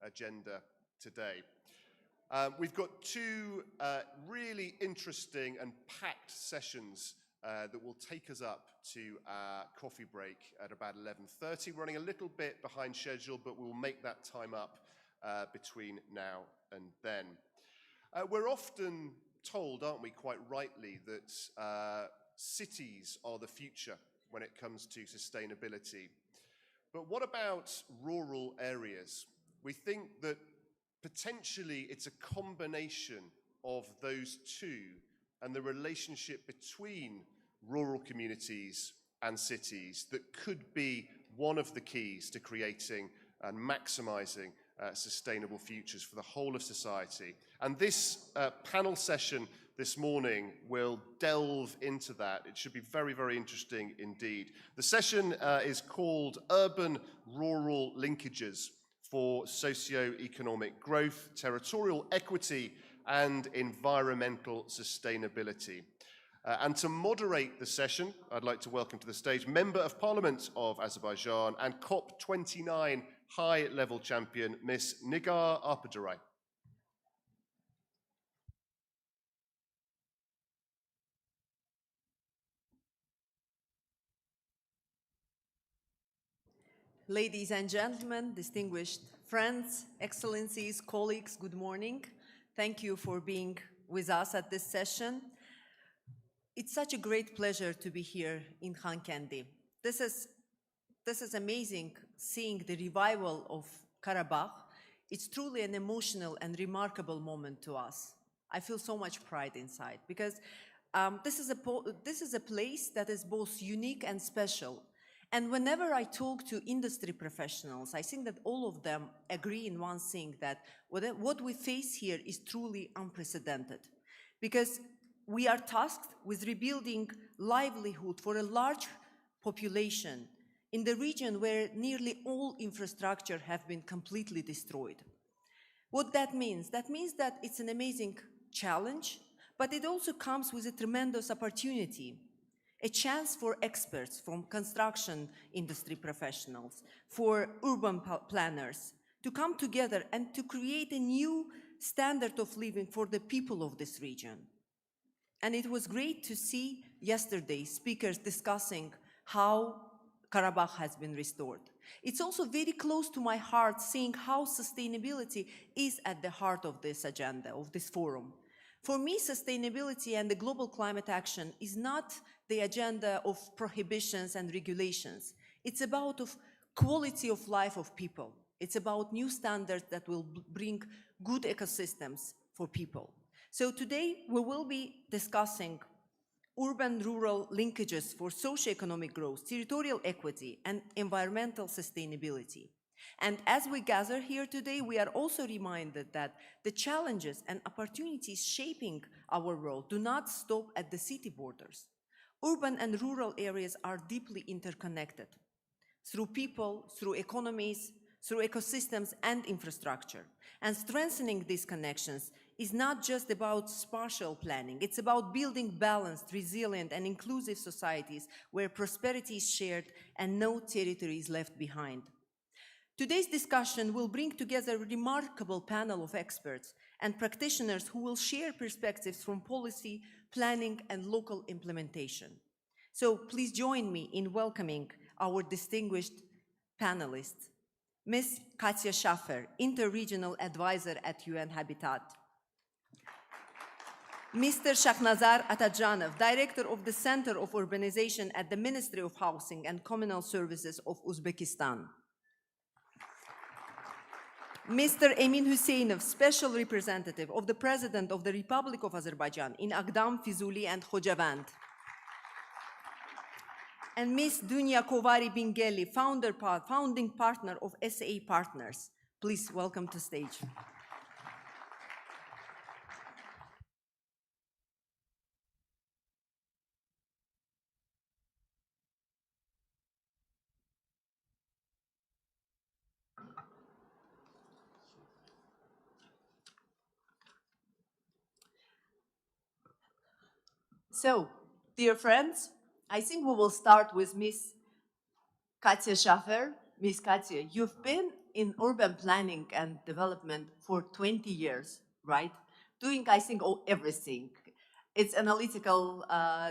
agenda today. We've got two really interesting and packed sessions that will take us up to our coffee break at about 11:30. We're running a little bit behind schedule, but we'll make that time up between now and then. We're often told, aren't we, quite rightly, that cities are the future when it comes to sustainability. But what about rural areas? We think that potentially it's a combination of those two and the relationship between rural communities and cities that could be one of the keys to creating and maximizing sustainable futures for the whole of society. And this panel session this morning will delve into that. It should be very, very interesting indeed. The session is called Urban-Rural Linkages for Socio-Economic Growth, Territorial Equity and Environmental Sustainability. And to moderate the session, I'd like to welcome to the stage Member of Parliament of Azerbaijan and COP29 high-level champion, Ms. Nigar Arpaduray. Ladies and gentlemen, distinguished friends, excellencies, colleagues, good morning. Thank you for being with us at this session. It's such a great pleasure to be here in Khankendi. This is amazing, seeing the revival of Karabakh. It's truly an emotional and remarkable moment to us. I feel so much pride inside because this is a place that is both unique and special. And whenever I talk to industry professionals, I think that all of them agree in one thing, that what we face here is truly unprecedented, because we are tasked with rebuilding livelihood for a large population in the region where nearly all infrastructure have been completely destroyed. What that means? That means that it's an amazing challenge, but it also comes with a tremendous opportunity. A chance for experts from construction industry professionals, for urban planners, to come together and to create a new standard of living for the people of this region. And it was great to see yesterday speakers discussing how Karabakh has been restored. It's also very close to my heart seeing how sustainability is at the heart of this agenda, of this forum. For me, sustainability and the global climate action is not the agenda of prohibitions and regulations. It's about quality of life of people. It's about new standards that will bring good ecosystems for people. So today we will be discussing urban-rural linkages for socio-economic growth, territorial equity, and environmental sustainability. And as we gather here today, we are also reminded that the challenges and opportunities shaping our world do not stop at the city borders. Urban and rural areas are deeply interconnected through people, through economies, through ecosystems and infrastructure. And strengthening these connections is not just about spatial planning, it's about building balanced, resilient, and inclusive societies where prosperity is shared and no territory is left behind. Today's discussion will bring together a remarkable panel of experts and practitioners who will share perspectives from policy, planning, and local implementation. So please join me in welcoming our distinguished panelists. Ms. Katya Schaffer, Inter-Regional Advisor at UN Habitat. Mr. Shakhnazar Atajanov, Director of the Center of Urbanization at the Ministry of Housing and Communal Services of Uzbekistan. Mr. Emin Husseinov, Special Representative of the President of the Republic of Azerbaijan in Agdam, Fizuli, and Khojavand. And Ms. Dunya Kovari Bingeli, founding partner of SA Partners. Please welcome to stage. So, dear friends, I think we will start with Ms. Katya Schaffer. Ms. Katya, you've been in urban planning and development for 20 years, right? Doing, I think, everything. It's analytical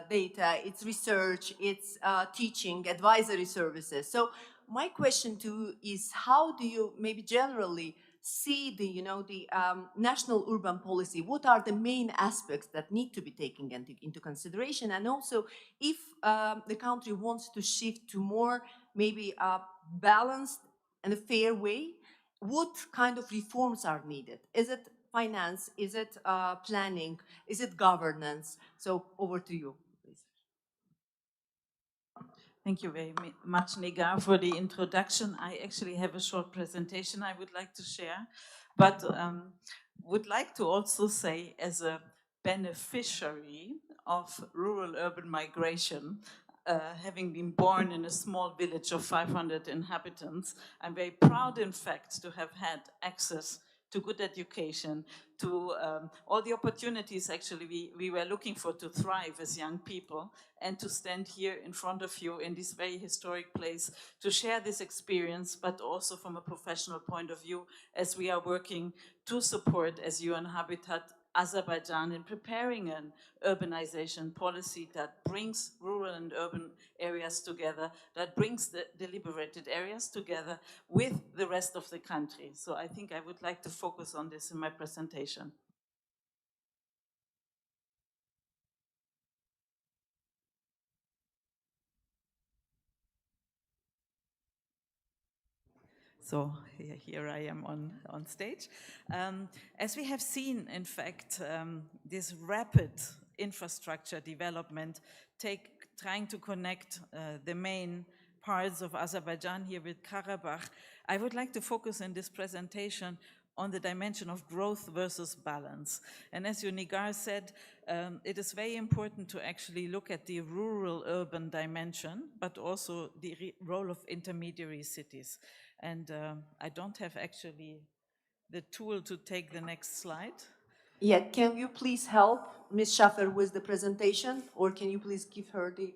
data, it's research, it's teaching, advisory services. So my question to you is, how do you maybe generally see the, the national urban policy? What are the main aspects that need to be taken into consideration? And also, if the country wants to shift to more maybe balanced and a fair way, what kind of reforms are needed? Is it finance? Is it planning? Is it governance? So over to you, please. Thank you very much, Nigar, for the introduction. I actually have a short presentation I would like to share, but would like to also say, as a beneficiary of rural-urban migration, having been born in a small village of 500 inhabitants, I'm very proud, in fact, to have had access to good education, to all the opportunities actually we were looking for to thrive as young people, and to stand here in front of you in this very historic place to share this experience, but also from a professional point of view, as we are working to support, as UN Habitat, Azerbaijan in preparing an urbanization policy that brings rural and urban areas together, that brings the deliberated areas together with the rest of the country. So I think I would like to focus on this in my presentation. So here I am on stage. As we have seen, in fact, this rapid infrastructure development trying to connect the main parts of Azerbaijan here with Karabakh, I would like to focus in this presentation on the dimension of growth versus balance. And as Nigar said, it is very important to actually look at the rural-urban dimension, but also the role of intermediary cities. And I don't have actually the tool to take the next slide. Yeah, can you please help Ms. Schaffer with the presentation, or can you please give her the...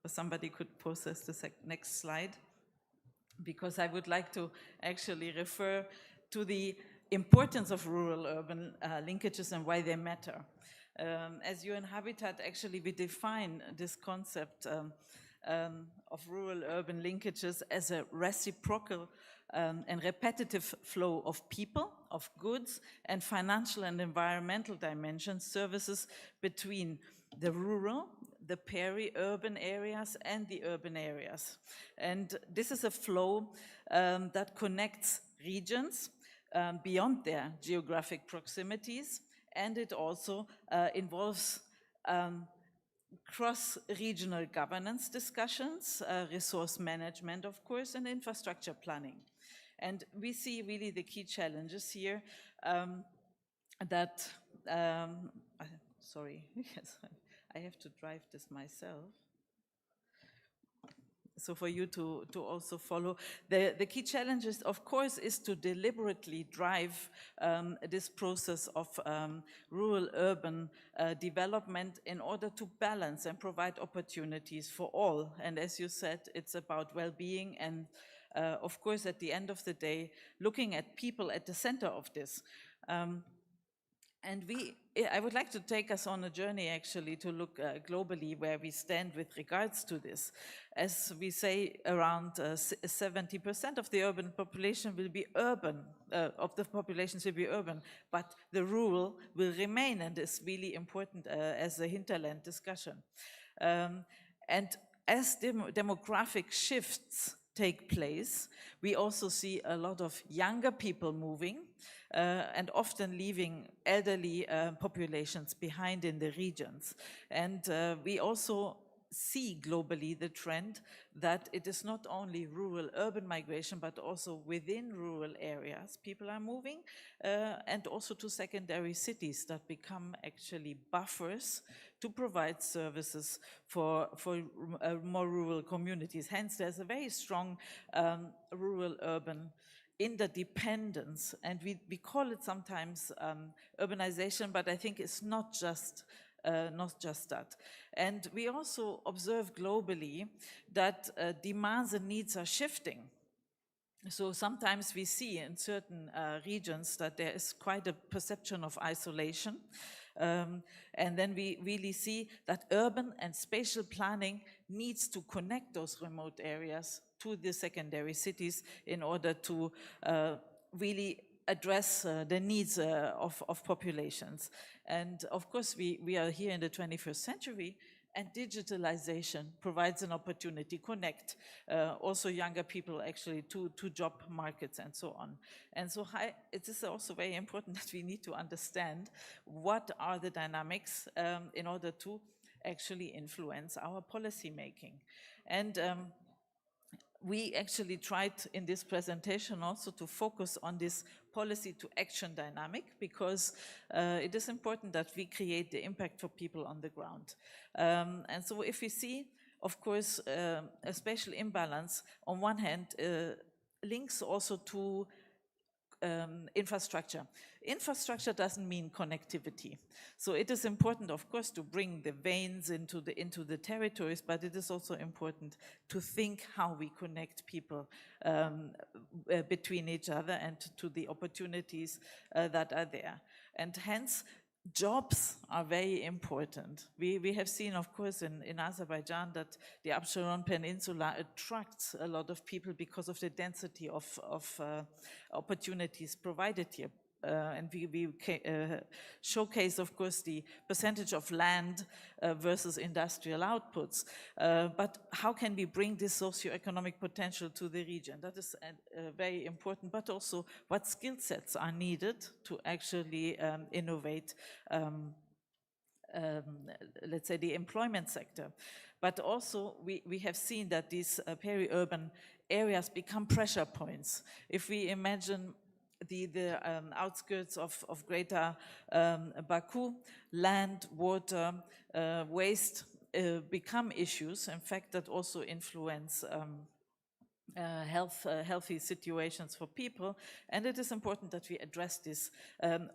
Somebody could process the next slide, because I would like to actually refer to the importance of rural-urban linkages and why they matter. As UN Habitat, actually, we define this concept of rural-urban linkages as a reciprocal and repetitive flow of people, of goods, and financial and environmental dimensions, services between the rural, the peri-urban areas, and the urban areas. And this is a flow that connects regions beyond their geographic proximities, and it also involves cross-regional governance discussions, resource management, of course, and infrastructure planning. And we see really the key challenges here sorry, yes, I have to drive this myself. So for you to also follow, the key challenges, of course, is to deliberately drive this process of rural-urban development in order to balance and provide opportunities for all. And as you said, it's about well-being and, of course, at the end of the day, looking at people at the center of this. And I would like to take us on a journey, actually, to look globally where we stand with regards to this. As we say, around 70% of the urban population will be urban, of the populations will be urban, but the rural will remain, and is really important as a hinterland discussion. And as demographic shifts take place, we also see a lot of younger people moving, and often leaving elderly populations behind in the regions. And we also see globally the trend that it is not only rural-urban migration, but also within rural areas people are moving, and also to secondary cities that become actually buffers to provide services for more rural communities. Hence, there's a very strong rural-urban interdependence, and we call it sometimes urbanization, but I think it's not just not just that. And we also observe globally that demands and needs are shifting. So sometimes we see in certain regions that there is quite a perception of isolation. And then we really see that urban and spatial planning needs to connect those remote areas to the secondary cities in order to really address the needs of populations. And of course, we are here in the 21st century, and digitalization provides an opportunity to connect also younger people actually to job markets and so on. And so it is also very important that we need to understand what are the dynamics in order to actually influence our policy making. And we actually tried in this presentation also to focus on this policy to action dynamic, because it is important that we create the impact for people on the ground. And so if we see, of course, a spatial imbalance, on one hand, links also to infrastructure. Infrastructure doesn't mean connectivity. So it is important, of course, to bring the veins into the territories, but it is also important to think how we connect people between each other and to the opportunities that are there. And hence, jobs are very important. We have seen, of course, in Azerbaijan that the Absheron Peninsula attracts a lot of people because of the density of opportunities provided here. And we showcase, of course, the percentage of land versus industrial outputs. But how can we bring this socioeconomic potential to the region? That is very important, but also what skill sets are needed to actually innovate, let's say, the employment sector. But also, we have seen that these peri-urban areas become pressure points. If we imagine the outskirts of greater Baku, land, water, waste become issues, in fact, that also influence healthy situations for people. And it is important that we address this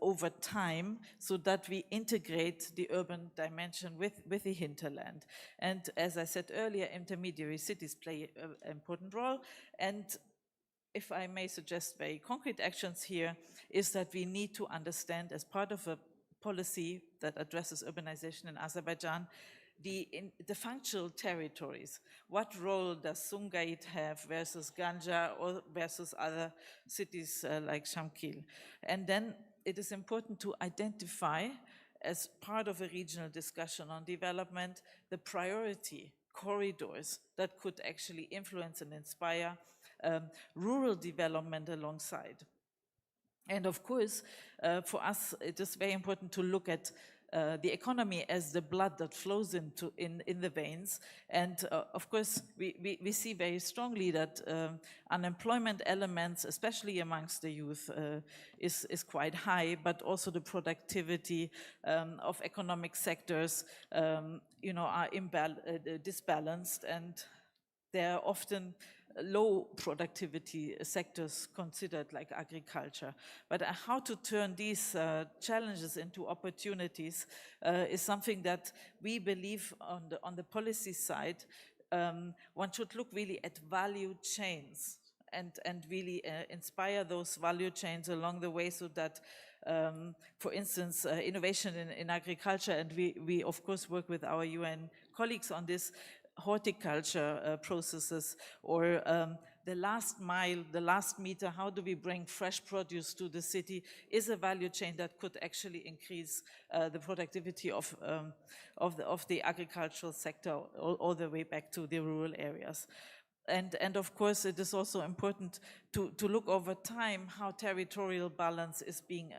over time so that we integrate the urban dimension with the hinterland. And as I said earlier, intermediary cities play an important role. And if I may suggest very concrete actions here, is that we need to understand, as part of a policy that addresses urbanization in Azerbaijan, the functional territories. What role does Sumgait have versus Ganja or versus other cities like Shamkil? And then it is important to identify, as part of a regional discussion on development, the priority corridors that could actually influence and inspire rural development alongside. And of course, for us, it is very important to look at the economy as the blood that flows in the veins. And of course, we see very strongly that unemployment elements, especially amongst the youth, is quite high, but also the productivity of economic sectors, are disbalanced, and there are often low productivity sectors considered, like agriculture. But how to turn these challenges into opportunities is something that we believe on the policy side. One should look really at value chains and really inspire those value chains along the way, so that for instance, innovation in agriculture, and we of course work with our UN colleagues on this, horticulture processes, or the last mile, the last meter, how do we bring fresh produce to the city, is a value chain that could actually increase the productivity of the agricultural sector all the way back to the rural areas. And of course, it is also important to look over time how territorial balance is being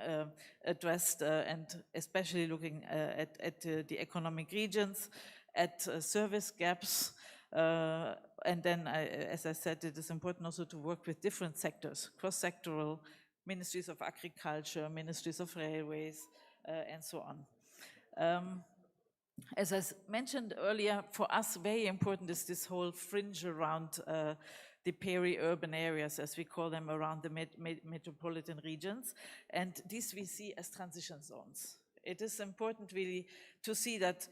addressed, and especially looking at the economic regions, at service gaps, and then, as I said, it is important also to work with different sectors, cross-sectoral, ministries of agriculture, ministries of railways, and so on. As I mentioned earlier, for us, very important is this whole fringe around the peri-urban areas, as we call them, around the metropolitan regions. And these we see as transition zones. It is important really to see that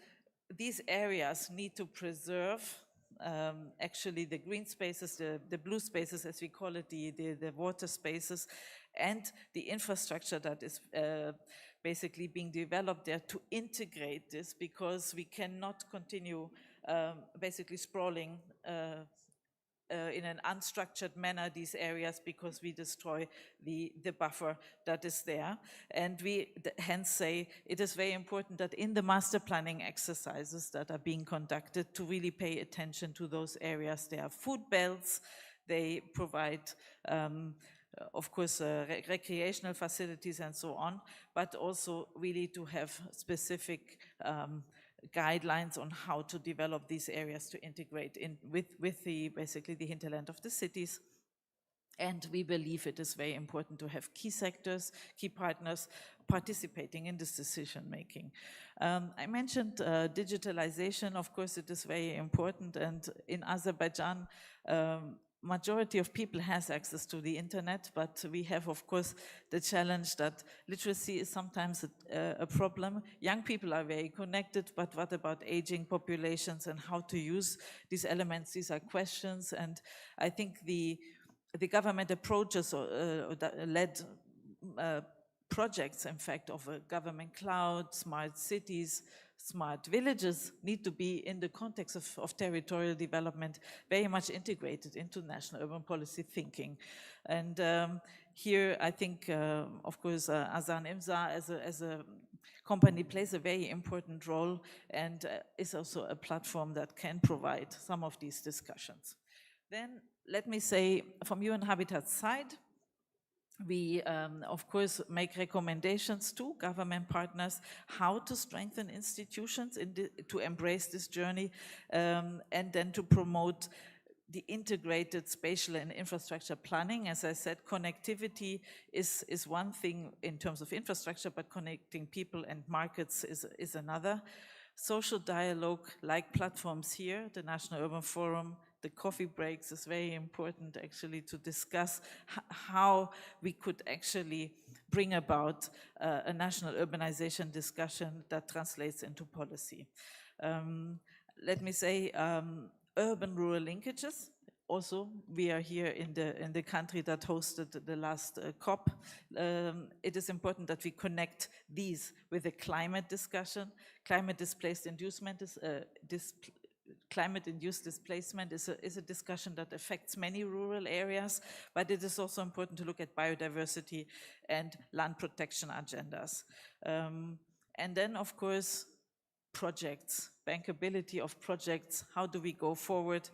these areas need to preserve actually the green spaces, the blue spaces as we call it, the water spaces, and the infrastructure that is basically being developed there to integrate this, because we cannot continue basically sprawling in an unstructured manner these areas, because we destroy the buffer that is there. And we hence say it is very important that in the master planning exercises that are being conducted to really pay attention to those areas. There are food belts, they provide of course recreational facilities and so on, but also really to have specific guidelines on how to develop these areas to integrate in with the basically the hinterland of the cities. And we believe it is very important to have key sectors, key partners participating in this decision making. I mentioned digitalization. Of course, it is very important, and in Azerbaijan, majority of people has access to the internet, but we have, of course, the challenge that literacy is sometimes a problem. Young people are very connected, but what about aging populations and how to use these elements? These are questions, and I think the government approaches led projects, in fact, of a government cloud, smart cities, smart villages need to be in the context of territorial development very much integrated into national urban policy thinking. And here I think, of course, Azan Imza as a company plays a very important role, and is also a platform that can provide some of these discussions. Then let me say, from UN Habitat's side, we, of course, make recommendations to government partners how to strengthen institutions to embrace this journey, and then to promote the integrated spatial and infrastructure planning. As I said, connectivity is one thing in terms of infrastructure, but connecting people and markets is another. Social dialogue, like platforms here, the National Urban Forum, the coffee breaks, is very important actually to discuss how we could actually bring about a national urbanization discussion that translates into policy. Let me say, urban-rural linkages. Also, we are here in the country that hosted the last COP. It is important that we connect these with the climate discussion. Climate-displaced inducement is climate-induced displacement is a discussion that affects many rural areas, but it is also important to look at biodiversity and land protection agendas. And then, of course, projects, bankability of projects. How do we go forward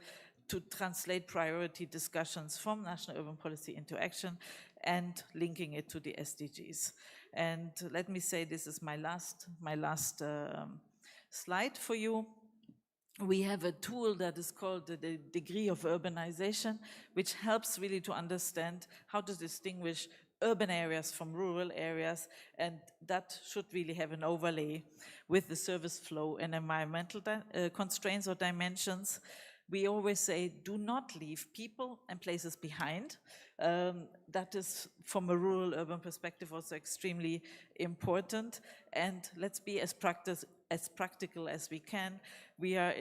to translate priority discussions from national urban policy into action and linking it to the SDGs? And let me say, this is my last slide for you. We have a tool that is called the degree of urbanization, which helps really to understand how to distinguish urban areas from rural areas, and that should really have an overlay with the service flow and environmental constraints or dimensions. We always say, do not leave people and places behind. That is, from a rural-urban perspective, also extremely important. And let's be as practical as we can. We are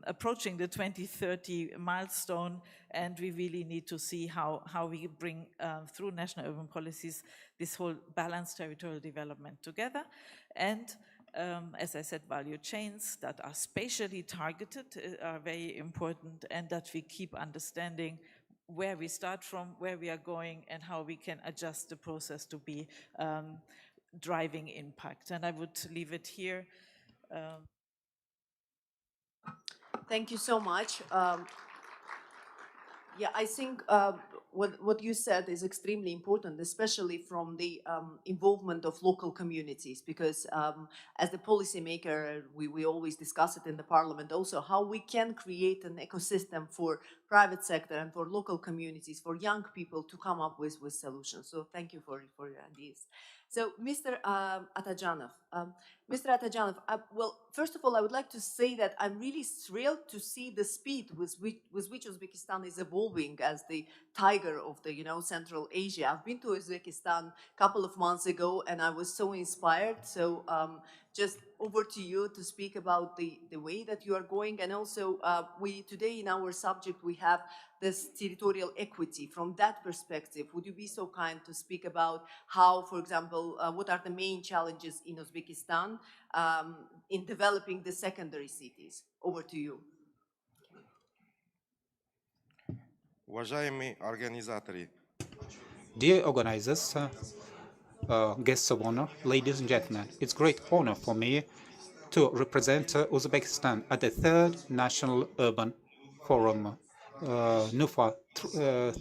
approaching the 2030 milestone, and we really need to see how we bring, through national urban policies, this whole balanced territorial development together. And as I said, value chains that are spatially targeted are very important, and that we keep understanding where we start from, where we are going, and how we can adjust the process to be driving impact. And I would leave it here. Thank you so much. Yeah, I think what you said is extremely important, especially from the involvement of local communities, because as the policymaker, we always discuss it in the parliament also, how we can create an ecosystem for private sector and for local communities, for young people to come up with solutions. So thank you for your ideas. So, Mr. Atajanov, Mr. Atajanov, well, first of all, I would like to say that I'm really thrilled to see the speed with which Uzbekistan is evolving as the tiger of the, Central Asia. I've been to Uzbekistan a couple of months ago, and I was so inspired. So, just over to you to speak about the way that you are going. And also, we today in our subject, we have this territorial equity. From that perspective, would you be so kind to speak about how, for example, what are the main challenges in Uzbekistan in developing the secondary cities? Over to you. Уважаемые организаторы, Dear organizers, guests of honor, ladies and gentlemen, it's great honor for me to represent Uzbekistan at the third National Urban Forum, NUFA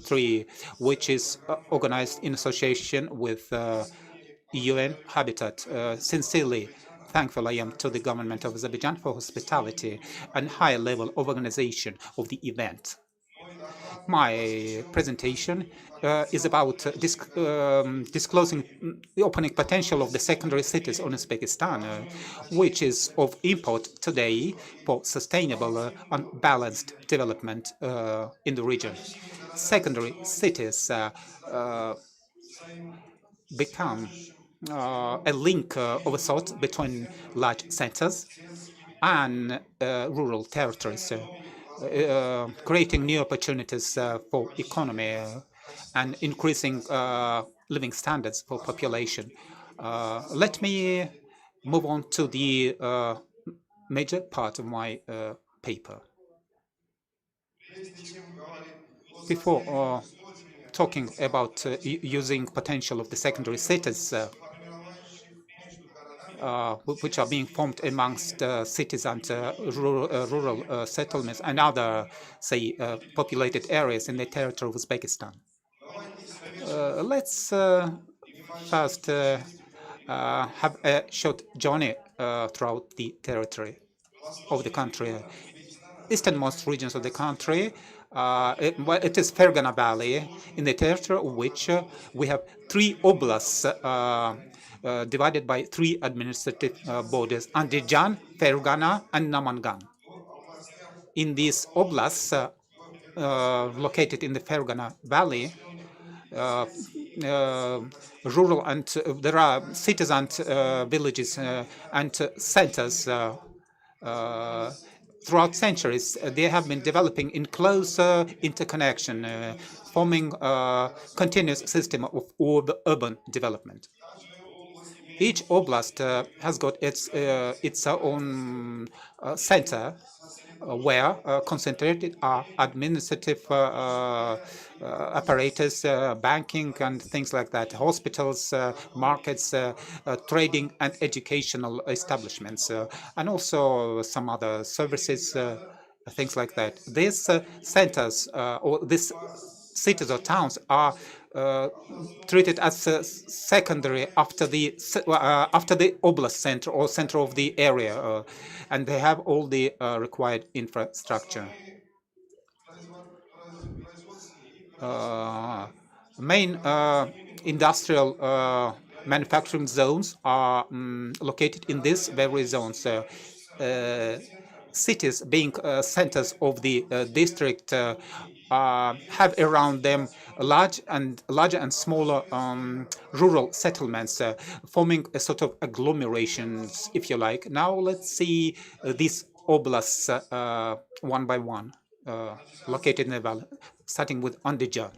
3, which is organized in association with UN Habitat. Sincerely thankful I am to the government of Azerbaijan for hospitality and high level of organization of the event. My presentation is about disclosing the opening potential of the secondary cities on Uzbekistan, which is of import today for sustainable and balanced development in the region. Secondary cities become a link of a sort between large centers and rural territories, creating new opportunities for economy and increasing living standards for population. Let me move on to the major part of my paper. Before talking about using potential of the secondary cities, which are being formed amongst cities and rural settlements and other, say, populated areas in the territory of Uzbekistan. Let's first have a short journey throughout the territory of the country. Easternmost regions of the country, it is Fergana Valley, in the territory of which we have three oblasts divided by three administrative borders: Andijan, Fergana, and Namangan. In these oblasts, located in the Fergana Valley, rural and there are cities and villages and centers throughout centuries. They have been developing in close interconnection, forming a continuous system of urban development. Each oblast has got its own center where concentrated are administrative apparatus, banking and things like that, hospitals, markets, trading and educational establishments, and also some other services, things like that. These centers or these cities or towns are treated as secondary after the oblast center or center of the area, and they have all the required infrastructure. Main industrial manufacturing zones are located in these very zones. Cities being centers of the district have around them larger and smaller rural settlements, forming a sort of agglomerations, if you like. Now let's see these oblasts one by one, located in the valley, starting with Andijan.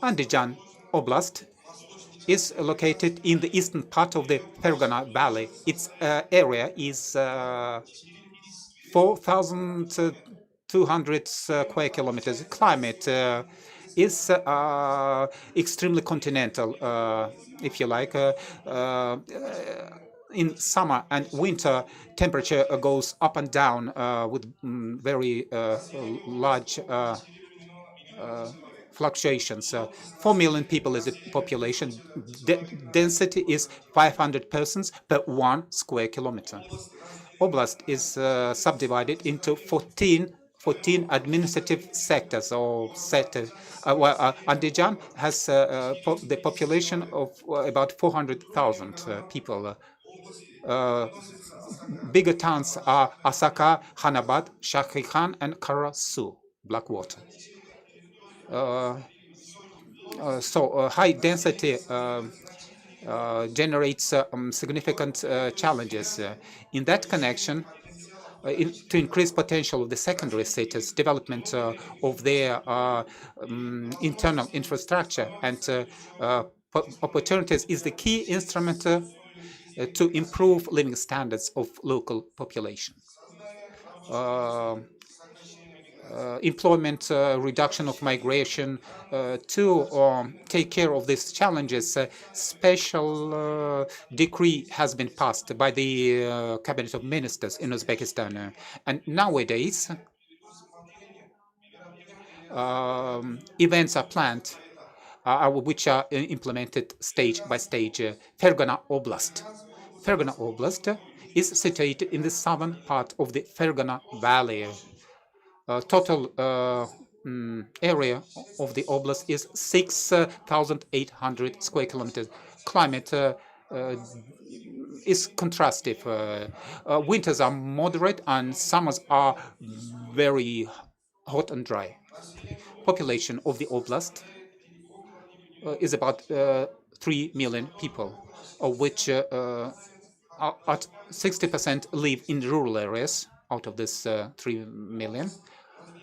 Andijan Oblast is located in the eastern part of the Fergana Valley. Its area is 4,200 square kilometers. Climate is extremely continental, if you like. In summer and winter, temperature goes up and down with very large fluctuations. 4 million people is the population. Density is 500 persons per 1 square kilometer. Oblast is subdivided into 14 14 administrative sectors or sectors. Andijan has the population of about 400,000 people. Bigger towns are Asaka, Hanabad, Shahrikhan, and Karasu, Blackwater. So high density generates significant challenges. In that connection, to increase potential of the secondary cities, development of their internal infrastructure and opportunities is the key instrument to improve living standards of local population. Employment, reduction of migration. To take care of these challenges, a special decree has been passed by the Cabinet of Ministers in Uzbekistan. And nowadays, events are planned which are implemented stage by stage. Fergana Oblast. Fergana Oblast is situated in the southern part of the Fergana Valley. Total area of the oblast is 6,800 square kilometers. Climate is contrastive. Winters are moderate and summers are very hot and dry. Population of the oblast is about 3 million people, of which 60% live in rural areas out of this 3 million.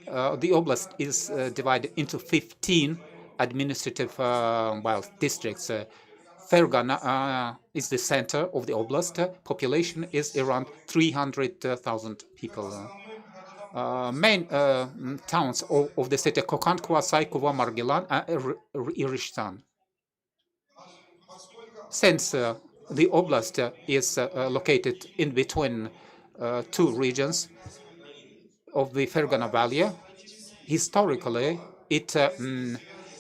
The oblast is divided into 15 administrative districts. Fergana is the center of the oblast. Population is around 300,000 people. Main towns of the city: Kokand, Kuasai, Kuva, Margilan, and Irishtan. Since the oblast is located in between two regions of the Fergana Valley, historically it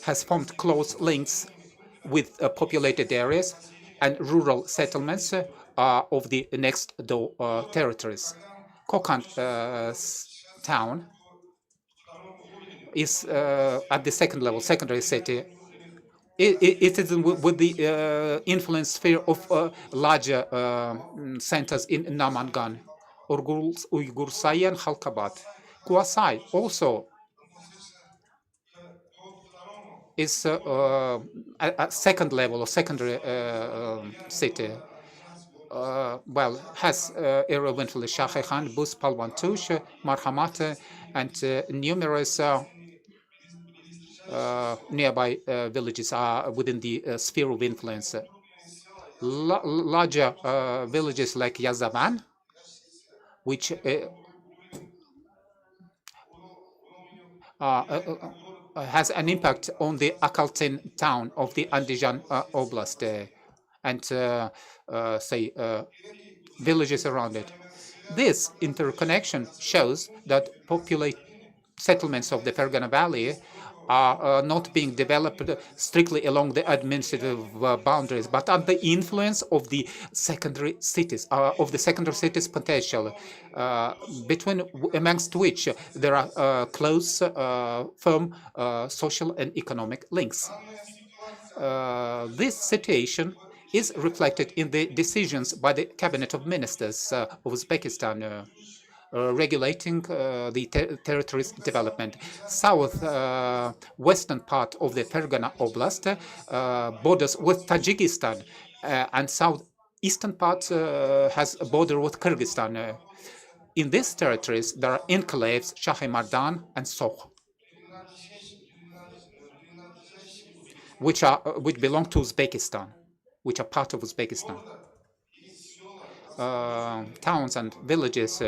has formed close links with populated areas and rural settlements of the next door territories. Kokand town is at the second level, secondary city. It is with the influence sphere of larger centers in Namangan, Uygursay and Halkabat. Kuasai also is a second level or secondary city. Has area eventually Shahrikhan, Bus, Palwantush, Marhamat, and numerous nearby villages are within the sphere of influence. Larger villages like Yazavan, which has an impact on the Akaltin town of the Andijan Oblast and villages around it. This interconnection shows that settlements of the Fergana Valley are not being developed strictly along the administrative boundaries, but under the influence of the secondary cities, potential, amongst which there are close, firm social and economic links. This situation is reflected in the decisions by the Cabinet of Ministers of Uzbekistan regulating the territory's development. Western part of the Fergana Oblast borders with Tajikistan, and southeastern part has a border with Kyrgyzstan. In these territories, there are enclaves, Shahimardan and Soh, which belong to Uzbekistan, which are part of Uzbekistan. Towns and villages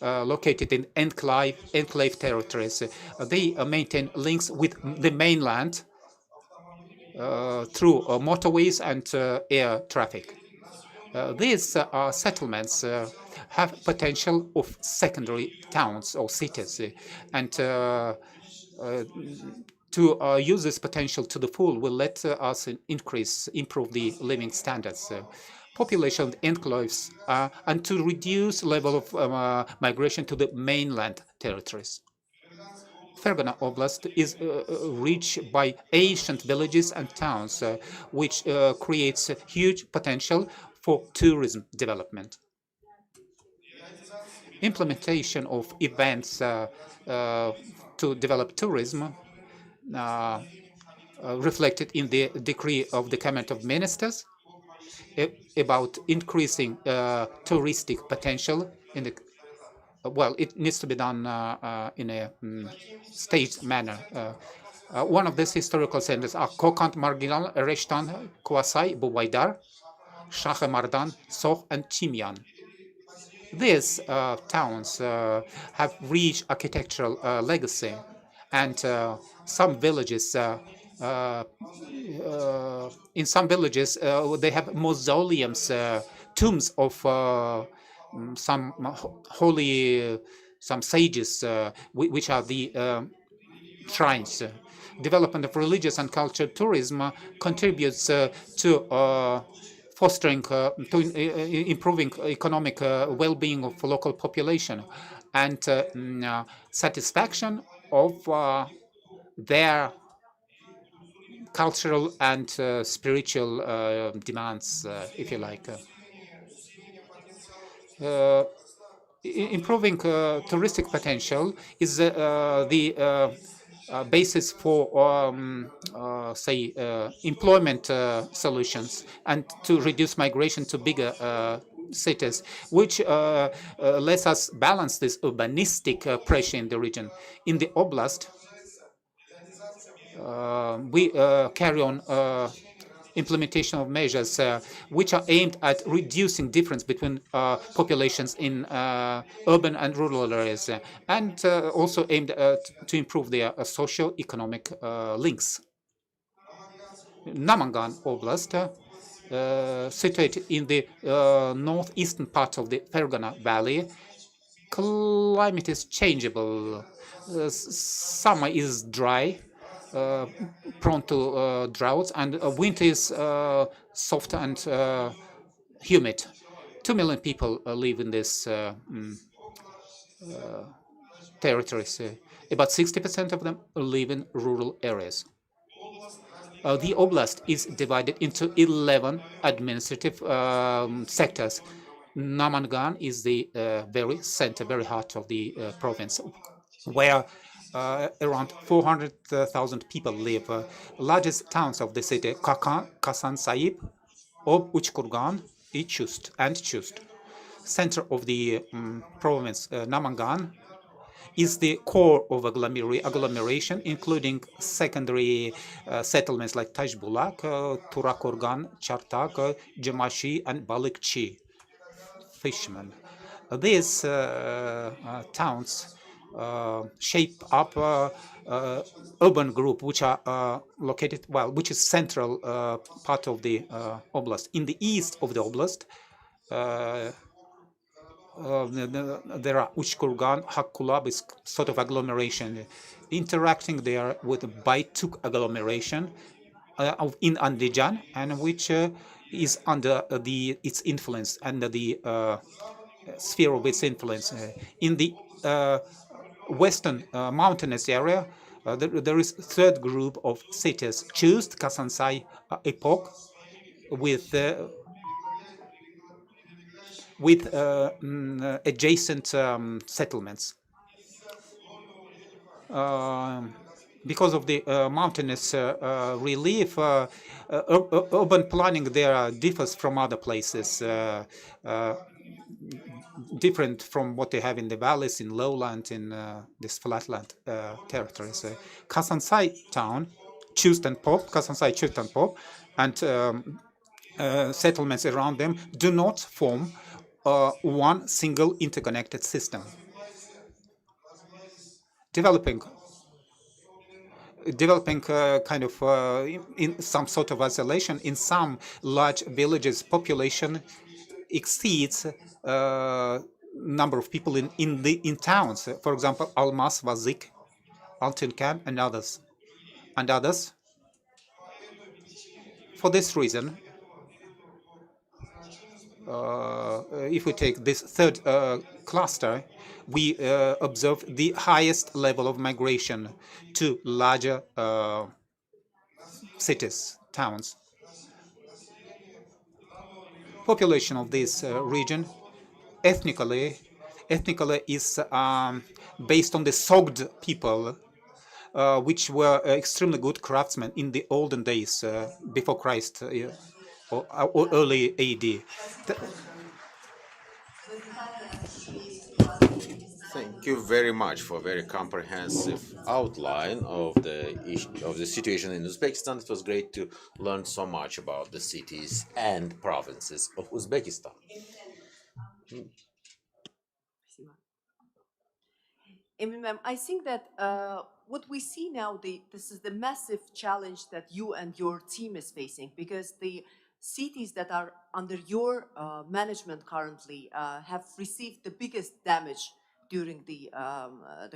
located in enclave territories. They maintain links with the mainland through motorways and air traffic. These settlements have potential of secondary towns or cities, and to use this potential to the full will let us improve the living standards. Population enclaves and to reduce level of migration to the mainland territories. Fergana Oblast is rich by ancient villages and towns, which creates a huge potential for tourism development. Implementation of events to develop tourism reflected in the decree of the Cabinet of Ministers about increasing touristic potential in the well, it needs to be done in a staged manner. One of these historical centers are Kokand, Marginal, Reshtan, Kwasai, Buwaidar, Shahemardan, Soh, and Chimyan. These towns have rich architectural legacy, and some villages in some villages they have mausoleums, tombs of some holy, some sages, which are the shrines. Development of religious and cultural tourism contributes to fostering, to improving economic well-being of local population and satisfaction of their cultural and spiritual demands, if you like. Improving touristic potential is the basis for, say, employment solutions and to reduce migration to bigger cities, which lets us balance this urbanistic pressure in the region. In the oblast, we carry on implementation of measures which are aimed at reducing difference between populations in urban and rural areas, and also aimed to improve their socio-economic links. Namangan Oblast, situated in the northeastern part of the Fergana Valley, climate is changeable. Summer is dry, prone to droughts, and winter is soft and humid. 2 million people live in this territories. About 60% of them live in rural areas. The oblast is divided into 11 administrative sectors. Namangan is the very center, very heart of the province, where around 400,000 people live. Largest towns of the city: Kasan Sahib, Ob Uchkurgan, Chust, and Chust. Center of the province, Namangan, is the core of agglomeration, including secondary settlements like Tajbulak, Turakurgan, Chartak, Jamashi, and Balikchi. Fishermen. These towns shape up urban group which are located, well, which is central part of the oblast. In the east of the oblast, there are Uchkurgan, Hakkulab is sort of agglomeration, interacting there with Baituk agglomeration in Andijan, and which is under its influence, under the sphere of its influence. In the western mountainous area, there is a third group of cities: Chust, Kasansai, Epoch, with adjacent settlements. Because of the mountainous relief, urban planning there differs from other places, different from what they have in the valleys, in lowland, in this flatland territories. Kasansai town, Chust and Pop, Kasansai, Chust and Pop, and settlements around them do not form one single interconnected system. Developing kind of in some sort of isolation in some large villages, population exceeds number of people in towns. For example, Almas, Vazik, Altinkan, and others. For this reason, if we take this third cluster, we observe the highest level of migration to larger cities, towns. Population of this region ethnically is based on the Sogd people, which were extremely good craftsmen in the olden days before Christ or early AD. Thank you very much for a very comprehensive outline of the situation in Uzbekistan. It was great to learn so much about the cities and provinces of Uzbekistan. Emin ma'am, I think that what we see now, this is the massive challenge that you and your team is facing, because the cities that are under your management currently have received the biggest damage during the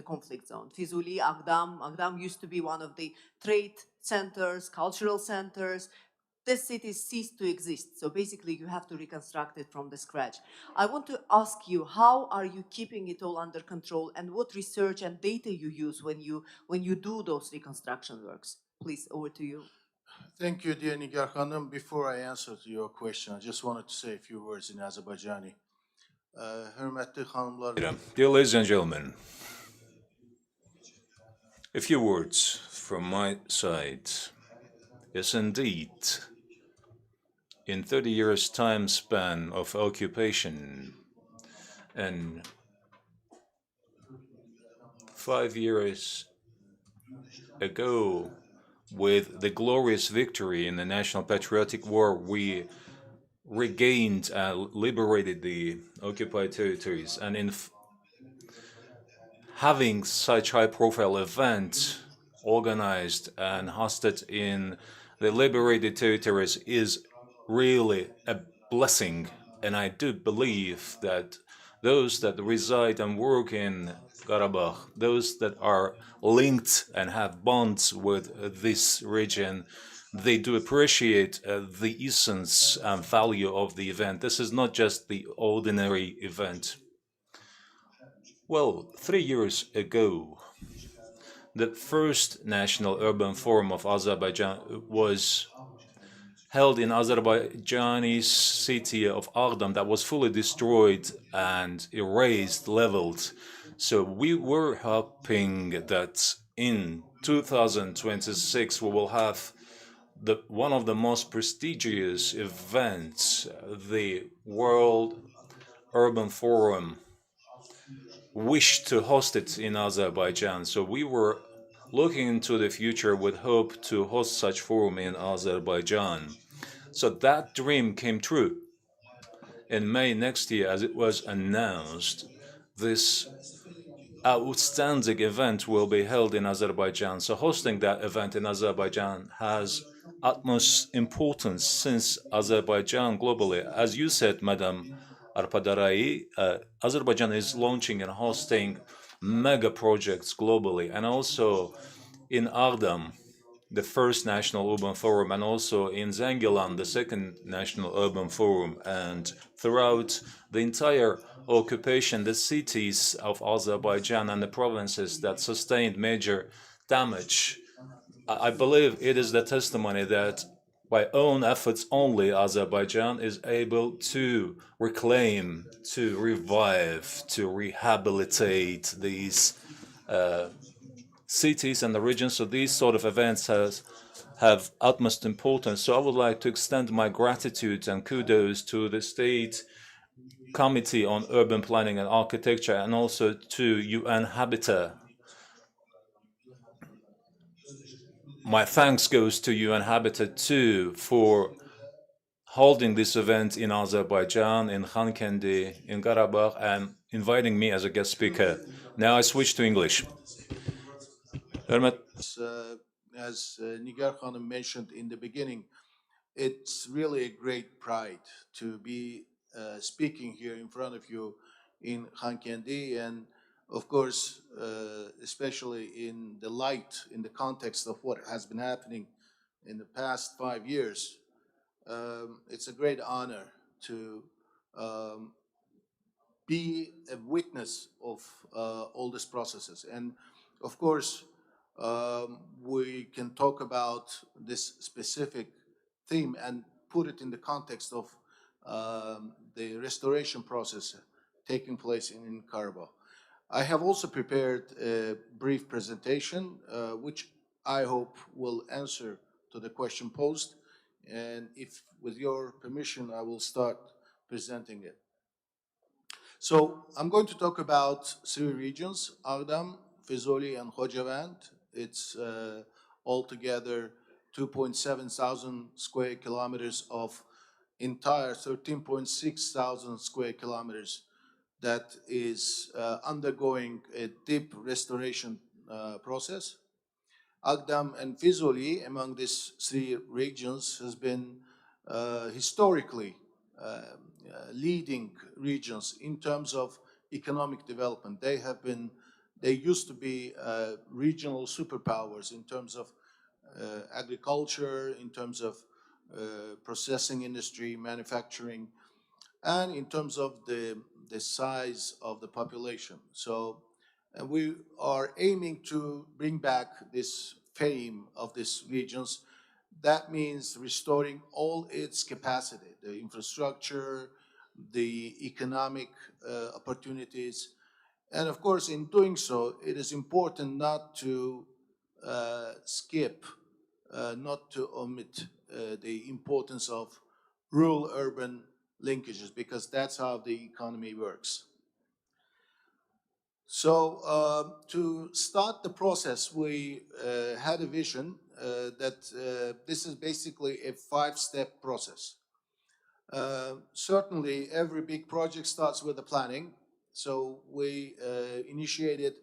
conflict zone. Fizuli, Agdam. Agdam used to be one of the trade centers, cultural centers. This city ceased to exist. So basically you have to reconstruct it from the scratch. I want to ask you, how are you keeping it all under control, and what research and data you use when you do those reconstruction works? Please, over to you. Thank you, dear Nigar Khanım. Before I answer to your question, I just wanted to say a few words in Azerbaijani. Hürmetli hanımlar. Dear ladies and gentlemen, a few words from my side. Yes, indeed, in 30 years' time span of occupation and 5 years ago, with the glorious victory in the National Patriotic War, we regained and liberated the occupied territories. And in having such high-profile event organized and hosted in the liberated territories is really a blessing. And I do believe that those that reside and work in Karabakh, those that are linked and have bonds with this region, they do appreciate the essence and value of the event. This is not just the ordinary event. Well, 3 years ago, the first National Urban Forum of Azerbaijan was held in Azerbaijani city of Agdam that was fully destroyed and erased, leveled. So we were hoping that in 2026 we will have one of the most prestigious events, the World Urban Forum, wished to host it in Azerbaijan. So we were looking into the future with hope to host such forum in Azerbaijan. So that dream came true. In May next year, as it was announced, this outstanding event will be held in Azerbaijan. So hosting that event in Azerbaijan has utmost importance, since Azerbaijan globally, as you said, Madam Arpadarai, Azerbaijan is launching and hosting mega projects globally, and also in Agdam, the first National Urban Forum, and also in Zangilan, the second National Urban Forum, and throughout the entire occupation, the cities of Azerbaijan and the provinces that sustained major damage. I believe it is the testimony that by own efforts only, Azerbaijan is able to reclaim, to revive, to rehabilitate these cities and the regions. So these sort of events have utmost importance. So I would like to extend my gratitude and kudos to the State Committee on Urban Planning and Architecture, and also to UN Habitat. My thanks goes to UN Habitat too for holding this event in Azerbaijan, in Khankendi, in Karabakh, and inviting me as a guest speaker. Now I switch to English. As Nigar Khanım mentioned in the beginning, it's really a great pride to be speaking here in front of you in Khankendi, and of course, especially in the light, in the context of what has been happening in the past 5 years. It's a great honor to um, be a witness of all these processes. And of course, we can talk about this specific theme and put it in the context of the restoration process taking place in Karabakh. I have also prepared a brief presentation, which I hope will answer to the question posed. And if, with your permission, I will start presenting it. So I'm going to talk about three regions: Agdam, Fizoli, and Khojavand. It's altogether 2.7 thousand square kilometers of entire 13.6 thousand square kilometers that is undergoing a deep restoration process. Agdam and Fizoli, among these three regions, has been historically leading regions in terms of economic development. They used to be regional superpowers in terms of agriculture, in terms of processing industry, manufacturing, and in terms of the size of the population. So we are aiming to bring back this fame of these regions. That means restoring all its capacity, the infrastructure, the economic opportunities. And of course, in doing so, it is important not to skip, not to omit the importance of rural-urban linkages, because that's how the economy works. So to start the process, we had a vision that this is basically a five-step process. Certainly, every big project starts with the planning. So we initiated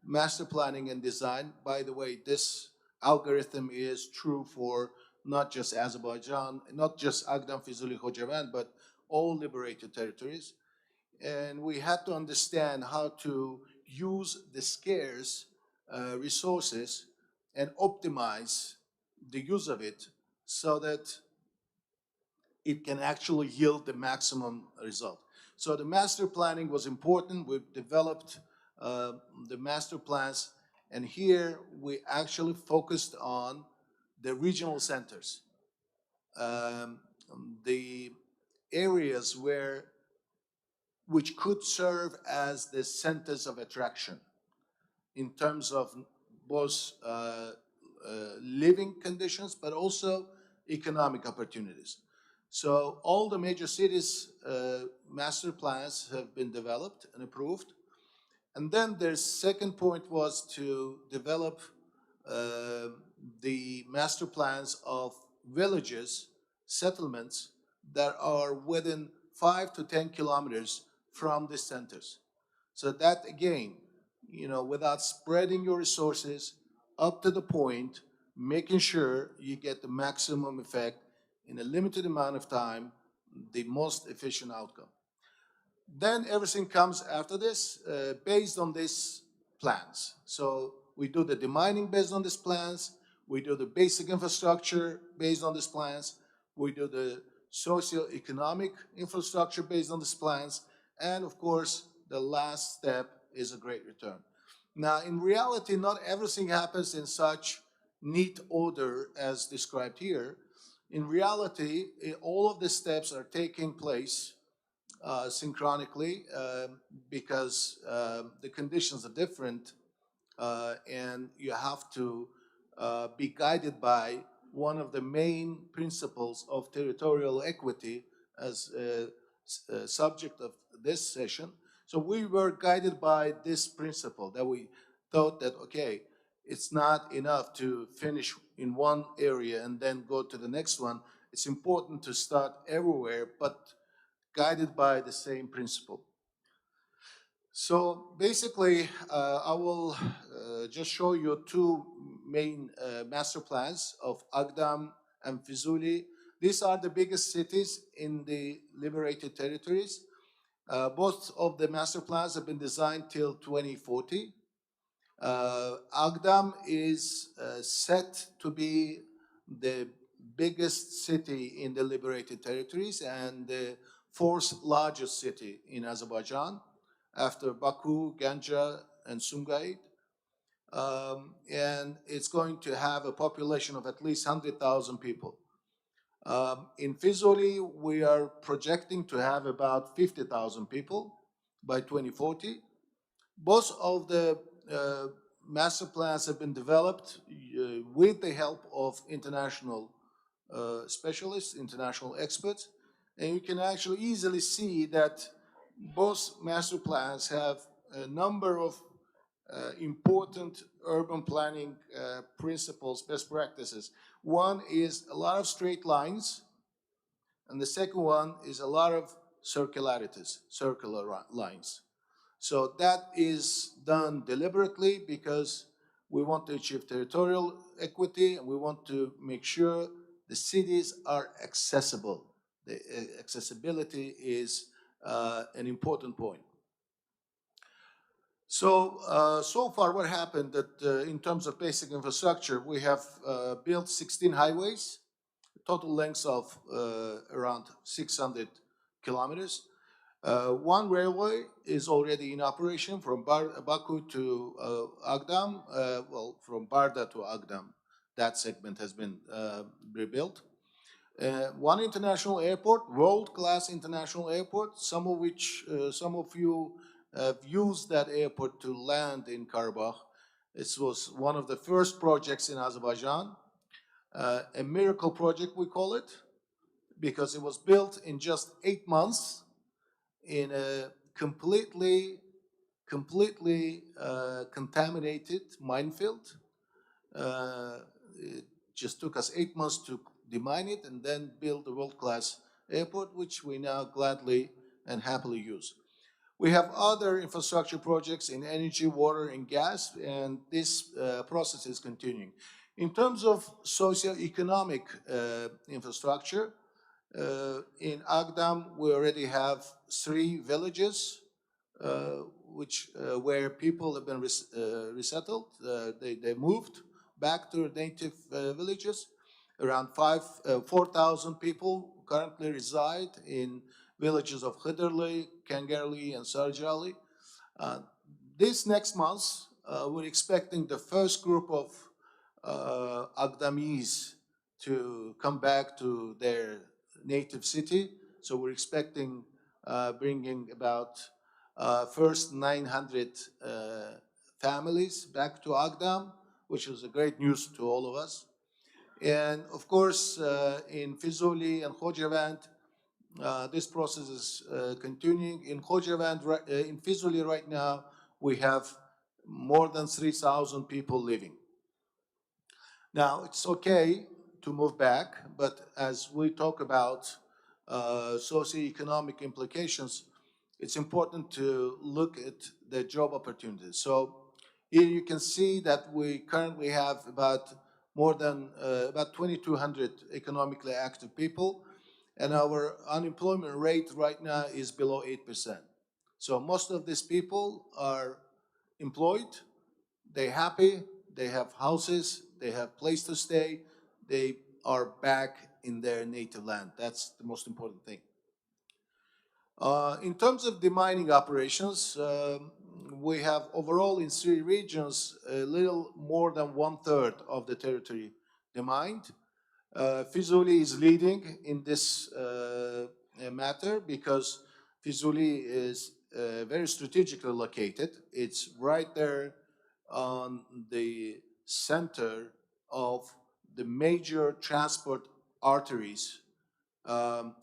master planning and design. By the way, this algorithm is true for not just Azerbaijan, not just Agdam, Fizuli, Khojavand, but all liberated territories. And we had to understand how to use the scarce resources and optimize the use of it so that it can actually yield the maximum result. So the master planning was important. We've developed the master plans, and here we actually focused on the regional centers, the areas which could serve as the centers of attraction in terms of both living conditions, but also economic opportunities. So all the major cities' master plans have been developed and approved. And then their second point was to develop the master plans of villages, settlements that are within 5 to 10 kilometers from the centers. So that again, without spreading your resources up to the point, making sure you get the maximum effect in a limited amount of time, the most efficient outcome. Then everything comes after this based on these plans. So we do the demining based on these plans. We do the basic infrastructure based on these plans. We do the socio-economic infrastructure based on these plans. And of course, the last step is a great return. Now, in reality, not everything happens in such neat order as described here. In reality, all of the steps are taking place synchronically because the conditions are different and you have to be guided by one of the main principles of territorial equity as a subject of this session. So we were guided by this principle that we thought that, okay, it's not enough to finish in one area and then go to the next one. It's important to start everywhere, but guided by the same principle. So basically, I will just show you two main master plans of Agdam and Fizuli. These are the biggest cities in the liberated territories. Both of the master plans have been designed till 2040. Agdam is set to be the biggest city in the liberated territories, and the fourth largest city in Azerbaijan after Baku, Ganja, and Sumgait. And it's going to have a population of at least 100,000 people. In Fizuli, we are projecting to have about 50,000 people by 2040. Both of the master plans have been developed with the help of international specialists, international experts, and you can actually easily see that both master plans have a number of important urban planning principles, best practices. One is a lot of straight lines, and the second one is a lot of circularities, circular lines. So that is done deliberately because we want to achieve territorial equity and we want to make sure the cities are accessible. The accessibility is an important point. So, so far what happened that in terms of basic infrastructure, we have built 16 highways, total length of around 600 kilometers. One railway is already in operation from Baku to Agdam, well, from Barda to Agdam. That segment has been rebuilt. One international airport, world-class international airport, some of you have used that airport to land in Karabakh. This was one of the first projects in Azerbaijan, a miracle project we call it, because it was built in just 8 months in a completely contaminated minefield. It just took us 8 months to demine it and then build a world-class airport, which we now gladly and happily use. We have other infrastructure projects in energy, water, and gas, and this process is continuing. In terms of socio-economic infrastructure, in Agdam, we already have 3 villages where people have been resettled. They moved back to their native villages. Around 4,000 people currently reside in villages of Khidrli, Kangarli, and Sarjali. This next month, we're expecting the first group of Agdamis to come back to their native city. So we're expecting bringing about first 900 families back to Agdam, which is a great news to all of us. And of course, in Fizuli and Khojavand, this process is continuing. In Khojavand, in Fizuli right now, we have more than 3,000 people living. Now, it's okay to move back, but as we talk about socioeconomic implications, it's important to look at the job opportunities. So here you can see that we currently have about more than about 2,200 economically active people, and our unemployment rate right now is below 8%. So most of these people are employed, they're happy, they have houses, they have place to stay, they are back in their native land. That's the most important thing. In terms of demining operations, we have overall in 3 regions a little more than 1/3 of the territory demined. Fizuli is leading in this matter because Fizuli is very strategically located. It's right there on the center of the major transport arteries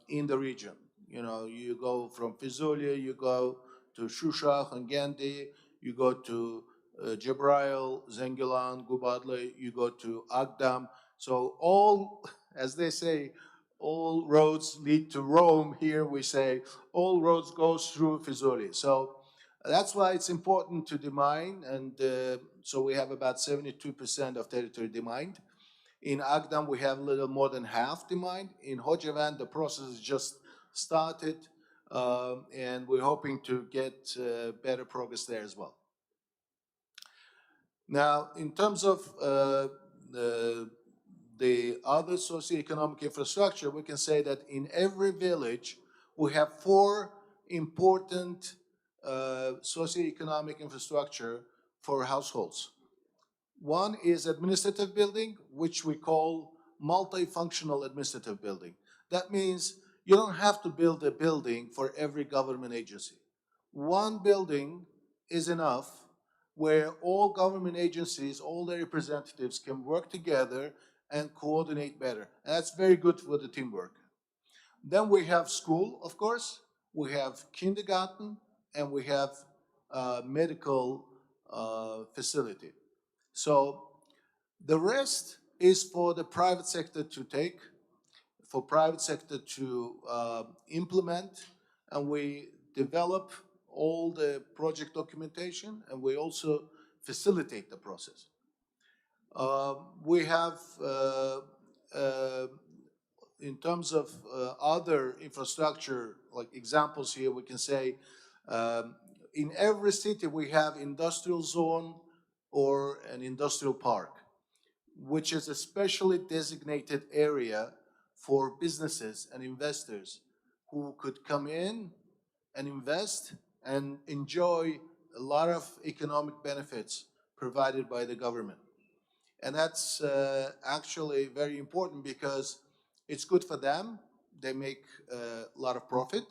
in the region. You know, you go from Fizuli, you go to Shusha, Khankendi, you go to Cebrail, Zengilan, Gubadli, you go to Agdam. So all, as they say, all roads lead to Rome. Here we say all roads go through Fizuli. So that's why it's important to demine, and so we have about 72% of territory demined. In Agdam, we have a little more than half demined. In Khojavand, the process is just started, and we're hoping to get better progress there as well. Now, in terms of the other socioeconomic infrastructure, we can say that in every village, we have four important socioeconomic infrastructure for households. One is administrative building, which we call multifunctional administrative building. That means you don't have to build a building for every government agency. One building is enough where all government agencies, all their representatives can work together and coordinate better. And that's very good for the teamwork. Then we have school, of course, we have kindergarten, and we have medical facility. So the rest is for the private sector to take, for private sector to implement, and we develop all the project documentation, and we also facilitate the process. We have, in terms of other infrastructure, like examples here, we can say in every city we have industrial zone or an industrial park, which is a specially designated area for businesses and investors who could come in and invest and enjoy a lot of economic benefits provided by the government. And that's actually very important because it's good for them. They make a lot of profit,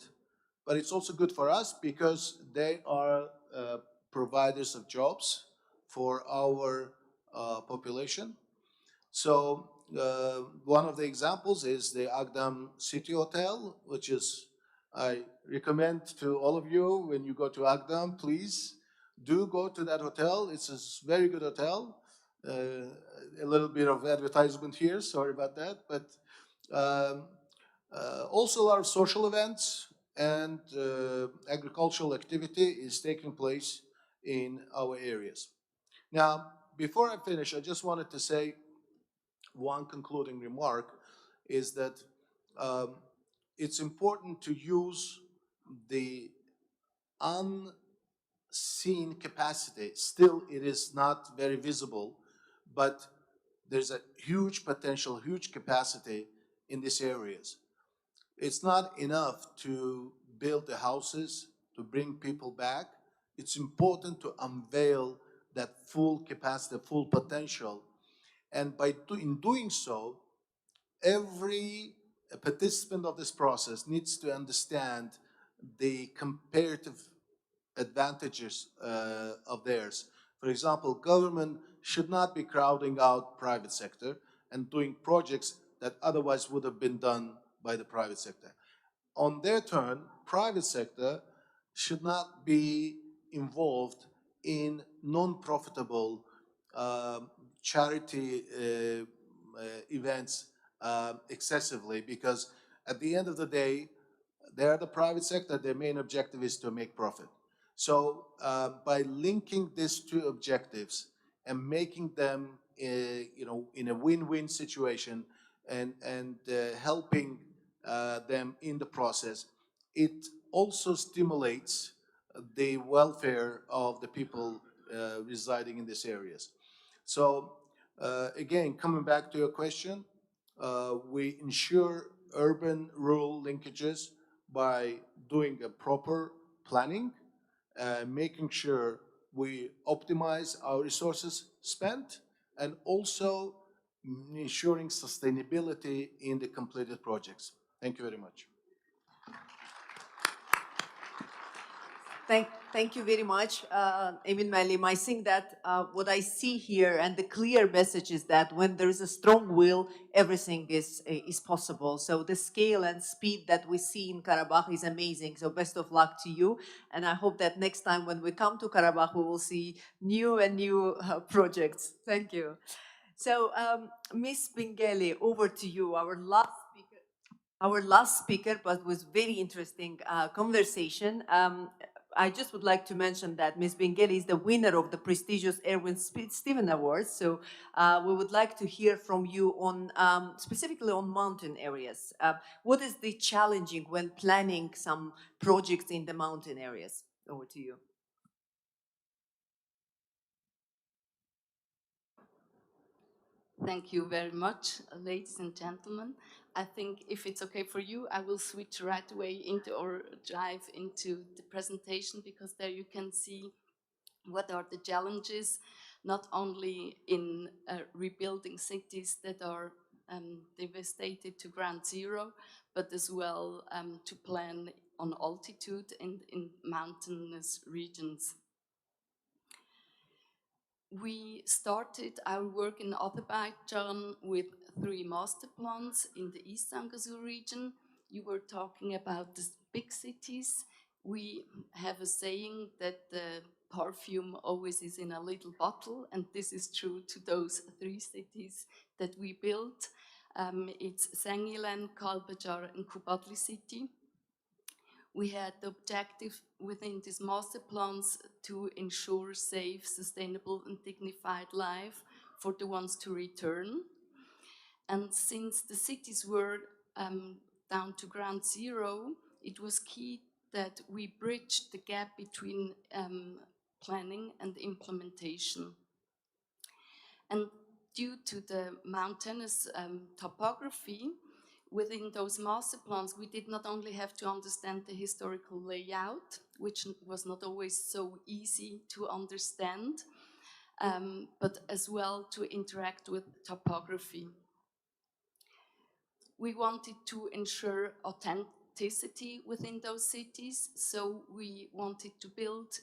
but it's also good for us because they are providers of jobs for our population. So one of the examples is the Agdam City Hotel, which is, I recommend to all of you when you go to Agdam, please do go to that hotel. It's a very good hotel. A little bit of advertisement here, sorry about that, but also a lot of social events and agricultural activity is taking place in our areas. Now, before I finish, I just wanted to say one concluding remark is that it's important to use the unseen capacity. Still, it is not very visible, but there's a huge potential, huge capacity in these areas. It's not enough to build the houses, to bring people back. It's important to unveil that full capacity, full potential. And in doing so, every participant of this process needs to understand the comparative advantages of theirs. For example, government should not be crowding out private sector and doing projects that otherwise would have been done by the private sector. On their turn, private sector should not be involved in non-profitable charity events excessively, because at the end of the day, they're the private sector, their main objective is to make profit. So by linking these two objectives and making them in a win-win situation and helping them in the process, it also stimulates the welfare of the people residing in these areas. So again, coming back to your question, we ensure urban-rural linkages by doing a proper planning, making sure we optimize our resources spent, and also ensuring sustainability in the completed projects. Thank you very much. Thank you very much, Emin Malim. I think that what I see here and the clear message is that when there is a strong will, everything is possible. So the scale and speed that we see in Karabakh is amazing. So best of luck to you. And I hope that next time when we come to Karabakh, we will see new and new projects. Thank you. So Ms. Bingeli, over to you, our last speaker, but was very interesting conversation. I just would like to mention that Ms. Bingeli is the winner of the prestigious Erwin Stephen Awards. So we would like to hear from you on specifically on mountain areas. What is the challenging when planning some projects in the mountain areas? Over to you. Thank you very much, ladies and gentlemen. I think if it's okay for you, I will switch right away into or dive into the presentation, because there you can see what are the challenges, not only in rebuilding cities that are devastated to ground zero, but as well to plan on altitude and in mountainous regions. We started our work in Azerbaijan with 3 master plans in the East Zangezur region. You were talking about the big cities. We have a saying that the perfume always is in a little bottle, and this is true to those 3 cities that we built. It's Sengilen, Kalbajar, and Kubadli city. We had the objective within these master plans to ensure safe, sustainable, and dignified life for the ones to return. And since the cities were down to ground zero, it was key that we bridged the gap between planning and implementation. And due to the mountainous topography, within those master plans, we did not only have to understand the historical layout, which was not always so easy to understand, but as well to interact with topography. We wanted to ensure authenticity within those cities, so we wanted to build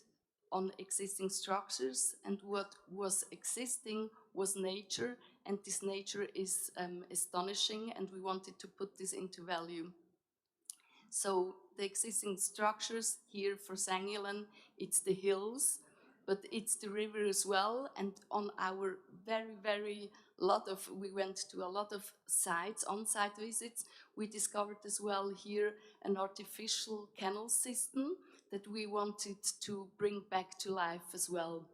on existing structures, and what was existing was nature, and this nature is astonishing, and we wanted to put this into value. So the existing structures here for Sengilen, it's the hills, but it's the river as well, and on our we went to a lot of sites, on-site visits, we discovered as well here an artificial canal system that we wanted to bring back to life as well.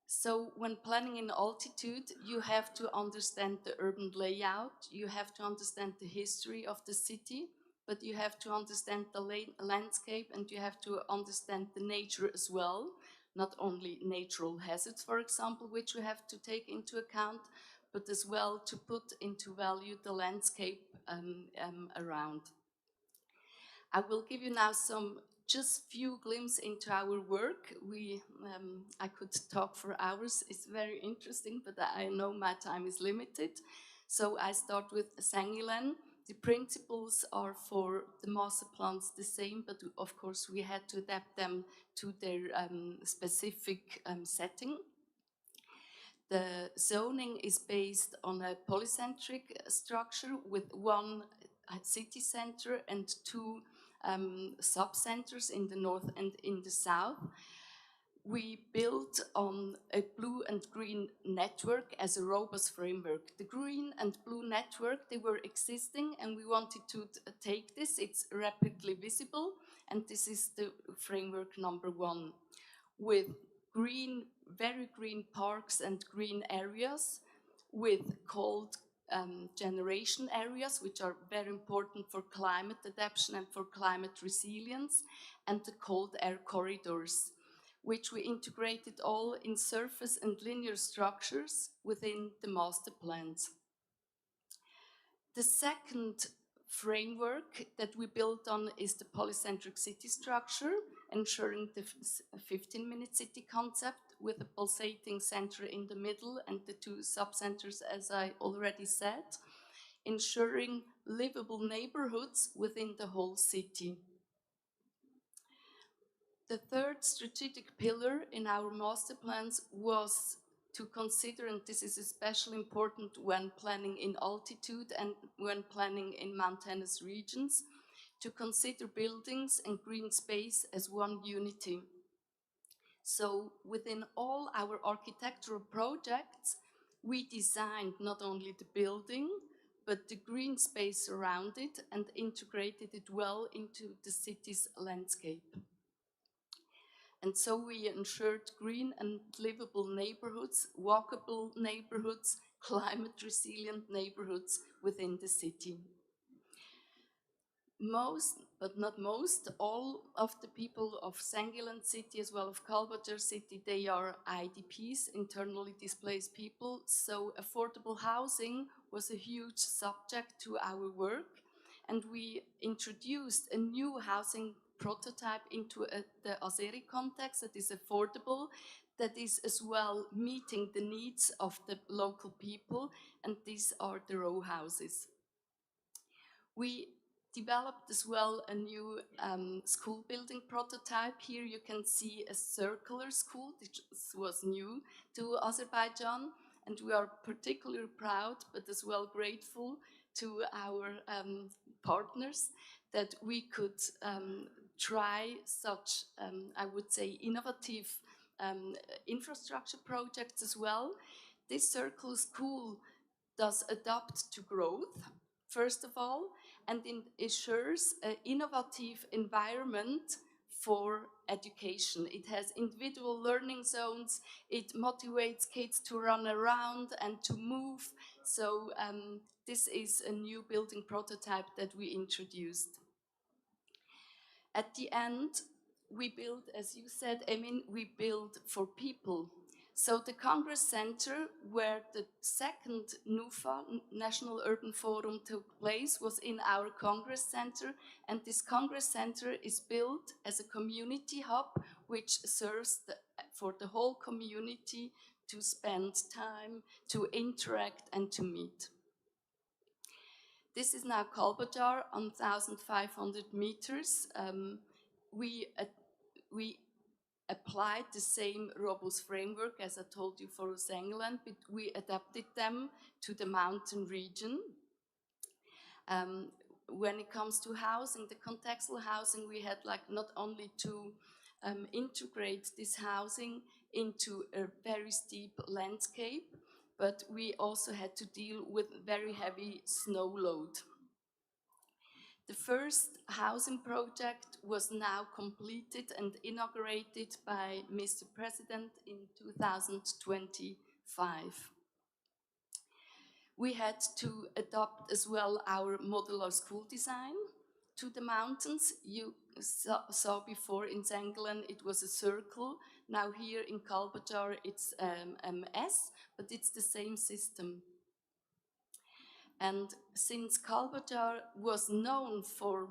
So when planning in altitude, you have to understand the urban layout, you have to understand the history of the city, but you have to understand the landscape, and you have to understand the nature as well. Not only natural hazards, for example, which we have to take into account, but as well to put into value the landscape around. I will give you now just few glimpses into our work. I could talk for hours. It's very interesting, but I know my time is limited. So I start with Sengilen. The principles are for the master plans the same, but of course we had to adapt them to their specific setting. The zoning is based on a polycentric structure with 1 city center and 2 sub-centers in the north and in the south. We built on a blue and green network as a robust framework. The green and blue network, they were existing, and we wanted to take this. It's rapidly visible, and this is the framework number 1. With green, very green parks and green areas, with cold generation areas, which are very important for climate adaptation and for climate resilience, and the cold air corridors, which we integrated all in surface and linear structures within the master plans. The second framework that we built on is the polycentric city structure, ensuring the 15-minute city concept with a pulsating center in the middle and the 2 sub-centers, as I already said, ensuring livable neighborhoods within the whole city. The third strategic pillar in our master plans was to consider, and this is especially important when planning in altitude and when planning in mountainous regions, to consider buildings and green space as one unity. So within all our architectural projects, we designed not only the building, but the green space around it, and integrated it well into the city's landscape. And so we ensured green and livable neighborhoods, walkable neighborhoods, climate resilient neighborhoods within the city. Most, but not most, all of the people of Sengilen city as well of Kalbajar city, they are IDPs, internally displaced people. So affordable housing was a huge subject to our work, and we introduced a new housing prototype into the Azeri context that is affordable, that is as well meeting the needs of the local people, and these are the row houses. We developed as well a new school building prototype. Here you can see a circular school. This was new to Azerbaijan, and we are particularly proud, but as well grateful to our partners that we could try such, I would say, innovative infrastructure projects as well. This circular school does adapt to growth, first of all, and it ensures an innovative environment for education. It has individual learning zones, it motivates kids to run around and to move. So this is a new building prototype that we introduced. At the end, we build, as you said, Emin, we build for people. So the Congress Center, where the second NUFA, National Urban Forum, took place, was in our Congress Center, and this Congress Center is built as a community hub, which serves for the whole community to spend time, to interact, and to meet. This is now Kalbajar on 1,500 meters. We applied the same robust framework as I told you for England, but we adapted them to the mountain region. When it comes to housing, the contextual housing, we had like not only to integrate this housing into a very steep landscape, but we also had to deal with very heavy snow load. The first housing project was now completed and inaugurated by Mr. President in 2025. We had to adopt as well our modular school design to the mountains. You saw before in Zengelen it was a circle. Now here in Kalbajar it's S, but it's the same system. And since Kalbajar was known for,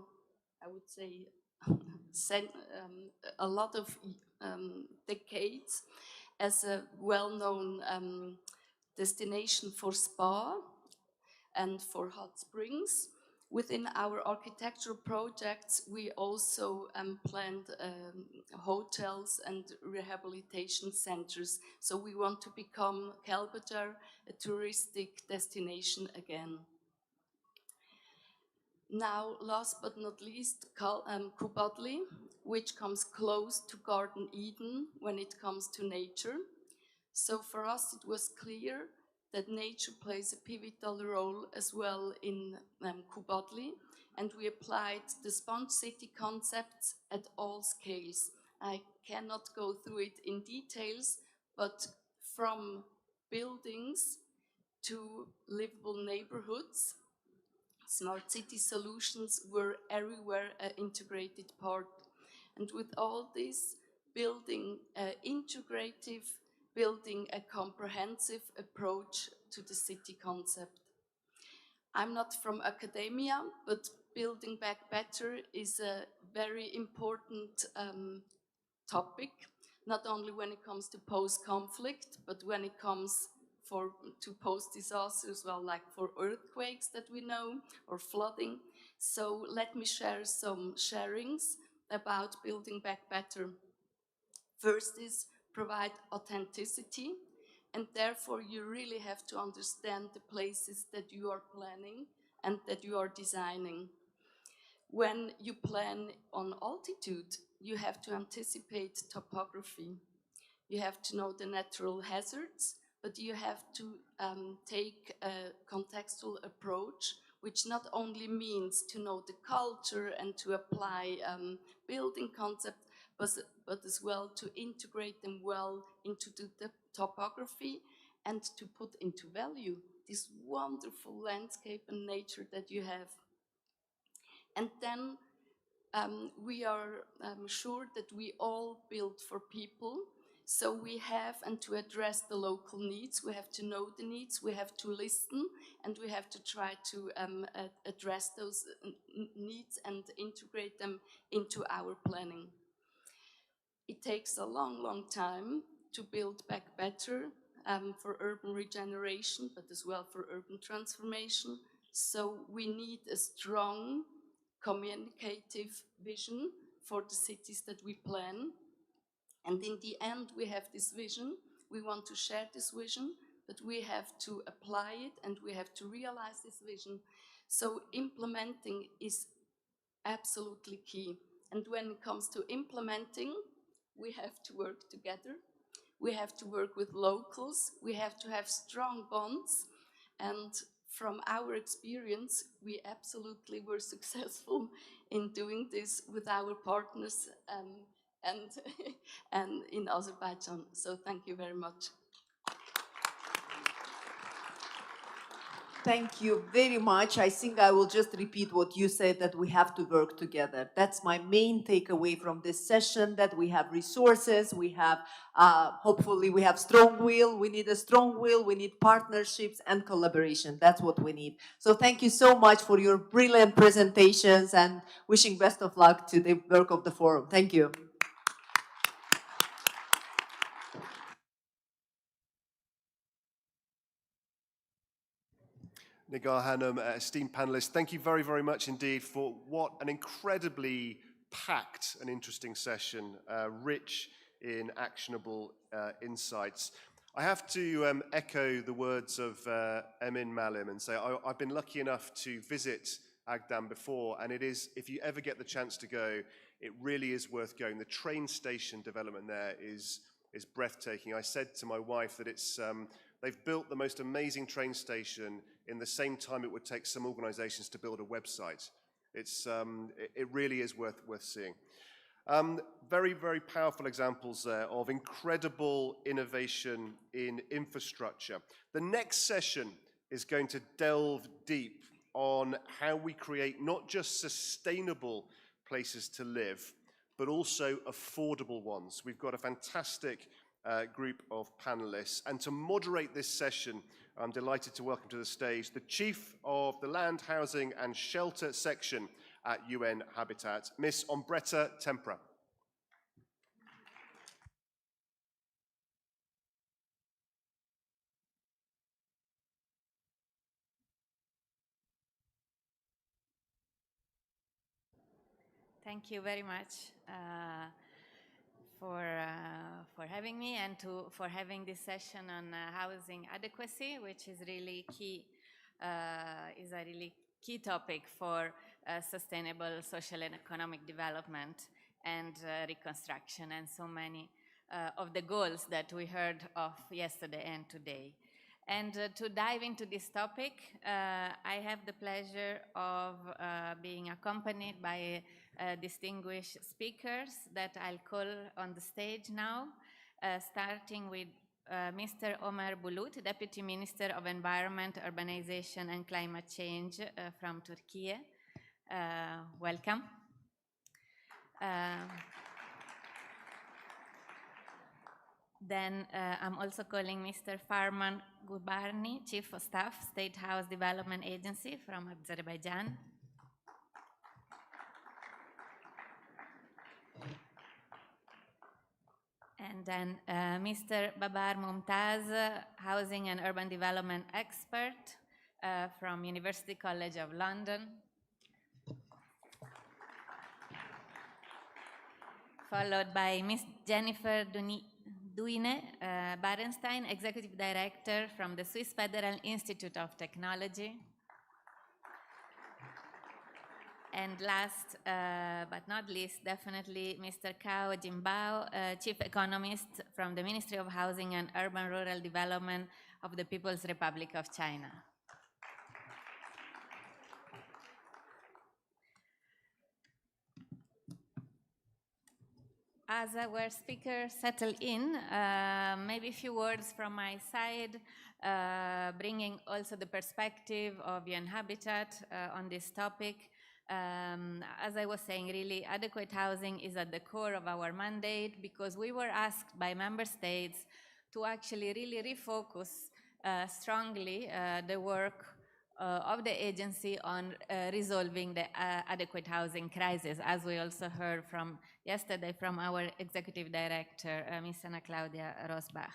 I would say, a lot of decades as a well-known destination for spa and for hot springs, within our architectural projects, we also planned hotels and rehabilitation centers. So we want to become Kalbajar a touristic destination again. Now, last but not least, Kubadli, which comes close to Garden Eden when it comes to nature. So for us, it was clear that nature plays a pivotal role as well in Kubadli, and we applied the sponge city concepts at all scales. I cannot go through it in details, but from buildings to livable neighborhoods, smart city solutions were everywhere an integrated part. And with all this, building integrative, building a comprehensive approach to the city concept. I'm not from academia, but building back better is a very important topic, not only when it comes to post-conflict, but when it comes to post-disasters, well, like for earthquakes that we know, or flooding. So let me share some sharings about building back better. First is provide authenticity, and therefore you really have to understand the places that you are planning and that you are designing. When you plan on altitude, you have to anticipate topography. You have to know the natural hazards, but you have to take a contextual approach, which not only means to know the culture and to apply building concepts, but as well to integrate them well into the topography and to put into value this wonderful landscape and nature that you have. And then we are sure that we all build for people. So we have, and to address the local needs, we have to know the needs, we have to listen, and we have to try to address those needs and integrate them into our planning. It takes a long, long time to build back better for urban regeneration, but as well for urban transformation. So we need a strong communicative vision for the cities that we plan. And in the end, we have this vision. We want to share this vision, but we have to apply it and we have to realize this vision. So implementing is absolutely key. And when it comes to implementing, we have to work together. We have to work with locals. We have to have strong bonds. And from our experience, we absolutely were successful in doing this with our partners and in Azerbaijan. So thank you very much. Thank you very much. I think I will just repeat what you said, that we have to work together. That's my main takeaway from this session, that we have resources, we have, hopefully we have strong will, we need a strong will, we need partnerships and collaboration. That's what we need. So thank you so much for your brilliant presentations and wishing best of luck to the work of the forum. Thank you. Nigar Hanım, esteemed panelists, thank you very, very much indeed for what an incredibly packed and interesting session, rich in actionable insights. I have to echo the words of Emin Malim and say I've been lucky enough to visit Agdam before, and it is, if you ever get the chance to go, it really is worth going. The train station development there is breathtaking. I said to my wife that it's they've built the most amazing train station in the same time it would take some organizations to build a website. It really is worth seeing. Very, very powerful examples there of incredible innovation in infrastructure. The next session is going to delve deep on how we create not just sustainable places to live, but also affordable ones. We've got a fantastic group of panelists. And to moderate this session, I'm delighted to welcome to the stage the Chief of the Land, Housing and Shelter Section at UN Habitat, Miss Ombretta Tempra. Thank you very much for having me and for having this session on housing adequacy, which is really key, is a really key topic for sustainable social and economic development and reconstruction, and so many of the goals that we heard of yesterday and today. And to dive into this topic, I have the pleasure of being accompanied by distinguished speakers that I'll call on the stage now, starting with Mr. Ömer Bulut, Deputy Minister of Environment, Urbanization and Climate Change from Turkey. Welcome. Then I'm also calling Mr. Farman Gubarni, Chief of Staff, State House Development Agency from Azerbaijan. And then Mr. Babar Mumtaz, Housing and Urban Development Expert from University College of London. Followed by Ms. Jennifer Duine Barenstein, Executive Director from the Swiss Federal Institute of Technology. And last but not least, definitely Mr. Cao Jimbao, Chief Economist from the Ministry of Housing and Urban Rural Development of the People's Republic of China. As our speakers settle in, maybe a few words from my side, bringing also the perspective of UN Habitat on this topic. As I was saying, really, adequate housing is at the core of our mandate because we were asked by member states to actually really refocus strongly the work of the agency on resolving the adequate housing crisis, as we also heard from yesterday from our executive director, Ms. Ana Claudia Rosbach.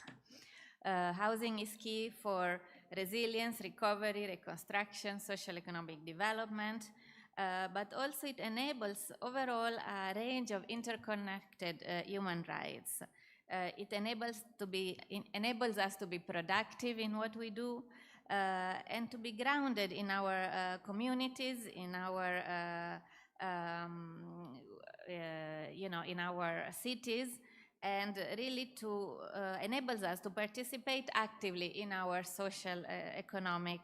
Housing is key for resilience, recovery, reconstruction, social economic development, but also it enables overall a range of interconnected human rights. It enables us to be productive in what we do and to be grounded in our communities, in our in our cities, and really to enables us to participate actively in our social, economic,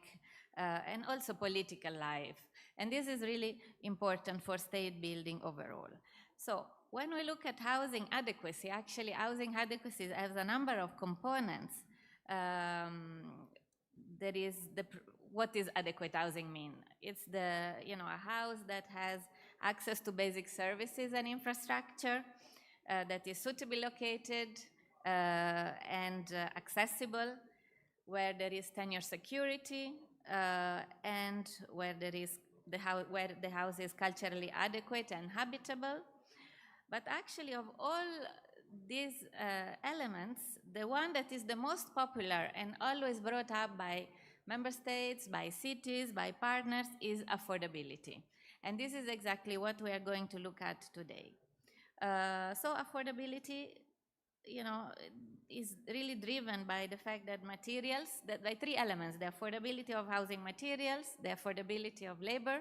and also political life. And this is really important for state building overall. So when we look at housing adequacy, actually housing adequacy has a number of components. There is what is adequate housing mean? It's a house that has access to basic services and infrastructure, that is suitably located and accessible, where there is tenure security, and where the house is culturally adequate and habitable. But actually, of all these elements, the one that is the most popular and always brought up by member states, by cities, by partners is affordability. And this is exactly what we are going to look at today. So affordability, is really driven by the fact that by three elements: the affordability of housing materials, the affordability of labor,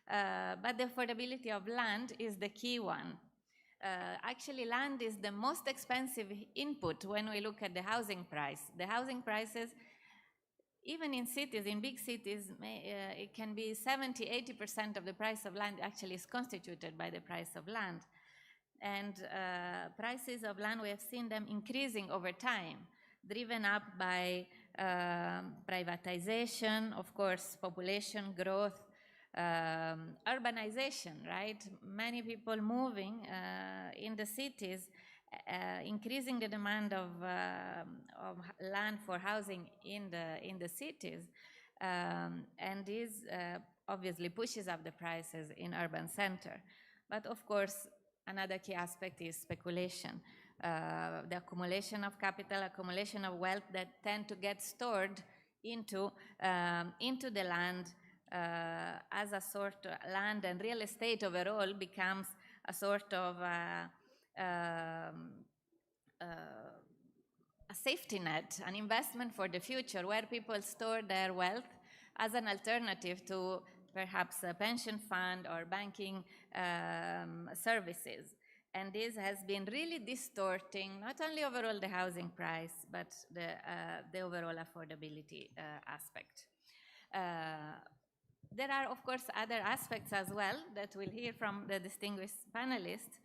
but the affordability of land is the key one. Actually, land is the most expensive input when we look at the housing price. The housing prices, even in cities, in big cities, it can be 70–80% of the price of land actually is constituted by the price of land. And prices of land, we have seen them increasing over time, driven up by privatization, of course, population growth, urbanization, right? Many people moving in the cities, increasing the demand of land for housing in the cities, and this obviously pushes up the prices in urban center. But of course, another key aspect is speculation, the accumulation of capital, accumulation of wealth that tend to get stored into the land as a sort of land, and real estate overall becomes a sort of a safety net, an investment for the future, where people store their wealth as an alternative to perhaps a pension fund or banking services. And this has been really distorting not only overall the housing price, but the overall affordability aspect. There are, of course, other aspects as well that we'll hear from the distinguished panelists.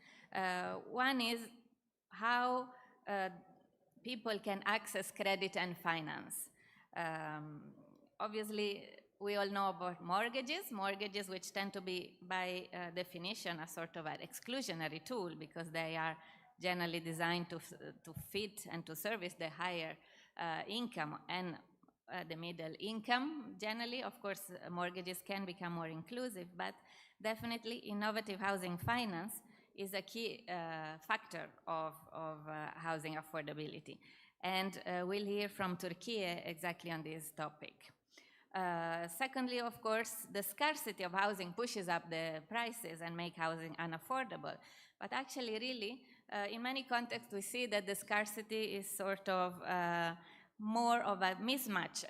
One is how people can access credit and finance. Obviously, we all know about mortgages which tend to be, by definition, a sort of an exclusionary tool because they are generally designed to fit and to service the higher income and the middle income. Generally, of course, mortgages can become more inclusive, but definitely innovative housing finance is a key factor of housing affordability. And we'll hear from Turkey exactly on this topic. Secondly, of course, the scarcity of housing pushes up the prices and make housing unaffordable. But actually, really, in many contexts, we see that the scarcity is sort of more of a mismatch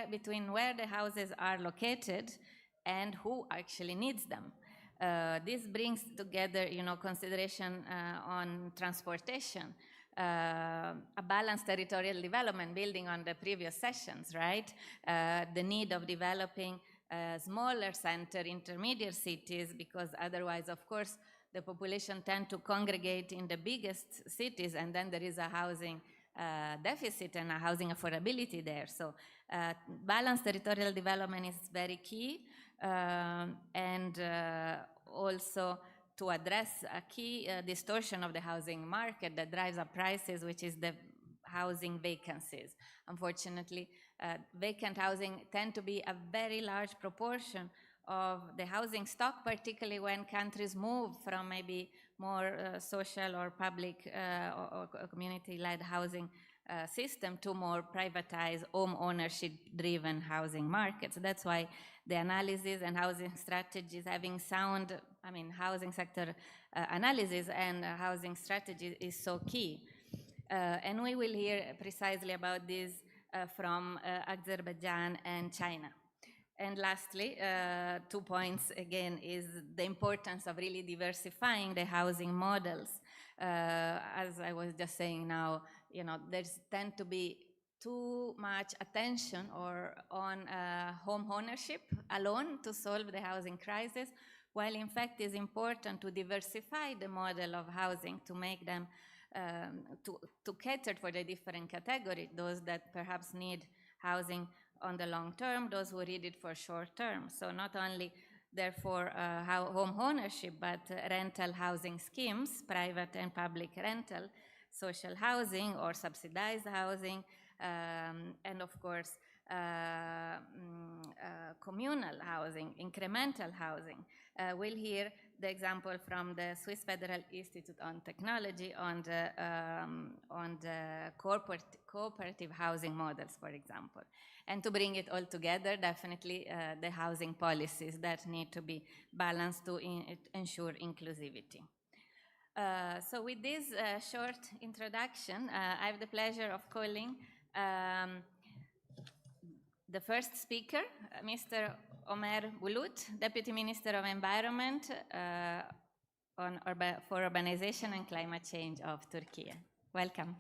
between where the houses are located and who actually needs them. This brings together, consideration on transportation, a balanced territorial development, building on the previous sessions, right? The need of developing smaller center, intermediate cities, because otherwise, of course, the population tend to congregate in the biggest cities, and then there is a housing deficit and a housing affordability there. So balanced territorial development is very key. and also to address a key distortion of the housing market that drives up prices, which is the housing vacancies. Unfortunately, vacant housing tend to be a very large proportion of the housing stock, particularly when countries move from maybe more social or public or community-led housing system to more privatized, home ownership-driven housing markets. That's why the analysis and housing strategies, having sound, housing sector analysis and housing strategy is so key. And we will hear precisely about this from Azerbaijan and China. And lastly, 2 points again is the importance of really diversifying the housing models. As I was just saying now, there's tend to be too much attention on home ownership alone to solve the housing crisis, while in fact it's important to diversify the model of housing to make them to cater for the different categories, those that perhaps need housing on the long term, those who need it for short term. So not only therefore home ownership, but rental housing schemes, private and public rental, social housing or subsidized housing, and of course communal housing, incremental housing. We'll hear the example from the Swiss Federal Institute on Technology on the cooperative housing models, for example. And to bring it all together, definitely the housing policies that need to be balanced to ensure inclusivity. So with this short introduction, I have the pleasure of calling the first speaker, Mr. Ömer Bulut, Deputy Minister of Environment for Urbanization and Climate Change of Turkey. Welcome.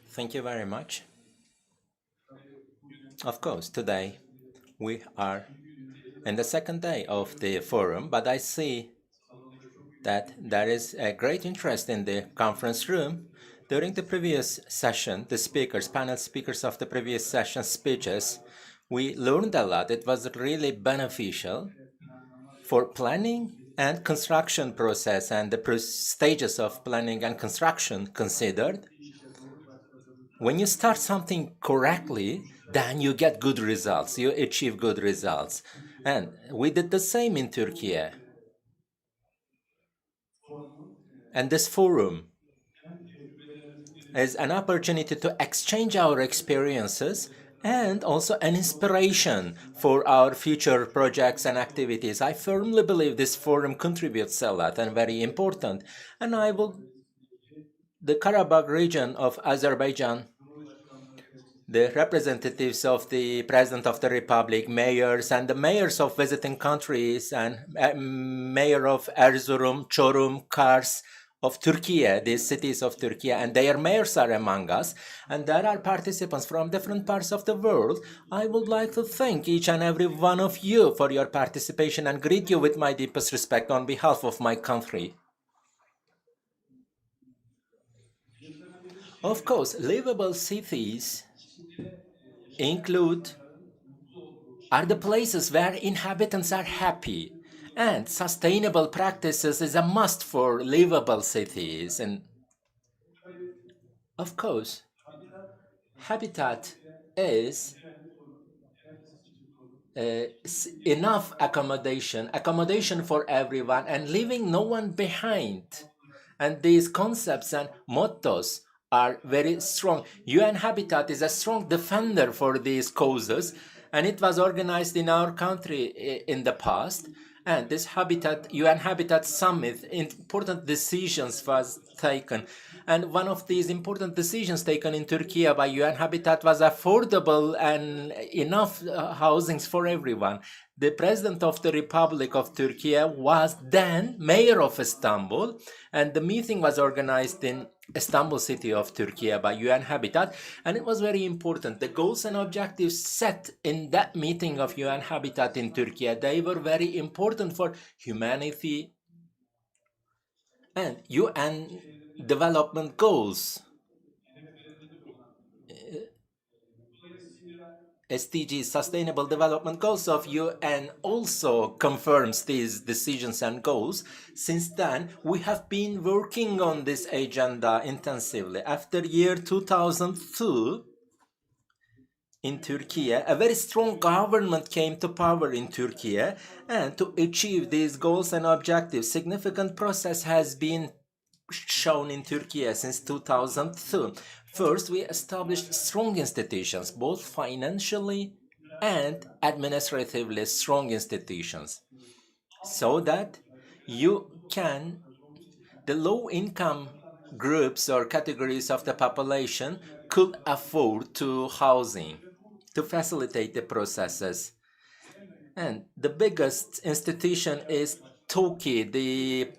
Thank you very much. Of course, today we are in the second day of the forum, but I see that there is a great interest in the conference room. During the previous session, the speakers, panel speakers of the previous session speeches, we learned a lot. It was really beneficial for planning and construction process and the stages of planning and construction considered. When you start something correctly, then you get good results, you achieve good results. And we did the same in Turkey. And this forum is an opportunity to exchange our experiences and an inspiration for our future projects and activities. I firmly believe this forum contributes a lot and very important. And the Karabakh region of Azerbaijan, the representatives of the President of the Republic, mayors, and the mayors of visiting countries, and mayor of Erzurum, Çorum, Kars, of Turkey, these cities of Turkey, and their mayors are among us, and there are participants from different parts of the world. I would like to thank each and every one of you for your participation and greet you with my deepest respect on behalf of my country. Of course, livable cities are the places where inhabitants are happy. And sustainable practices is a must for livable cities. And of course, habitat is enough accommodation for everyone and leaving no one behind. And these concepts and mottos are very strong. UN Habitat is a strong defender for these causes, and it was organized in our country in the past. And this UN Habitat Summit, important decisions was taken. And one of these important decisions taken in Turkey by UN Habitat was affordable and enough housings for everyone. The President of the Republic of Turkey was then Mayor of Istanbul, and the meeting was organized in Istanbul city of Turkey by UN Habitat, and it was very important. The goals and objectives set in that meeting of UN Habitat in Turkey, they were very important for humanity and UN development goals. SDGs, Sustainable Development Goals of UN, also confirms these decisions and goals. Since then, we have been working on this agenda intensively. After year 2002, in Turkey, a very strong government came to power in Turkey, and to achieve these goals and objectives, significant process has been shown in Turkey since 2002. First, we established strong institutions, both financially and administratively strong institutions, so that the low-income groups or categories of the population could afford housing to facilitate the processes. And the biggest institution is TOKİ, the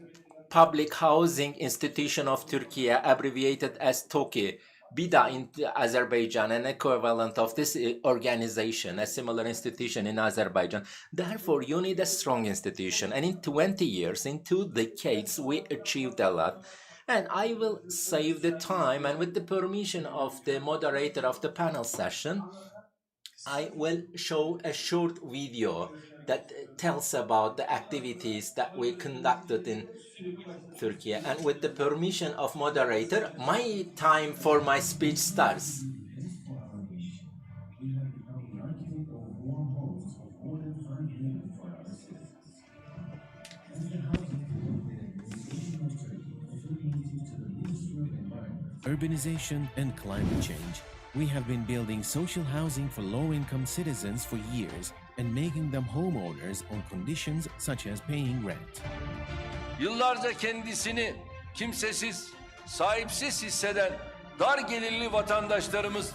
Public Housing Institution of Turkey, abbreviated as TOKİ. BIDA in Azerbaijan, an equivalent of this organization, a similar institution in Azerbaijan. Therefore, you need a strong institution. And in 20 years, in 2 decades, we achieved a lot. And I will save the time, and with the permission of the moderator of the panel session, I will show a short video that tells about the activities that we conducted in Turkey. And with the permission of moderator, my time for my speech starts. Urbanization and climate change. We have been building social housing for low-income citizens for years and making them homeowners on conditions such as paying rent. Yıllarca kendisini kimsesiz, sahipsiz hisseden dar gelirli vatandaşlarımız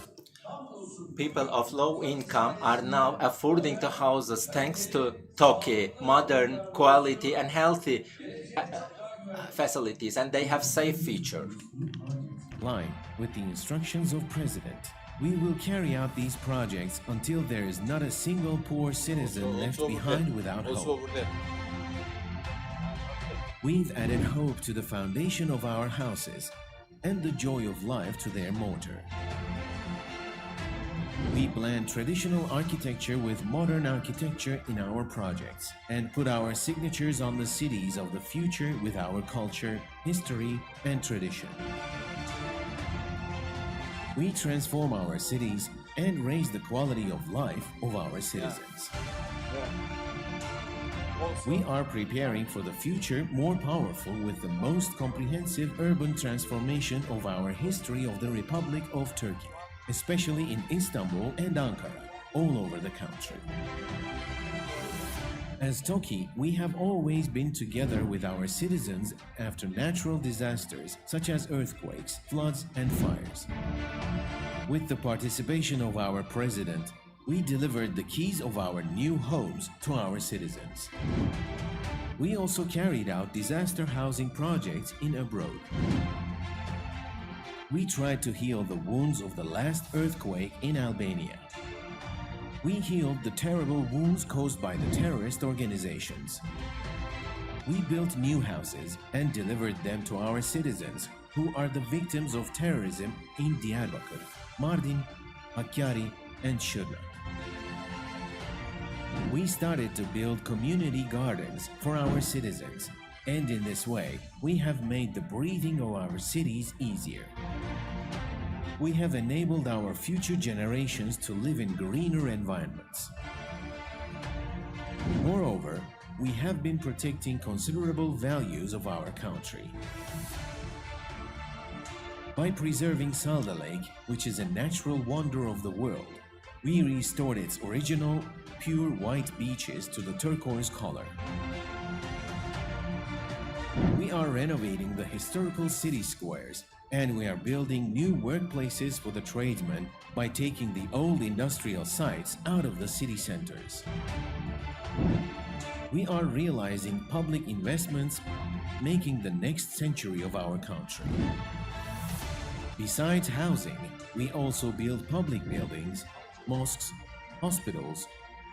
People of low income are now affording the houses thanks to TOKİ, modern, quality and healthy facilities, and they have safe feature. Line with the instructions of President. We will carry out these projects until there is not a single poor citizen left behind without hope. We've added hope to the foundation of our houses and the joy of life to their mortar. We blend traditional architecture with modern architecture in our projects and put our signatures on the cities of the future with our culture, history, and tradition. We transform our cities and raise the quality of life of our citizens. We are preparing for the future more powerful with the most comprehensive urban transformation of our history of the Republic of Turkey, especially in Istanbul and Ankara, all over the country. As TOKİ, we have always been together with our citizens after natural disasters such as earthquakes, floods, and fires. With the participation of our president, we delivered the keys of our new homes to our citizens. We also carried out disaster housing projects in abroad. We tried to heal the wounds of the last earthquake in Albania. We healed the terrible wounds caused by the terrorist organizations. We built new houses and delivered them to our citizens who are the victims of terrorism in Diyarbakır, Mardin, Hakkari, and Şırnak. We started to build community gardens for our citizens, and in this way, we have made the breathing of our cities easier. We have enabled our future generations to live in greener environments. Moreover, we have been protecting considerable values of our country. By preserving Salda Lake, which is a natural wonder of the world, we restored its original, pure white beaches to the turquoise color. We are renovating the historical city squares, and we are building new workplaces for the tradesmen by taking the old industrial sites out of the city centers. We are realizing public investments, making the next century of our country. Besides housing, we also build public buildings, mosques, hospitals,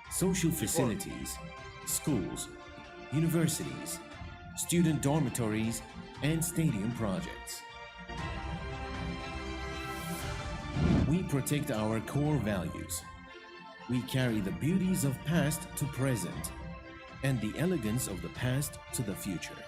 social facilities, schools, universities, student dormitories, and stadium projects. We protect our core values. we carry the beauties of past to present and the elegance of the past to the future.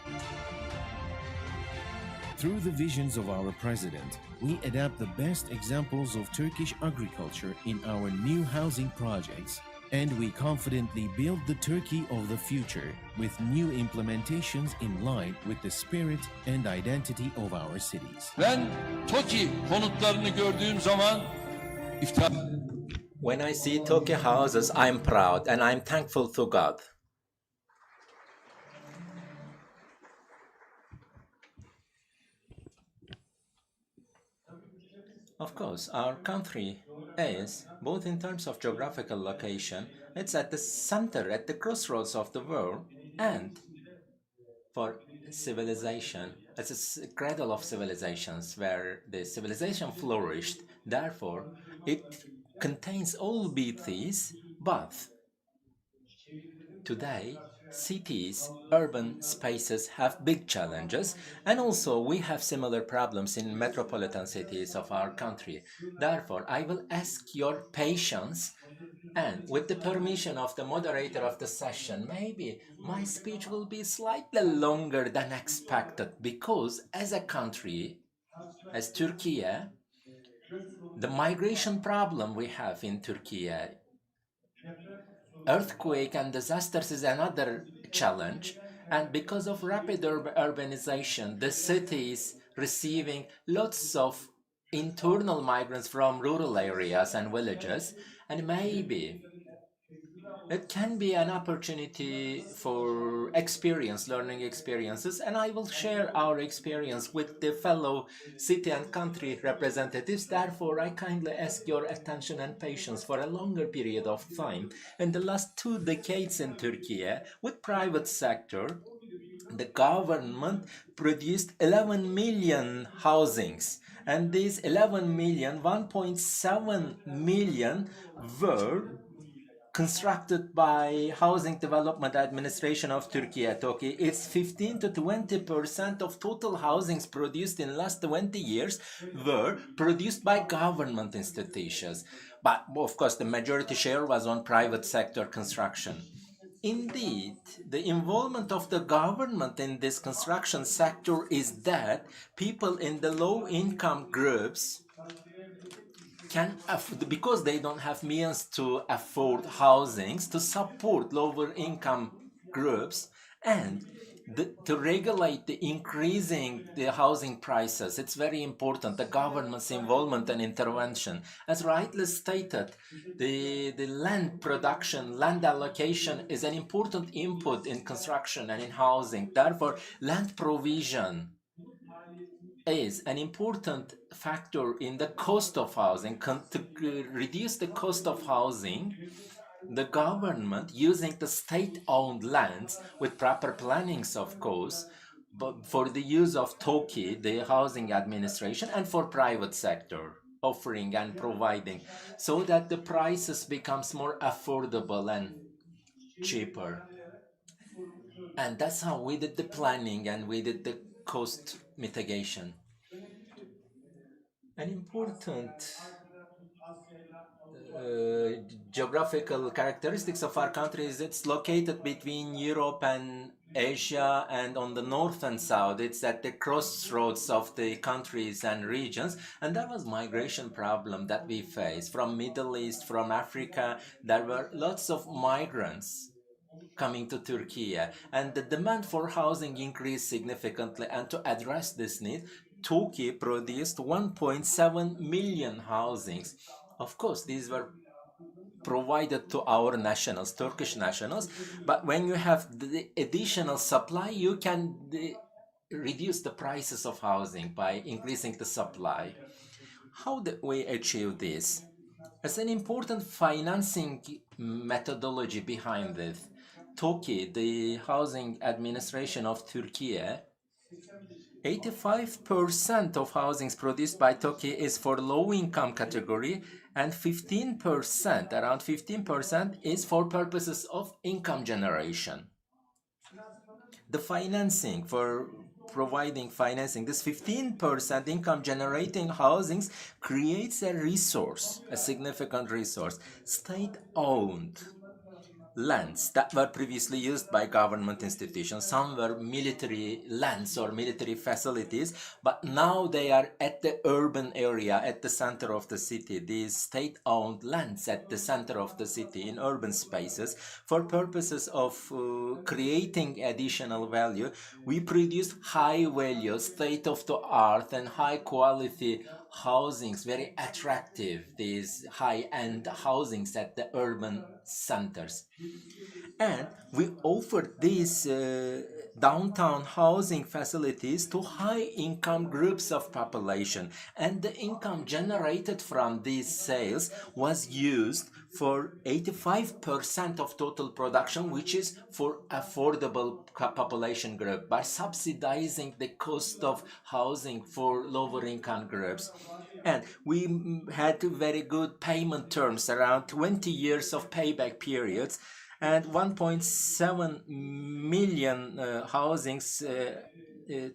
Through the visions of our president, we adapt the best examples of Turkish agriculture in our new housing projects, and we confidently build the Turkey of the future with new implementations in line with the spirit and identity of our cities. Ben TOKİ konutlarını gördüğüm zaman iftihar. When I see TOKİ houses, I'm proud and I'm thankful to God. Of course, our country is, both in terms of geographical location, it's at the center, at the crossroads of the world, and for civilization, it's a cradle of civilizations where the civilization flourished. Therefore, it contains all beauties, but today, cities, urban spaces have big challenges, and also we have similar problems in metropolitan cities of our country. Therefore, I will ask your patience, and with the permission of the moderator of the session, maybe my speech will be slightly longer than expected, because as a country, as Turkey, the migration problem we have in Turkey, earthquake and disasters is another challenge, and because of rapid urbanization, the cities receiving lots of internal migrants from rural areas and villages, and maybe it can be an opportunity for learning experiences, and I will share our experience with the fellow city and country representatives. Therefore, I kindly ask your attention and patience for a longer period of time. In the last 2 decades in Turkey, with private sector, the government produced 11 million housings, and these 11 million, 1.7 million were constructed by Housing Development Administration of Turkey, TOKİ. It's 15 to 20% of total housings produced in last 20 years were produced by government institutions. But of course, the majority share was on private sector construction. Indeed, the involvement of the government in this construction sector is that people in the low-income groups can, because they don't have means to afford housings, to support lower income groups, and to regulate the increasing the housing prices. It's very important, the government's involvement and intervention. As rightly stated, the land production, land allocation is an important input in construction and in housing. Therefore, land provision is an important factor in the cost of housing. To reduce the cost of housing, the government, using the state-owned lands with proper plannings, of course, but for the use of TOKİ, the housing administration, and for private sector, offering and providing, so that the prices becomes more affordable and cheaper. And that's how we did the planning and we did the cost mitigation. An important geographical characteristics of our country is it's located between Europe and Asia, and on the north and south. It's at the crossroads of the countries and regions, and that was migration problem that we faced from Middle East, from Africa. There were lots of migrants coming to Turkey, and the demand for housing increased significantly, and to address this need, Turkey produced 1.7 million housings. Of course, these were provided to our nationals, Turkish nationals, but when you have the additional supply, you can reduce the prices of housing by increasing the supply. How did we achieve this? There's an important financing methodology behind this. TOKİ, the housing administration of Turkey, 85% of housings produced by TOKİ is for low-income category, and 15%, around 15%, is for purposes of income generation. The financing for providing financing, this 15% income generating housings creates a resource, a significant resource, state-owned lands that were previously used by government institutions. Some were military lands or military facilities, but now they are at the urban area, at the center of the city. These state-owned lands at the center of the city in urban spaces for purposes of creating additional value. We produce high value, state-of-the-art and high quality housings, very attractive, these high-end housings at the urban centers. And we offered these downtown housing facilities to high-income groups of population. And the income generated from these sales was used for 85% of total production, which is for affordable population group, by subsidizing the cost of housing for lower income groups. And we had very good payment terms, around 20 years of payback periods, and 1.7 million housings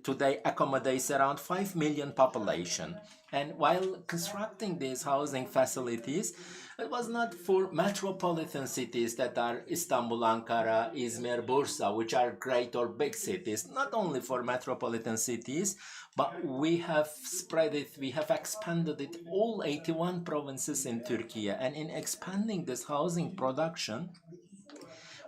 today accommodates around 5 million population. And while constructing these housing facilities, it was not for metropolitan cities that are Istanbul, Ankara, Izmir, Bursa, which are great or big cities, not only for metropolitan cities, but we have spread it, we have expanded it all 81 provinces in Turkey. And in expanding this housing production,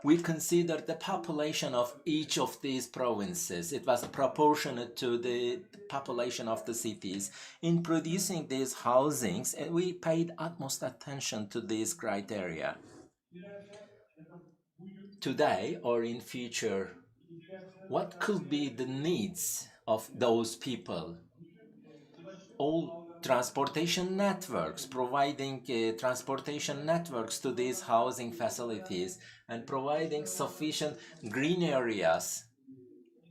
we considered the population of each of these provinces. It was proportionate to the population of the cities. In producing these housings, we paid utmost attention to these criteria. Today or in future, what could be the needs of those people? All transportation networks, providing transportation networks to these housing facilities and providing sufficient green areas.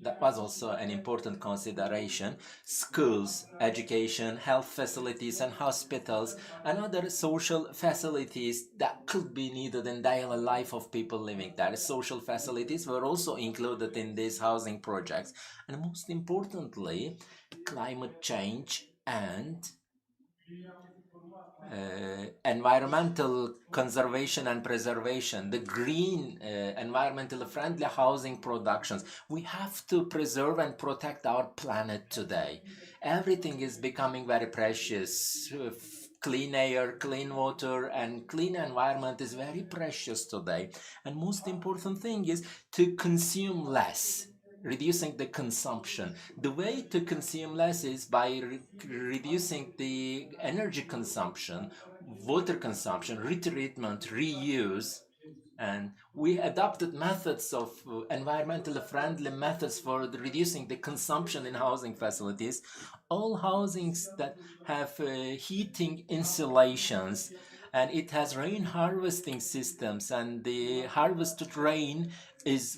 That was also an important consideration. Schools, education, health facilities and hospitals and other social facilities that could be needed in daily life of people living there. Social facilities were also included in these housing projects. And most importantly, climate change and environmental conservation and preservation, the green, environmentally friendly housing productions. We have to preserve and protect our planet today. Everything is becoming very precious. Clean air, clean water, and clean environment is very precious today. And most important thing is to consume less, reducing the consumption. The way to consume less is by reducing the energy consumption, water consumption, retreatment, reuse. And we adopted methods of environmentally friendly methods for reducing the consumption in housing facilities. All housings that have heating insulations, and it has rain harvesting systems, and the harvested rain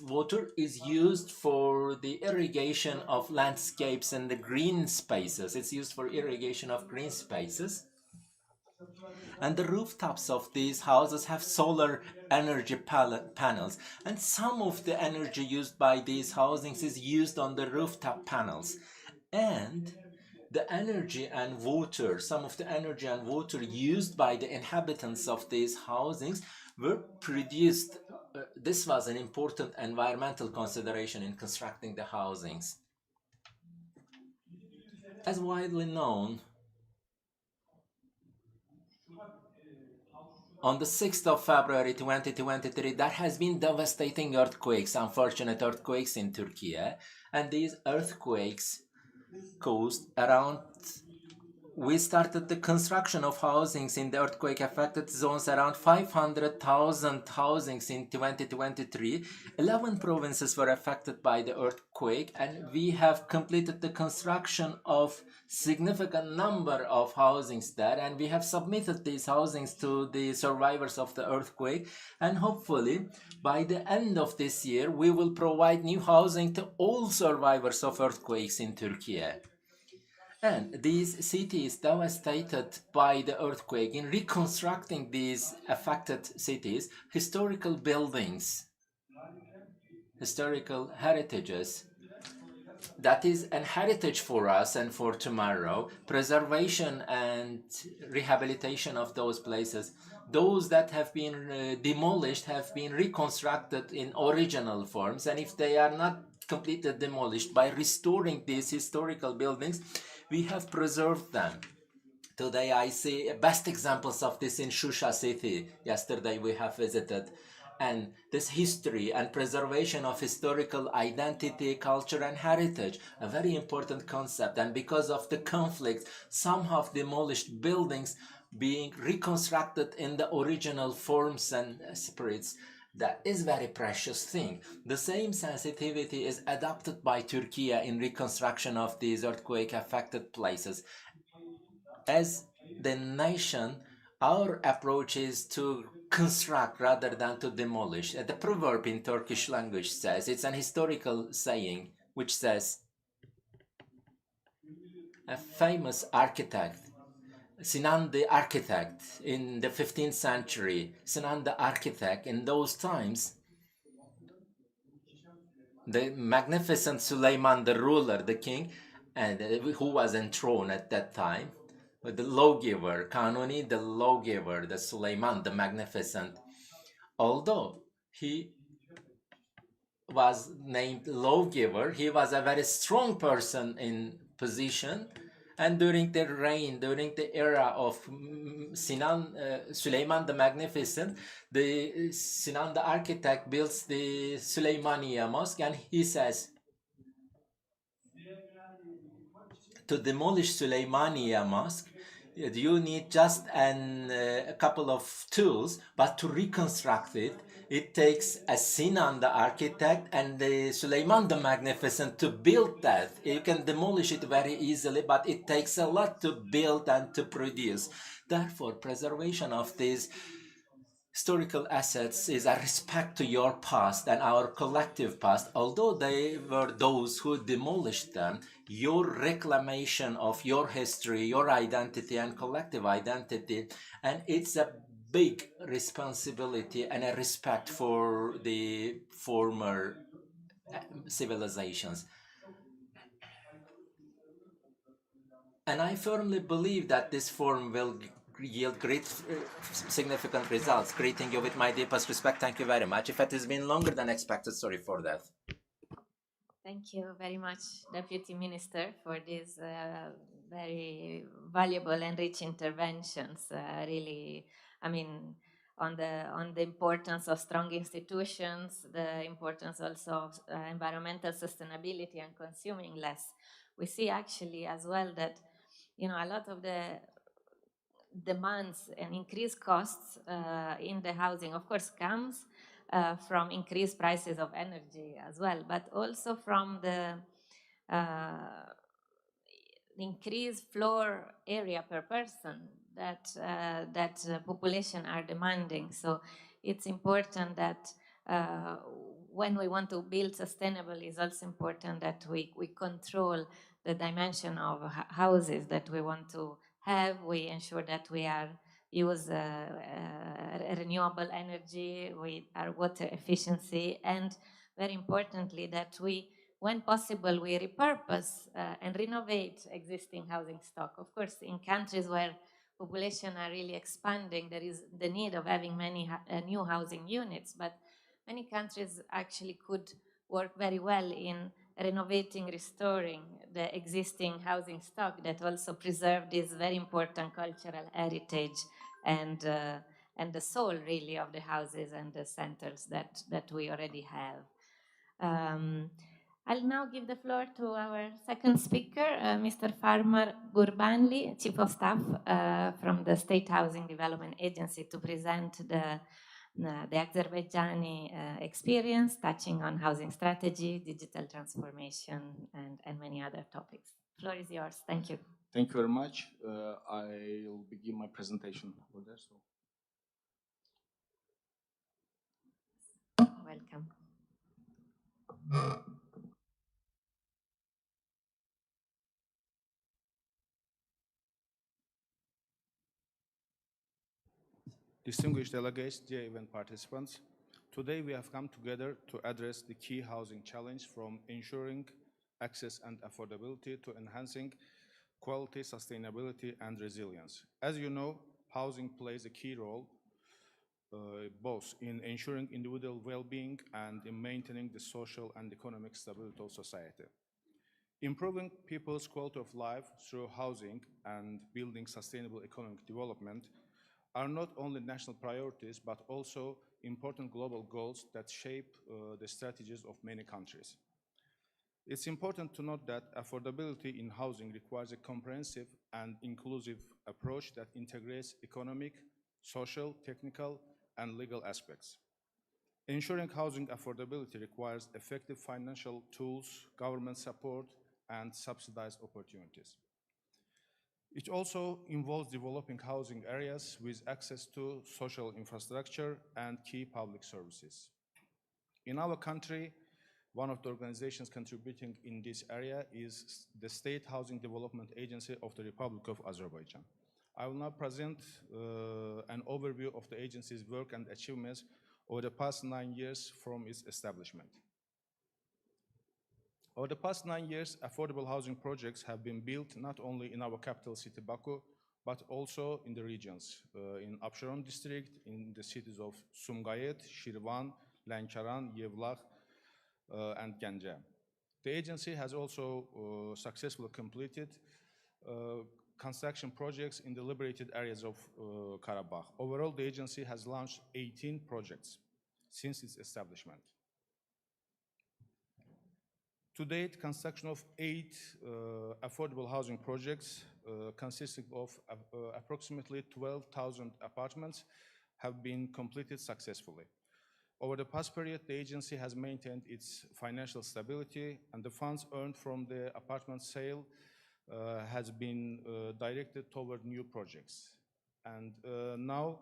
water is used for the irrigation of landscapes and the green spaces. It's used for irrigation of green spaces. And the rooftops of these houses have solar energy panels. And some of the energy used by these housings is used on the rooftop panels. And the energy and water, some of the energy and water used by the inhabitants of these housings were produced. This was an important environmental consideration in constructing the housings. As widely known, on the 6th of February 2023, there has been devastating earthquakes, unfortunate earthquakes in Turkey. And these earthquakes caused around, we started the construction of housings in the earthquake affected zones, around 500,000 housings in 2023. 11 provinces were affected by the earthquake, and we have completed the construction of significant number of housings there, and we have submitted these housings to the survivors of the earthquake, and hopefully by the end of this year we will provide new housing to all survivors of earthquakes in Turkey. And these cities devastated by the earthquake, in reconstructing these affected cities, historical buildings, historical heritages that is an heritage for us and for tomorrow. Preservation and rehabilitation of those places. Those that have been demolished have been reconstructed in original forms, and if they are not completely demolished, by restoring these historical buildings, we have preserved them. Today I see best examples of this in Shusha city. Yesterday we have visited. And this history and preservation of historical identity, culture, and heritage, a very important concept. And because of the conflict, some have demolished buildings being reconstructed in the original forms and spirits. That is very precious thing. The same sensitivity is adopted by Turkey in reconstruction of these earthquake-affected places. As the nation, our approach is to construct rather than to demolish. The proverb in Turkish language says, it's an historical saying, which says, a famous architect, Sinan the architect in the 15th century, Sinan the architect in those times, the magnificent Suleiman the ruler, the king, and who was enthroned at that time, the lawgiver, Kanuni, the lawgiver, the Suleiman, the magnificent. Although he was named lawgiver, he was a very strong person in position. And during the reign, during the era of Suleiman the Magnificent, the Sinan the architect builds the Süleymaniye Mosque, and he says, to demolish Süleymaniye Mosque, you need just a couple of tools, but to reconstruct it, it takes a Sinan the architect and the Suleiman the Magnificent to build that. You can demolish it very easily, but it takes a lot to build and to produce. Therefore, preservation of these historical assets is a respect to your past and our collective past. Although they were those who demolished them, your reclamation of your history, your identity and collective identity, and it's a big responsibility and a respect for the former civilizations. And I firmly believe that this forum will yield great significant results. Greeting you with my deepest respect. Thank you very much. If it has been longer than expected, sorry for that. Thank you very much, Deputy Minister, for these very valuable and rich interventions. Really, I mean, on the importance of strong institutions, the importance also of environmental sustainability and consuming less. We see actually as well that, you know, a lot of the demands and increased costs in the housing, of course, comes from increased prices of energy as well, but also from the increased floor area per person that population are demanding. So it's important that when we want to build sustainable, it's also important that we control the dimension of houses that we want to have. We ensure that we use renewable energy with our water efficiency, and very importantly that we, when possible, we repurpose and renovate existing housing stock. Of course, in countries where population are really expanding, there is the need of having many new housing units, but many countries actually could work very well in renovating, restoring the existing housing stock that also preserve this very important cultural heritage and the soul really of the houses and the centers that we already have. I'll now give the floor to our second speaker, Mr. Farmer Gurbanli, Chief of Staff from the State Housing Development Agency, to present the Azerbaijani experience, touching on housing strategy, digital transformation, and many other topics. The floor is yours. Thank you. Thank you very much. I'll begin my presentation over there. Welcome. Distinguished delegates, dear event participants, today we have come together to address the key housing challenge from ensuring access and affordability to enhancing quality, sustainability, and resilience. As you know, housing plays a key role both in ensuring individual well-being and in maintaining the social and economic stability of society. Improving people's quality of life through housing and building sustainable economic development are not only national priorities, but also important global goals that shape the strategies of many countries. It's important to note that affordability in housing requires a comprehensive and inclusive approach that integrates economic, social, technical, and legal aspects. Ensuring housing affordability requires effective financial tools, government support, and subsidized opportunities. It also involves developing housing areas with access to social infrastructure and key public services. In our country, one of the organizations contributing in this area is the State Housing Development Agency of the Republic of Azerbaijan. I will now present an overview of the agency's work and achievements over the past 9 years from its establishment. Over the past 9 years, affordable housing projects have been built not only in our capital city, Baku, but also in the regions, in Absheron district, in the cities of Sumgayit, Shirvan, Lankaran, Yevlakh, and Ganja. The agency has also successfully completed construction projects in the liberated areas of Karabakh. Overall, the agency has launched 18 projects since its establishment. To date, construction of 8 affordable housing projects consisting of approximately 12,000 apartments have been completed successfully. Over the past period, the agency has maintained its financial stability, and the funds earned from the apartment sale has been directed toward new projects. And now,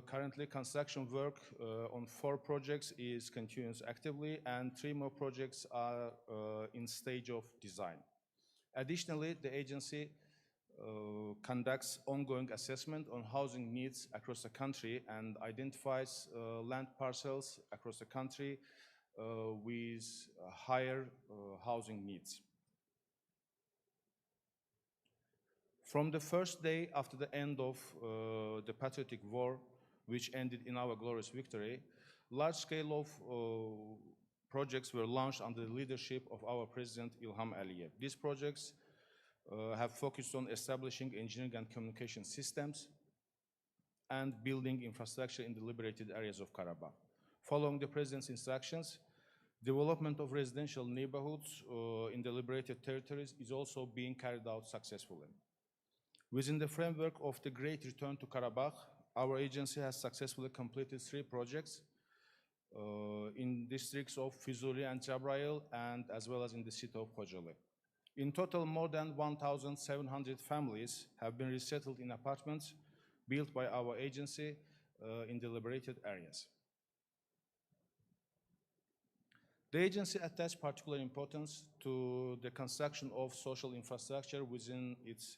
currently, construction work on 4 projects is continuous actively, and 3 more projects are in stage of design. Additionally, the agency conducts ongoing assessment on housing needs across the country and identifies land parcels across the country with higher housing needs. From the first day after the end of the patriotic war, which ended in our glorious victory, large scale of projects were launched under the leadership of our President Ilham Aliyev. These projects have focused on establishing engineering and communication systems and building infrastructure in the liberated areas of Karabakh. Following the President's instructions, development of residential neighborhoods in the liberated territories is also being carried out successfully. Within the framework of the Great Return to Karabakh, our agency has successfully completed 3 projects in districts of Fuzuli and Jabrayil, and as well as in the city of Khojaly. In total, more than 1,700 families have been resettled in apartments built by our agency in the liberated areas. The agency attached particular importance to the construction of social infrastructure within its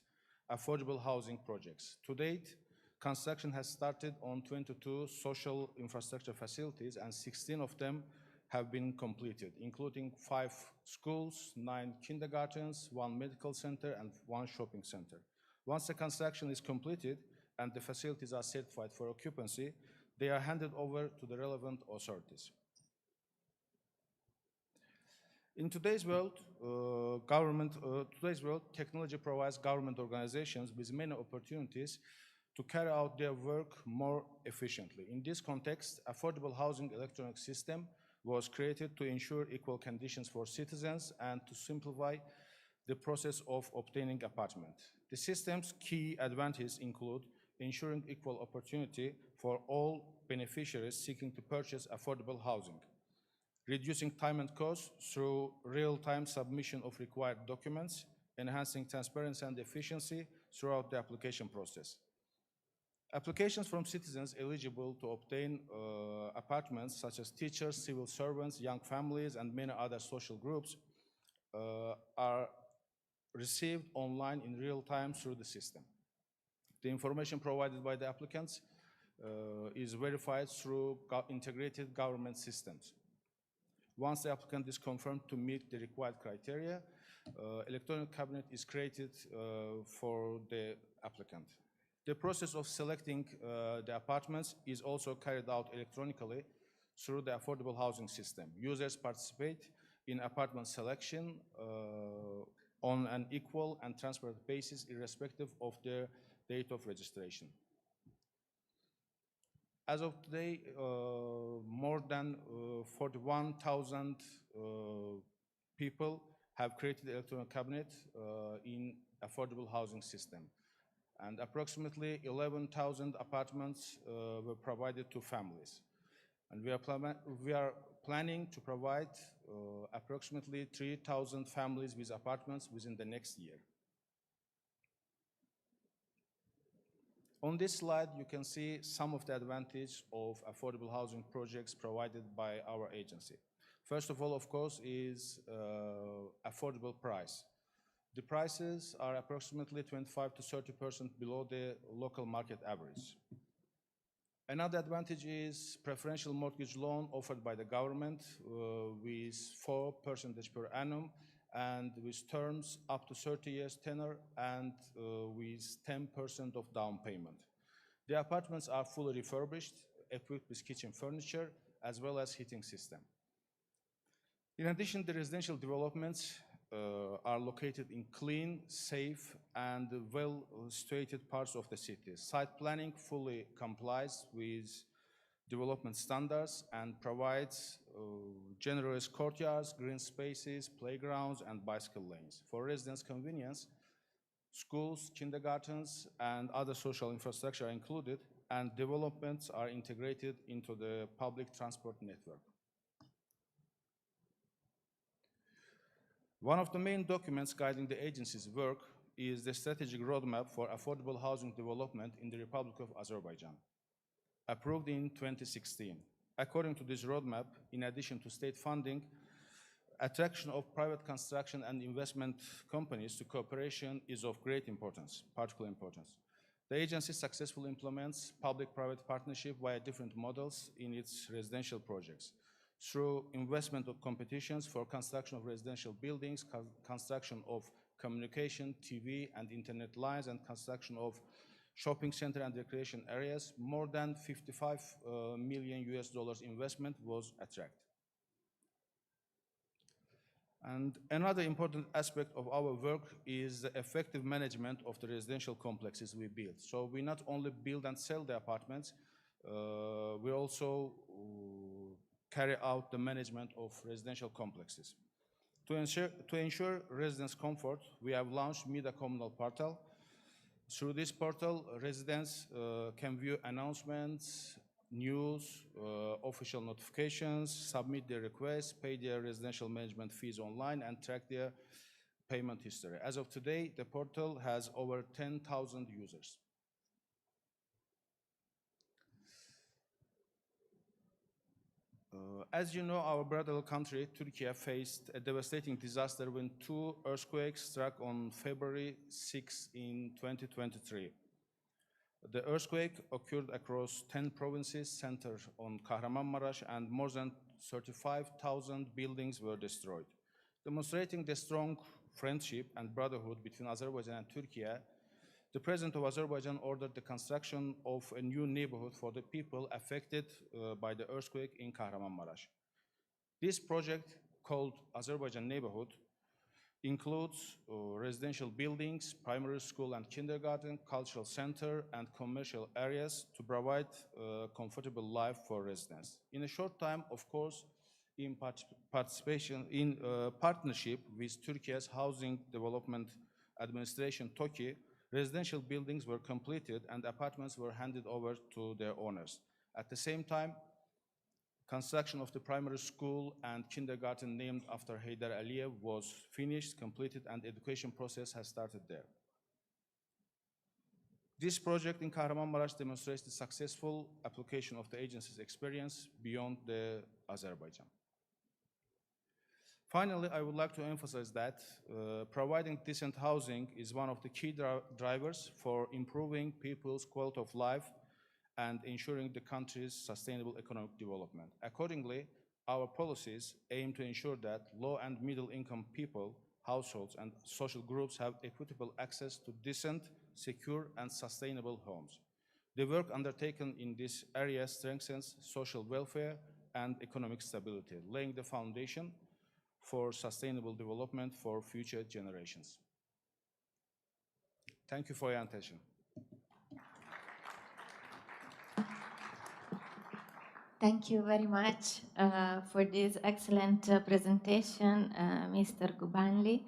affordable housing projects. To date, construction has started on 22 social infrastructure facilities, and 16 of them have been completed, including 5 schools, 9 kindergartens, 1 medical center, and 1 shopping center. Once the construction is completed and the facilities are certified for occupancy, they are handed over to the relevant authorities. In today's world, technology provides government organizations with many opportunities to carry out their work more efficiently. In this context, affordable housing electronic system was created to ensure equal conditions for citizens and to simplify the process of obtaining apartment. The system's key advantages include ensuring equal opportunity for all beneficiaries seeking to purchase affordable housing, reducing time and cost through real-time submission of required documents, enhancing transparency and efficiency throughout the application process. Applications from citizens eligible to obtain apartments, such as teachers, civil servants, young families, and many other social groups, are received online in real time through the system. The information provided by the applicants is verified through integrated government systems. Once the applicant is confirmed to meet the required criteria, electronic cabinet is created for the applicant. The process of selecting the apartments is also carried out electronically through the affordable housing system. Users participate in apartment selection on an equal and transparent basis, irrespective of their date of registration. As of today, more than 41,000 people have created the electronic cabinet in affordable housing system. And approximately 11,000 apartments were provided to families. And we are planning to provide approximately 3,000 families with apartments within the next year. On this slide, you can see some of the advantages of affordable housing projects provided by our agency. First of all, of course, is affordable price. The prices are approximately 25 to 30% below the local market average. Another advantage is preferential mortgage loan offered by the government with 4% per annum and with terms up to 30 years tenor and with 10% of down payment. The apartments are fully refurbished, equipped with kitchen furniture, as well as heating system. In addition, the residential developments are located in clean, safe, and well-situated parts of the city. Site planning fully complies with development standards and provides generous courtyards, green spaces, playgrounds, and bicycle lanes. For residents' convenience, schools, kindergartens, and other social infrastructure are included, and developments are integrated into the public transport network. One of the main documents guiding the agency's work is the strategic roadmap for affordable housing development in the Republic of Azerbaijan, approved in 2016. According to this roadmap, in addition to state funding, attraction of private construction and investment companies to cooperation is of great importance, particular importance. The agency successfully implements public-private partnership via different models in its residential projects. Through investment of competitions for construction of residential buildings, construction of communication, TV and internet lines, and construction of shopping center and recreation areas, more than $55 million investment was attracted. And another important aspect of our work is the effective management of the residential complexes we build. So we not only build and sell the apartments, we also carry out the management of residential complexes. To ensure residents' comfort, we have launched Mida Communal Portal. Through this portal, residents can view announcements, news, official notifications, submit their requests, pay their residential management fees online, and track their payment history. As of today, the portal has over 10,000 users. As you know, our brother country, Turkey, faced a devastating disaster when 2 earthquakes struck on February 6 in 2023. The earthquake occurred across 10 provinces centered on Kahramanmaraş, and more than 35,000 buildings were destroyed. Demonstrating the strong friendship and brotherhood between Azerbaijan and Turkey, the President of Azerbaijan ordered the construction of a new neighborhood for the people affected by the earthquake in Kahramanmaraş. This project, called Azerbaijan Neighborhood, includes residential buildings, primary school and kindergarten, cultural center, and commercial areas to provide a comfortable life for residents. In a short time, of course, in partnership with Turkey's Housing Development Administration, TOKİ, residential buildings were completed and apartments were handed over to their owners. At the same time, construction of the primary school and kindergarten named after Heydar Aliyev was finished, completed, and the education process has started there. This project in Kahramanmaraş demonstrates the successful application of the agency's experience beyond Azerbaijan. Finally, I would like to emphasize that providing decent housing is one of the key drivers for improving people's quality of life and ensuring the country's sustainable economic development. Accordingly, Our policies aim to ensure that low and middle income people, households, and social groups have equitable access to decent, secure, and sustainable homes. The work undertaken in this area strengthens social welfare and economic stability, laying the foundation for sustainable development for future generations. Thank you for your attention. Thank you very much for this excellent presentation, Mr. Gubanli.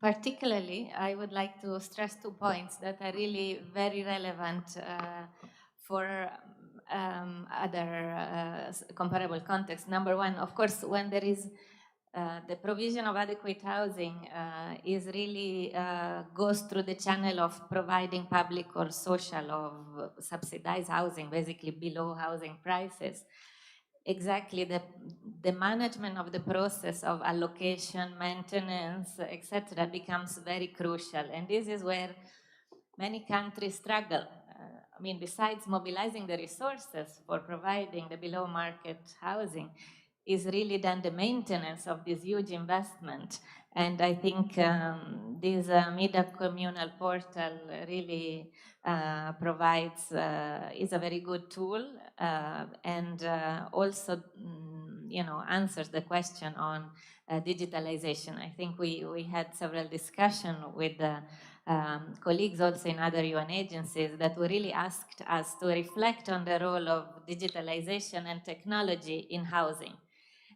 Particularly, I would like to stress 2 points that are really very relevant for other comparable contexts. Number one, of course, when there is the provision of adequate housing is really goes through the channel of providing public or social or subsidized housing, basically below housing prices. Exactly, the management of the process of allocation, maintenance, etc., becomes very crucial, and this is where many countries struggle. I mean, besides mobilizing the resources for providing the below market housing, is really then the maintenance of this huge investment. And I think this MIDA communal portal really provides, is a very good tool and also, answers the question on digitalization. I think we had several discussions with colleagues also in other UN agencies that were really asked us to reflect on the role of digitalization and technology in housing.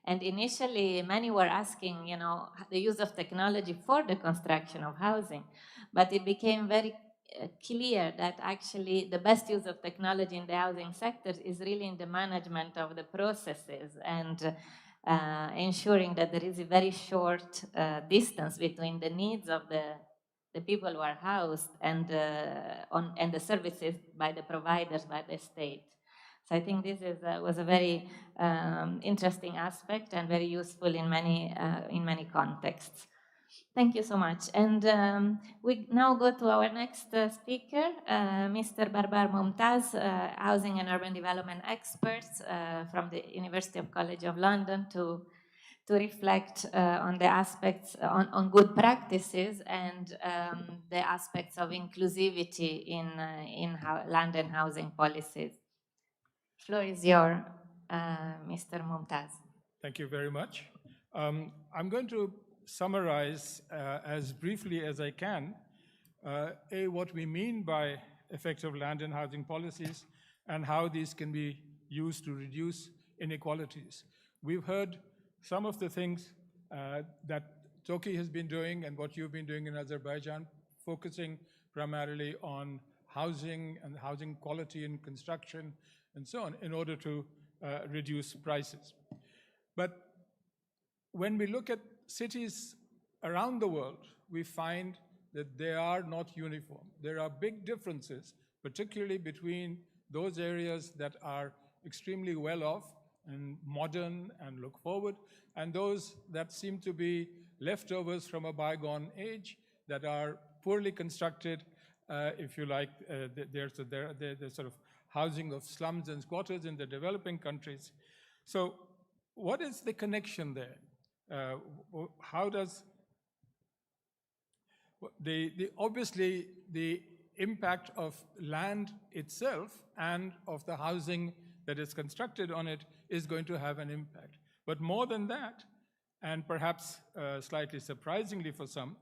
And initially, many were asking, the use of technology for the construction of housing, but it became very clear that actually the best use of technology in the housing sector is really in the management of the processes and ensuring that there is a very short distance between the needs of the people who are housed and the services by the providers, by the state. So I think this was a very interesting aspect and very useful in many contexts. Thank you so much. And we now go to our next speaker, Mr. Barbar Mumtaz, housing and urban development expert from the University of College of London, to reflect on the aspects, on good practices and the aspects of inclusivity in land and housing policies. Floor is yours, Mr. Mumtaz. Thank you very much. I'm going to summarize as briefly as I can what we mean by effective land and housing policies and how these can be used to reduce inequalities. We've heard some of the things that Toki has been doing and what you've been doing in Azerbaijan, focusing primarily on housing and housing quality and construction and so on, in order to reduce prices. But when we look at cities around the world, we find that they are not uniform. There are big differences, particularly between those areas that are extremely well off and modern and look forward, and those that seem to be leftovers from a bygone age that are poorly constructed, if you like. There's sort of housing of slums and squatters in the developing countries. So what is the connection there? How does obviously the impact of land itself and of the housing that is constructed on it is going to have an impact. But more than that, and perhaps slightly surprisingly for some,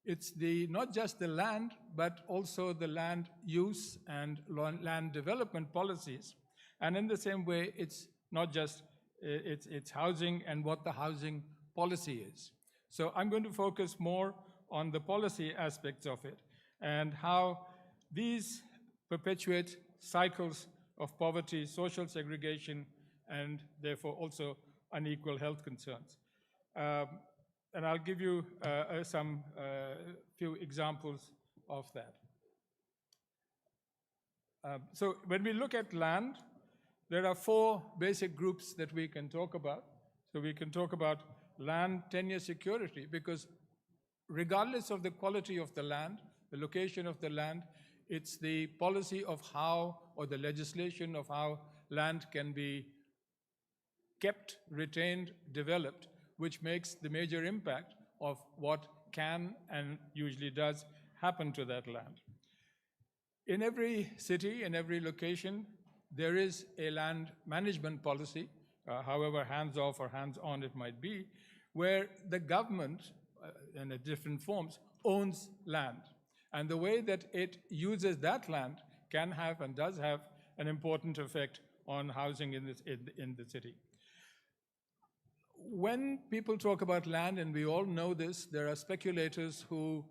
it's not just the land, but also the land use and land development policies. And in the same way, it's not just it's housing and what the housing policy is. So I'm going to focus more on the policy aspects of it and how these perpetuate cycles of poverty, social segregation, and therefore also unequal health concerns. And I'll give you some few examples of that. So when we look at land, there are 4 basic groups that we can talk about. So we can talk about land tenure security, because regardless of the quality of the land, the location of the land, it's the policy of how, or the legislation of how land can be kept, retained, developed, which makes the major impact of what can and usually does happen to that land. In every city, in every location, there is a land management policy, however hands-off or hands-on it might be, where the government, in different forms, owns land. And the way that it uses that land can have and does have an important effect on housing in the city. When people talk about land, and we all know this, there are speculators who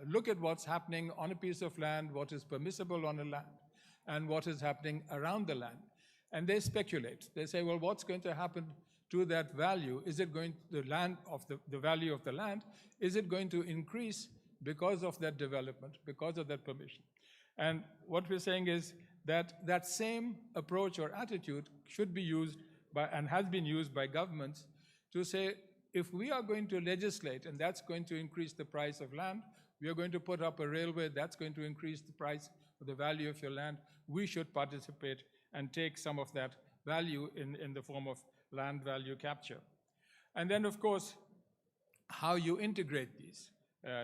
look at what's happening on a piece of land, what is permissible on a land, and what is happening around the land. And they speculate. They say, well, what's going to happen to that value? Is it going to the value of the land, is it going to increase because of that development, because of that permission? And what we're saying is that that same approach or attitude should be used by, and has been used by governments, to say, if we are going to legislate and that's going to increase the price of land, we are going to put up a railway that's going to increase the price or the value of your land, we should participate and take some of that value in the form of land value capture. And then, of course, how you integrate these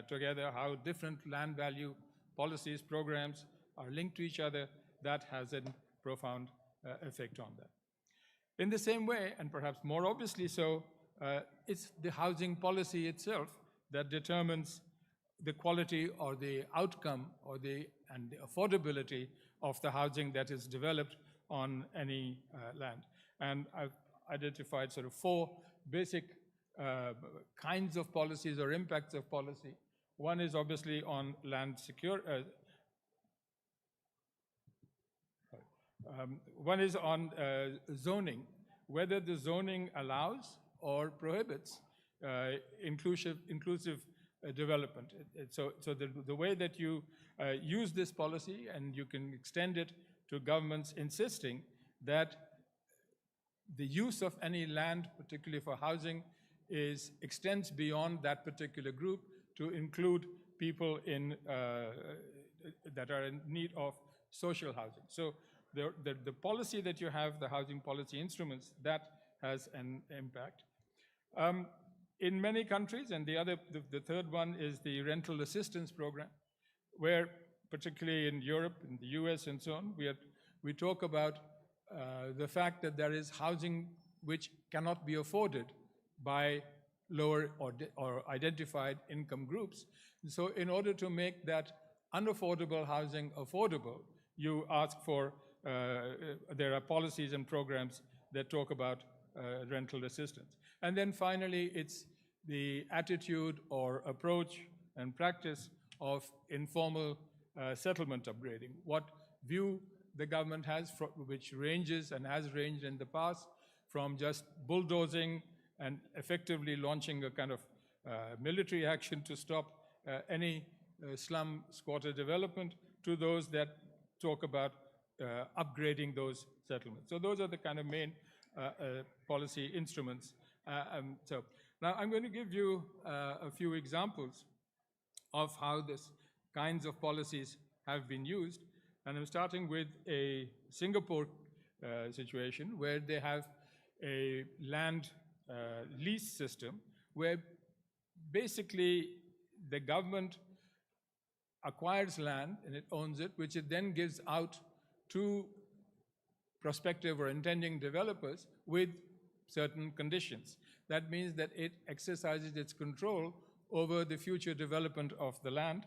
together, how different land value policies, programs are linked to each other, that has a profound effect on that. In the same way, and perhaps more obviously so, it's the housing policy itself that determines the quality or the outcome or the affordability of the housing that is developed on any land. And I've identified sort of 4 basic kinds of policies or impacts of policy. One is obviously on land one is on zoning, whether the zoning allows or prohibits inclusive development. So the way that you use this policy, and you can extend it to governments insisting that the use of any land, particularly for housing, extends beyond that particular group to include people that are in need of social housing. So the policy that you have, the housing policy instruments, that has an impact. In many countries, and the third one is the rental assistance program, where particularly in Europe, in the US and so on, we talk about the fact that there is housing which cannot be afforded by lower or identified income groups. So in order to make that unaffordable housing affordable, you ask for, there are policies and programs that talk about rental assistance. And then finally, it's the attitude or approach and practice of informal settlement upgrading. What view the government has, which ranges and has ranged in the past from just bulldozing and effectively launching a kind of military action to stop any slum squatter development, to those that talk about upgrading those settlements. So those are the kind of main policy instruments. So now I'm going to give you a few examples of how these kinds of policies have been used. And I'm starting with a Singapore situation where they have a land lease system where basically the government acquires land and it owns it, which it then gives out to prospective or intending developers with certain conditions. That means that it exercises its control over the future development of the land.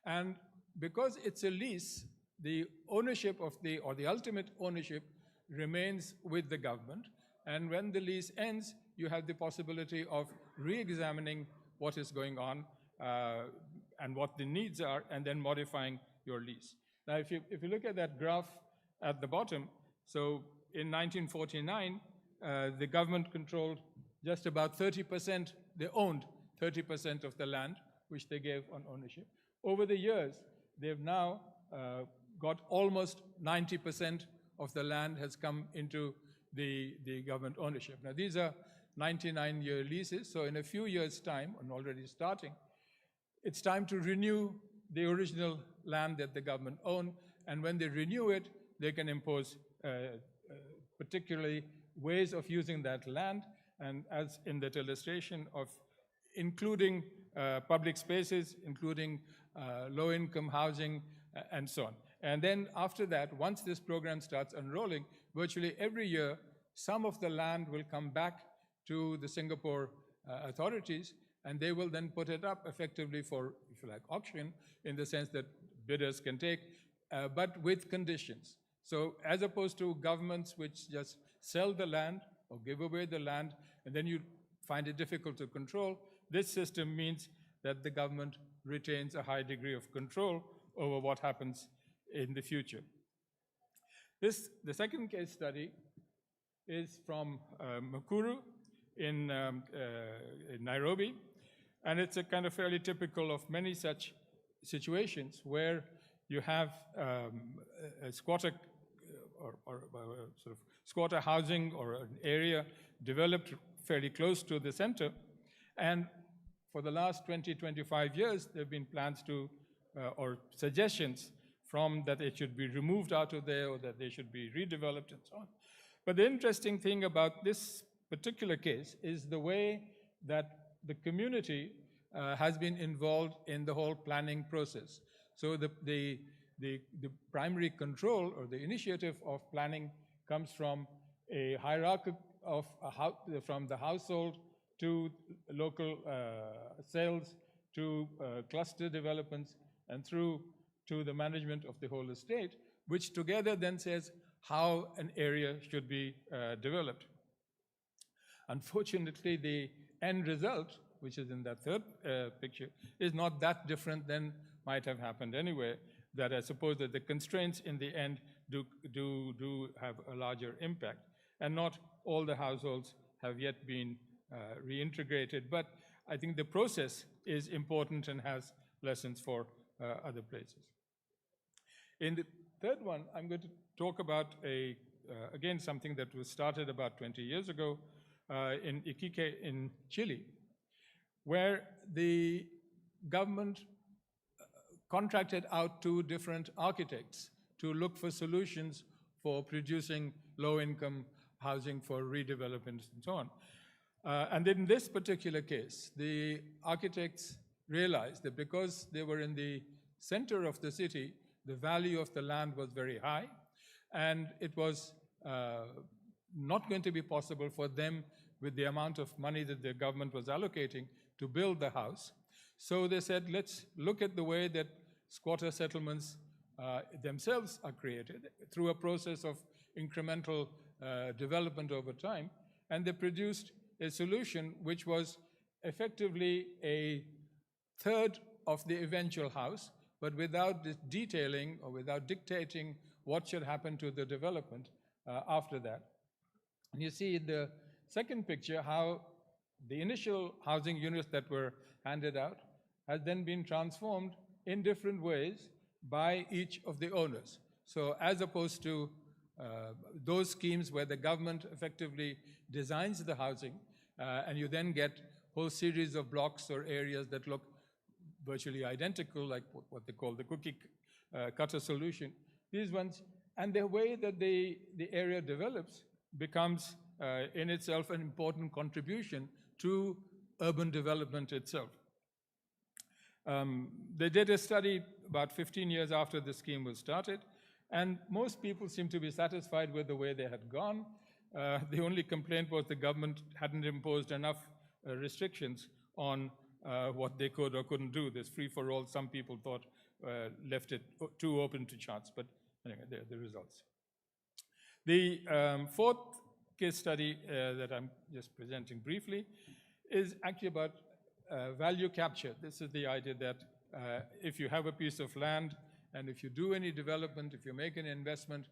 And because it's a lease, the ownership of the ultimate ownership remains with the government. And when the lease ends, you have the possibility of re-examining what is going on and what the needs are, and then modifying your lease. Now, if you look at that graph at the bottom, so in 1949, the government controlled just about 30%, they owned 30% of the land, which they gave on ownership. Over the years, they've now got almost 90% of the land has come into the government ownership. Now, these are 99-year leases, so in a few years' time, and already starting, it's time to renew the original land that the government owned, and when they renew it, they can impose particularly ways of using that land, and as in that illustration of including public spaces, including low-income housing, and so on. And then after that, once this program starts unrolling, virtually every year, some of the land will come back to the Singapore authorities, and they will then put it up effectively for, if you like, auction, in the sense that bidders can take, but with conditions. So as opposed to governments which just sell the land or give away the land, and then you find it difficult to control, this system means that the government retains a high degree of control over what happens in the future. The second case study is from Mukuru in Nairobi, and it's a kind of fairly typical of many such situations where you have a squatter or sort of squatter housing or an area developed fairly close to the center, and for the last 20-25 years there have been plans to or suggestions from that it should be removed out of there or that they should be redeveloped and so on. But the interesting thing about this particular case is the way that the community has been involved in the whole planning process. So the primary control or the initiative of planning comes from a hierarchy of from the household to local sales to cluster developments and through to the management of the whole estate, which together then says how an area should be developed. Unfortunately, the end result, which is in that third picture, is not that different than might have happened anyway, that I suppose that the constraints in the end do have a larger impact. And not all the households have yet been reintegrated, but I think the process is important and has lessons for other places. In the third one, I'm going to talk about again, something that was started about 20 years ago in Iquique in Chile, where the government contracted out 2 different architects to look for solutions for producing low-income housing for redevelopment and so on. And in this particular case, the architects realized that because they were in the center of the city, the value of the land was very high, and it was not going to be possible for them, with the amount of money that the government was allocating, to build the house. So they said, let's look at the way that squatter settlements themselves are created through a process of incremental development over time, and they produced a solution which was effectively a third of the eventual house, but without detailing or without dictating what should happen to the development after that. And you see in the second picture how the initial housing units that were handed out has then been transformed in different ways by each of the owners. So as opposed to those schemes where the government effectively designs the housing and you then get a whole series of blocks or areas that look virtually identical, like what they call the cookie cutter solution. These ones, and the way that the area develops becomes in itself an important contribution to urban development itself. They did a study about 15 years after the scheme was started, and most people seem to be satisfied with the way they had gone. The only complaint was the government hadn't imposed enough restrictions on what they could or couldn't do. This free-for-all, some people thought, left it too open to chance, but anyway, there are the results. The fourth case study that I'm just presenting briefly is actually about value capture. This is the idea that if you have a piece of land and if you do any development, if you make an investment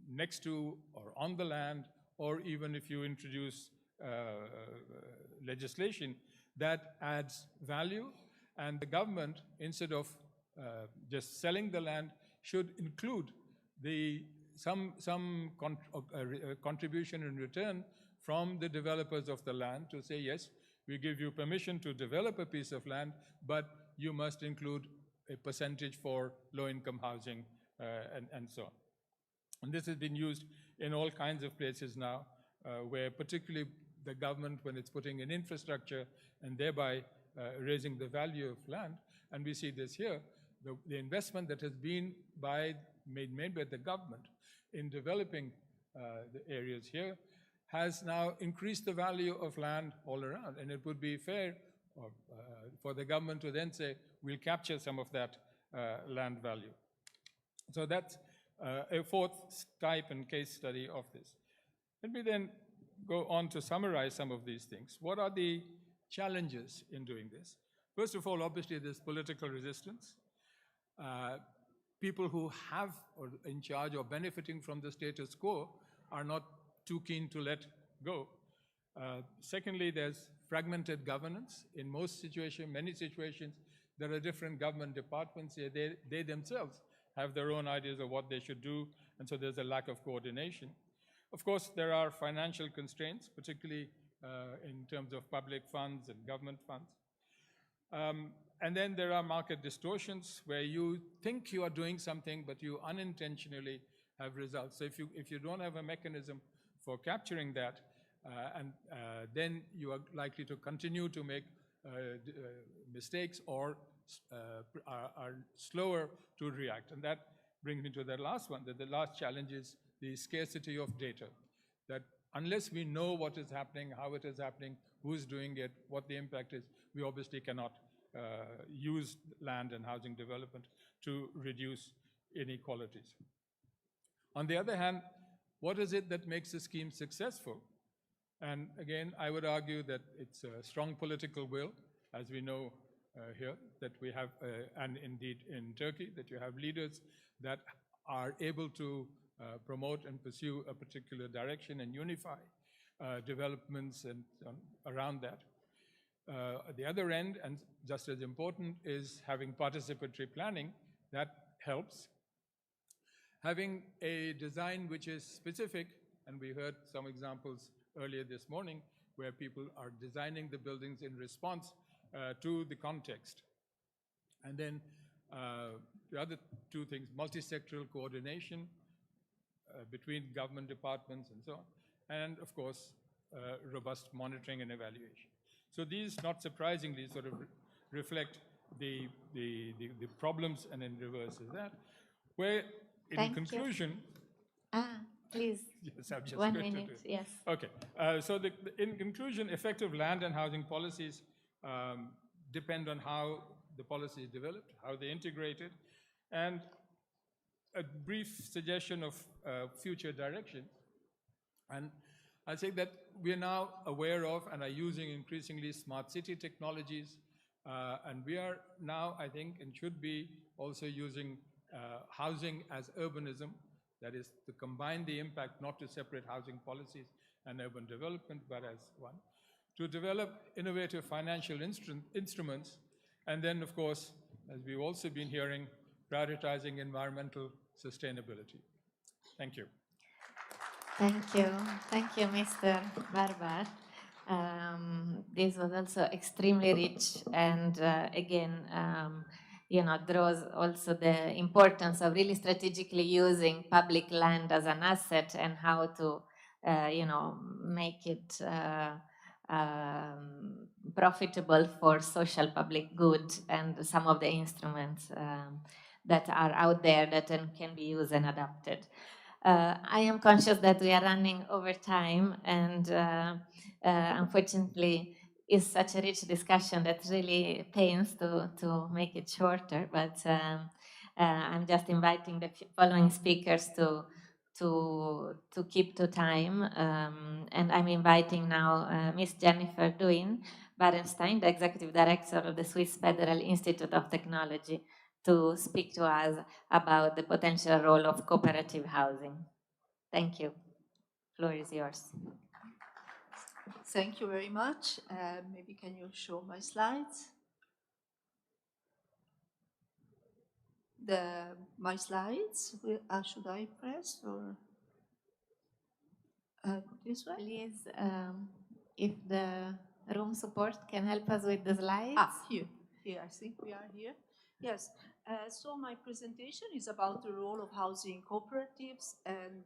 next to or on the land, or even if you introduce legislation, that adds value, and the government, instead of just selling the land, should include some contribution in return from the developers of the land to say, yes, we give you permission to develop a piece of land, but you must include a percentage for low-income housing and so on. And this has been used in all kinds of places now, where particularly the government, when it's putting in infrastructure and thereby raising the value of land, and we see this here, the investment that has been made by the government in developing the areas here has now increased the value of land all around. And it would be fair for the government to then say, we'll capture some of that land value. So that's a fourth type and case study of this. Let me then go on to summarize some of these things. What are the challenges in doing this? First of all, obviously, there's political resistance. People who have or in charge or benefiting from the status quo are not too keen to let go. Secondly, there's fragmented governance. In most situations, many situations, there are different government departments. They themselves have their own ideas of what they should do, and so there's a lack of coordination. Of course, there are financial constraints, particularly in terms of public funds and government funds. And then there are market distortions where you think you are doing something, but you unintentionally have results. So if you don't have a mechanism for capturing that, then you are likely to continue to make mistakes or are slower to react. And that brings me to the last one, that the last challenge is the scarcity of data. That unless we know what is happening, how it is happening, who's doing it, what the impact is, we obviously cannot use land and housing development to reduce inequalities. On the other hand, what is it that makes a scheme successful? And again, I would argue that it's a strong political will, as we know here, that we have, and indeed in Turkey, that you have leaders that are able to promote and pursue a particular direction and unify developments and around that. At the other end, and just as important, is having participatory planning. That helps. Having a design which is specific, and we heard some examples earlier this morning, where people are designing the buildings in response to the context. And then the other two things, multi-sectoral coordination between government departments and so on, and of course, robust monitoring and evaluation. So these, not surprisingly, sort of reflect the problems, and in reverse is that, where in conclusion... Please, yes, I'm just 1 minute, yes. Okay, so in conclusion, effective land and housing policies depend on how the policy is developed, how they're integrated, and a brief suggestion of future direction. And I say that we are now aware of and are using increasingly smart city technologies, and we are now, I think, and should be also using housing as urbanism, that is to combine the impact, not to separate housing policies and urban development, but as one, to develop innovative financial instruments, and then, of course, as we've also been hearing, prioritizing environmental sustainability. Thank you. Thank you. Thank you, Mr. Barbar. This was also extremely rich and, again, draws also the importance of really strategically using public land as an asset and how to, make it profitable for social public good, and some of the instruments that are out there that can be used and adapted. I am conscious that we are running over time, and unfortunately, it's such a rich discussion that really pains to make it shorter. But I'm just inviting the following speakers to keep to time, and I'm inviting now Ms. Jennifer Duin-Barenstein, the Executive Director of the Swiss Federal Institute of Technology, to speak to us about the potential role of cooperative housing. Thank you. Floor is yours. Thank you very much. Maybe can you show my slides? My slides, should I press or this way? Please, if the room support can help us with the slides. Here, I think we are here. Yes, So my presentation is about the role of housing cooperatives and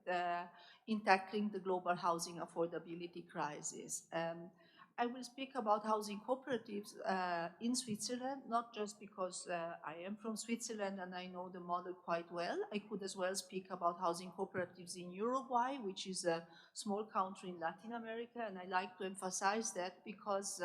in tackling the global housing affordability crisis. I will speak about housing cooperatives in Switzerland, not just because I am from Switzerland and I know the model quite well. I could as well speak about housing cooperatives in Uruguay, which is a small country in Latin America, and I like to emphasize that because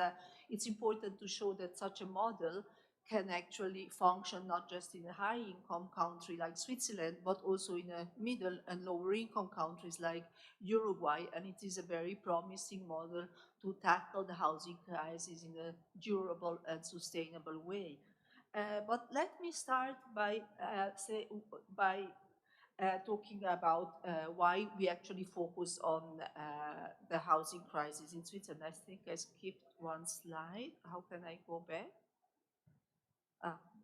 it's important to show that such a model can actually function not just in a high-income country like Switzerland, but also in a middle and lower-income countries like Uruguay, and it is a very promising model to tackle the housing crisis in a durable and sustainable way. But let me start by talking about why we actually focus on the housing crisis in Switzerland. I think I skipped one slide. How can I go back?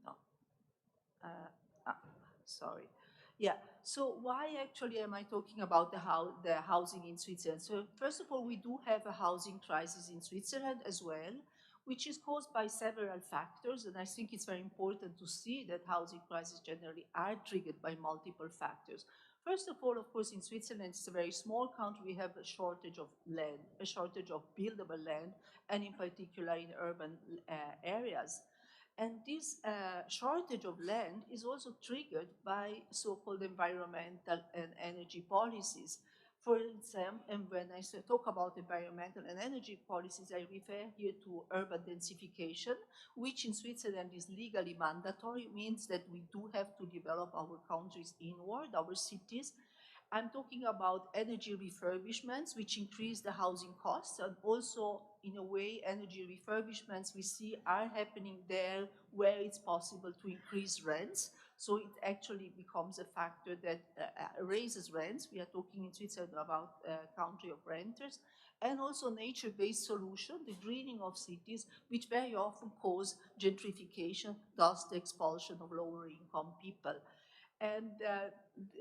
No. Sorry. Yeah. So why actually am I talking about the housing in Switzerland? So first of all, we do have a housing crisis in Switzerland as well, which is caused by several factors. And I think it's very important to see that housing crises generally are triggered by multiple factors. First of all, of course, in Switzerland, it's a very small country. We have a shortage of land, a shortage of buildable land, and in particular in urban areas. And this shortage of land is also triggered by so-called environmental and energy policies. For example, and when I talk about environmental and energy policies, I refer here to urban densification, which in Switzerland is legally mandatory, means that we do have to develop our countries inward, our cities. I'm talking about energy refurbishments, which increase the housing costs, and also, in a way, energy refurbishments we see are happening there where it's possible to increase rents. So it actually becomes a factor that raises rents. We are talking in Switzerland about a country of renters. And also nature-based solution, the greening of cities, which very often cause gentrification, thus the expulsion of lower-income people. And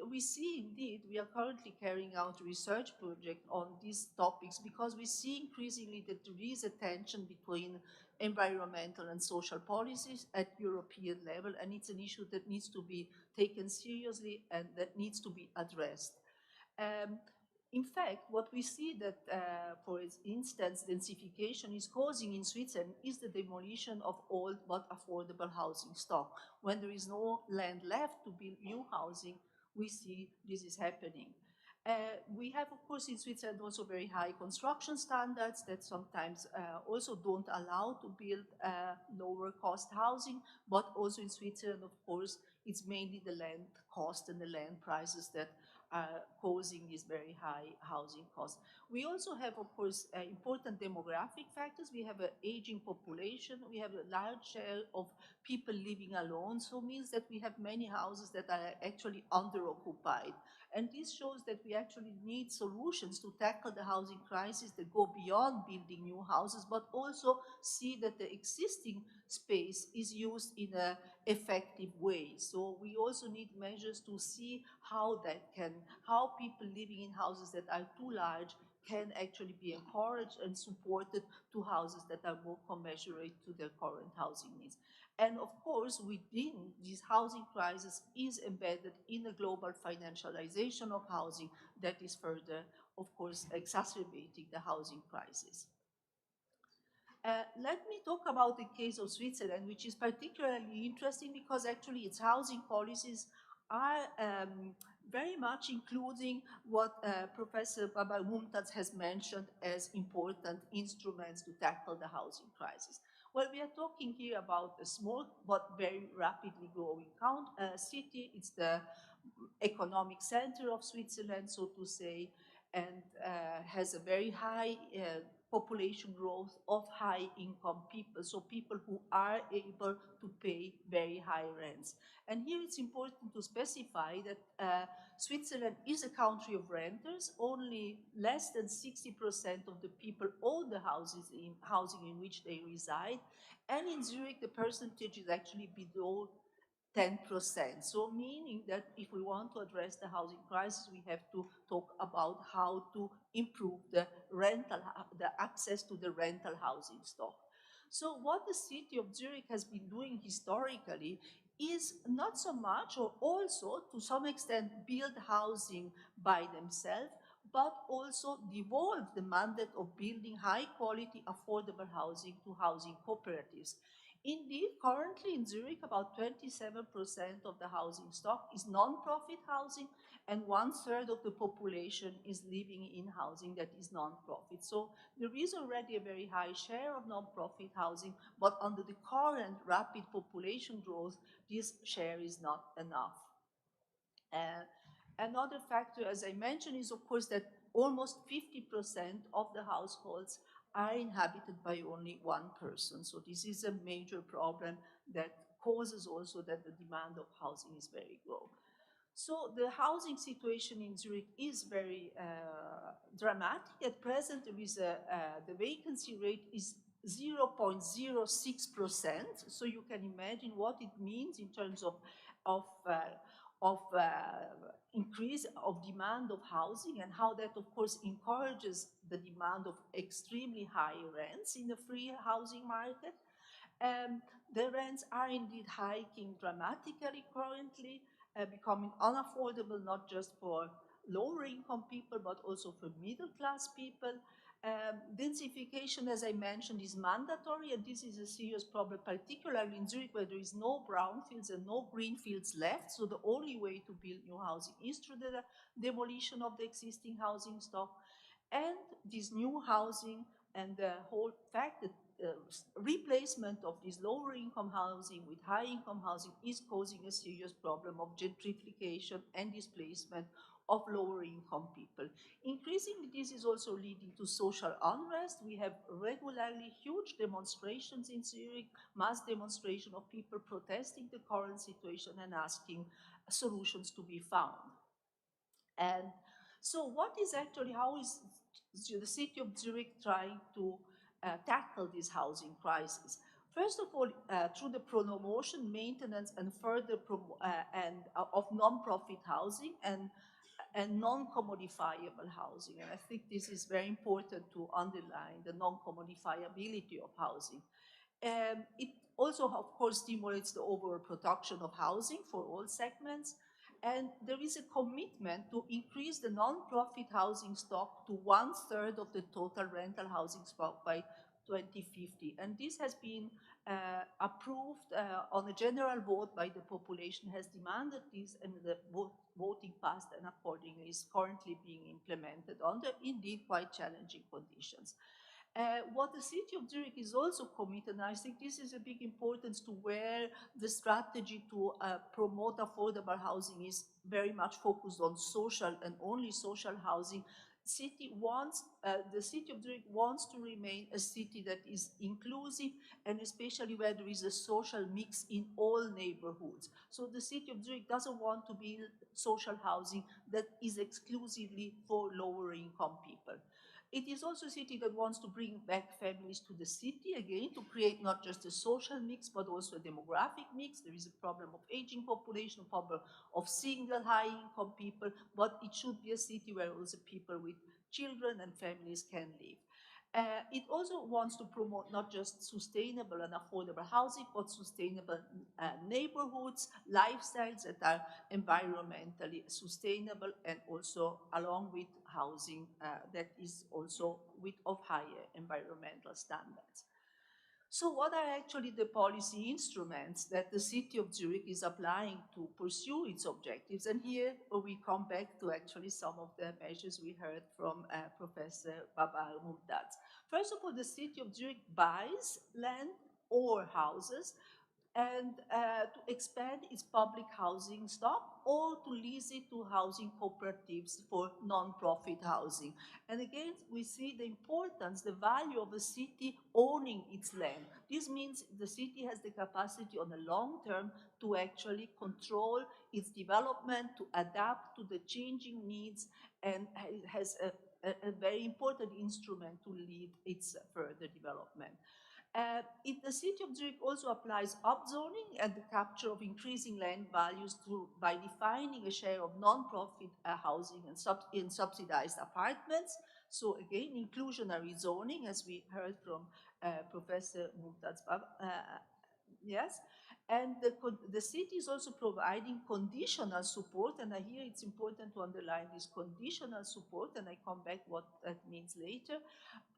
we see indeed, we are currently carrying out a research project on these topics because we see increasingly that there is a tension between environmental and social policies at European level, and it's an issue that needs to be taken seriously and that needs to be addressed. In fact, what we see that, for instance, densification is causing in Switzerland is the demolition of old but affordable housing stock. When there is no land left to build new housing, we see this is happening. We have, of course, in Switzerland also very high construction standards that sometimes also don't allow to build lower cost housing, but also in Switzerland, of course, it's mainly the land cost and the land prices that causing these very high housing costs. We also have, of course, important demographic factors. We have an aging population. We have a large share of people living alone. So it means that we have many houses that are actually underoccupied. And this shows that we actually need solutions to tackle the housing crisis that go beyond building new houses, but also see that the existing space is used in an effective way. So we also need measures to see how people living in houses that are too large can actually be encouraged and supported to houses that are more commensurate to their current housing needs. And of course, within this housing crisis is embedded in a global financialization of housing that is further, of course, exacerbating the housing crisis. Let me talk about the case of Switzerland, which is particularly interesting because actually its housing policies are very much including what Professor Baba Mumtaz has mentioned as important instruments to tackle the housing crisis. Well, we are talking here about a small but very rapidly growing city. It's the economic center of Switzerland, so to say, and has a very high population growth of high-income people, so people who are able to pay very high rents. And here it's important to specify that Switzerland is a country of renters. Only less than 60% of the people own the housing in which they reside. And in Zurich, the percentage is actually below 10%. So meaning that if we want to address the housing crisis, we have to talk about how to improve the access to the rental housing stock. So what the city of Zurich has been doing historically is not so much, or also to some extent build housing by themselves, but also devolve the mandate of building high quality affordable housing to housing cooperatives. Indeed, currently in Zurich, about 27% of the housing stock is non-profit housing, and 1/3 of the population is living in housing that is non-profit. So there is already a very high share of non-profit housing, but under the current rapid population growth, this share is not enough. Another factor, as I mentioned, is of course that almost 50% of the households are inhabited by only one person. So this is a major problem that causes also that the demand of housing is very low. So the housing situation in Zurich is very dramatic. At present, there is the vacancy rate is 0.06%. So you can imagine what it means in terms of increase of demand of housing, and how that of course encourages the demand of extremely high rents in the free housing market. The rents are indeed hiking dramatically currently, becoming unaffordable not just for lower income people but also for middle class people. Densification, as I mentioned, is mandatory, and this is a serious problem, particularly in Zurich, where there is no brownfields and no greenfields left. So the only way to build new housing is through the demolition of the existing housing stock. And this new housing and the whole fact that replacement of this lower income housing with high income housing is causing a serious problem of gentrification and displacement of lower income people. Increasingly, this is also leading to social unrest. We have regularly huge demonstrations in Zurich, mass demonstration of people protesting the current situation and asking solutions to be found. And so what is actually, how is the city of Zurich trying to tackle this housing crisis? First of all, through the promotion, maintenance, and further of non-profit housing and non-commodifiable housing. And I think this is very important to underline the non-commodifiability of housing. It also, of course, stimulates the overall production of housing for all segments. And there is a commitment to increase the non-profit housing stock to 1/3 of the total rental housing stock by 2050. And this has been approved on a general vote by the population, has demanded this, and the voting passed, and accordingly is currently being implemented under indeed quite challenging conditions. What the city of Zurich is also committed, and I think this is a big importance to where the strategy to promote affordable housing is very much focused on social and only social housing. The city of Zurich wants to remain a city that is inclusive, and especially where there is a social mix in all neighborhoods. So the city of Zurich doesn't want to build social housing that is exclusively for lower income people. It is also a city that wants to bring back families to the city, again, to create not just a social mix, but also a demographic mix. There is a problem of aging population, a problem of single high-income people, but it should be a city where also people with children and families can live. It also wants to promote not just sustainable and affordable housing, but sustainable neighborhoods, lifestyles that are environmentally sustainable, and also along with housing that is also of higher environmental standards. So what are actually the policy instruments that the city of Zurich is applying to pursue its objectives? And here we come back to actually some of the measures we heard from Professor Babar Mumtaz. First of all, the city of Zurich buys land or houses and to expand its public housing stock, or to lease it to housing cooperatives for non-profit housing. And again, we see the importance, the value of a city owning its land. This means the city has the capacity on the long term to actually control its development, to adapt to the changing needs, and has a very important instrument to lead its further development. The city of Zurich also applies upzoning and the capture of increasing land values by defining a share of non-profit housing and subsidized apartments. So again, inclusionary zoning, as we heard from Professor Mumtaz. Yes. And the city is also providing conditional support, and here it's important to underline this conditional support, and I come back what that means later,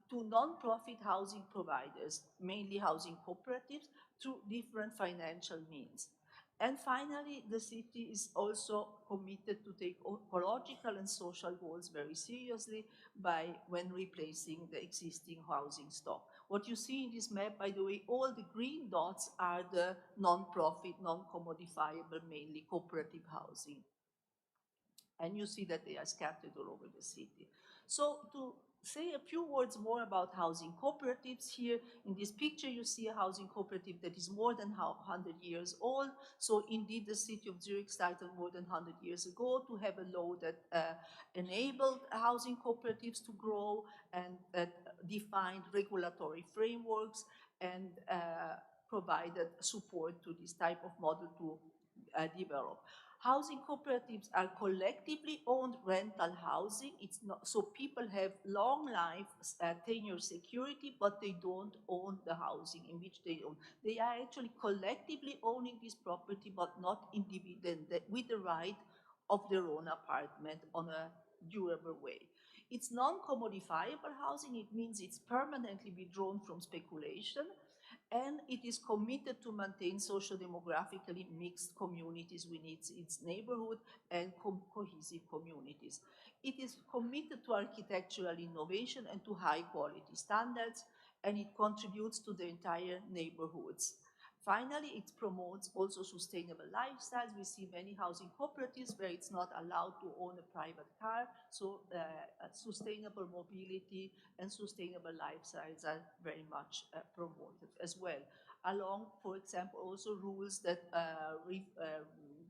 to non-profit housing providers, mainly housing cooperatives, through different financial means. And finally, the city is also committed to take ecological and social goals very seriously when replacing the existing housing stock. What you see in this map, by the way, all the green dots are the non-profit, non-commodifiable, mainly cooperative housing. And you see that they are scattered all over the city. So to say a few words more about housing cooperatives here, in this picture you see a housing cooperative that is more than 100 years old. So indeed the city of Zurich started more than 100 years ago to have a law that enabled housing cooperatives to grow and that defined regulatory frameworks and provided support to this type of model to develop. Housing cooperatives are collectively owned rental housing. It's not, so people have long life tenure security, but they don't own the housing in which they own. They are actually collectively owning this property, but not individually, with the right of their own apartment on a durable way. It's non-commodifiable housing. It means it's permanently withdrawn from speculation, and it is committed to maintain socio-demographically mixed communities within its neighborhood and cohesive communities. It is committed to architectural innovation and to high quality standards, and it contributes to the entire neighborhoods. Finally, it promotes also sustainable lifestyles. We see many housing cooperatives where it's not allowed to own a private car, so sustainable mobility and sustainable lifestyles are very much promoted as well. Along, for example, also rules that,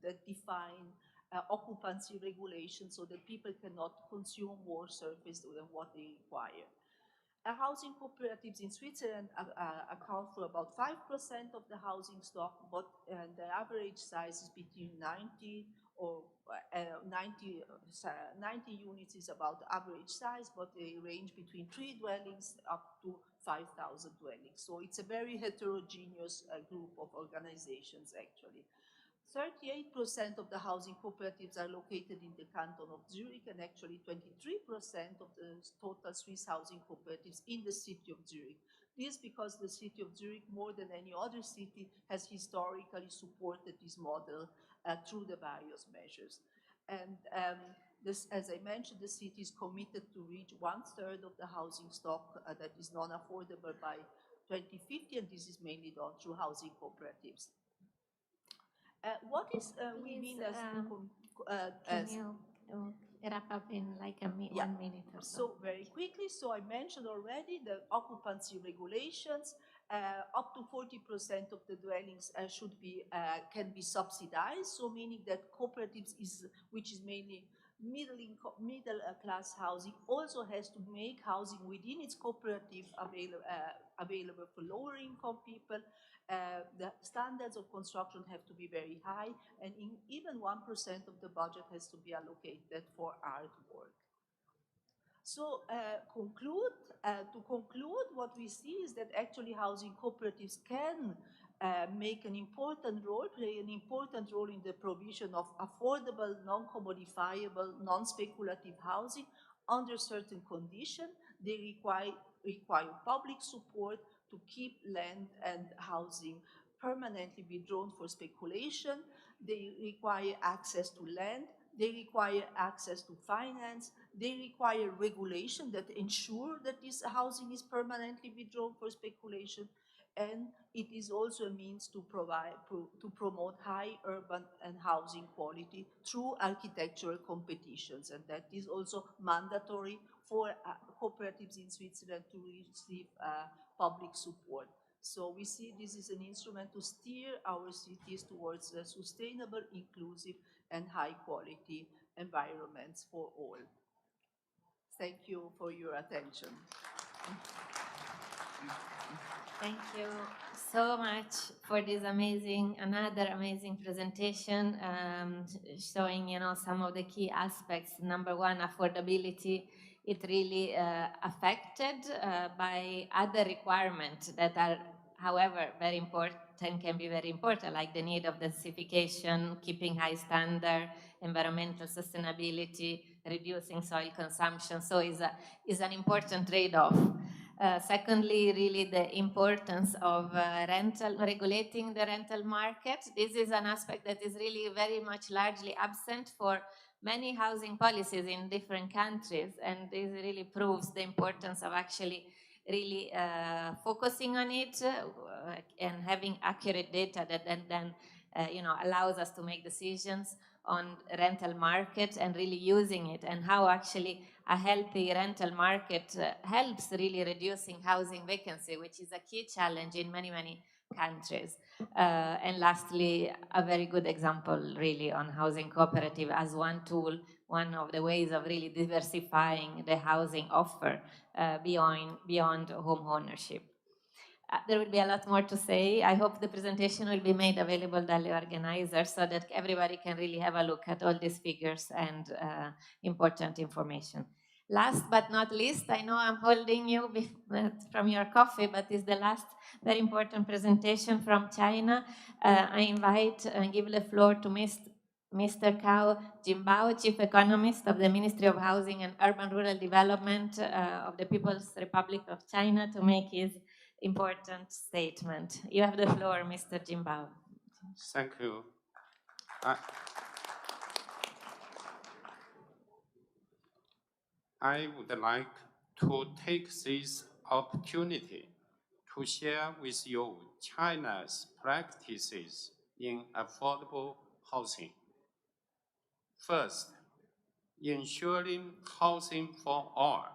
that define occupancy regulations so that people cannot consume more surface than what they require. Housing cooperatives in Switzerland account for about 5% of the housing stock, but the average size is between 90 or 90 units is about average size, but they range between 3 dwellings up to 5,000 dwellings. So it's a very heterogeneous group of organizations, actually. 38% of the housing cooperatives are located in the canton of Zurich, and actually 23% of the total Swiss housing cooperatives in the city of Zurich. This because the city of Zurich, more than any other city, has historically supported this model through the various measures. And this, as I mentioned, the city is committed to reach 1/3 of the housing stock that is non-affordable by 2050, and this is mainly done through housing cooperatives. What is we mean as can you wrap up in like 1 minute or so? So very quickly, so I mentioned already the occupancy regulations. Up to 40% of the dwellings should be can be subsidized. So meaning that cooperatives which is mainly middle class housing, also has to make housing within its cooperative available for lower income people. The standards of construction have to be very high, and even 1% of the budget has to be allocated for artwork. So to conclude, what we see is that actually housing cooperatives can play an important role in the provision of affordable, non-commodifiable, non-speculative housing under certain conditions. They require public support to keep land and housing permanently withdrawn for speculation. They require access to land. They require access to finance. They require regulation that ensure that this housing is permanently withdrawn for speculation. And it is also a means to promote high urban and housing quality through architectural competitions. And that is also mandatory for cooperatives in Switzerland to receive public support. So we see this is an instrument to steer our cities towards sustainable, inclusive, and high-quality environments for all. Thank you for your attention. Thank you so much for this another amazing presentation, showing, some of the key aspects. Number one, affordability. It really affected by other requirements that are however, very important, can be very important, like the need of densification, keeping high standard, environmental sustainability, reducing soil consumption. So is an important trade-off. Secondly, really the importance of regulating the rental market. This is an aspect that is really very much largely absent for many housing policies in different countries, and this really proves the importance of actually really focusing on it and having accurate data that then allows us to make decisions on rental market and really using it, and how actually a healthy rental market helps really reducing housing vacancy, which is a key challenge in many countries. And lastly, a very good example really on housing cooperative as one tool, one of the ways of really diversifying the housing offer beyond home ownership. There will be a lot more to say. I hope the presentation will be made available by the organizers so that everybody can really have a look at all these figures and important information. Last but not least, I know I'm holding you from your coffee, but it's the last very important presentation from China. I invite and give the floor to Mr. Cao Jimbao, Chief Economist of the Ministry of Housing and Urban Rural Development of the People's Republic of China, to make his important statement. You have the floor, Mr. Jimbao. Thank you. I would like to take this opportunity to share with you China's practices in affordable housing. First, ensuring housing for all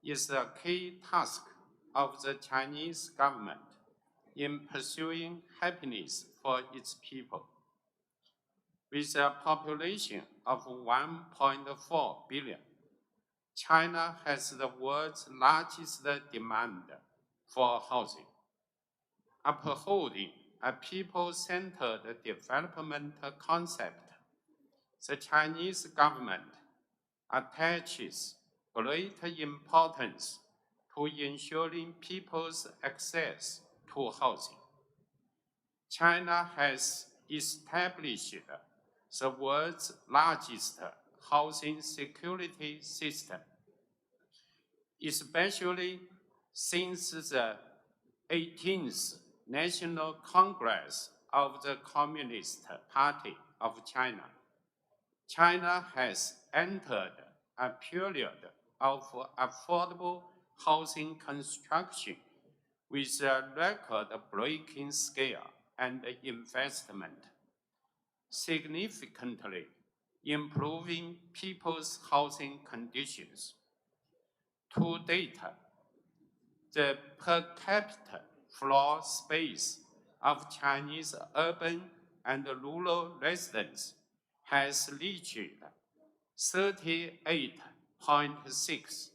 is a key task of the Chinese government in pursuing happiness for its people. With a population of 1.4 billion, China has the world's largest demand for housing. Upholding a people-centered development concept, the Chinese government attaches great importance to ensuring people's access to housing. China has established the world's largest housing security system, especially since the 18th National Congress of the Communist Party of China. China has entered a period of affordable housing construction with a record-breaking scale and investment, significantly improving people's housing conditions. To date, the per capita floor space of Chinese urban and rural residents has reached 38.6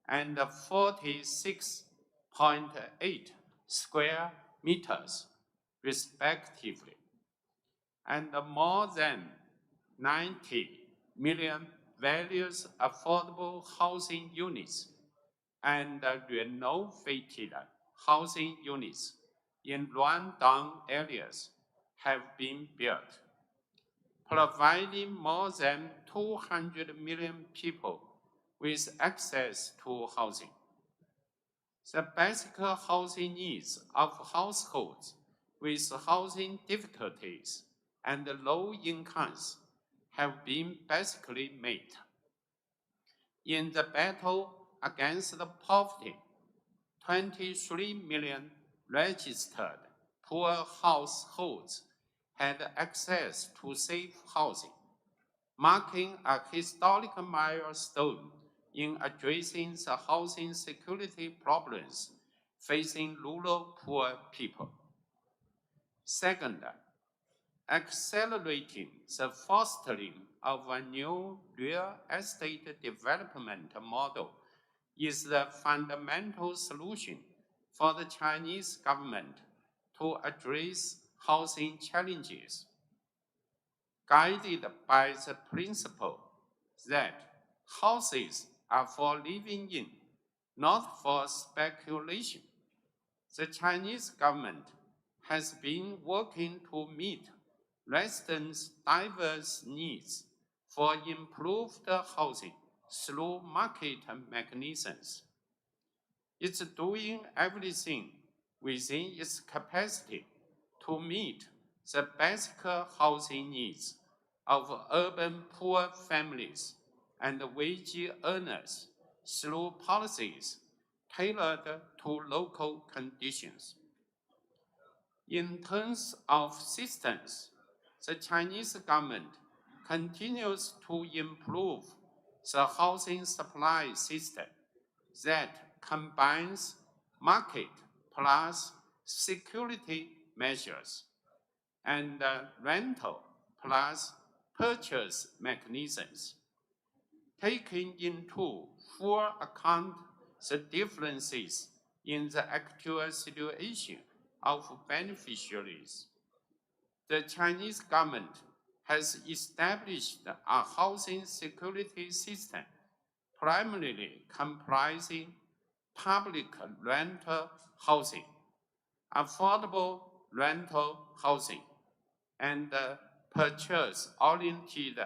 and 46.8 square meters, respectively, and more than 90 million various affordable housing units and renovated housing units in rundown areas have been built, providing more than 200 million people with access to housing. The basic housing needs of households with housing difficulties and low incomes have been basically met. In the battle against poverty, 23 million registered poor households had access to safe housing, marking a historic milestone in addressing the housing security problems facing rural poor people. Second, accelerating the fostering of a new real estate development model is the fundamental solution for the Chinese government to address housing challenges. Guided by the principle that houses are for living in, not for speculation, the Chinese government has been working to meet residents' diverse needs for improved housing through market mechanisms. It's doing everything within its capacity to meet the basic housing needs of urban poor families and wage earners through policies tailored to local conditions. In terms of systems, the Chinese government continues to improve the housing supply system that combines market plus security measures and rental plus purchase mechanisms, taking into full account the differences in the actual situation of beneficiaries. The Chinese government has established a housing security system primarily comprising public rental housing, affordable rental housing, and purchase-oriented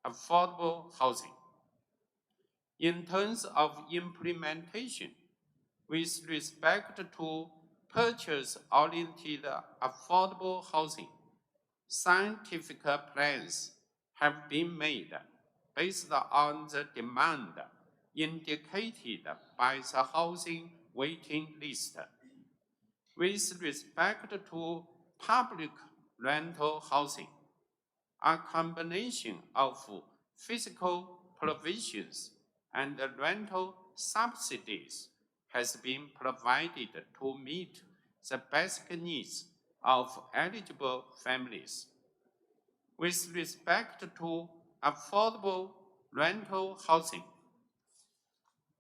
affordable housing. In terms of implementation, with respect to purchase-oriented affordable housing, scientific plans have been made based on the demand indicated by the housing waiting list. With respect to public rental housing, a combination of physical provisions and rental subsidies has been provided to meet the basic needs of eligible families. With respect to affordable rental housing,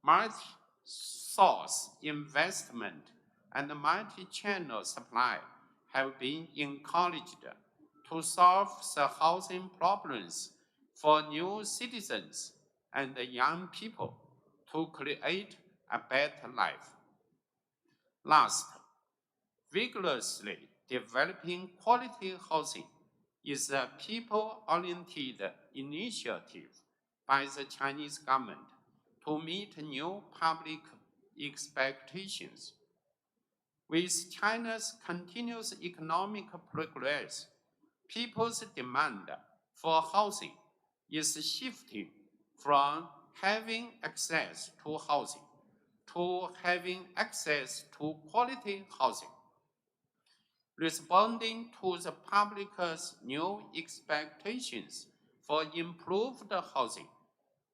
multi-source investment and multi-channel supply have been encouraged to solve the housing problems for new citizens and young people to create a better life. Last, vigorously developing quality housing is a people-oriented initiative by the Chinese government to meet new public expectations. With China's continuous economic progress, people's demand for housing is shifting from having access to housing to having access to quality housing. Responding to the public's new expectations for improved housing,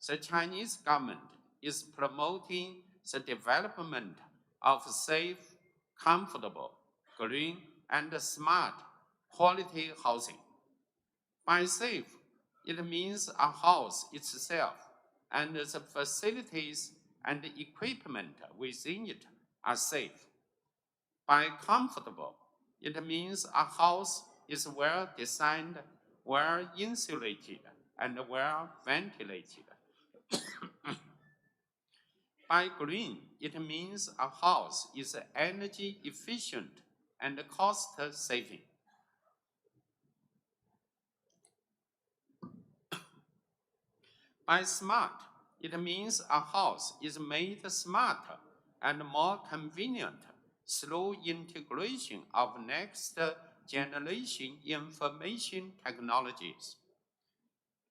the Chinese government is promoting the development of safe, comfortable, green, and smart quality housing. By safe, it means a house itself and the facilities and equipment within it are safe. By comfortable, it means a house is well designed, well insulated, and well ventilated. By green, it means a house is energy efficient and cost saving. By smart, it means a house is made smarter and more convenient through integration of next generation information technologies.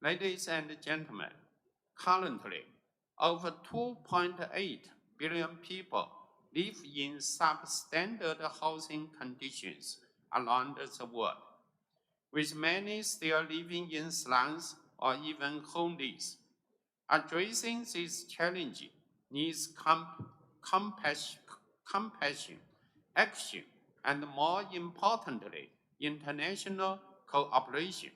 Ladies and gentlemen, currently, over 2.8 billion people live in substandard housing conditions around the world, with many still living in slums or even homeless. Addressing this challenge needs compassion, action, and more importantly, international cooperation.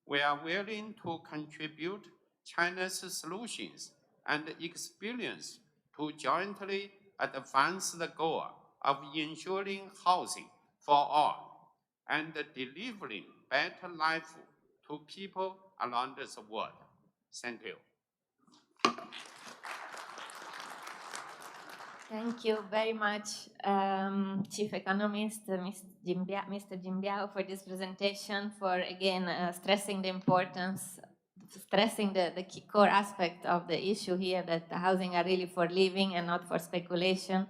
We are willing to contribute China's solutions and experience to jointly advance the goal of ensuring housing for all and delivering better life to people around the world. Thank you. Thank you very much, Chief Economist, Mr. Jimbiao, for this presentation, for again stressing the importance, stressing the key core aspect of the issue here, that the housing are really for living and not for speculation,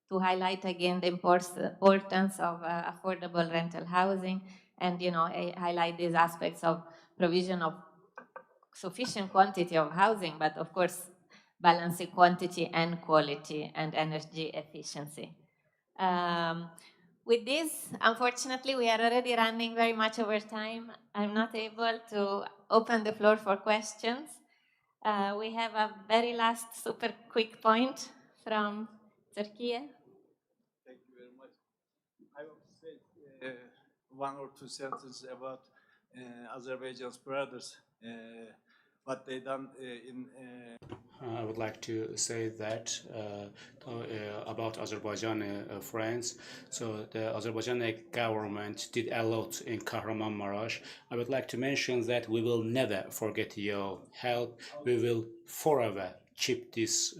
to highlight again the importance of affordable rental housing, and highlight these aspects of provision of sufficient quantity of housing, but of course balancing quantity and quality and energy efficiency. With this, unfortunately, we are already running very much over time. I'm not able to open the floor for questions. We have a very last super quick point from Turkey. Thank you very much. I want to say one or two sentences about Azerbaijan's brothers, what they done in. I would like to say that about Azerbaijan friends. So the Azerbaijani government did a lot in Kahramanmaraş. I would like to mention that we will never forget your help. We will forever keep this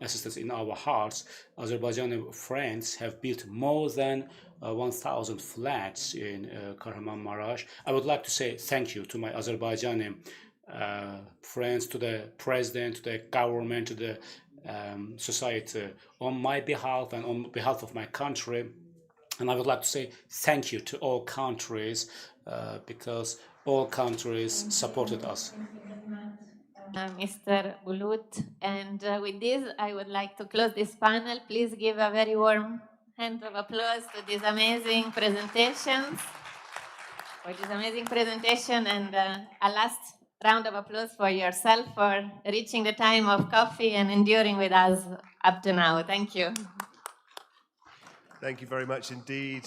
assistance in our hearts. Azerbaijani friends have built more than 1,000 flats in Kahramanmaraş. I would like to say thank you to my Azerbaijani friends, to the president, to the government, to the society, on my behalf and on behalf of my country. And I would like to say thank you to all countries because all countries supported us. Mr. Bulut. And with this, I would like to close this panel. Please give a very warm hand of applause to these amazing presentations. For this amazing presentation, and a last round of applause for yourself for reaching the time of coffee and enduring with us up to now. Thank you. Thank you very much indeed.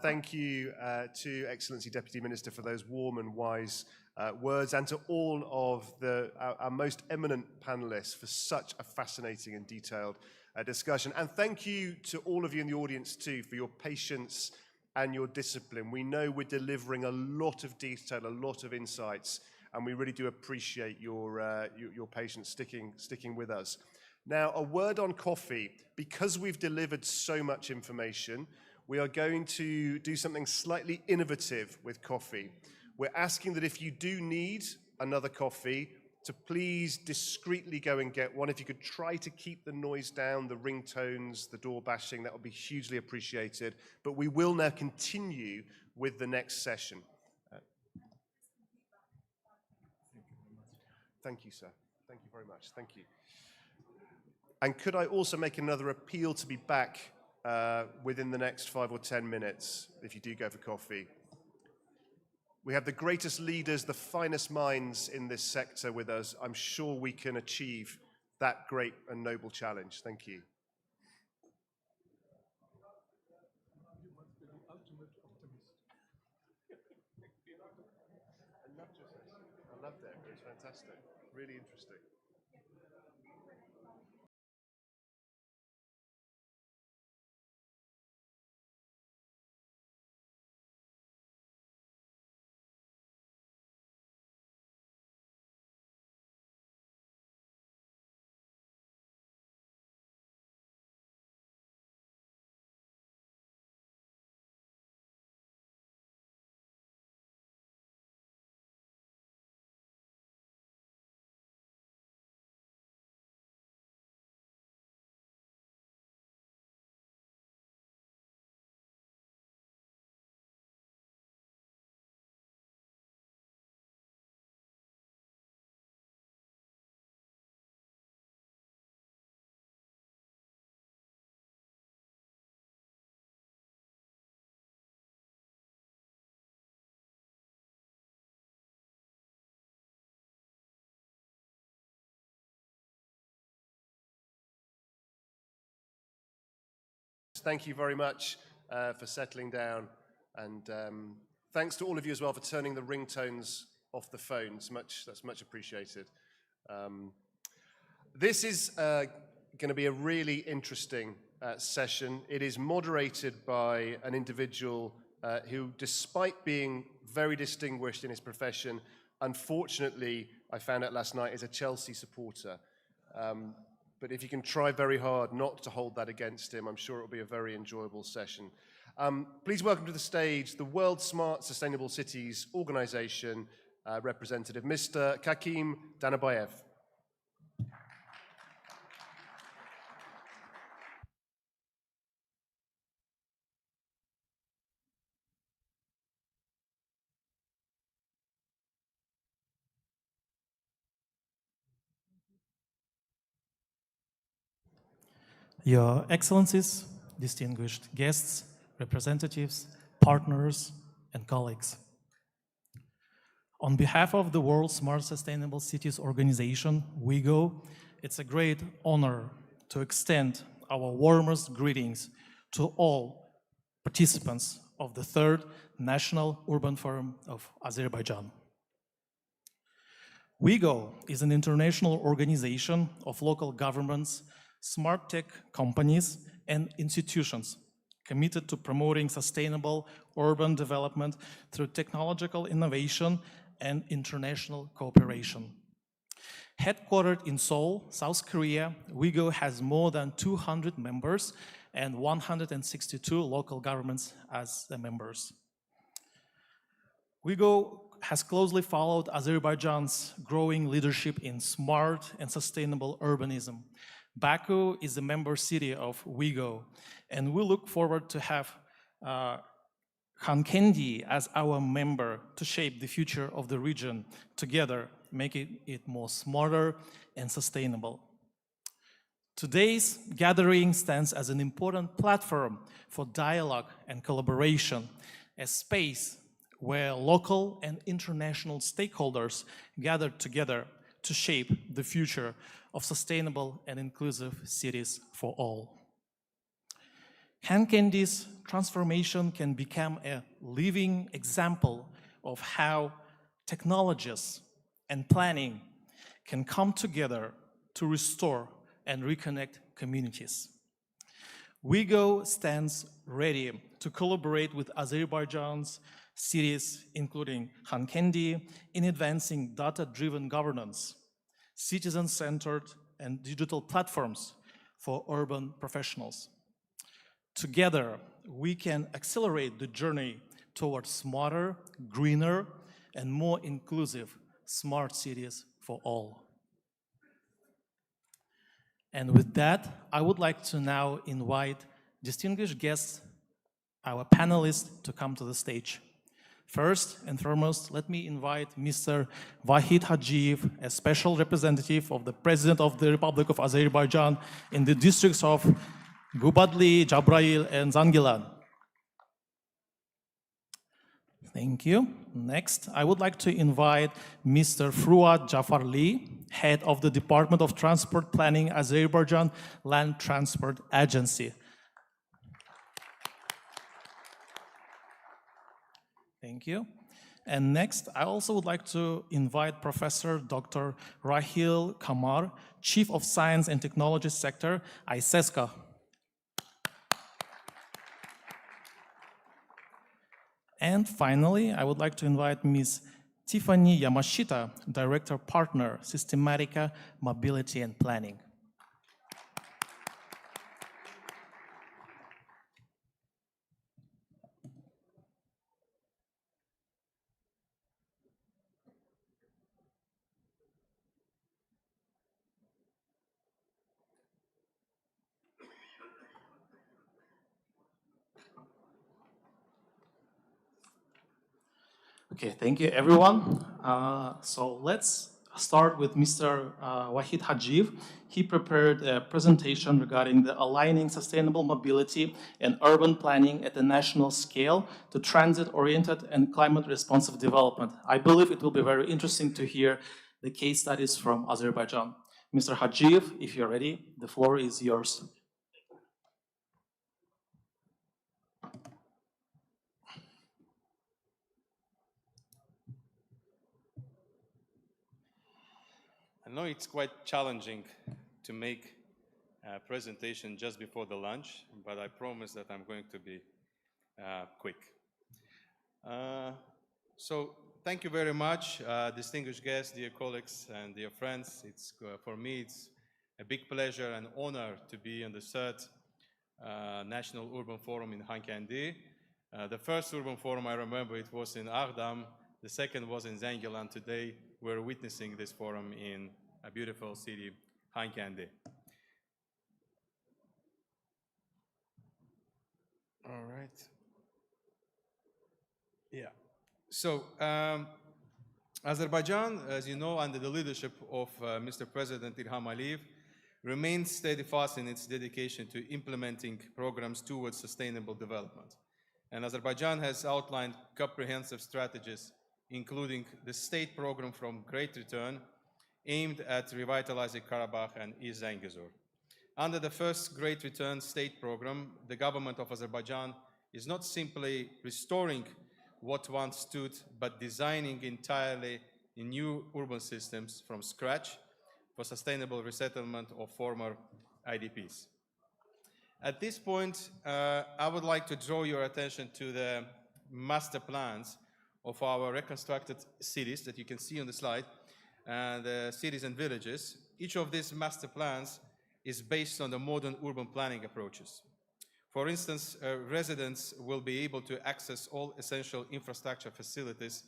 Thank you to Excellency Deputy Minister for those warm and wise words, and to all of our most eminent panelists for such a fascinating and detailed discussion. And thank you to all of you in the audience too for your patience and your discipline. We know we're delivering a lot of detail, a lot of insights, and we really do appreciate your patience sticking with us. Now, a word on coffee. Because we've delivered so much information, we are going to do something slightly innovative with coffee. We're asking that if you do need another coffee, to please discreetly go and get one. If you could try to keep the noise down, the ringtones, the door bashing, that would be hugely appreciated. But we will now continue with the next session. Thank you, sir. Thank you very much. Thank you. And could I also make another appeal to be back within the next 5 or 10 minutes, if you do go for coffee? We have the greatest leaders, the finest minds in this sector with us. I'm sure we can achieve that great and noble challenge. Thank you. I loved it. It was fantastic. Really interesting. Thank you very much for settling down, and thanks to all of you as well for turning the ringtones off the phones. That's much appreciated. This is going to be a really interesting session. It is moderated by an individual who, despite being very distinguished in his profession, unfortunately, I found out last night, is a Chelsea supporter. but if you can try very hard not to hold that against him, I'm sure it'll be a very enjoyable session. Please welcome to the stage the World Smart Sustainable Cities Organization representative, Mr. Kakim Danabayev. Your Excellencies, distinguished guests, representatives, partners, and colleagues. On behalf of the World Smart Sustainable Cities Organization, WIGO, it's a great honor to extend our warmest greetings to all participants of the third National Urban Forum of Azerbaijan. WIGO is an international organization of local governments, smart tech companies, and institutions committed to promoting sustainable urban development through technological innovation and international cooperation. Headquartered in Seoul, South Korea, WIGO has more than 200 members and 162 local governments as the members. WIGO has closely followed Azerbaijan's growing leadership in smart and sustainable urbanism. Baku is a member city of WIGO, and we look forward to have Khankendi as our member to shape the future of the region together, making it more smarter and sustainable. Today's gathering stands as an important platform for dialogue and collaboration, a space where local and international stakeholders gather together to shape the future of sustainable and inclusive cities for all. Khankendi's transformation can become a living example of how technologies and planning can come together to restore and reconnect communities. WIGO stands ready to collaborate with Azerbaijan's cities, including Khankendi, in advancing data-driven governance, citizen-centered and digital platforms for urban professionals. Together, we can accelerate the journey towards smarter, greener, and more inclusive smart cities for all. And with that, I would like to now invite distinguished guests, our panelists, to come to the stage. First and foremost, let me invite Mr. Vahid Hajiev, a special representative of the President of the Republic of Azerbaijan in the districts of Gubadli, Jabrail, and Zangilan. Thank you. Next, I would like to invite Mr. Fruat Jafarli, Head of the Department of Transport Planning, Azerbaijan Land Transport Agency. Thank you. And next, I also would like to invite Professor Dr. Rahil Kamar, Chief of Science and Technology Sector, SCUPA. And finally, I would like to invite Ms. Tiffany Yamashita, Director Partner, Systematica Mobility and Planning. Okay, thank you, everyone. So let's start with Mr. Wahid Hajiev. He prepared a presentation regarding the aligning sustainable mobility and urban planning at the national scale to transit-oriented and climate-responsive development. I believe it will be very interesting to hear the case studies from Azerbaijan. Mr. Hajiev, if you're ready, the floor is yours. I know it's quite challenging to make a presentation just before the lunch, but I promise that I'm going to be quick. So thank you very much, distinguished guests, dear colleagues, and dear friends. For me, it's a big pleasure and honor to be on the third National Urban Forum in Khankendi. The first urban forum, I remember, it was in Ardam. The second was in Zengilan. Today, we're witnessing this forum in a beautiful city, Khankendi. All right. Yeah. So, Azerbaijan, as you know, under the leadership of Mr. President Ilham Aliyev, remains steadfast in its dedication to implementing programs towards sustainable development. And Azerbaijan has outlined comprehensive strategies, including the state program from Great Return, aimed at revitalizing Karabakh and East Zangezur. Under the first Great Return state program, the government of Azerbaijan is not simply restoring what once stood, but designing entirely new urban systems from scratch for sustainable resettlement of former IDPs. At this point, I would like to draw your attention to the master plans of our reconstructed cities that you can see on the slide, the cities and villages. Each of these master plans is based on the modern urban planning approaches. For instance, residents will be able to access all essential infrastructure facilities,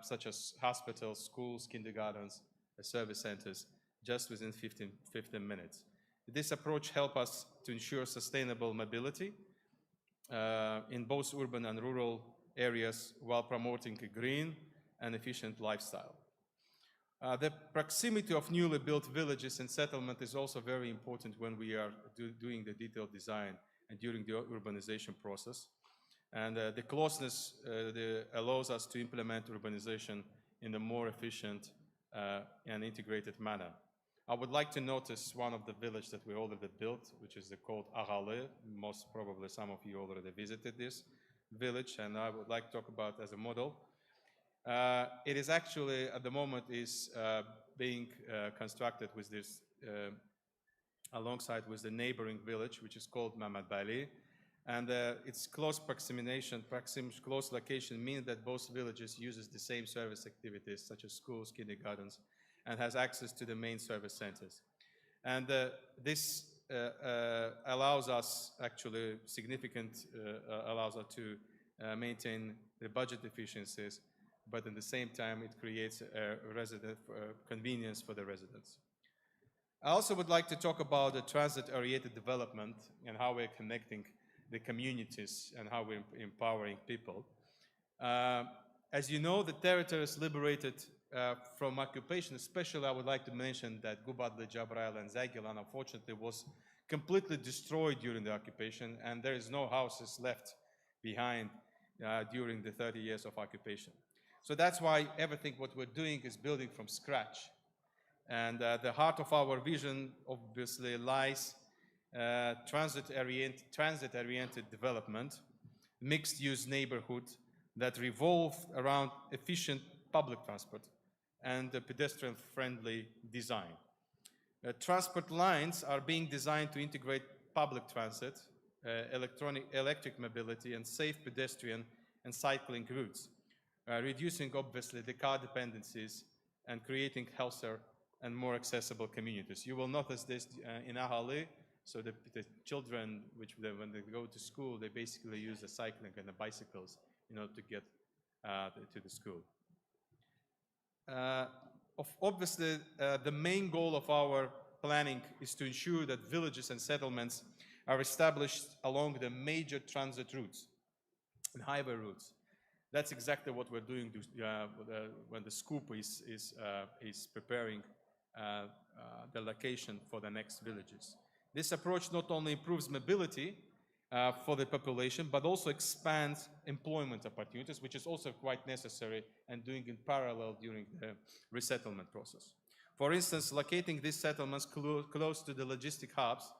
such as hospitals, schools, kindergartens, service centers, just within 15 minutes. This approach helps us to ensure sustainable mobility in both urban and rural areas while promoting a green and efficient lifestyle. The proximity of newly built villages and settlement is also very important when we are doing the detailed design and during the urbanization process. And the closeness allows us to implement urbanization in a more efficient and integrated manner. I would like to notice one of the villages that we already built, which is called Aghalı. Most probably some of you already visited this village, and I would like to talk about as a model. It is actually, at the moment, is being constructed with this, alongside with the neighboring village, which is called Mehmet Bali. And its close close location means that both villages uses the same service activities, such as schools, kindergartens, and has access to the main service centers. And this allows us, actually, allows us to maintain the budget efficiencies, but at the same time, it creates a convenience for the residents. I also would like to talk about the transit-oriented development and how we're connecting the communities and how we're empowering people. As you know, the territories liberated from occupation, especially I would like to mention that Gubadlı, Jabrayil, and Zagilan, unfortunately, was completely destroyed during the occupation, and there is no houses left behind during the 30 years of occupation. So that's why everything what we're doing is building from scratch. And the heart of our vision obviously lies transit-oriented development, mixed-use neighborhood that revolve around efficient public transport and pedestrian-friendly design. Transport lines are being designed to integrate public transit, electric mobility, and safe pedestrian and cycling routes, reducing obviously the car dependencies and creating healthier and more accessible communities. You will notice this in Aghalı. So the children, when they go to school, they basically use the cycling and the bicycles in order to get to the school. Obviously, the main goal of our planning is to ensure that villages and settlements are established along the major transit routes and highway routes. That's exactly what we're doing when the SCUPA is preparing the location for the next villages. This approach not only improves mobility for the population, but also expands employment opportunities, which is also quite necessary and doing in parallel during the resettlement process. For instance, locating these settlements close to the logistic hubs,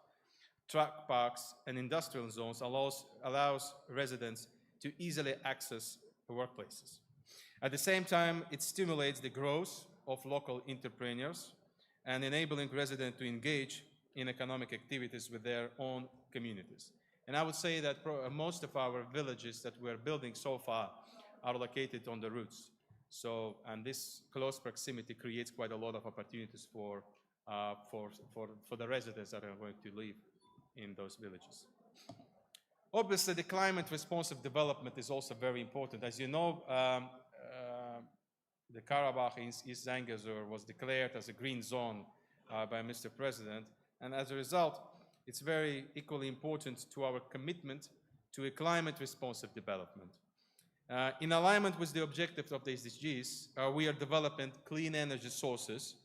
truck parks, and industrial zones allows residents to easily access workplaces. At the same time, it stimulates the growth of local entrepreneurs and enabling residents to engage in economic activities with their own communities. And I would say that most of our villages that we're building so far are located on the routes. So, and this close proximity creates quite a lot of opportunities for for the residents that are going to live in those villages. Obviously, the climate responsive development is also very important. As you know, the Karabakh in East Zangezur was declared as a green zone by Mr. President, and as a result, it's very equally important to our commitment to a climate responsive development. In alignment with the objectives of the SDGs, we are developing clean energy sources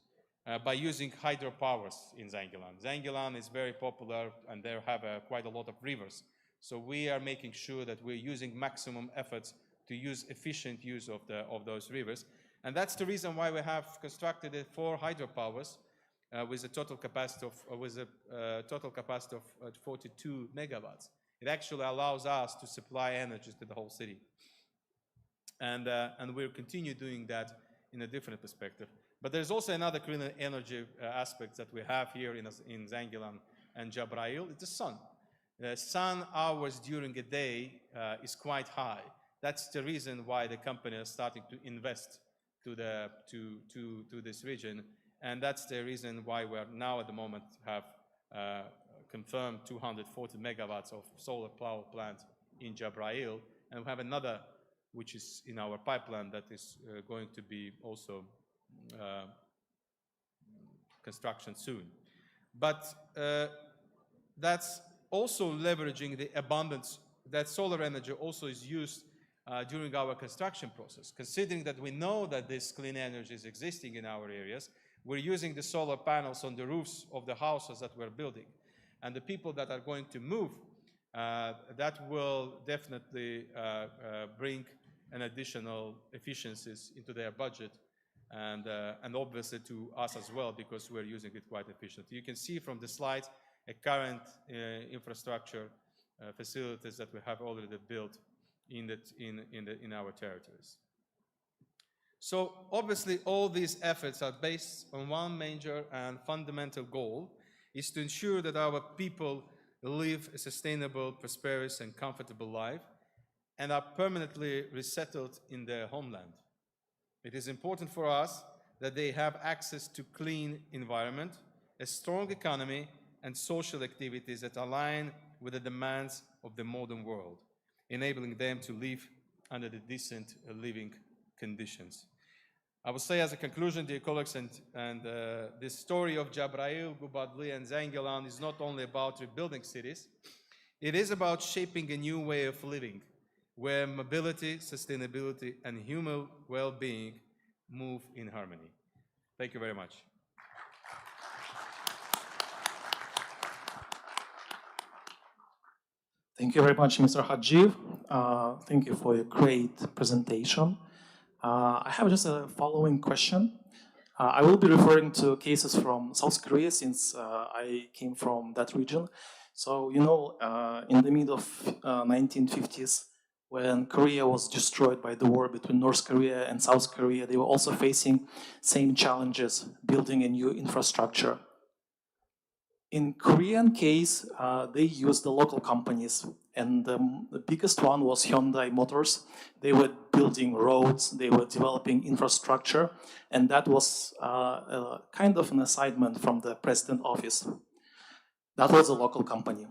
by using hydropowers in Zangilan. Zangilan is very popular and they have quite a lot of rivers. So we are making sure that we're using maximum efforts to use efficient use of those rivers. And that's the reason why we have constructed 4 hydropowers with a total capacity of 42 megawatts. It actually allows us to supply energy to the whole city. And we'll continue doing that in a different perspective. But there's also another clean energy aspect that we have here in Zangilan and Jabrail. It's the sun. The sun hours during a day is quite high. That's the reason why the company is starting to invest to this region. And that's the reason why we are now at the moment have confirmed 240 megawatts of solar power plant in Jabrail. And we have another which is in our pipeline that is going to be also construction soon. But that's also leveraging the abundance that solar energy also is used during our construction process. Considering that we know that this clean energy is existing in our areas, we're using the solar panels on the roofs of the houses that we're building. And the people that are going to move, that will definitely bring an additional efficiencies into their budget and obviously to us as well, because we're using it quite efficiently. You can see from the slides a current infrastructure facilities that we have already built in our territories. So obviously all these efforts are based on one major and fundamental goal, is to ensure that our people live a sustainable, prosperous and comfortable life and are permanently resettled in their homeland. It is important for us that they have access to clean environment, a strong economy and social activities that align with the demands of the modern world, enabling them to live under the decent living conditions. I will say as a conclusion, dear colleagues, and this story of Jabrail, Gubadli and Zangilan is not only about rebuilding cities, it is about shaping a new way of living, where mobility, sustainability, and human well-being move in harmony. Thank you very much. Thank you very much, Mr. Hajiv. Thank you for your great presentation. I have just a following question. I will be referring to cases from South Korea since I came from that region. So, you know, in the mid of 1950s, when Korea was destroyed by the war between North Korea and South Korea, they were also facing same challenges, building a new infrastructure. In Korean case, they used the local companies, and the biggest one was Hyundai Motors. They were building roads, they were developing infrastructure, and that was kind of an assignment from the president office. That was a local company.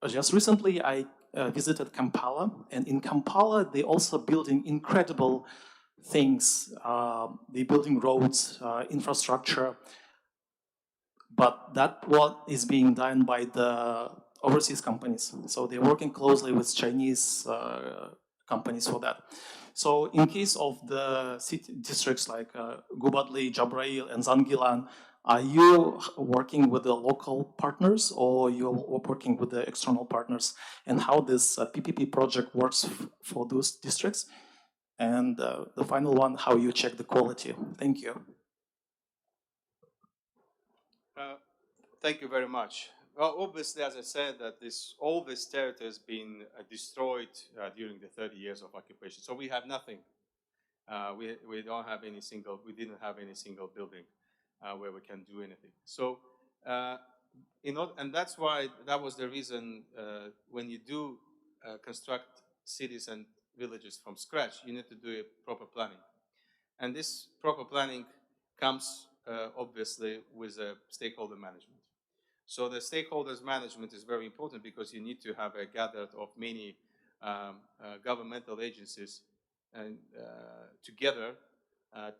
Just recently, I visited Kampala, and in Kampala, they also building incredible things. They're building roads, infrastructure, but that what is being done by the overseas companies. So they're working closely with Chinese companies for that. So in case of the city districts like Gubadli, Jabrail, and Zangilan, are you working with the local partners or you're working with the external partners? And how this PPP project works for those districts? And the final one, how you check the quality? Thank you. Thank you very much. Well, obviously, as I said, that all this territory has been destroyed during the 30 years of occupation. So we have nothing. We don't have any single. We didn't have any single building where we can do anything. So, and that's why that was the reason when you do construct cities and villages from scratch, you need to do a proper planning, and this proper planning comes obviously with stakeholder management. So the stakeholders management is very important because you need to have a gathered of many governmental agencies and together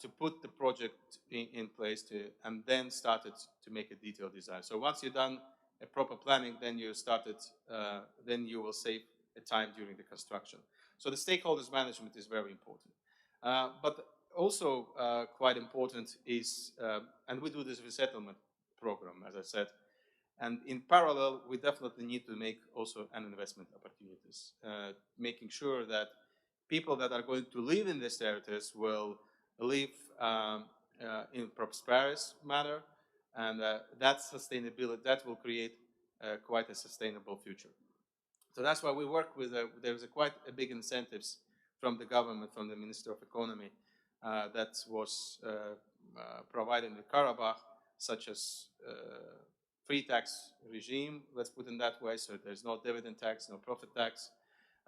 to put the project in place and then started to make a detailed design. So once you've done a proper planning, then you started, then you will save a time during the construction. So the stakeholders management is very important. But also quite important is, and we do this resettlement program, as I said, and in parallel, we definitely need to make also an investment opportunities, making sure that people that are going to live in these territories will live in prosperous manner, and that sustainability, that will create quite a sustainable future. So that's why we work with, there's quite a big incentives from the government, from the Minister of Economy, that was provided in Karabakh, such as free tax regime, let's put it that way, so there's no dividend tax, no profit tax.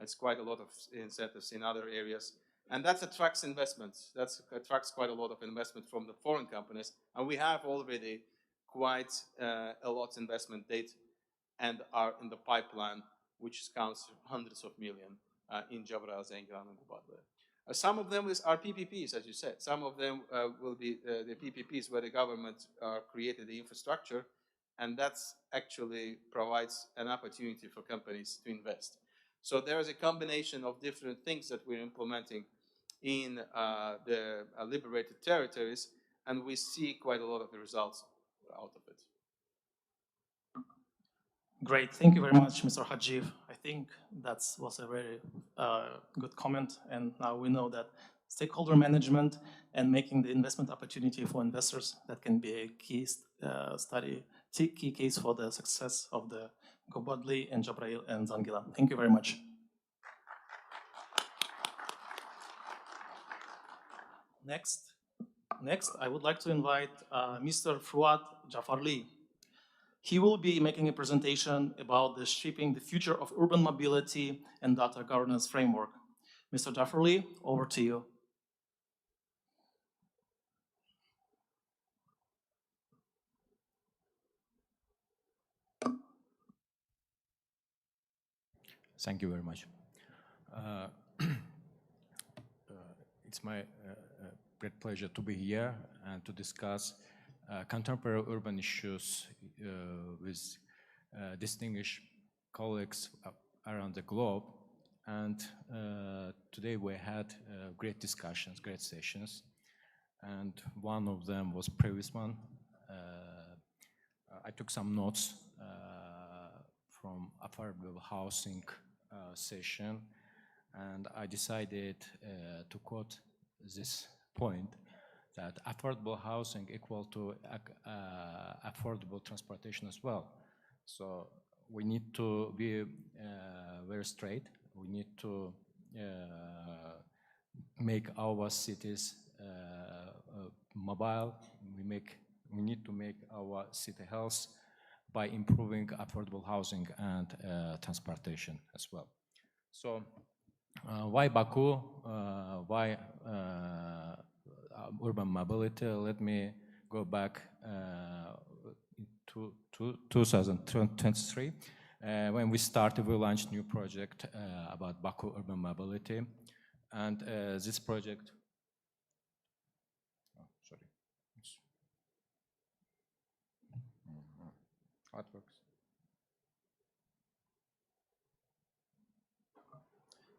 It's quite a lot of incentives in other areas. And that attracts investments. That attracts quite a lot of investment from the foreign companies. And we have already quite a lot of investment date and are in the pipeline, which counts hundreds of millions in Jabrayil, Zangilan, and Gubadli. Some of them are PPPs, as you said. Some of them will be the PPPs where the government created the infrastructure, and that actually provides an opportunity for companies to invest. So there is a combination of different things that we're implementing in the liberated territories, and we see quite a lot of the results out of it. Great, thank you very much, Mr. Hajiv. I think that was a very good comment, and now we know that stakeholder management and making the investment opportunity for investors, that can be a key key case for the success of the Gubadli and Jabrayil and Zangilan. Thank you very much. Next, I would like to invite Mr. Fuad Jafarli. He will be making a presentation about shaping the future of urban mobility and data governance framework. Mr. Jafarli, over to you. Thank you very much. It's my great pleasure to be here and to discuss contemporary urban issues with distinguished colleagues around the globe. And today we had great discussions, great sessions. And one of them was previous one. I took some notes from affordable housing session, and I decided to quote this point, that affordable housing equal to affordable transportation as well. So we need to be very straight. We need to make our cities mobile. We need to make our city health by improving affordable housing and transportation as well. So why Baku? Why urban mobility? Let me go back to 2023. When we started, we launched a new project about Baku urban mobility. And this project, how it works.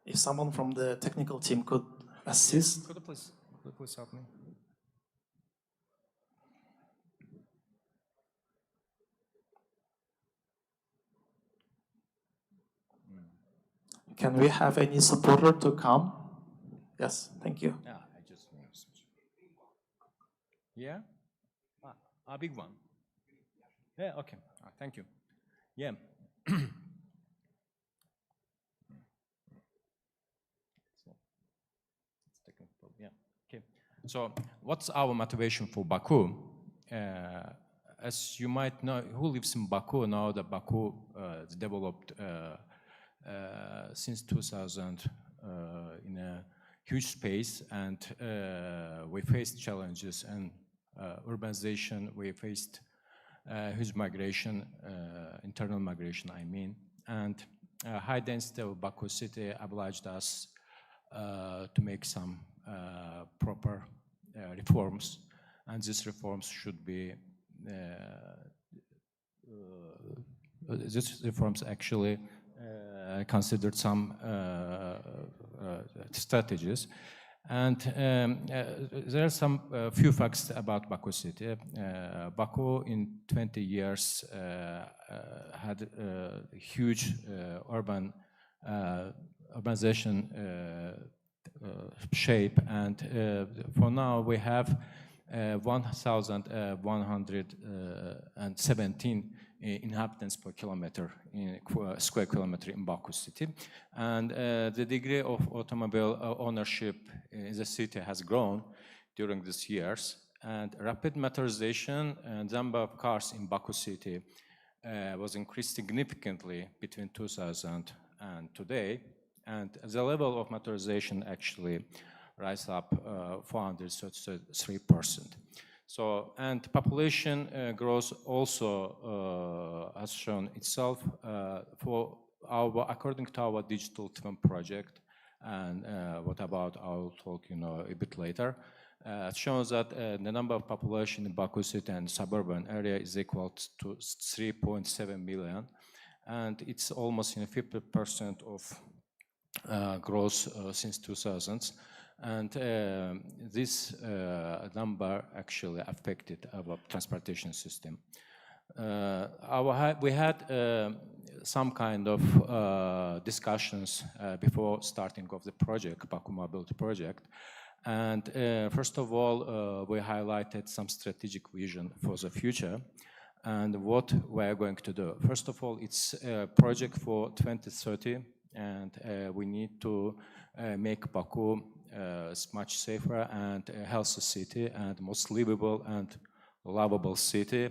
If someone from the technical team could assist. Could you please help me? Can we have any supporter to come? Yes, thank you. Yeah, yeah? A big one. Yeah, okay. Thank you. Yeah. Yeah. Okay. So, what's our motivation for Baku? As you might know, who lives in Baku know that Baku is developed since 2000 in a huge space, and we faced challenges and urbanization, we faced huge migration, internal migration, I mean, and high density of Baku city obliged us to make some proper reforms, and these reforms should be these reforms actually considered some strategies. And there are some few facts about Baku city. Baku in 20 years had a huge urbanization shape, and for now we have 1,117 inhabitants per kilometer, in square kilometer in Baku city. And the degree of automobile ownership in the city has grown during these years. And rapid motorization and number of cars in Baku city was increased significantly between 2000 and today. And the level of motorization actually rise up 433%. So, and population growth also has shown itself according to our digital twin project, and what about, I'll talk a bit later. It shows that the number of population in Baku city and suburban area is equal to 3.7 million, and it's almost 50% of growth since 2000s. And this number actually affected our transportation system. We had some kind of discussions before starting of the project, Baku Mobility project. And first of all, we highlighted some strategic vision for the future and what we're going to do. First of all, it's a project for 2030, and we need to make Baku much safer and a healthy city and most livable and lovable city,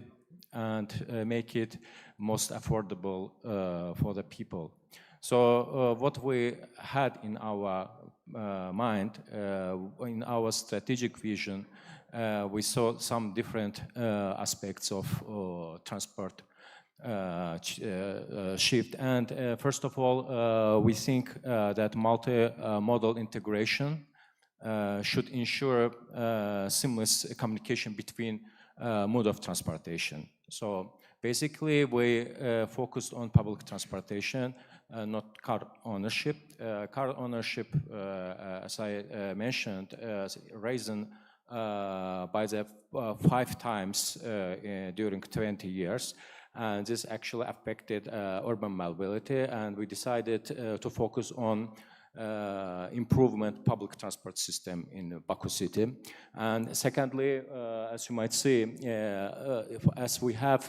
and make it most affordable for the people. So what we had in our mind, in our strategic vision, we saw some different aspects of transport shift. And first of all, we think that multi-modal integration should ensure seamless communication between mode of transportation. So basically, we focused on public transportation, not car ownership. Car ownership, as I mentioned, risen by the 5 times during 20 years. And this actually affected urban mobility, and we decided to focus on improvement public transport system in Baku city. And secondly, as you might see, as we have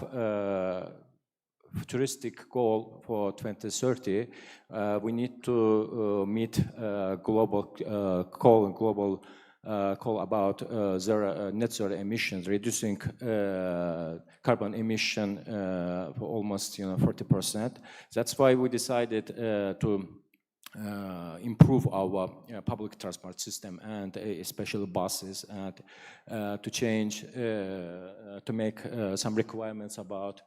futuristic goal for 2030, we need to meet global call about net zero emissions, reducing carbon emission for almost 40%. That's why we decided to improve our public transport system, and especially buses, and to change, to make some requirements about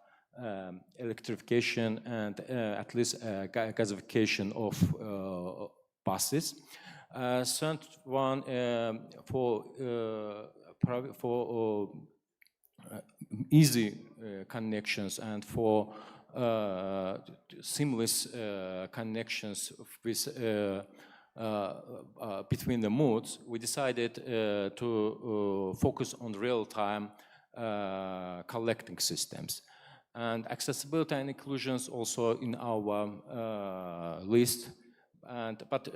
electrification and at least gasification of buses. Third one, for easy connections and for seamless connections with between the modes, we decided to focus on real-time collecting systems. And accessibility and inclusions also in our list. But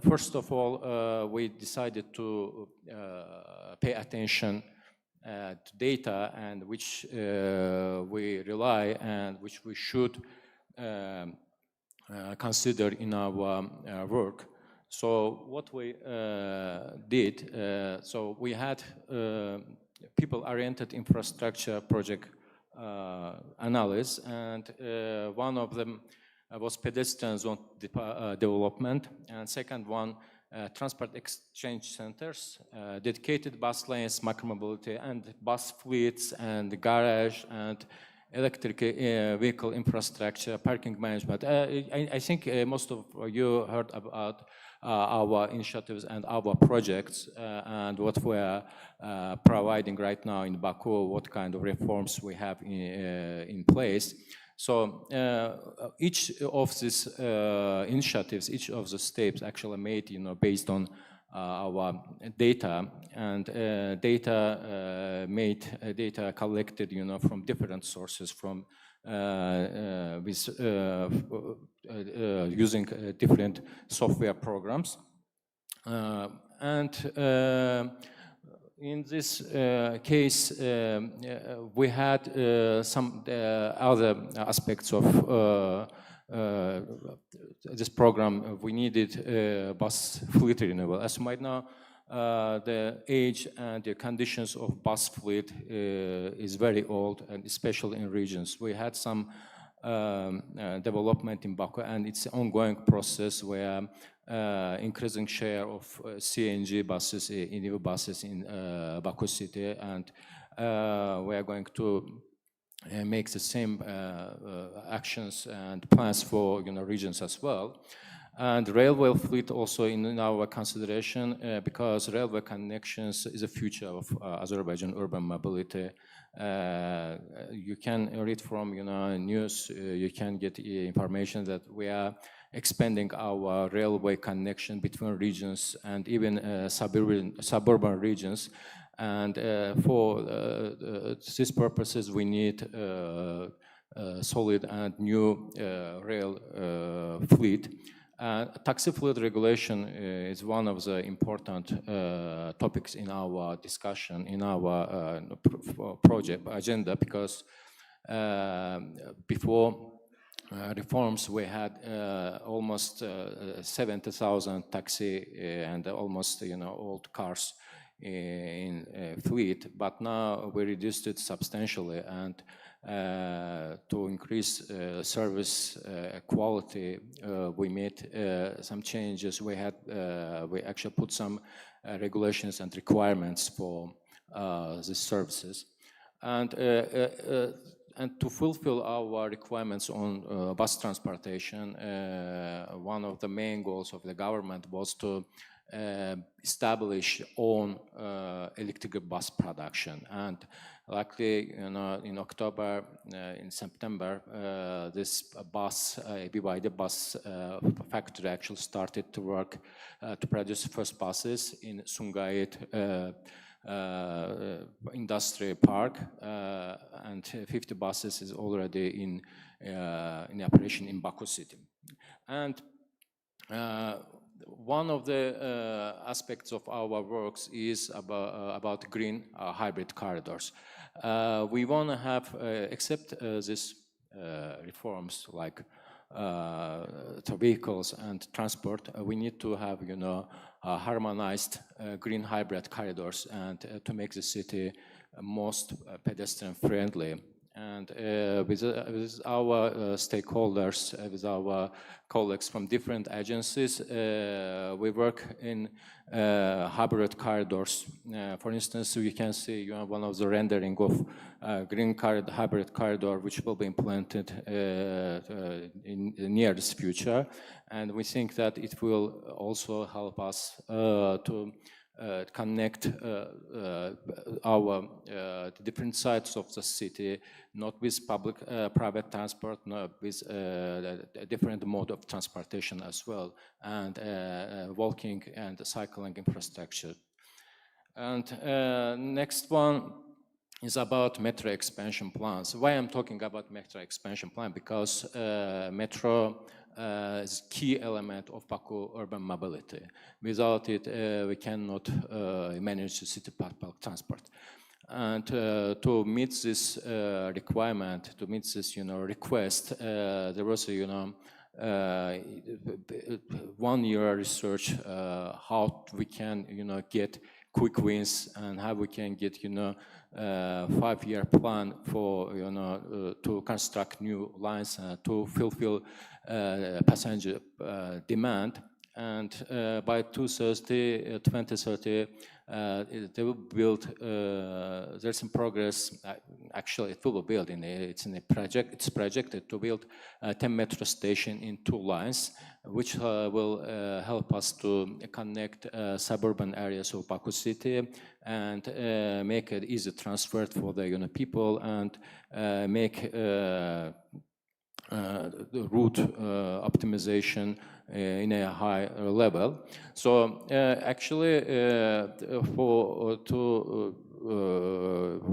first of all, we decided to pay attention to data, and which we rely and which we should consider in our work. So what we did, so we had people-oriented infrastructure project analysis, and one of them was pedestrian zone development, and second one transport exchange centers, dedicated bus lanes, micromobility, and bus fleets, and garage, and electric vehicle infrastructure, parking management. I think most of you heard about our initiatives and our projects and what we are providing right now in Baku, what kind of reforms we have in place. So each of these initiatives, each of the steps actually made, based on our data, and data collected, from different sources, from using different software programs, in this case, we had some other aspects of this program. We needed bus fleet renewal. As you might know, the age and the conditions of bus fleet is very old, and especially in regions. We had some development in Baku, and it's an ongoing process where increasing share of CNG buses, EV buses in Baku city, and we are going to make the same actions and plans for regions as well. And railway fleet also in our consideration, because railway connections is the future of Azerbaijan urban mobility. You can read from news, you can get information that we are expanding our railway connection between regions and even suburban regions. And for these purposes, we need solid and new rail fleet. Taxi fleet regulation is one of the important topics in our discussion, in our project agenda, because before reforms, we had almost 70,000 taxi and almost old cars in fleet, but now we reduced it substantially, and to increase service quality, we made some changes. We actually put some regulations and requirements for these services, and to fulfill our requirements on bus transportation, one of the main goals of the government was to establish own electric bus production. And luckily, in October, in September, this BYD bus factory actually started to work to produce first buses in Sungait industry park, and 50 buses is already in operation in Baku city. And one of the aspects of our works is about green hybrid corridors. We want to have, except these reforms like to vehicles and transport, we need to have harmonized green hybrid corridors, and to make the city most pedestrian friendly. And with our stakeholders, with our colleagues from different agencies, we work in hybrid corridors. For instance, you can see one of the rendering of green hybrid corridor, which will be implemented in the nearest future. And we think that it will also help us to connect our different sides of the city, not with private transport, not with a different mode of transportation as well, and walking and cycling infrastructure. And next one is about metro expansion plans. Why I'm talking about metro expansion plan? Because metro is a key element of Baku urban mobility. Without it, we cannot manage the city public transport. And to meet this requirement, to meet this request, there was a 1 year research how we can get quick wins, and how we can get 5-year plan for to construct new lines to fulfill passenger demand. and by 2030, they will build. There's some progress. Actually, it will be built it's in a project. It's projected to build 10 metro station in 2 lines, which will help us to connect suburban areas of Baku city and make it easy transfer for the people and make the route optimization in a high level. So actually, for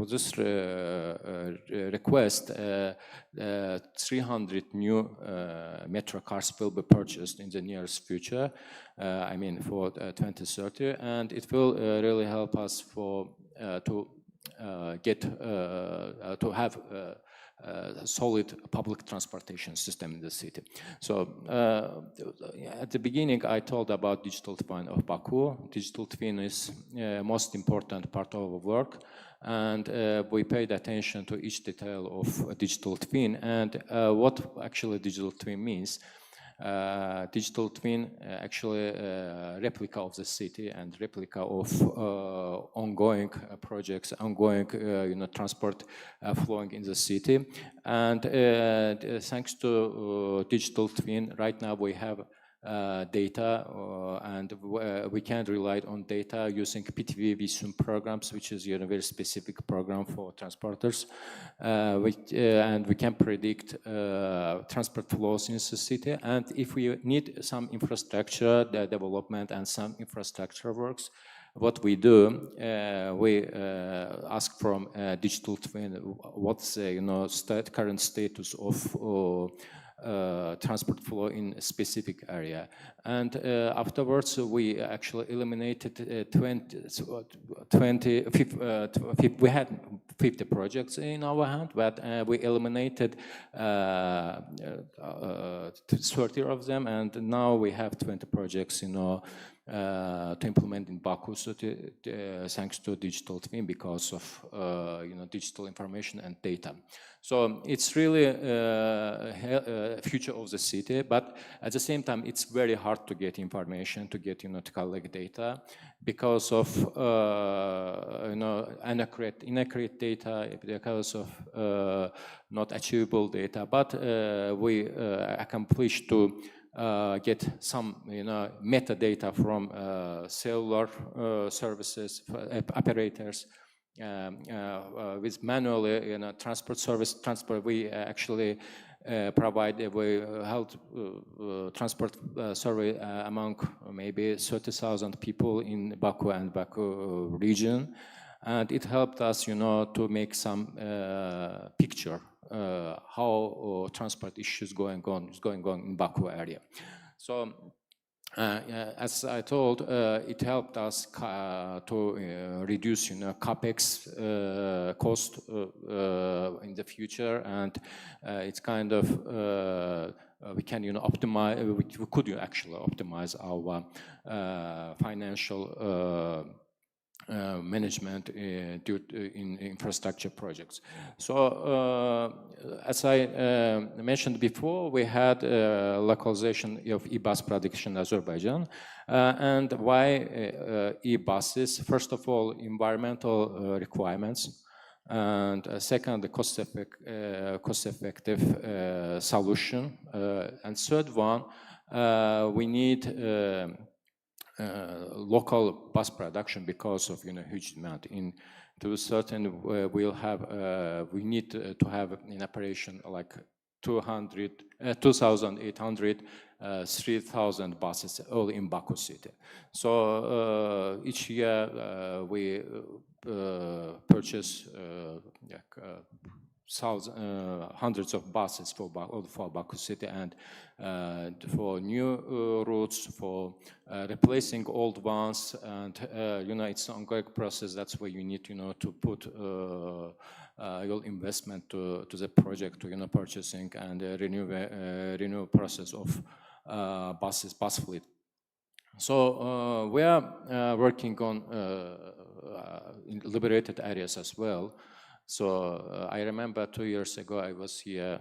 this request, 300 new metro cars will be purchased in the nearest future. I mean, for 2030, and it will really help us for to get to have a solid public transportation system in the city. So at the beginning, I told about digital twin of Baku. Digital twin is most important part of our work, and we paid attention to each detail of a digital twin and what actually digital twin means. Digital twin actually replica of the city and replica of ongoing projects, ongoing transport flowing in the city. And thanks to digital twin, right now we have data and we can rely on data using PTV VSUM programs, which is a very specific program for transporters. And we can predict transport flows in the city. And if we need some infrastructure development and some infrastructure works, what we do, we ask from digital twin what's the current status of transport flow in a specific area, and afterwards we actually eliminated we had 50 projects in our hand, but we eliminated 30 of them, and now we have 20 projects to implement in Baku, so thanks to digital twin because of digital information and data. So it's really a future of the city, but at the same time, it's very hard to get information, to get to collect data because of inaccurate data, because of not achievable data. But we accomplished to get some metadata from cellular services operators. With manually transport, we actually provide a health transport survey among maybe 30,000 people in Baku and Baku region, and it helped us, to make some picture how transport issues going on in Baku area. So. As I told, it helped us to reduce, capex cost in the future, and it's kind of we can, optimize. We could actually optimize our financial management in infrastructure projects. So as I mentioned before, we had localization of e-bus production in Azerbaijan. And why e-buses? First of all, environmental requirements. And second, the cost-effective solution. And third one, we need local bus production because of huge demand. To a certain, we need to have in operation like 2,800, 3,000 buses all in Baku city. So each year we purchase hundreds of buses for Baku city, and for new routes, for replacing old ones, and it's an ongoing process. That's why you need to put your investment to the project, to purchasing and renew process of bus fleet. So we are working on in liberated areas as well. So I remember 2 years ago I was here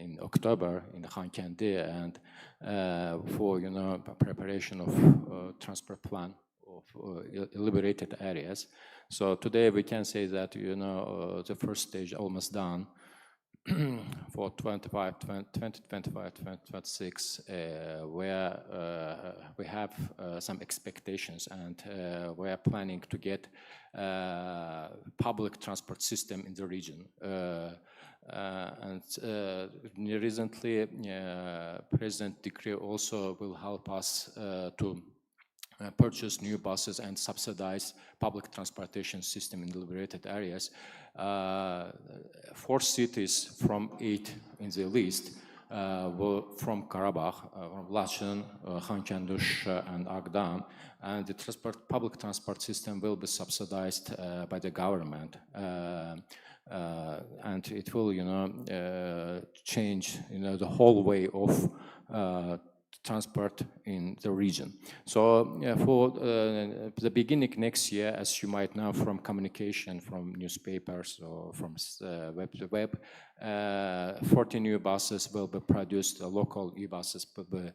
in October in Khankendi, and for preparation of transport plan of liberated areas. So today we can say that the first stage almost done. For 2025-2026, where we have some expectations, and we are planning to get public transport system in the region. And recently, President decree also will help us to purchase new buses and subsidize public transportation system in the liberated areas. 4 cities from 8 in the list were from Karabakh, from Lachen, Khankendi, and Agdan, and the public transport system will be subsidized by the government. And it will, change, the whole way of transport in the region. So for the beginning next year, as you might know from communication, from newspapers or from web to web, 40 new buses will be produced, local e-buses will be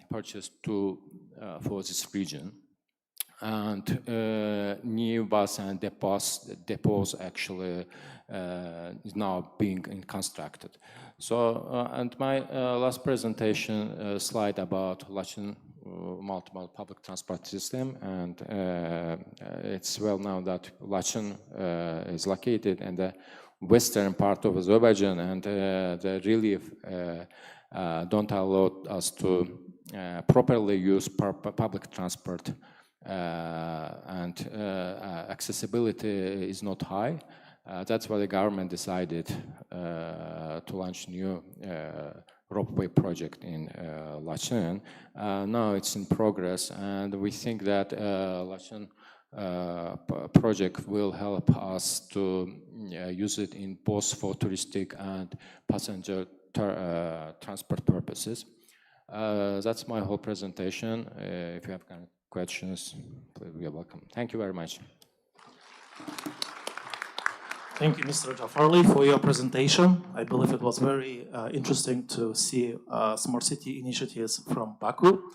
purchased for this region. And new bus and depots actually is now being constructed. So, and my last presentation slide about Lachen multiple public transport system, and it's well known that Lachen is located in the western part of Azerbaijan, and the relief don't allow us to properly use public transport, and accessibility is not high. That's why the government decided to launch new ropeway project in Lachen. Now it's in progress, and we think that Lachen project will help us to use it in both for touristic and passenger transport purposes. That's my whole presentation. If you have questions, please, you're welcome. Thank you very much. Thank you, Mr. Jafarli, for your presentation. I believe it was very interesting to see smart city initiatives from Baku.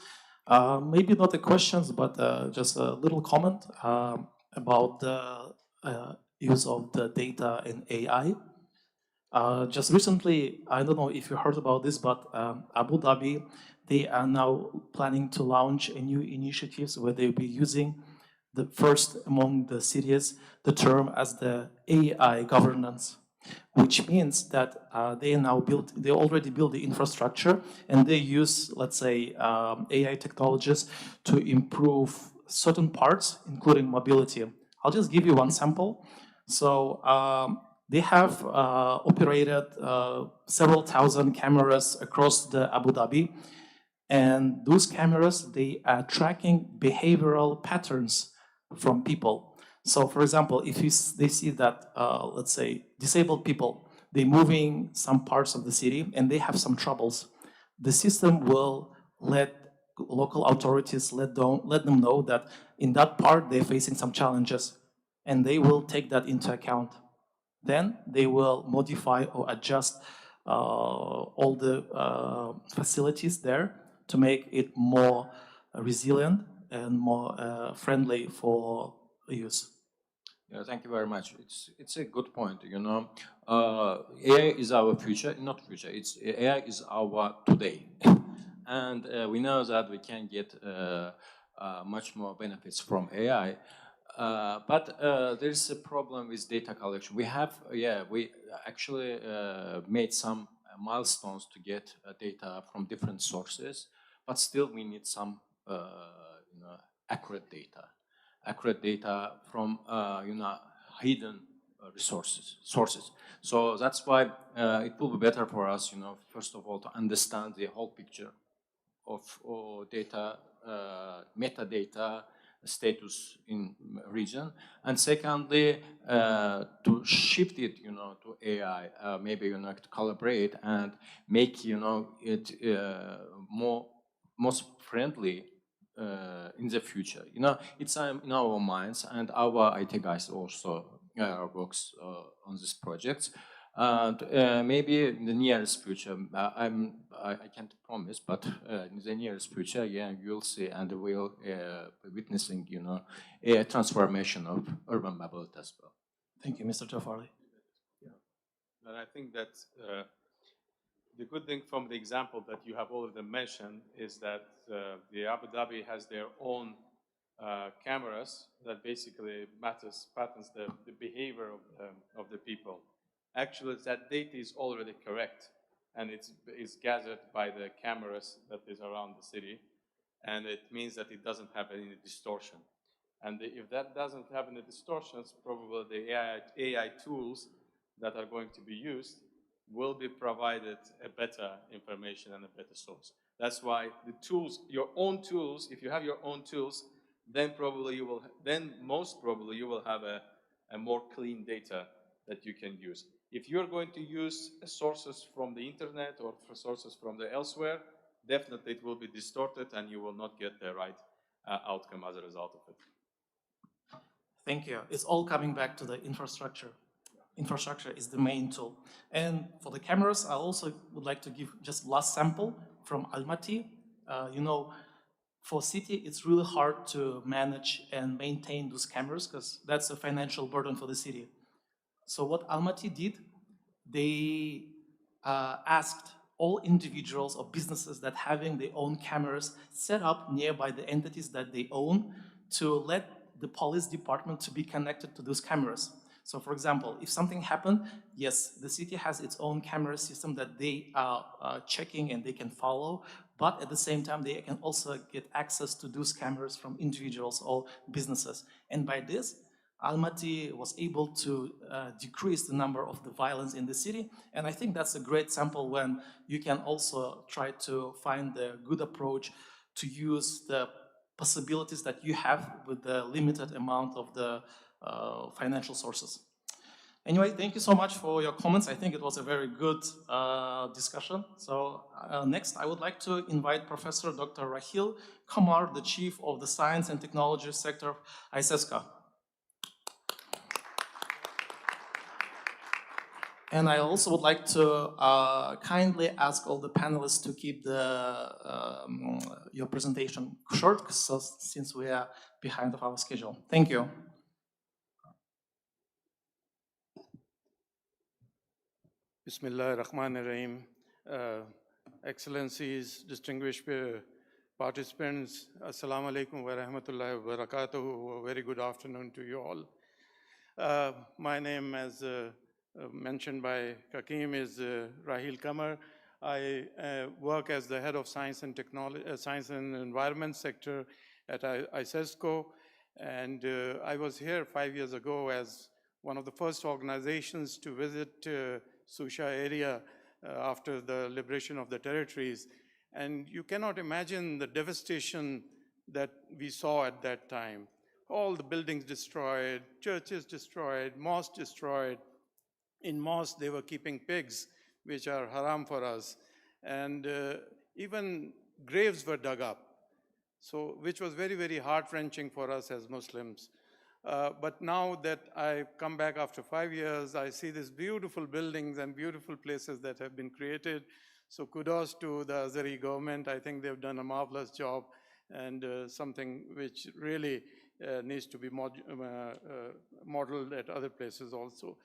Maybe not the questions, but just a little comment about the use of the data in AI. Just recently, I don't know if you heard about this, but Abu Dhabi, they are now planning to launch a new initiatives where they'll be using the first among the cities the term as the AI governance, which means that they already built the infrastructure, and they use, let's say, AI technologies to improve certain parts, including mobility. I'll just give you one sample. So they have operated several thousand cameras across the Abu Dhabi, and those cameras, they are tracking behavioral patterns from people. So for example, if they see that, let's say, disabled people, they're moving some parts of the city and they have some troubles, the system will let local authorities let them know that in that part they're facing some challenges, and they will take that into account. Then they will modify or adjust all the facilities there to make it more resilient and more friendly for use. Yeah, thank you very much. It's a good point. AI is our future, not future. AI is our today, and we know that we can get much more benefits from AI. But there's a problem with data collection. We actually made some milestones to get data from different sources, but still we need some accurate data from hidden sources. So that's why it will be better for us, first of all, to understand the whole picture of data, metadata status in region, and secondly, to shift it, to AI, maybe to collaborate and make it most friendly in the future. It's in our minds, and our IT guys also works on this project. And maybe in the nearest future, I can't promise, but in the nearest future, yeah, you'll see and we'll be witnessing, you know, a transformation of urban mobility as well. Thank you, Mr. Jafarli. And I think that the good thing from the example that you have already mentioned is that the Abu Dhabi has their own cameras that basically patterns the behavior of the people. Actually, that data is already correct, and it's gathered by the cameras that is around the city, and it means that it doesn't have any distortion. And if that doesn't have any distortions, probably the AI tools that are going to be used will be provided a better information and a better source. That's why the tools, your own tools, if you have your own tools, then probably you will, then most probably you will have a more clean data that you can use. If you're going to use sources from the internet or sources from the elsewhere, definitely it will be distorted and you will not get the right outcome as a result of it. Thank you. It's all coming back to the infrastructure. Infrastructure is the main tool. And for the cameras, I also would like to give just last sample from Almaty. You know, for city, it's really hard to manage and maintain those cameras because that's a financial burden for the city. So what Almaty did, they asked all individuals or businesses that having their own cameras set up nearby the entities that they own to let the police department to be connected to those cameras. So for example, if something happened, yes, the city has its own camera system that they are checking and they can follow, but at the same time, they can also get access to those cameras from individuals or businesses. And by this, Almaty was able to decrease the number of the violence in the city. And I think that's a great sample when you can also try to find the good approach to use the possibilities that you have with the limited amount of the financial sources. Anyway, thank you so much for your comments. I think it was a very good discussion. So next, I would like to invite Professor Dr. Rahil Kamar, the Chief of the Science and Technology Sector of SCUPA. And I also would like to kindly ask all the panelists to keep your presentation short, since we are behind of our schedule. Thank you. Bismillah ar-Rahman ar-Rahim. Excellencies, distinguished participants, Assalamu alaikum wa rahmatullahi wa barakatuhu. A very good afternoon to you all. My name, as mentioned by Kakim, is Rahil Kamar. I work as the head of science and technology, science and environment sector at ISESCO, and I was here 5 years ago as one of the first organizations to visit Susha area after the liberation of the territories. And you cannot imagine the devastation that we saw at that time. All the buildings destroyed, churches destroyed, mosques destroyed. In mosques, they were keeping pigs, which are haram for us. And even graves were dug up, so which was very, very heart-wrenching for us as Muslims. But now that I've come back after 5 years, I see these beautiful buildings and beautiful places that have been created. So kudos to the Azeri government. I think they've done a marvelous job and something which really needs to be modeled at other places also.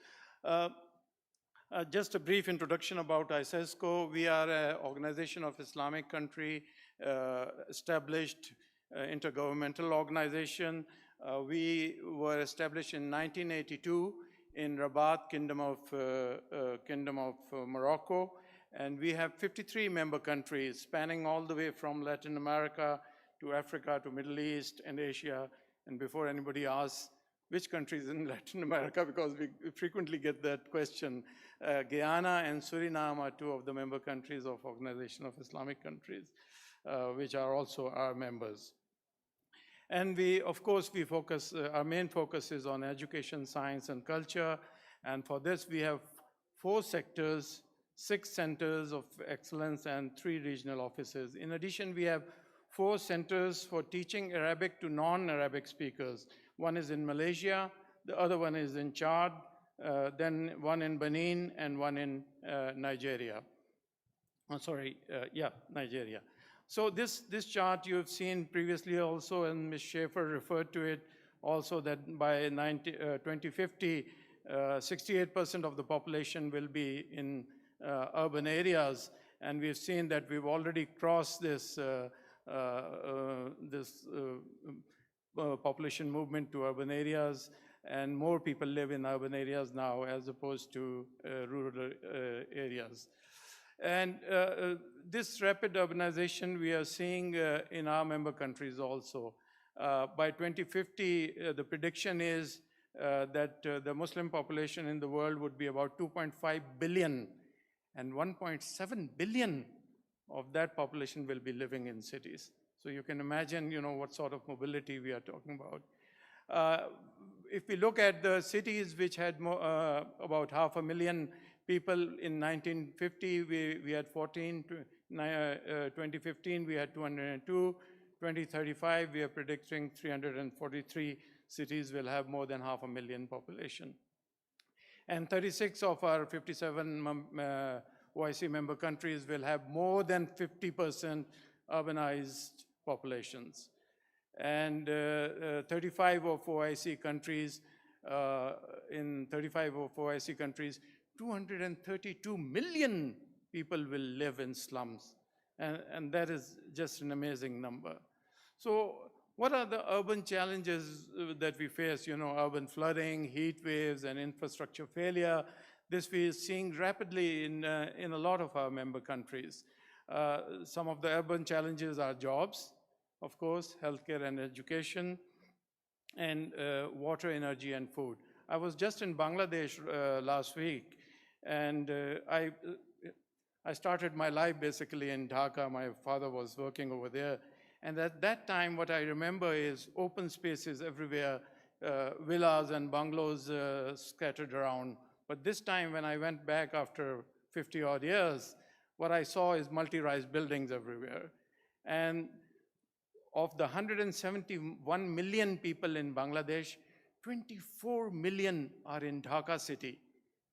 Just a brief introduction about ISESCO. We are an organization of Islamic country, established intergovernmental organization. We were established in 1982 in Rabat, Kingdom of Morocco, and we have 53 member countries spanning all the way from Latin America to Africa to Middle East and Asia. And before anybody asks which countries in Latin America, because we frequently get that question, Guyana and Suriname are two of the member countries of Organization of Islamic Countries, which are also our members. And we, of course, we focus, our main focus is on education, science, and culture. And for this, we have 4 sectors, 6 centers of excellence, and 3 regional offices. In addition, we have 4 centers for teaching Arabic to non-Arabic speakers. One is in Malaysia, the other one is in Chad, then one in Benin, and one in Nigeria. Oh, sorry, yeah, Nigeria. So this chart you've seen previously also, and Ms. Schaefer referred to it also, that by 2050, 68% of the population will be in urban areas, and we've seen that we've already crossed this population movement to urban areas, and more people live in urban areas now as opposed to rural areas. And this rapid urbanization we are seeing in our member countries also. By 2050, the prediction is that the Muslim population in the world would be about 2.5 billion, and 1.7 billion of that population will be living in cities. So you can imagine, what sort of mobility we are talking about. If we look at the cities which had about 500,000 people in 1950, we had 14. 2015, we had 202. 2035, we are predicting 343 cities will have more than 500,000 population. And 36 of our 57 OIC member countries will have more than 50% urbanized populations. And 35 of OIC countries, 232 million people will live in slums. And that is just an amazing number. So what are the urban challenges that we face? Urban flooding, heat waves, and infrastructure failure. This we are seeing rapidly in a lot of our member countries. Some of the urban challenges are jobs, of course, healthcare and education, and water, energy, and food. I was just in Bangladesh last week, and I started my life basically in Dhaka. My father was working over there. And at that time, what I remember is open spaces everywhere, villas and bungalows scattered around. But this time, when I went back after 50 odd years, what I saw is multi-rise buildings everywhere. And of the 171 million people in Bangladesh, 24 million are in Dhaka city.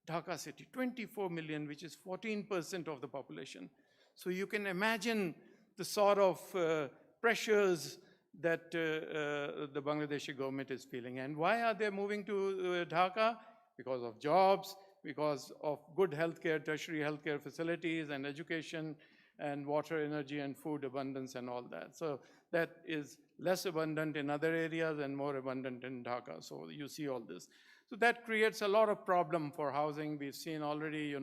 Dhaka city, 24 million, which is 14% of the population. So you can imagine the sort of pressures that the Bangladeshi government is feeling. And why are they moving to Dhaka? Because of jobs, because of good healthcare, tertiary healthcare facilities and education, and water, energy, and food abundance and all that. So that is less abundant in other areas and more abundant in Dhaka. So you see all this. So that creates a lot of problem for housing. We've seen already,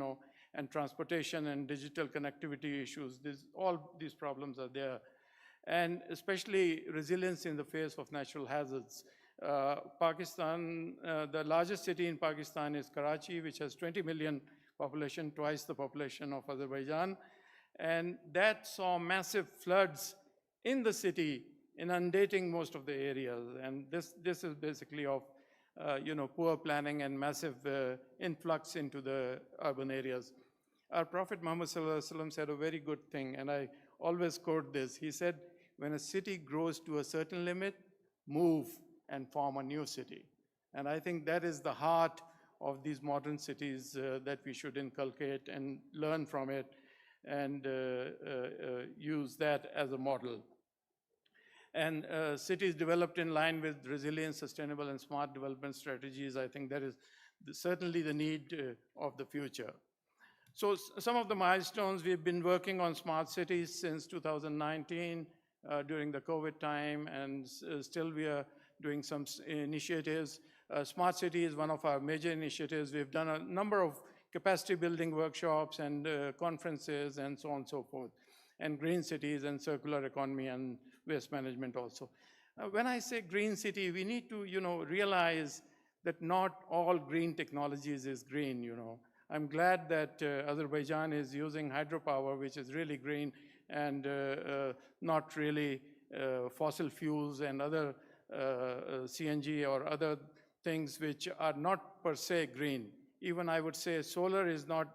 and transportation and digital connectivity issues. All these problems are there. And especially resilience in the face of natural hazards. Pakistan, the largest city in Pakistan is Karachi, which has 20 million population, twice the population of Azerbaijan. And that saw massive floods in the city, inundating most of the areas. And this is basically of poor planning and massive influx into the urban areas. Our Prophet Muhammad ﷺ said a very good thing, and I always quote this. He said, when a city grows to a certain limit, move and form a new city. And I think that is the heart of these modern cities that we should inculcate and learn from it and use that as a model. And cities developed in line with resilient, sustainable, and smart development strategies, I think that is certainly the need of the future. So some of the milestones, we've been working on smart cities since 2019 during the COVID time, and still we are doing some initiatives. Smart City is one of our major initiatives. We've done a number of capacity building workshops and conferences and so on and so forth, and green cities and circular economy and waste management also. When I say green city, we need to realize that not all green technologies is green. I'm glad that Azerbaijan is using hydropower, which is really green, and not really fossil fuels and other CNG or other things which are not per se green. Even I would say solar is not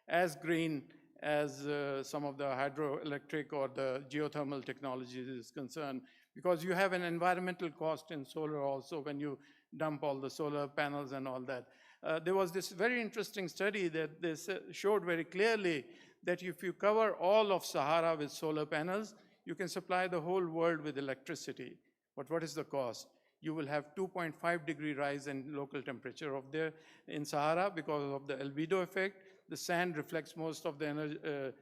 as green as some of the hydroelectric or the geothermal technologies is concerned, because you have an environmental cost in solar also when you dump all the solar panels and all that. There was this very interesting study that this showed very clearly that if you cover all of Sahara with solar panels, you can supply the whole world with electricity. But what is the cost? You will have 2.5 degree rise in local temperature in Sahara because of the albedo effect. The sand reflects most of the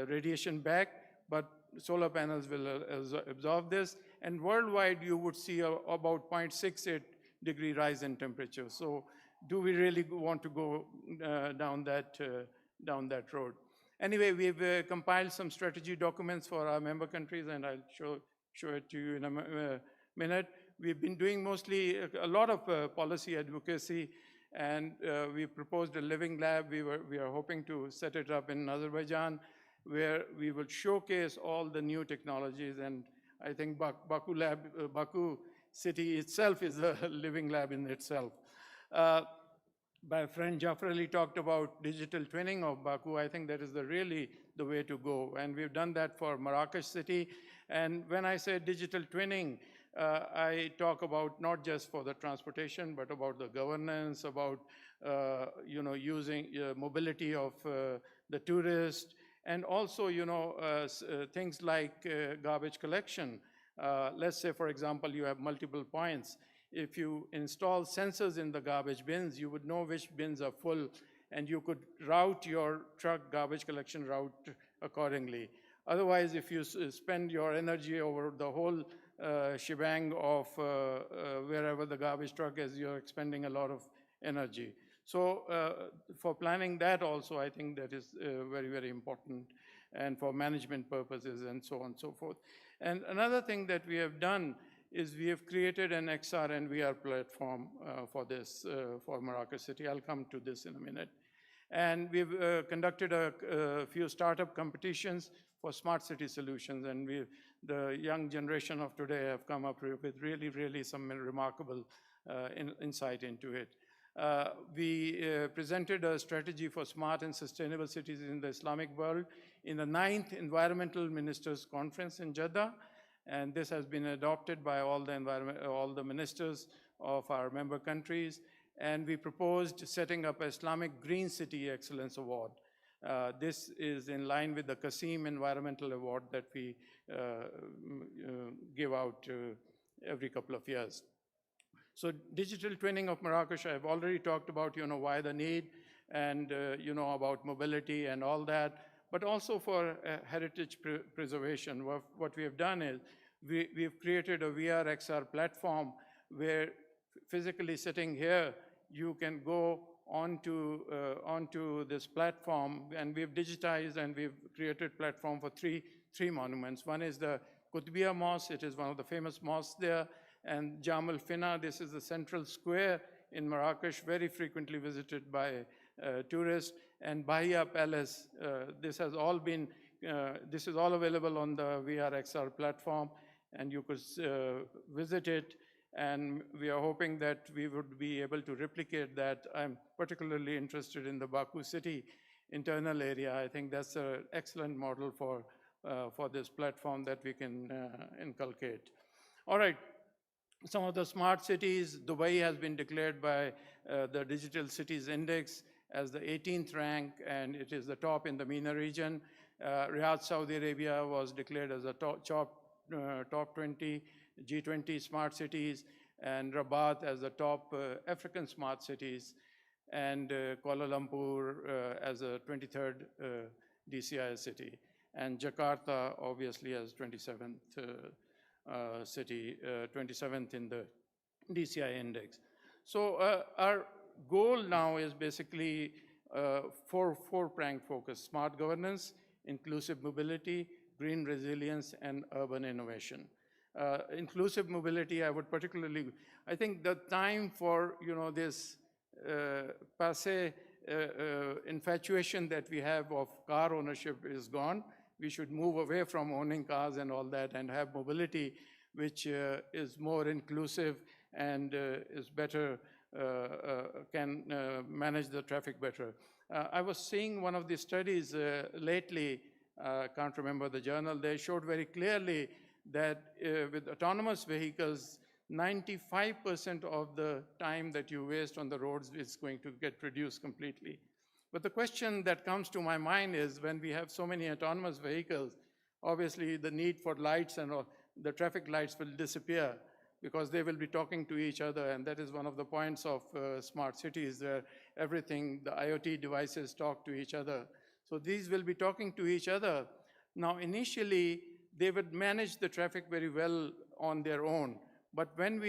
radiation back, but solar panels will absorb this. And worldwide, you would see about 0.68 degree rise in temperature. So do we really want to go down that road? Anyway, we've compiled some strategy documents for our member countries, and I'll show it to you in a minute. We've been doing mostly a lot of policy advocacy, and we proposed a living lab. We are hoping to set it up in Azerbaijan, where we will showcase all the new technologies. And I think Baku city itself is a living lab in itself. My friend Jafar Ali talked about digital twinning of Baku. I think that is really the way to go. And we've done that for Marrakesh city. And when I say digital twinning, I talk about not just for the transportation, but about the governance, about using mobility of the tourist, and also things like garbage collection. Let's say, for example, you have multiple points. If you install sensors in the garbage bins, you would know which bins are full, and you could route your truck garbage collection route accordingly. Otherwise, if you spend your energy over the whole shebang of wherever the garbage truck is, you're expending a lot of energy. So for planning that also, I think that is very, very important, and for management purposes and so on and so forth. And another thing that we have done is we have created an XR and VR platform for this, for Marrakesh city. I'll come to this in a minute. And we've conducted a few startup competitions for smart city solutions, and the young generation of today have come up with really, really some remarkable insight into it. We presented a strategy for smart and sustainable cities in the Islamic world in the 9th Environmental Ministers Conference in Jeddah, and this has been adopted by all the ministers of our member countries. And we proposed setting up an Islamic Green City Excellence Award. This is in line with the Qasim Environmental Award that we give out every couple of years. So digital twinning of Marrakesh, I've already talked about, why the need, and about mobility and all that, but also for heritage preservation. What we have done is we've created a VR XR platform where physically sitting here, you can go onto this platform, and we've digitized and we've created platform for three monuments. One is the Qutbiya Mosque. It is one of the famous mosques there. And Jam al-Fina, this is the central square in Marrakesh, very frequently visited by tourists. And Bahia Palace, this is all available on the VR XR platform, and you could visit it. And we are hoping that we would be able to replicate that. I'm particularly interested in the Baku city internal area. I think that's an excellent model for this platform that we can inculcate. All right. Some of the smart cities, Dubai has been declared by the Digital Cities Index as the 18th rank, and it is the top in the MENA region. Riyadh, Saudi Arabia was declared as a top 20 G20 smart cities, and Rabat as the top African smart cities, and Kuala Lumpur as a 23rd DCI city, and Jakarta obviously as 27th city, 27th in the DCI index. So our goal now is basically four-pronged focus: smart governance, inclusive mobility, green resilience, and urban innovation. Inclusive mobility, I think the time for this passé infatuation that we have of car ownership is gone. We should move away from owning cars and all that and have mobility which is more inclusive and is better, can manage the traffic better. I was seeing one of the studies lately, can't remember the journal, they showed very clearly that with autonomous vehicles, 95% of the time that you waste on the roads is going to get reduced completely. But the question that comes to my mind is when we have so many autonomous vehicles, obviously the need for lights and the traffic lights will disappear because they will be talking to each other, and that is one of the points of smart cities where everything, the IoT devices talk to each other. So these will be talking to each other. Now initially, they would manage the traffic very well on their own, but when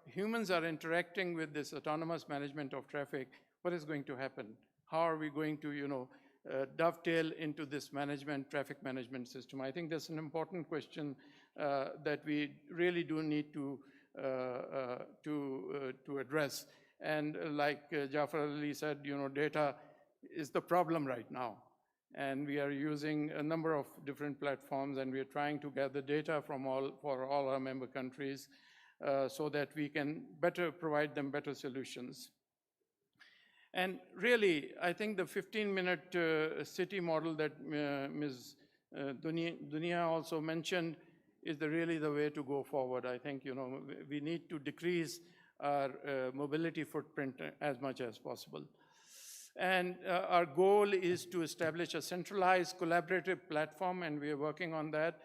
humans are interacting with this autonomous management of traffic, what is going to happen? How are we going to, dovetail into this traffic management system? I think that's an important question that we really do need to address. And like Jafar Ali said, data is the problem right now. And we are using a number of different platforms, and we are trying to gather data for all our member countries so that we can provide them better solutions. And really, I think the 15-minute city model that Ms. Dunia also mentioned is really the way to go forward. I think we need to decrease our mobility footprint as much as possible. And our goal is to establish a centralized collaborative platform, and we are working on that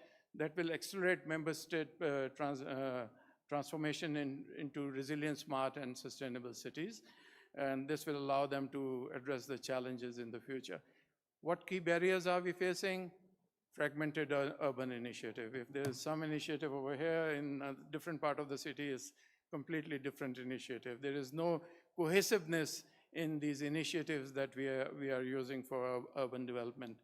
will accelerate member state transformation into resilient, smart, and sustainable cities. And this will allow them to address the challenges in the future. What key barriers are we facing? Fragmented urban initiative. If there's some initiative over here in a different part of the city, is completely different initiative. There is no cohesiveness in these initiatives that we are using for urban development.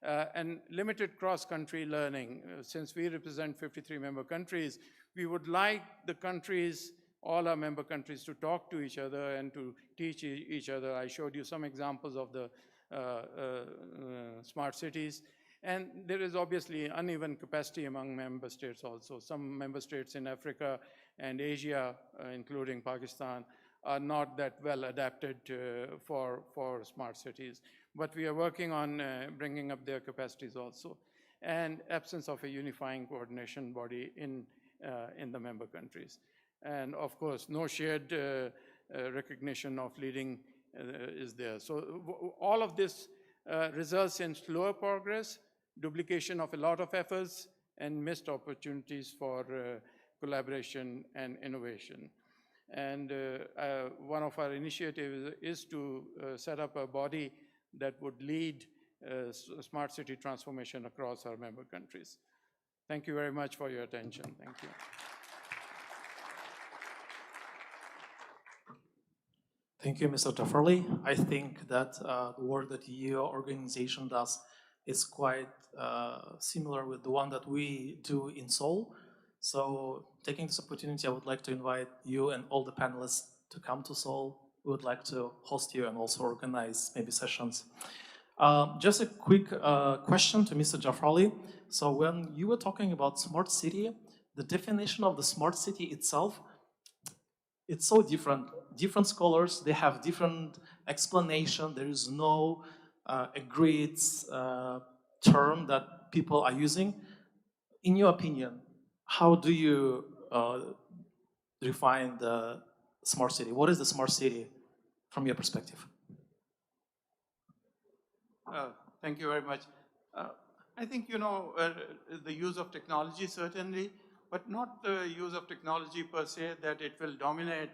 And limited cross-country learning. Since we represent 53 member countries, we would like the countries, all our member countries, to talk to each other and to teach each other. I showed you some examples of the smart cities. And there is obviously uneven capacity among member states also. Some member states in Africa and Asia, including Pakistan, are not that well adapted for smart cities. But we are working on bringing up their capacities also. And absence of a unifying coordination body in the member countries. And of course, no shared recognition of leading is there. So all of this results in slower progress, duplication of a lot of efforts, and missed opportunities for collaboration and innovation. And one of our initiatives is to set up a body that would lead smart city transformation across our member countries. Thank you very much for your attention. Thank you. Thank you, Mr. Tafarli. I think that the work that your organization does is quite similar with the one that we do in Seoul. So taking this opportunity, I would like to invite you and all the panelists to come to Seoul. We would like to host you and also organize maybe sessions. Just a quick question to Mr. Jafarli. So when you were talking about smart city, the definition of the smart city itself, it's so different. Different scholars, they have different explanation. There is no agreed term that people are using. In your opinion, how do you define the smart city? What is the smart city from your perspective? Thank you very much. I think, the use of technology certainly, but not the use of technology per se that it will dominate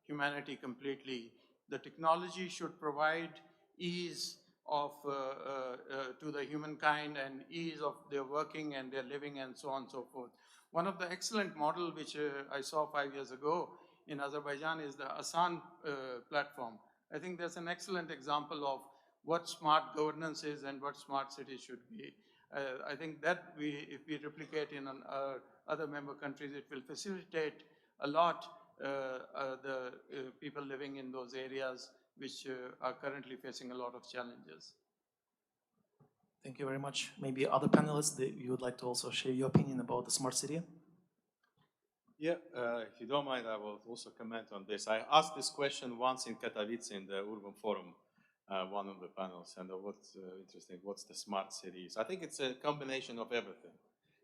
humanity completely. The technology should provide ease of to the humankind and ease of their working and their living and so on and so forth. One of the excellent model which I saw 5 years ago in Azerbaijan is the Asan platform. I think that's an excellent example of what smart governance is and what smart cities should be. I think that if we replicate in other member countries, it will facilitate a lot the people living in those areas which are currently facing a lot of challenges. Thank you very much. Maybe other panelists, you would like to also share your opinion about the smart city? Yeah, if you don't mind, I will also comment on this. I asked this question once in Katowice in the Urban Forum, one of the panels, and what's interesting, what's the smart cities? I think it's a combination of everything.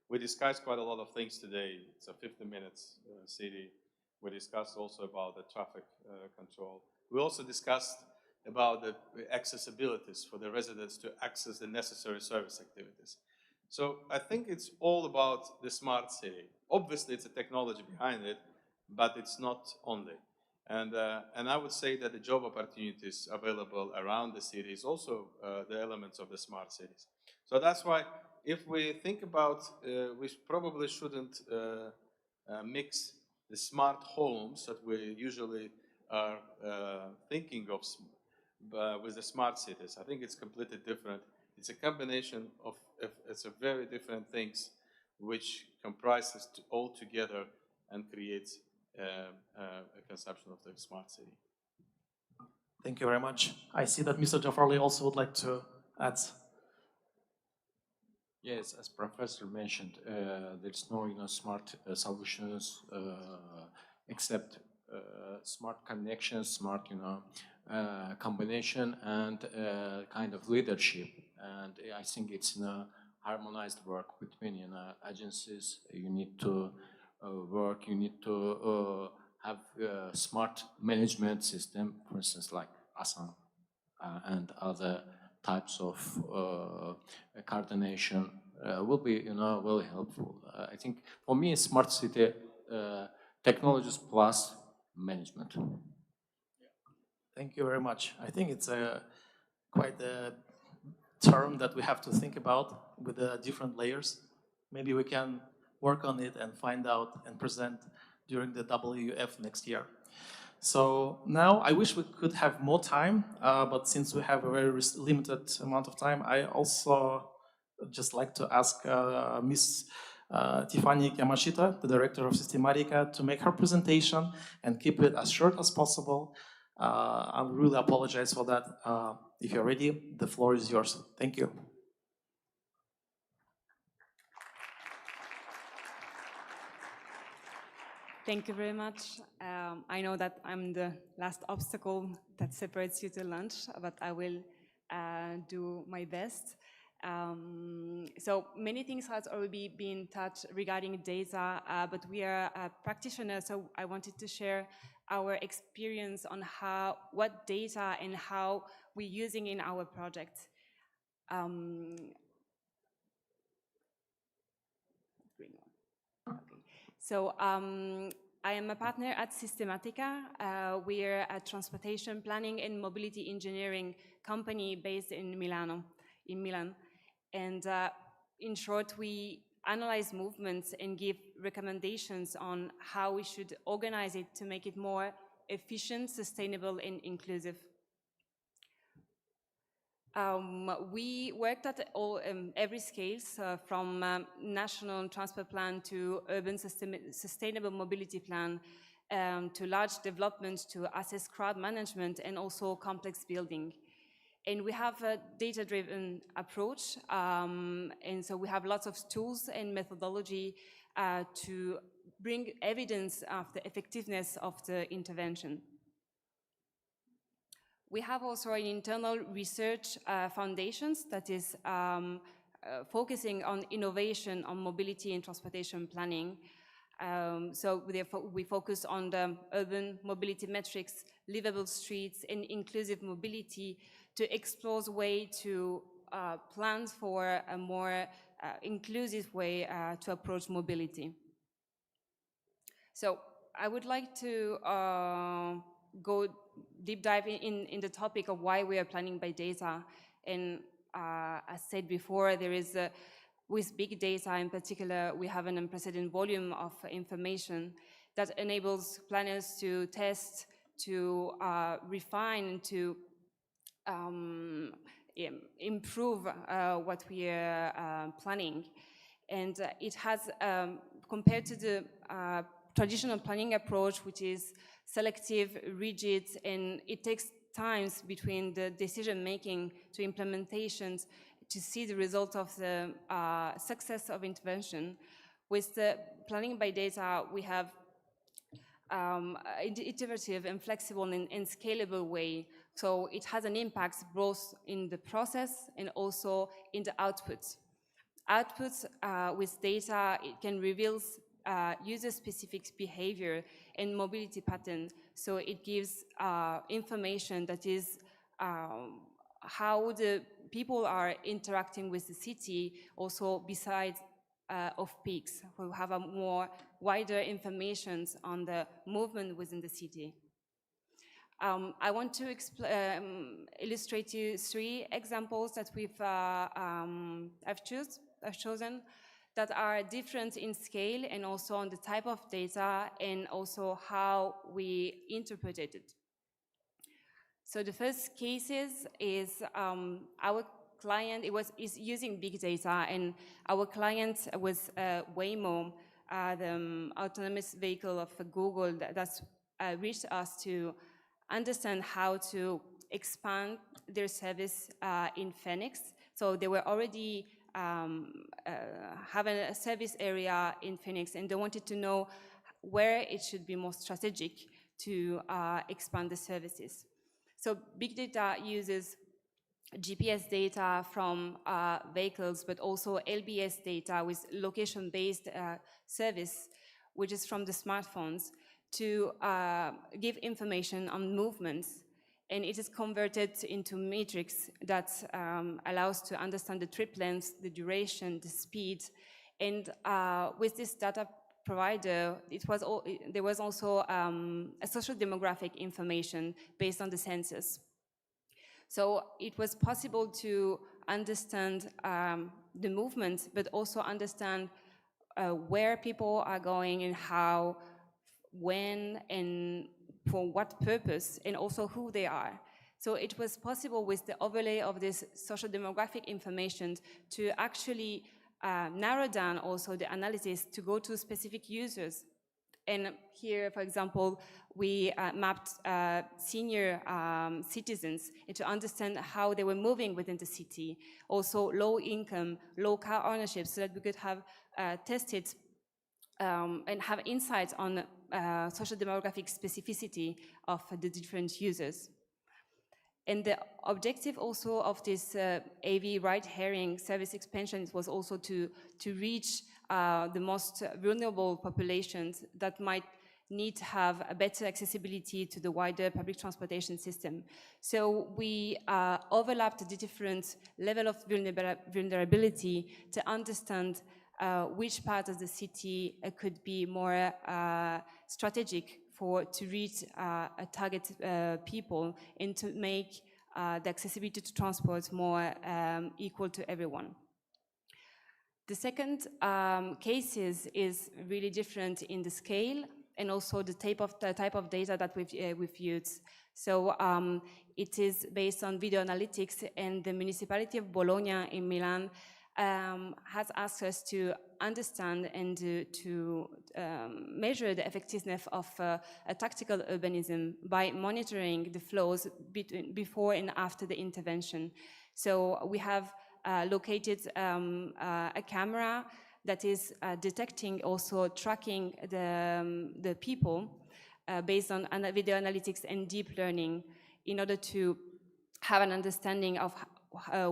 We discussed quite a lot of things today. It's a 50 minutes city. We discussed also about the traffic control. We also discussed about the accessibilities for the residents to access the necessary service activities. So I think it's all about the smart city. Obviously, it's a technology behind it, but it's not only. And I would say that the job opportunities available around the city is also the elements of the smart cities. So that's why if we think about, we probably shouldn't mix the smart homes that we usually are thinking of with the smart cities. I think it's completely different. It's a combination of it's a very different things which comprises all together and creates a conception of the smart city. Thank you very much. I see that Mr. Jafarli also would like to add. Yes, as Professor mentioned, there's no smart solutions except smart connections, smart combination, and kind of leadership. And I think it's harmonized work between agencies. You need to work. You need to have a smart management system, for instance, like ASAN and other types of coordination will be, very helpful. I think for me, smart city technologies plus management. Thank you very much. I think it's quite a term that we have to think about with the different layers. Maybe we can work on it and find out and present during the WF next year. So now I wish we could have more time, but since we have a very limited amount of time, I also just like to ask Ms. Tiffany Yamashita, the director of Thematic, to make her presentation and keep it as short as possible. I really apologize for that. If you're ready, the floor is yours. Thank you. Thank you very much. I know that I'm the last obstacle that separates you to lunch, but I will do my best. So many things has already been touched regarding data, but we are practitioners, so I wanted to share our experience on what data and how we're using in our project. So I am a partner at Systematica. We're a transportation planning and mobility engineering company based in Milan. And in short, we analyze movements and give recommendations on how we should organize it to make it more efficient, sustainable, and inclusive. We worked at every scale, from national transport plan to urban sustainable mobility plan, to large development, to assess crowd management, and also complex building. And we have a data-driven approach, and so we have lots of tools and methodology to bring evidence of the effectiveness of the intervention. We have also an internal research foundations that is focusing on innovation on mobility and transportation planning. So we focus on the urban mobility metrics, livable streets, and inclusive mobility to explore way to plan for a more inclusive way to approach mobility. So I would like to go deep dive in the topic of why we are planning by data. And as said before, there is with big data in particular, we have an unprecedented volume of information that enables planners to test, to refine, to improve what we are planning. And it has, compared to the traditional planning approach, which is selective, rigid, and it takes times between the decision-making to implementations to see the result of the success of intervention. With the planning by data, we have iterative and flexible and scalable way. So it has an impact both in the process and also in the outputs. Outputs with data, it can reveal user-specific behavior and mobility pattern. So it gives information that is how the people are interacting with the city, also besides off-peaks. We have a more wider information on the movement within the city. I want to illustrate you 3 examples that I've chosen that are different in scale and also on the type of data and also how we interpreted it. So the first cases is our client is using big data, and our client was Waymo, the autonomous vehicle of Google that's reached us to understand how to expand their service in Phoenix. So they were already having a service area in Phoenix, and they wanted to know where it should be more strategic to expand the services. So big data uses GPS data from vehicles, but also LBS data with location-based service, which is from the smartphones, to give information on movements. And it is converted into matrix that allows to understand the trip length, the duration, the speed. And with this data provider, there was also a social demographic information based on the census. So it was possible to understand the movement, but also understand where people are going and how, when, and for what purpose, and also who they are. So it was possible with the overlay of this social demographic information to actually narrow down also the analysis to go to specific users. And here, for example, we mapped senior citizens and to understand how they were moving within the city. Also low income, low car ownership, so that we could have tested and have insights on social demographic specificity of the different users. And the objective also of this AV ride-hailing service expansion was also to reach the most vulnerable populations that might need to have a better accessibility to the wider public transportation system. So we overlapped the different level of vulnerability to understand which part of the city could be more strategic to reach a target people and to make the accessibility to transport more equal to everyone. The second cases is really different in the scale and also the type of data that we've used. So it is based on video analytics, and the municipality of Bologna in Milan has asked us to understand and to measure the effectiveness of a tactical urbanism by monitoring the flows before and after the intervention. So we have located a camera that is detecting, also tracking the people based on video analytics and deep learning in order to have an understanding of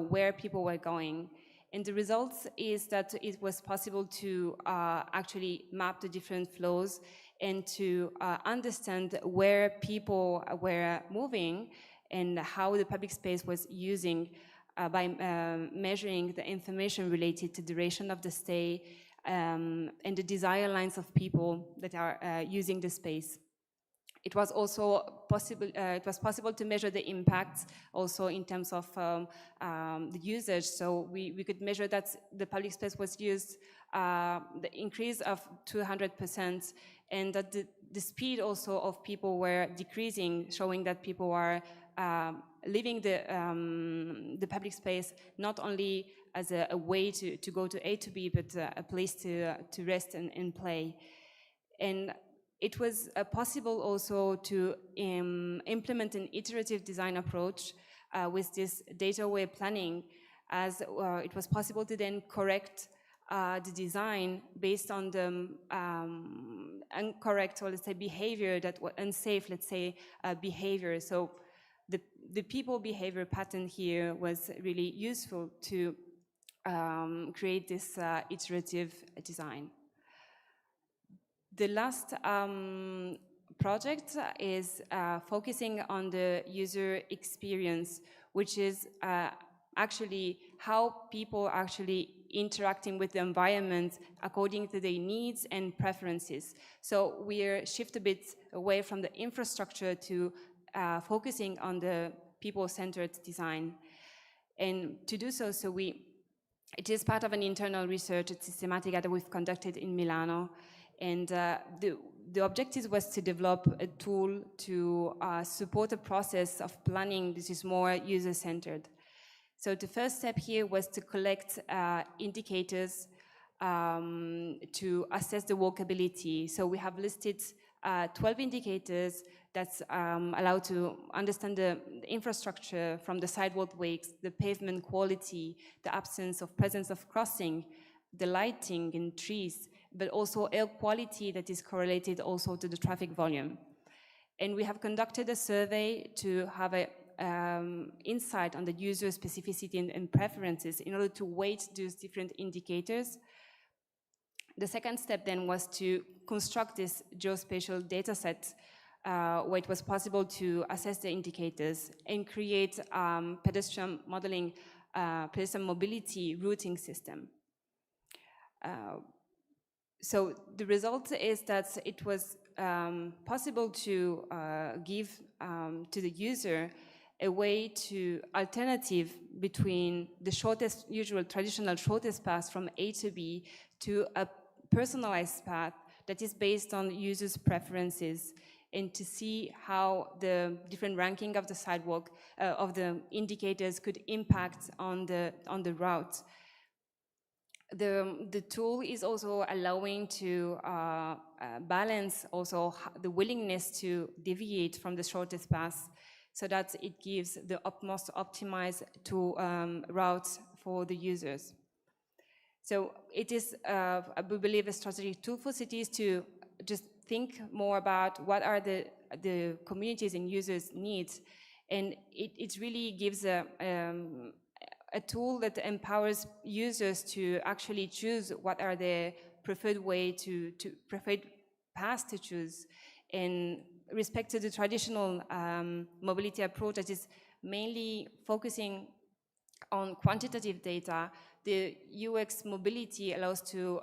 where people were going. And the results is that it was possible to actually map the different flows and to understand where people were moving and how the public space was using by measuring the information related to duration of the stay and the desire lines of people that are using the space. It was also possible to measure the impact also in terms of the usage. So we could measure that the public space was used, the increase of 200%, and that the speed also of people were decreasing, showing that people are leaving the public space not only as a way to go to A to B, but a place to rest and play. And it was possible also to implement an iterative design approach with this data-aware planning, as it was possible to then correct the design based on the incorrect, or let's say behavior that was unsafe, let's say behavior. So the people behavior pattern here was really useful to create this iterative design. The last project is focusing on the user experience, which is actually how people are actually interacting with the environment according to their needs and preferences. So we're shift a bit away from the infrastructure to focusing on the people-centered design. And to do so, it is part of an internal research at Thematic that we've conducted in Milano. And the objective was to develop a tool to support a process of planning that is more user-centered. So the first step here was to collect indicators to assess the walkability. So we have listed 12 indicators that allow to understand the infrastructure from the sidewalk wakes, the pavement quality, the absence of presence of crossing, the lighting and trees, but also air quality that is correlated also to the traffic volume. And we have conducted a survey to have a insight on the user specificity and preferences in order to weight those different indicators. The second step then was to construct this geospatial data set where it was possible to assess the indicators and create pedestrian modeling, pedestrian mobility routing system. So the result is that it was possible to give to the user a way to alternative between the shortest, usual traditional shortest path from A to B to a personalized path that is based on users' preferences, and to see how the different ranking of the sidewalk, of the indicators could impact on the route. The tool is also allowing to balance also the willingness to deviate from the shortest path, so that it gives the most optimized routes for the users. So it is, we believe, a strategic tool for cities to just think more about what are the communities and users' needs, and it really gives a tool that empowers users to actually choose what are the preferred way preferred paths to choose, in respect to the traditional mobility approach that is mainly focusing on quantitative data. The UX mobility allows to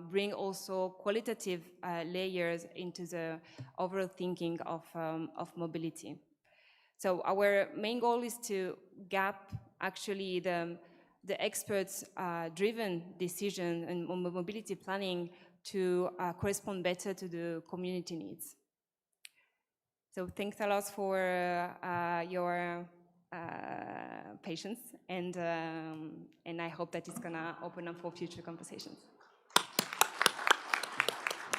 bring also qualitative layers into the overall thinking of mobility. So our main goal is to gap actually the experts driven decision and mobility planning to correspond better to the community needs. So thanks a lot for your patience, and I hope that it's gonna open up for future conversations.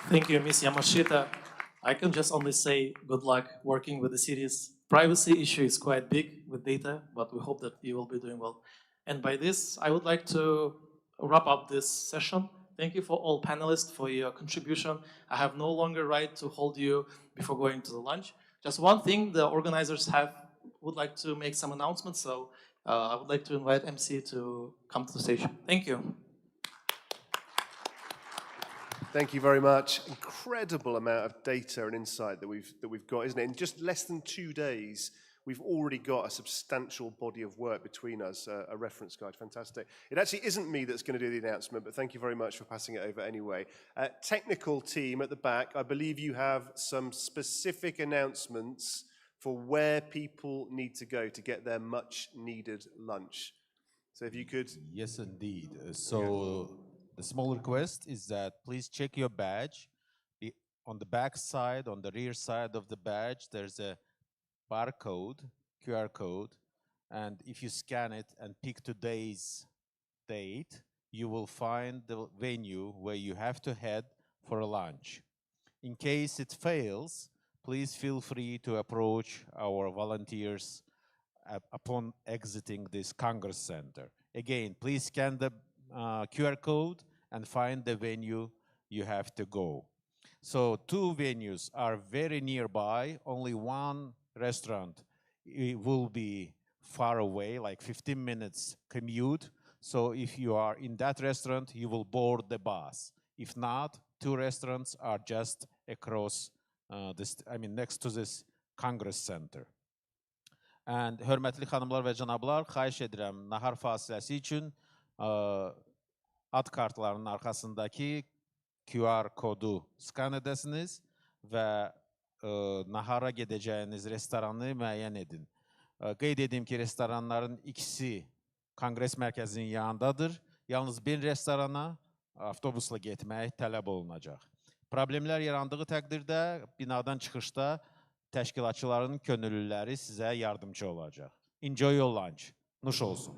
Thank you, Ms. Yamashita. I can just only say good luck working with the cities. Privacy issue is quite big with data, but we hope that you will be doing well. And by this, I would like to wrap up this session. Thank you for all panelists for your contribution. I have no longer right to hold you before going to the lunch. Just one thing, the organizers would like to make some announcements, so I would like to invite MC to come to the station. Thank you. Thank you very much. Incredible amount of data and insight that we've got, isn't it? In just less than 2 days, we've already got a substantial body of work between us, a reference guide. Fantastic. It actually isn't me that's going to do the announcement, but thank you very much for passing it over anyway. Technical team at the back, I believe you have some specific announcements for where people need to go to get their much needed lunch. So if you could... Yes, indeed. So the small request is that please check your badge. On the back side, on the rear side of the badge, there's a barcode, QR code, and if you scan it and pick today's date, you will find the venue where you have to head for a lunch. In case it fails, please feel free to approach our volunteers upon exiting this Congress Center. Again, please scan the QR code and find the venue you have to go. So 2 venues are very nearby, only one restaurant will be far away, like 15 minutes commute. So if you are in that restaurant, you will board the bus. If not, two restaurants are just across next to this Congress Center. And hörmətli xanımlar və cənablar, xahiş edirəm, nahar fasiləsi üçün ad kartlarının arxasındakı QR kodu skan edəsiniz və nahara gedəcəyiniz restoranı müəyyən edin. Qeyd edeyim ki, restoranların ikisi Kongres mərkəzinin yanındadır. Yalnız bir restorana avtobusla getmək tələb olunacaq. Problemlər yarandığı təqdirdə binadan çıxışda təşkilatçıların könüllüləri sizə yardımcı olacaq. Enjoy your lunch. Nuş olsun.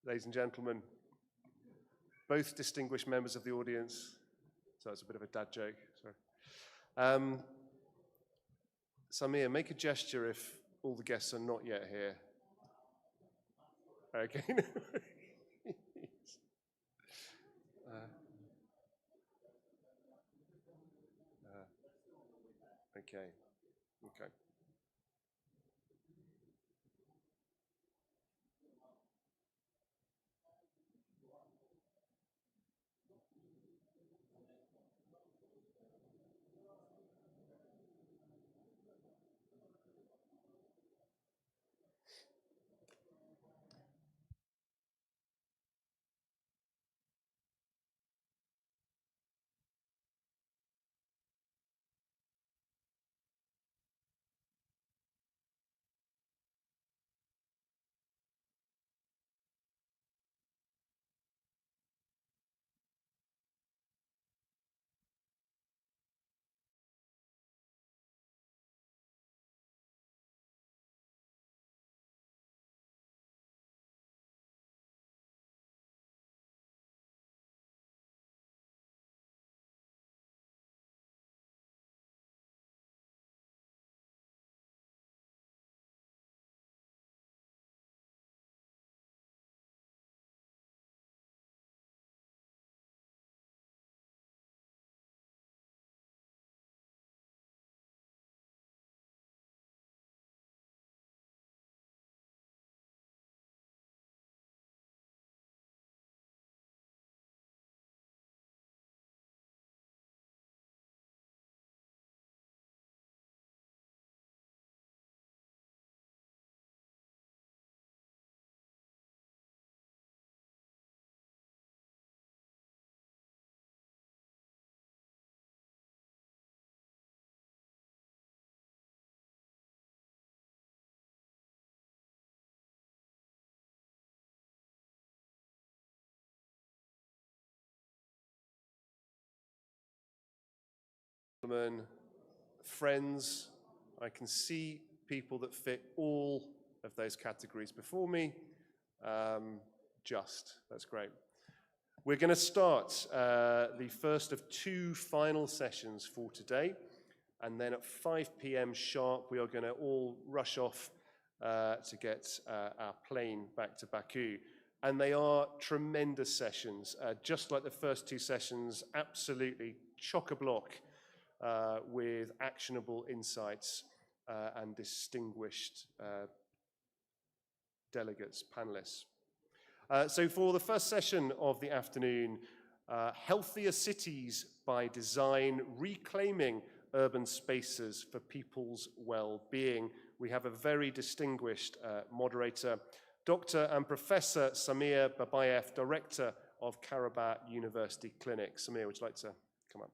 ladies and gentlemen, both distinguished members of the audience. So it's a bit of a dad joke, sorry. Samir, make a gesture if all the guests are not yet here. Okay. Okay. Okay. Friends, I can see people that fit all of those categories before me. That's great. We're going to start the first of two final sessions for today, and then at 5 p.m. sharp, we are going to all rush off to get our plane back to Baku. And they are tremendous sessions, just like the first two sessions, absolutely chock-a-block with actionable insights and distinguished delegates, panelists. So for the first session of the afternoon, Healthier Cities by Design, Reclaiming Urban Spaces for People's Well-Being, we have a very distinguished moderator, Dr. and Professor Samir Babayev, Director of Karabakh University Clinic. Samir, would you like to come up?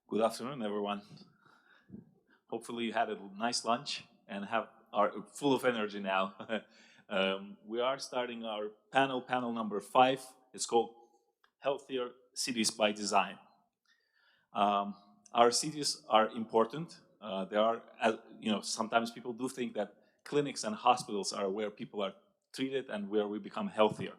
Good afternoon, everyone. Hopefully you had a nice lunch and are full of energy now. We are starting our panel number 5. It's called Healthier Cities by Design. Our cities are important. Sometimes people do think that clinics and hospitals are where people are treated and where we become healthier.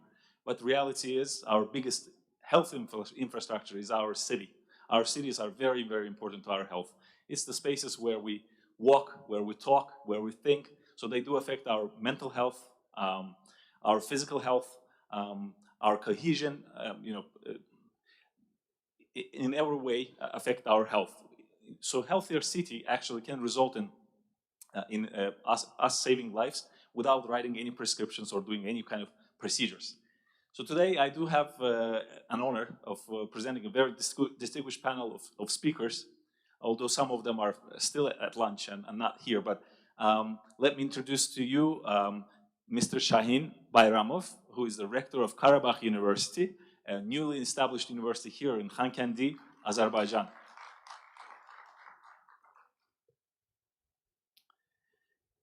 But the reality is our biggest health infrastructure is our city. Our cities are very, very important to our health. It's the spaces where we walk, where we talk, where we think. So they do affect our mental health, our physical health, our cohesion, in every way affect our health. So healthier city actually can result in us saving lives without writing any prescriptions or doing any kind of procedures. So today I do have an honor of presenting a very distinguished panel of speakers, although some of them are still at lunch and not here, but Let me introduce to you Mr. Shahin Bayramov, who is the rector of Karabakh University, a newly established university here in Khankendi, Azerbaijan.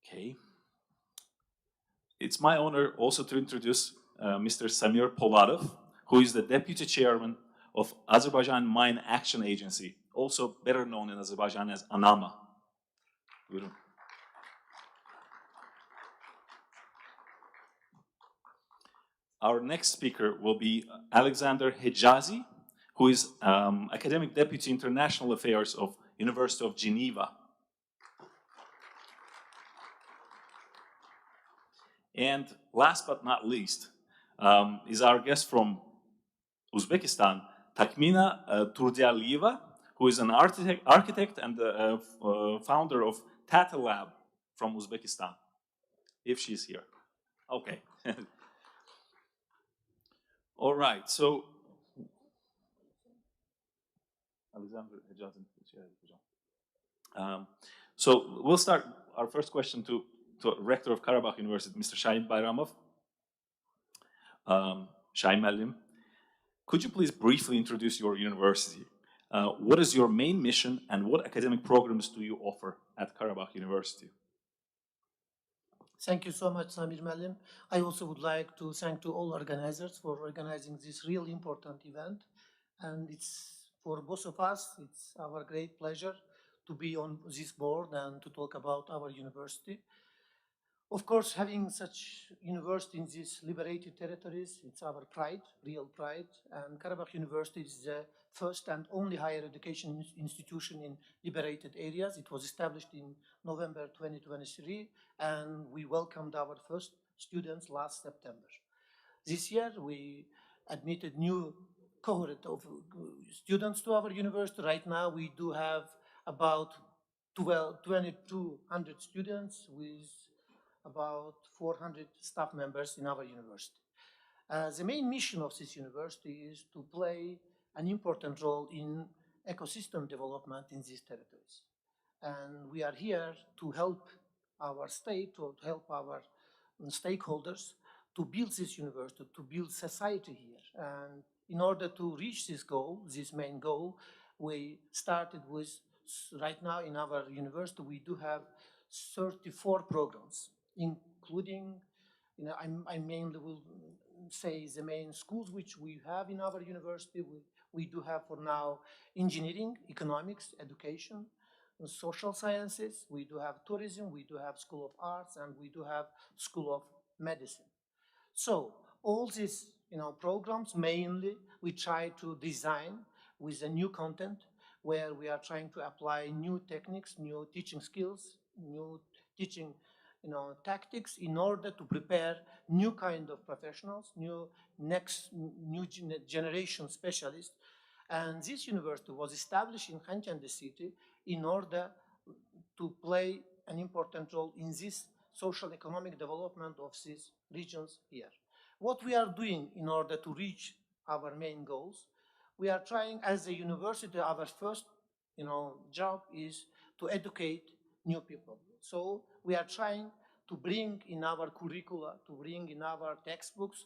Okay. It's my honor also to introduce Mr. Samir Poladov, who is the deputy chairman of Azerbaijan Mine Action Agency, also better known in Azerbaijan as ANAMA. Our next speaker will be Alexander Hejazi, who is Academic Deputy International Affairs of University of Geneva. And last but not least is our guest from Uzbekistan, Takmina Turdialieva, who is an architect and the founder of Tata Lab from Uzbekistan, if she's here. Okay. All right, so we'll start our first question to Rector of Karabakh University, Mr. Shahin Bayramov. Shahin Malim, could you please briefly introduce your university? What is your main mission and what academic programs do you offer at Karabakh University? Thank you so much, Samir Malim. I also would like to thank to all organizers for organizing this really important event. And it's for both of us, it's our great pleasure to be on this board and to talk about our university. Of course, having such university in these liberated territories, it's our pride, real pride. And Karabakh University is the first and only higher education institution in liberated areas. It was established in November 2023, and we welcomed our first students last September. This year, we admitted new cohort of students to our university. Right now, we do have about 2,200 students with about 400 staff members in our university. The main mission of this university is to play an important role in ecosystem development in these territories. And we are here to help our state, to help our stakeholders to build this university, to build society here. And in order to reach this goal, this main goal, we started with, right now in our university, we do have 34 programs, including, I mainly will say the main schools which we have in our university. We do have for now engineering, economics, education, social sciences. We do have tourism, we do have School of Arts, and we do have School of Medicine. So all these programs, mainly we try to design with a new content where we are trying to apply new techniques, new teaching skills, new teaching tactics in order to prepare new kind of professionals, new generation specialists. And this university was established in Khankendi city in order to play an important role in this social economic development of these regions here. What we are doing in order to reach our main goals, we are trying as a university, our first job is to educate new people. So we are trying to bring in our curricula, to bring in our textbooks,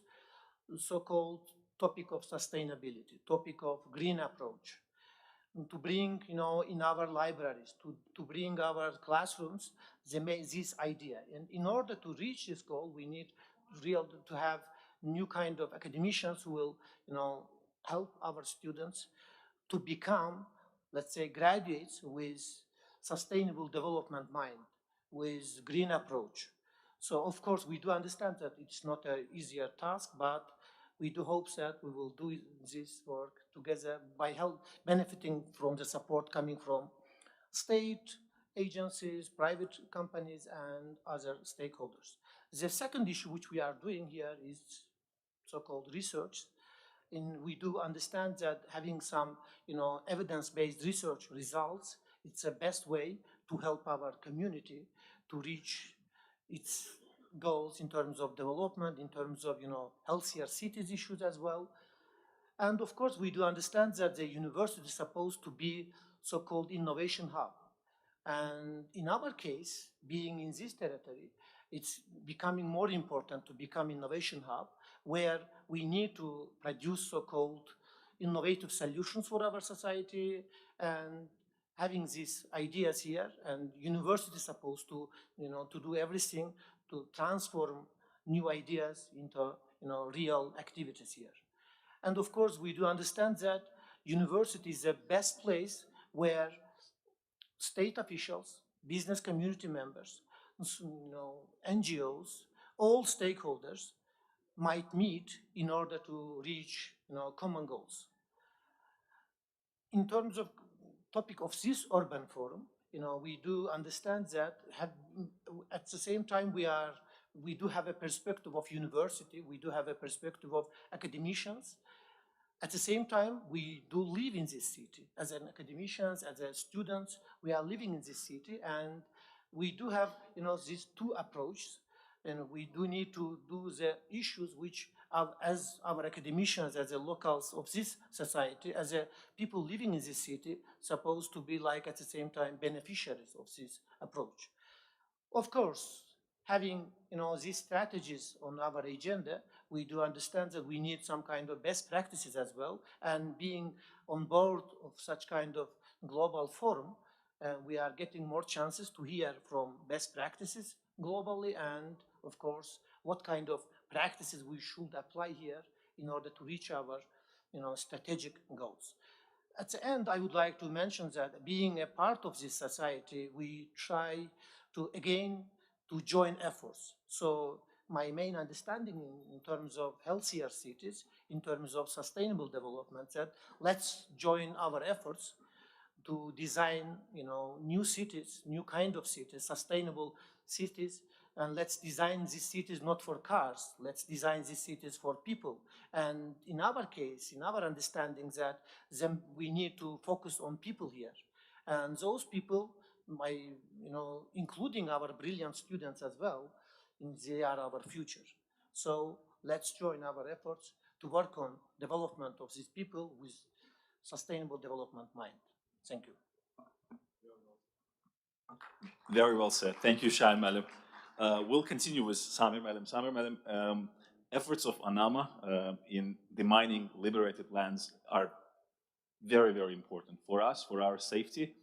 so-called topic of sustainability, topic of green approach, to bring, in our libraries, to bring our classrooms, this idea. And in order to reach this goal, we need to have new kind of academicians who will, help our students to become, let's say, graduates with sustainable development mind, with green approach. So of course we do understand that it's not an easier task, but we do hope that we will do this work together by benefiting from the support coming from state agencies, private companies, and other stakeholders. The second issue which we are doing here is so-called research. And we do understand that having some, evidence-based research results, it's the best way to help our community to reach its goals in terms of development, in terms of, healthier cities issues as well. And of course, we do understand that the university is supposed to be so-called innovation hub. And in our case, being in this territory, it's becoming more important to become innovation hub, where we need to produce so-called innovative solutions for our society, and having these ideas here, and university is supposed to, to do everything to transform new ideas into, real activities here. And of course, we do understand that university is the best place where state officials, business community members, NGOs, all stakeholders might meet in order to reach, common goals. In terms of topic of this urban forum, we do understand that at the same time we do have a perspective of university, we do have a perspective of academicians. At the same time, we do live in this city. As an academicians, as a students, we are living in this city, and we do have, these two approaches, and we do need to do the issues which are, as our academicians, as the locals of this society, as a people living in this city, supposed to be like at the same time beneficiaries of this approach. Of course, having these strategies on our agenda, we do understand that we need some kind of best practices as well, and being on board of such kind of global forum, we are getting more chances to hear from best practices globally, and of course, what kind of practices we should apply here in order to reach our strategic goals. At the end, I would like to mention that being a part of this society, we try to, again, to join efforts. So my main understanding in terms of healthier cities, in terms of sustainable development, that let's join our efforts to design, new cities, new kind of cities, sustainable cities, and let's design these cities not for cars, let's design these cities for people. And in our case, in our understanding, that then we need to focus on people here. And those people, including our brilliant students as well, they are our future. So let's join our efforts to work on development of these people with sustainable development mind. Thank you. Very well said. Thank you, Shahim Madam. We'll continue with Samir Madam. Samir Madam, efforts of ANAMA in demining liberated lands are very, very important for us, for our safety.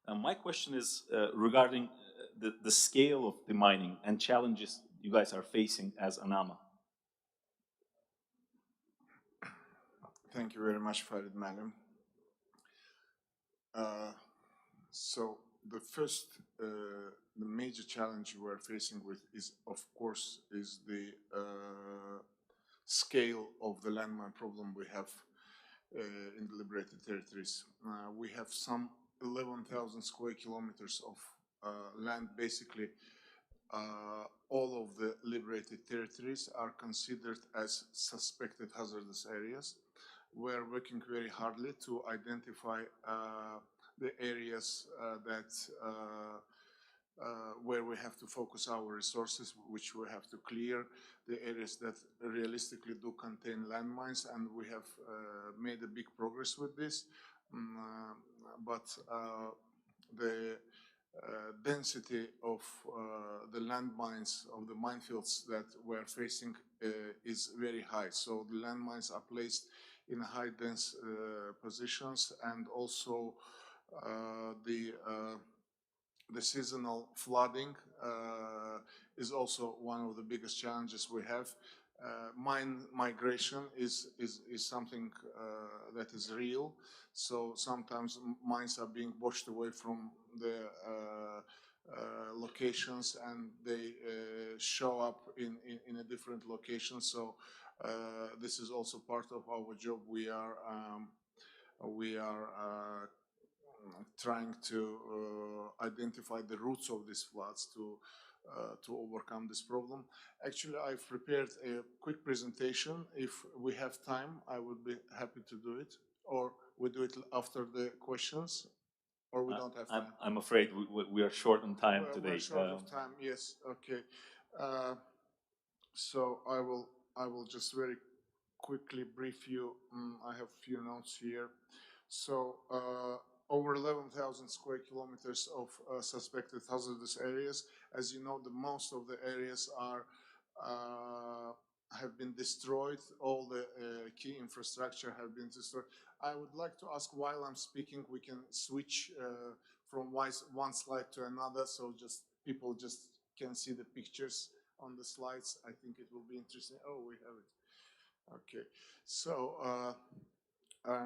My question is regarding the scale of demining and challenges you guys are facing as ANAMA. Thank you very much, Farid Madam. So the first, the major challenge we are facing with is, of course, is the scale of the landmine problem we have in the liberated territories. We have some 11,000 square kilometers of land. Basically, all of the liberated territories are considered as suspected hazardous areas. We're working very hardly to identify the areas where we have to focus our resources, which we have to clear, the areas that realistically do contain landmines, and we have made a big progress with this. But the density of the landmines, of the minefields that we're facing is very high. So the landmines are placed in high dense positions, and also the seasonal flooding is also one of the biggest challenges we have. Mine migration is something that is real. So sometimes mines are being washed away from the locations, and they show up in a different location. So this is also part of our job. We are trying to identify the roots of these floods to overcome this problem. Actually, I've prepared a quick presentation. If we have time, I would be happy to do it, or we do it after the questions, or we don't have time. I'm afraid we are short on time today. We're short of time. Yes. Okay. So I will just very quickly brief you. I have a few notes here. So over 11,000 square kilometers of suspected hazardous areas. As you know, the most of the areas are have been destroyed. All the key infrastructure have been destroyed. I would like to ask, while I'm speaking, we can switch from one slide to another, so just people just can see the pictures on the slides. I think it will be interesting. Oh, we have it. Okay. So, a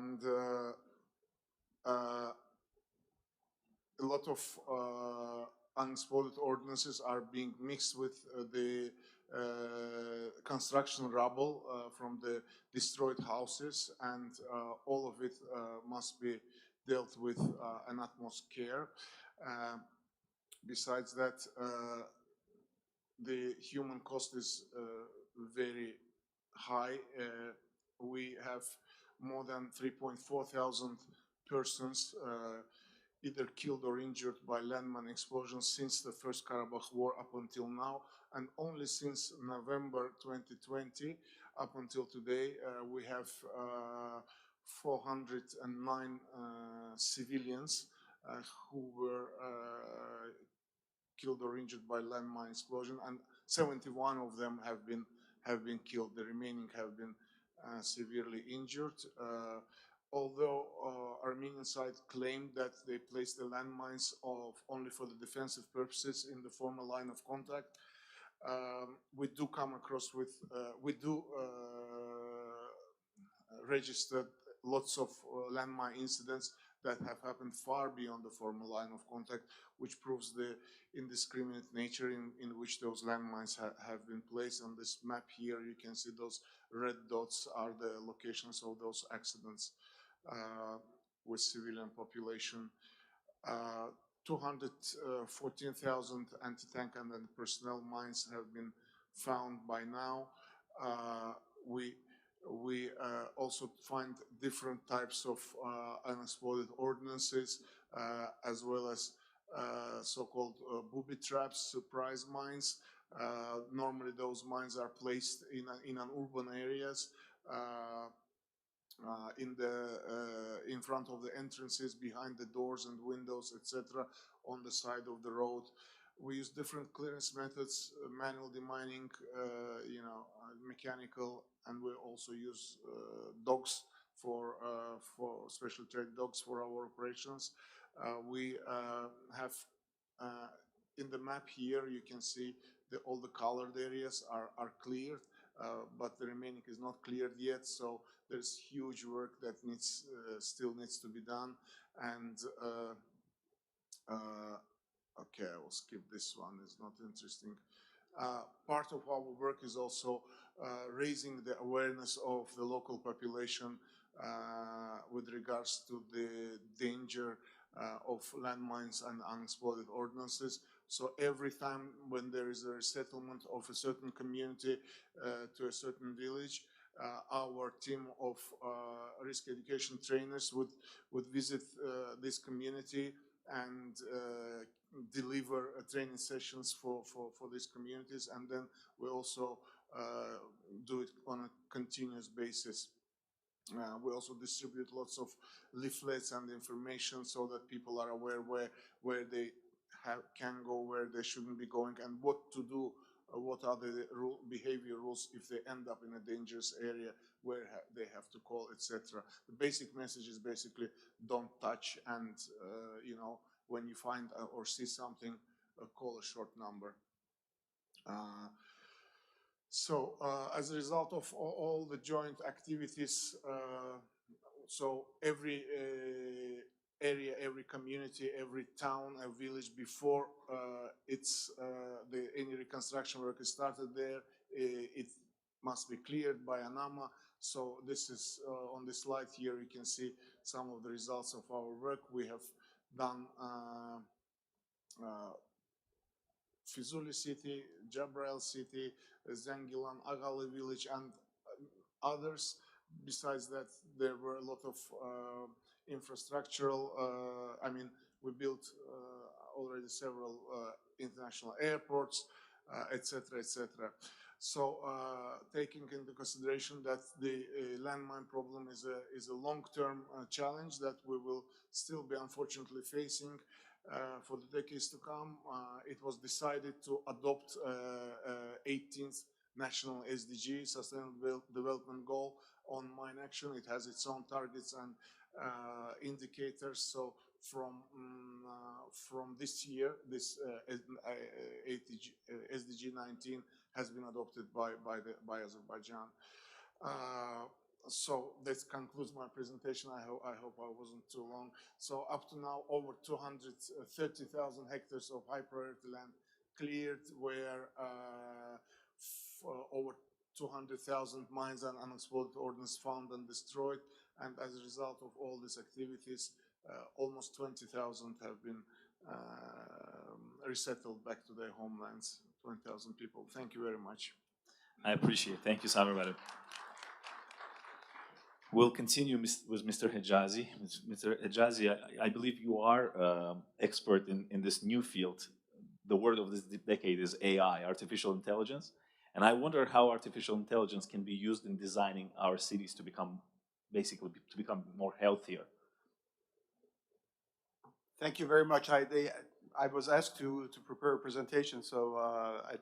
lot of unexploded ordnances are being mixed with the construction rubble from the destroyed houses, and all of it must be dealt with an utmost care. Besides that, the human cost is very high. We have more than 3.4 thousand persons either killed or injured by landmine explosions since the First Karabakh War up until now, and only since November 2020 up until today we have 409 civilians who were killed or injured by landmine explosion, and 71 of them have been killed. The remaining have been severely injured. Although Armenian side claimed that they placed the landmines only for the defensive purposes in the former line of contact, we do come across with, we do register lots of landmine incidents that have happened far beyond the former line of contact, which proves the indiscriminate nature in which those landmines have been placed. On this map here, you can see those red dots are the locations of those accidents with civilian population. 214,000 anti-tank and personnel mines have been found by now. We also find different types of unexploded ordnances, as well as so-called booby traps, surprise mines. Normally those mines are placed in an urban areas, in front of the entrances, behind the doors and windows, etc., on the side of the road. We use different clearance methods, manual demining, mechanical, and we also use dogs for special trained dogs for our operations. We have in the map here, you can see all the colored areas are cleared, but the remaining is not cleared yet. So there's huge work that still needs to be done. And okay, I will skip this one. It's not interesting. Part of our work is also raising the awareness of the local population with regards to the danger of landmines and unexploded ordnances. So every time when there is a resettlement of a certain community to a certain village, our team of risk education trainers would visit this community and deliver training sessions for these communities, and then we also do it on a continuous basis. We also distribute lots of leaflets and information so that people are aware where they can go, where they shouldn't be going, and what to do, what are the behavior rules if they end up in a dangerous area, where they have to call, etc. The basic message is basically don't touch, and when you find or see something, call a short number. So as a result of all the joint activities, so every area, every community, every town, a village, before any reconstruction work is started there, it must be cleared by ANAMA. So this is on the slide here, you can see some of the results of our work. We have done Fizuli city, Jabrail city, Zengilan, Agali village, and others. Besides that, there were a lot of infrastructural, we built already several international airports, etc., etc. So taking into consideration that the landmine problem is a long-term challenge that we will still be unfortunately facing for the decades to come, it was decided to adopt 18th National SDG, Sustainable Development Goal, on mine action. It has its own targets and indicators. So from this year, this SDG 19 has been adopted by Azerbaijan. So this concludes my presentation. I hope I wasn't too long. So up to now, over 230,000 hectares of high priority land cleared, where over 200,000 mines and unexploded ordnance found and destroyed. And as a result of all these activities, almost 20,000 have been resettled back to their homelands. 20,000 people. Thank you very much. I appreciate it. Thank you, Samer Madam. We'll continue with Mr. Hijazi. Mr. Hijazi, I believe you are expert in this new field. The word of this decade is AI, artificial intelligence. And I wonder how artificial intelligence can be used in designing our cities to become, basically, to become more healthier. Thank you very much. I was asked to prepare a presentation, so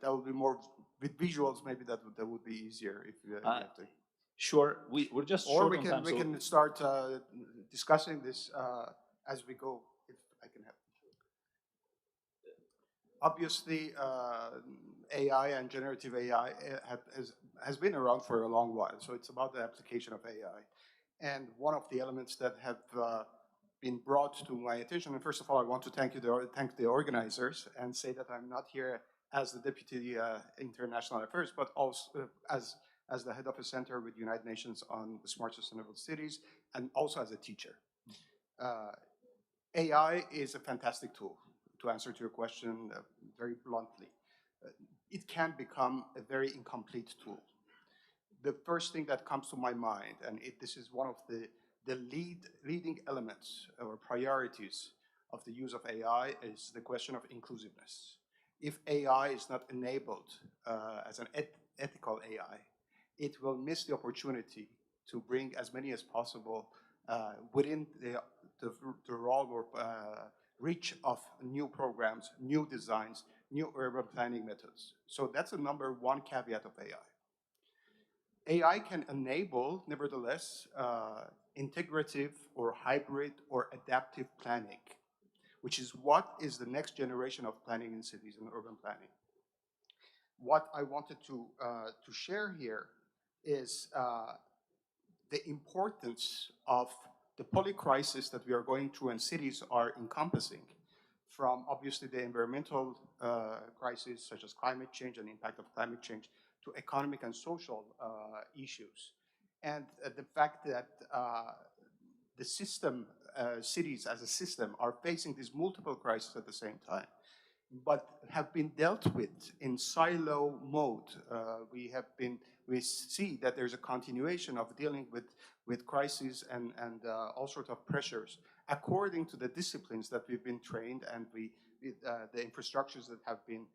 that would be more with visuals. Maybe that would be easier if you have to. Sure, we're just or short we on can time, we can start discussing this as we go. If I can have. Obviously, AI and generative AI has been around for a long while. So it's about the application of AI, and one of the elements that have been brought to my attention. And first of all, I want to thank the organizers and say that I'm not here as the Deputy International Affairs, but also as the head of a center with United Nations on Smart Sustainable Cities, and also as a teacher. AI is a fantastic tool, to answer to your question very bluntly. It can become a very incomplete tool. The first thing that comes to my mind, and this is one of the leading elements or priorities of the use of AI, is the question of inclusiveness. If AI is not enabled as an ethical AI, it will miss the opportunity to bring as many as possible within the role or reach of new programs, new designs, new urban planning methods. So that's the number one caveat of AI. AI can enable, nevertheless, integrative or hybrid or adaptive planning, which is what is the next generation of planning in cities and urban planning. What I wanted to share here is the importance of the polycrisis that we are going through and cities are encompassing, from obviously the environmental crisis such as climate change and the impact of climate change to economic and social issues. And the fact that the system, cities as a system, are facing these multiple crises at the same time, but have been dealt with in silo mode. We see that there's a continuation of dealing with crises and all sorts of pressures according to the disciplines that we've been trained and the infrastructures that have been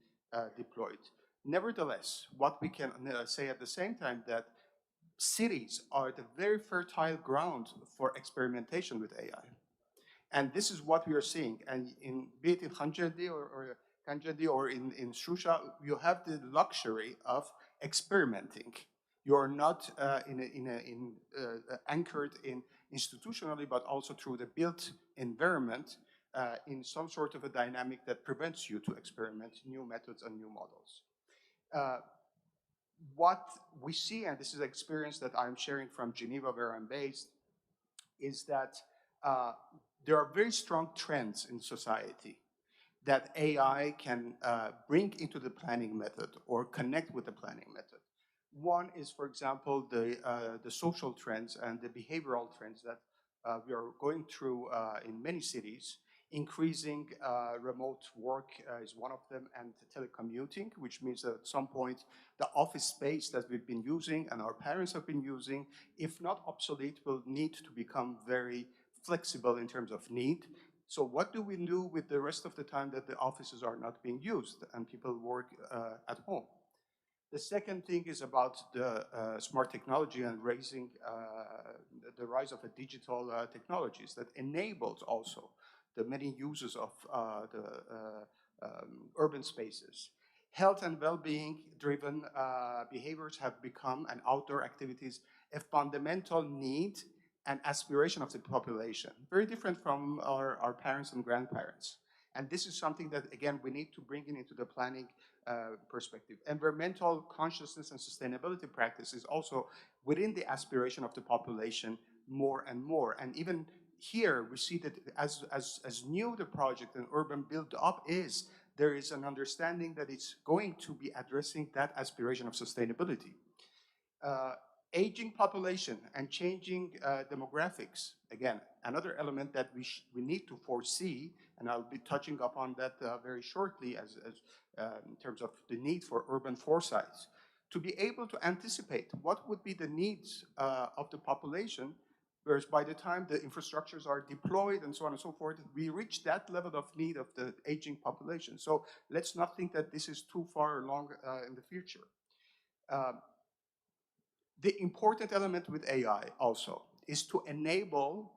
deployed. Nevertheless, what we can say at the same time, that cities are the very fertile ground for experimentation with AI. And this is what we are seeing. And be it in Khankendi or in Shusha, you have the luxury of experimenting. You're not anchored in institutionally, but also through the built environment in some sort of a dynamic that prevents you to experiment new methods and new models. What we see, and this is an experience that I'm sharing from Geneva, where I'm based, is that there are very strong trends in society that AI can bring into the planning method or connect with the planning method. One is, for example, the social trends and the behavioral trends that we are going through in many cities. Increasing remote work is one of them, and telecommuting, which means that at some point the office space that we've been using and our parents have been using, if not obsolete, will need to become very flexible in terms of need. So what do we do with the rest of the time that the offices are not being used and people work at home? The second thing is about the smart technology and raising the rise of digital technologies that enables also the many uses of urban spaces. Health and well-being driven behaviors have become, and outdoor activities, a fundamental need and aspiration of the population, very different from our parents and grandparents. And this is something that, again, we need to bring into the planning perspective. Environmental consciousness and sustainability practice is also within the aspiration of the population more and more. And even here, we see that as new the project and urban build-up is, there is an understanding that it's going to be addressing that aspiration of sustainability. Aging population and changing demographics, again, another element that we need to foresee, and I'll be touching upon that very shortly in terms of the need for urban foresight, to be able to anticipate what would be the needs of the population, whereas by the time the infrastructures are deployed and so on and so forth, we reach that level of need of the aging population. So let's not think that this is too far along in the future. The important element with AI also is to enable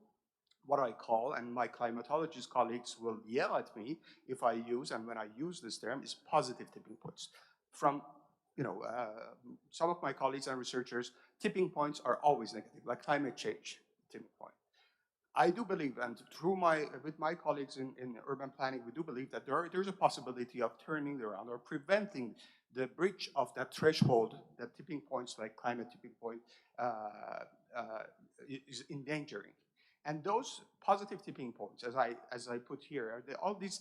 what I call, and my climatologist colleagues will yell at me if I use, and when I use this term, is positive tipping points. From some of my colleagues and researchers, tipping points are always negative, like climate change tipping point. I do believe, and with my colleagues in urban planning, we do believe that there's a possibility of turning around or preventing the breach of that threshold, that tipping points like climate tipping point is endangering. And those positive tipping points, as I put here, are all these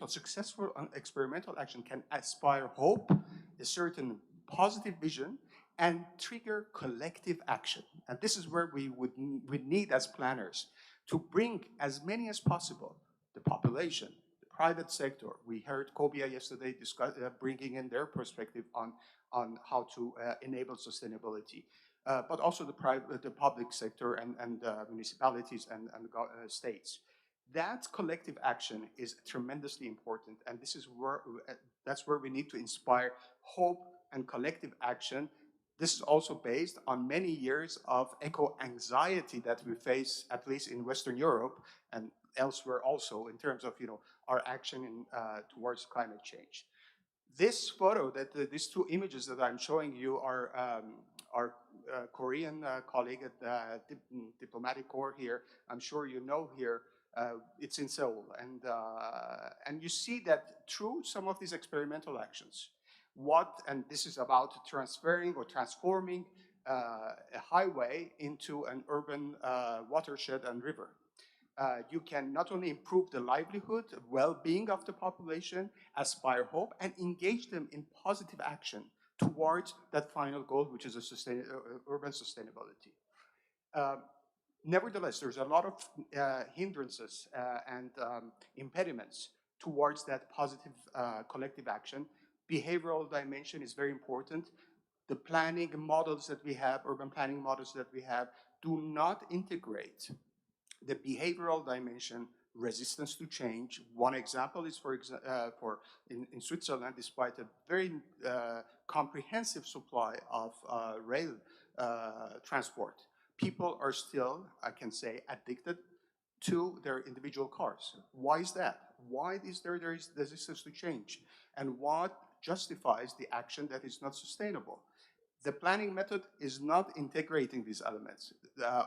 successful experimental action can aspire hope, a certain positive vision, and trigger collective action. And this is where we need as planners to bring as many as possible, the population, the private sector. We heard Kobia yesterday bringing in their perspective on how to enable sustainability. But also the public sector and municipalities and states. That collective action is tremendously important, and this is that's where we need to inspire hope and collective action. This is also based on many years of eco-anxiety that we face, at least in Western Europe and elsewhere also, in terms of our action towards climate change. This photo, these two images that I'm showing you are our Korean colleague at the Diplomatic Corps here. I'm sure you know here, it's in Seoul. And you see that through some of these experimental actions, and this is about transferring or transforming a highway into an urban watershed and river. You can not only improve the livelihood, well-being of the population, aspire hope, and engage them in positive action towards that final goal, which is urban sustainability. Nevertheless, there's a lot of hindrances and impediments towards that positive collective action. Behavioral dimension is very important. The planning models that we have, urban planning models that we have, do not integrate the behavioral dimension, resistance to change. One example is, in Switzerland, despite a very comprehensive supply of rail transport, people are still, I can say, addicted to their individual cars. Why is that? Why is there resistance to change? And what justifies the action that is not sustainable? The planning method is not integrating these elements.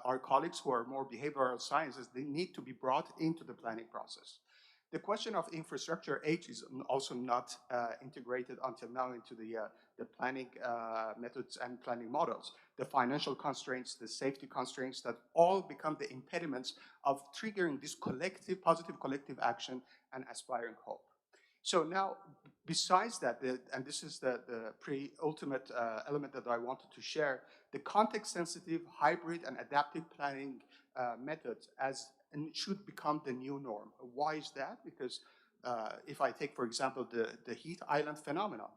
Our colleagues who are more behavioral sciences, they need to be brought into the planning process. The question of infrastructure age is also not integrated until now into the planning methods and planning models. The financial constraints, the safety constraints, that all become the impediments of triggering this positive collective action and aspiring hope. So now, besides that, and this is the ultimate element that I wanted to share, the context-sensitive, hybrid, and adaptive planning methods should become the new norm. Why is that? Because if I take, for example, the heat island phenomenon,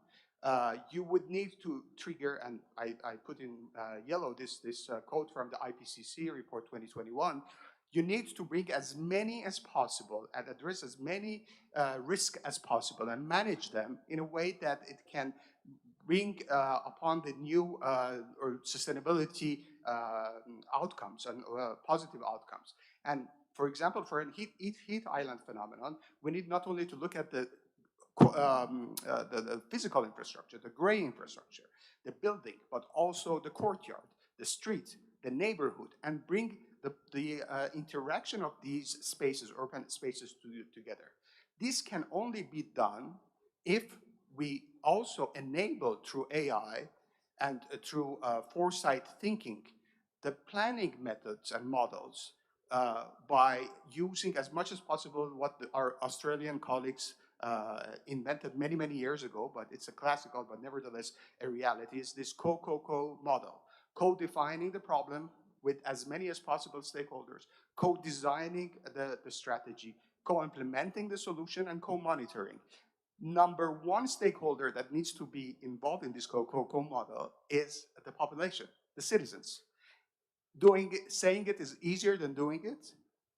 you would need to trigger, and I put in yellow this quote from the IPCC report 2021, you need to bring as many as possible and address as many risks as possible and manage them in a way that it can bring upon the new or sustainability outcomes and positive outcomes. And for example, for a heat island phenomenon, we need not only to look at the physical infrastructure, the gray infrastructure, the building, but also the courtyard, the street, the neighborhood, and bring the interaction of these spaces, urban spaces, together. This can only be done if we also enable through AI and through foresight thinking the planning methods and models by using as much as possible what our Australian colleagues invented many, many years ago, but it's a classical, but nevertheless a reality, is this co-co-co model. Co-defining the problem with as many as possible stakeholders, co-designing the strategy, co-implementing the solution, and co-monitoring. Number one stakeholder that needs to be involved in this co-co-co model is the population, the citizens. Saying it is easier than doing it.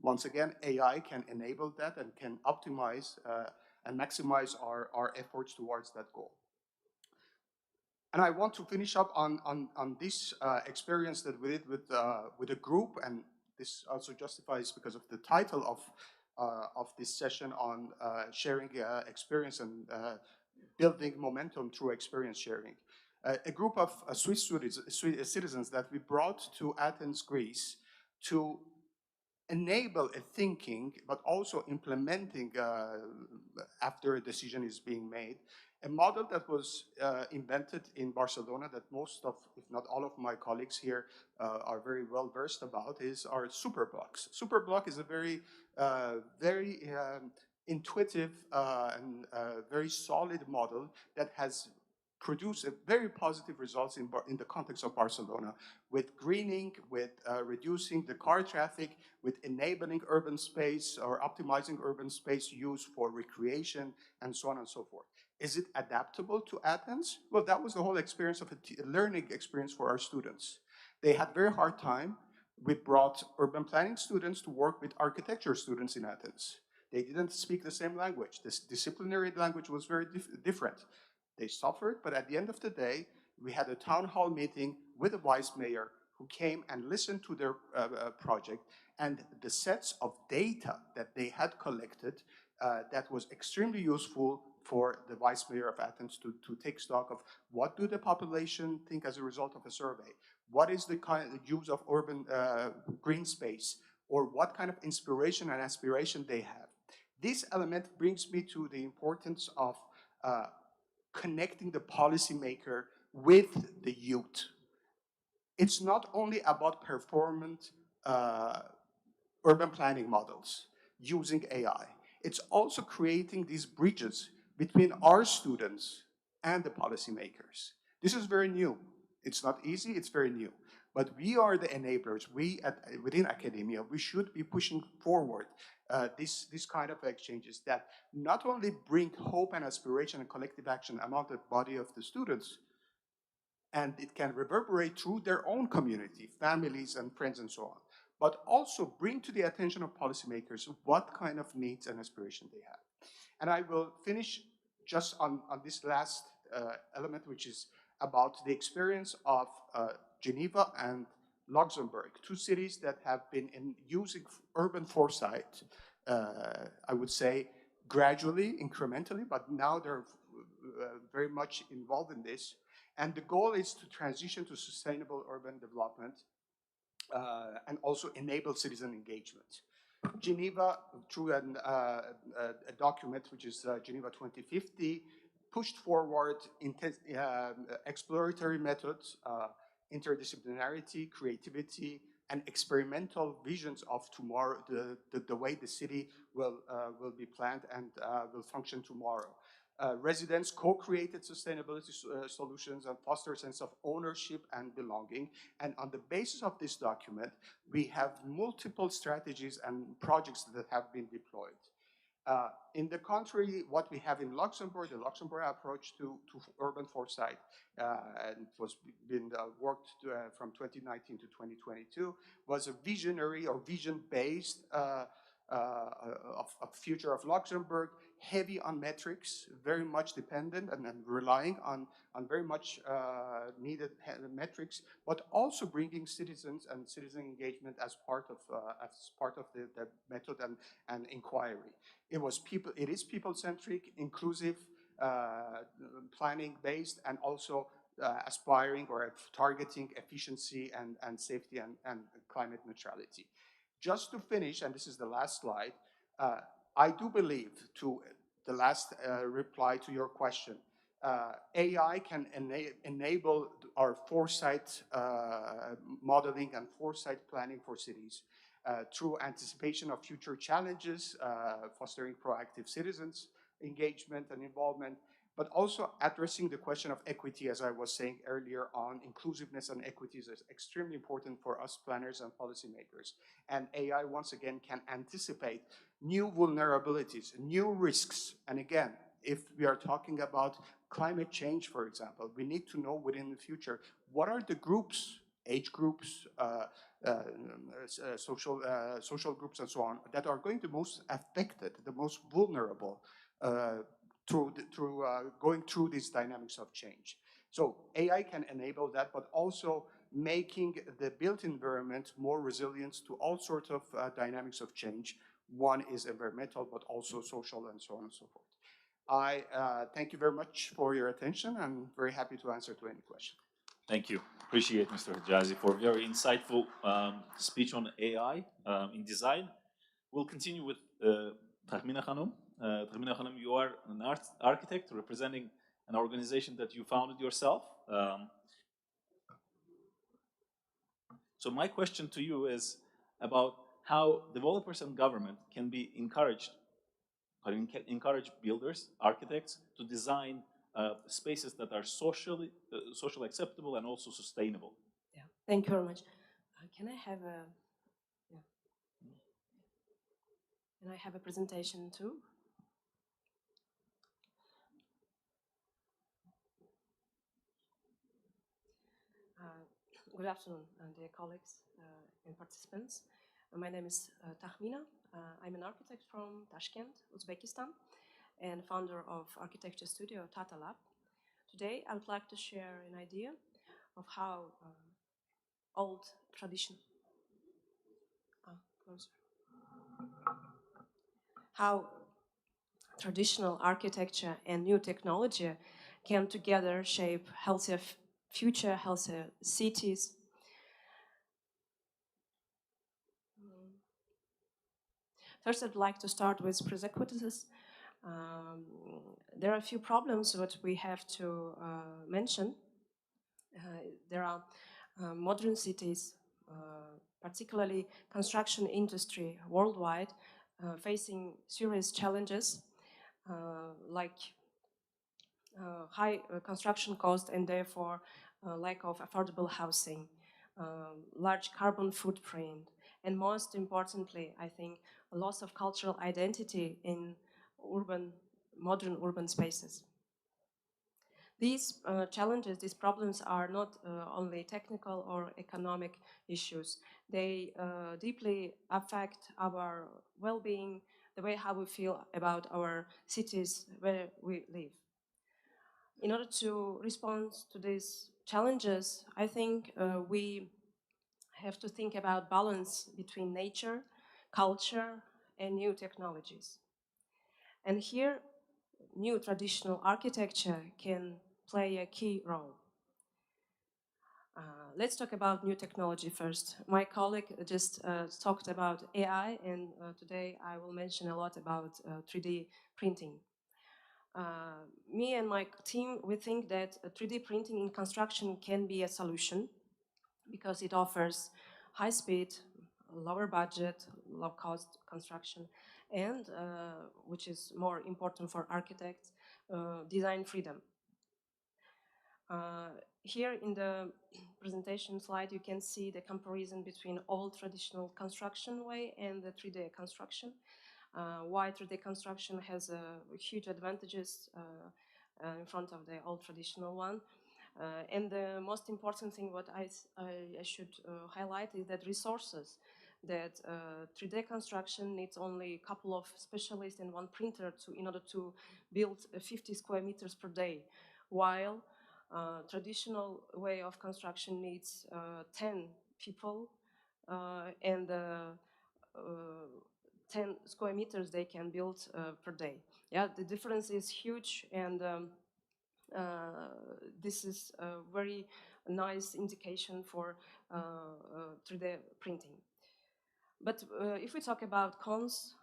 Once again, AI can enable that and can optimize and maximize our efforts towards that goal. And I want to finish up on this experience that we did with a group, and this also justifies because of the title of this session on sharing experience and building momentum through experience sharing. A group of Swiss citizens that we brought to Athens, Greece, to enable a thinking, but also implementing after a decision is being made, a model that was invented in Barcelona that most of, if not all of my colleagues here are very well versed about, is our superblocks. Superblock is a very intuitive and very solid model that has produced very positive results in the context of Barcelona, with greening, with reducing the car traffic, with enabling urban space or optimizing urban space use for recreation, and so on and so forth. Is it adaptable to Athens? Well, that was the whole experience of a learning experience for our students. They had very hard time. We brought urban planning students to work with architecture students in Athens. They didn't speak the same language. This disciplinary language was very different. They suffered, but at the end of the day, we had a town hall meeting with the vice mayor who came and listened to their project, and the sets of data that they had collected that was extremely useful for the vice mayor of Athens to take stock of what do the population think as a result of a survey, what is the kind of use of urban green space, or what kind of inspiration and aspiration they have. This element brings me to the importance of connecting the policymaker with the youth. It's not only about performant urban planning models using AI. It's also creating these bridges between our students and the policymakers. This is very new. It's not easy, it's very new. But we are the enablers. We, within academia, we should be pushing forward this kind of exchanges that not only bring hope and aspiration and collective action among the body of the students, and it can reverberate through their own community, families and friends and so on, but also bring to the attention of policymakers what kind of needs and aspiration they have. And I will finish just on this last element, which is about the experience of Geneva and Luxembourg, two cities that have been using urban foresight, I would say, gradually, incrementally, but now they're very much involved in this. And the goal is to transition to sustainable urban development and also enable citizen engagement. Geneva, through a document which is Geneva 2050, pushed forward exploratory methods, interdisciplinarity, creativity, and experimental visions of tomorrow, the way the city will be planned and will function tomorrow. Residents co-created sustainability solutions and foster a sense of ownership and belonging. And on the basis of this document, we have multiple strategies and projects that have been deployed. In the contrary, what we have in Luxembourg, the Luxembourg approach to urban foresight, and it was been worked from 2019 to 2022, was a visionary or vision-based of future of Luxembourg, heavy on metrics, very much dependent and relying on very much needed metrics, but also bringing citizens and citizen engagement as part of the method and inquiry. It is people-centric, inclusive, planning based, and also aspiring or targeting efficiency and safety and climate neutrality. Just to finish, and this is the last slide, I do believe, to the last reply to your question, AI can enable our foresight modeling and foresight planning for cities through anticipation of future challenges, fostering proactive citizens' engagement and involvement, but also addressing the question of equity, as I was saying earlier on. Inclusiveness and equity is extremely important for us planners and policymakers. And AI, once again, can anticipate new vulnerabilities, new risks. And again, if we are talking about climate change, for example, we need to know within the future, what are the groups, age groups, social groups, and so on, that are going to be most affected, the most vulnerable, going through these dynamics of change. So AI can enable that, but also making the built environment more resilient to all sorts of dynamics of change. One is environmental, but also social, and so on and so forth. I thank you very much for your attention, and very happy to answer to any question. Thank you. Appreciate Mr. Hijazi for a very insightful speech on AI in design. We'll continue with Tahmina Khanum. Tahmina Khanum, you are an architect representing an organization that you founded yourself. So my question to you is about how developers and government can be encouraged, or encourage builders, architects, to design spaces that are socially acceptable and also sustainable. Yeah, thank you very much. Can I have a Can I have a presentation too? Good afternoon, dear colleagues and participants. My name is Tahmina. I'm an architect from Tashkent, Uzbekistan, and founder of architecture studio Tata Lab. Today, I would like to share an idea of how old tradition, how traditional architecture and new technology can together shape healthier future, healthier cities. First, I'd like to start with prerequisites. There are a few problems that we have to mention. There are modern cities, particularly construction industry worldwide, facing serious challenges like high construction cost and therefore lack of affordable housing, large carbon footprint, and most importantly, I think, a loss of cultural identity in modern urban spaces. These challenges, these problems are not only technical or economic issues. They deeply affect our well-being, the way how we feel about our cities where we live. In order to respond to these challenges, I think we have to think about balance between nature, culture, and new technologies. And here, new traditional architecture can play a key role. Let's talk about new technology first. My colleague just talked about AI, and today I will mention a lot about 3D printing. Me and my team, we think that 3D printing in construction can be a solution because it offers high speed, lower budget, low cost construction, and which is more important for architects, design freedom. Here in the presentation slide, you can see the comparison between old traditional construction way and the 3D construction. Why 3D construction has huge advantages in front of the old traditional one. And the most important thing what I should highlight is that resources that 3D construction needs only a couple of specialists and one printer in order to build 50 square meters per day, while traditional way of construction needs 10 people and 10 square meters they can build per day. Yeah, the difference is huge, and this is a very nice indication for 3D printing. But if we talk about cons,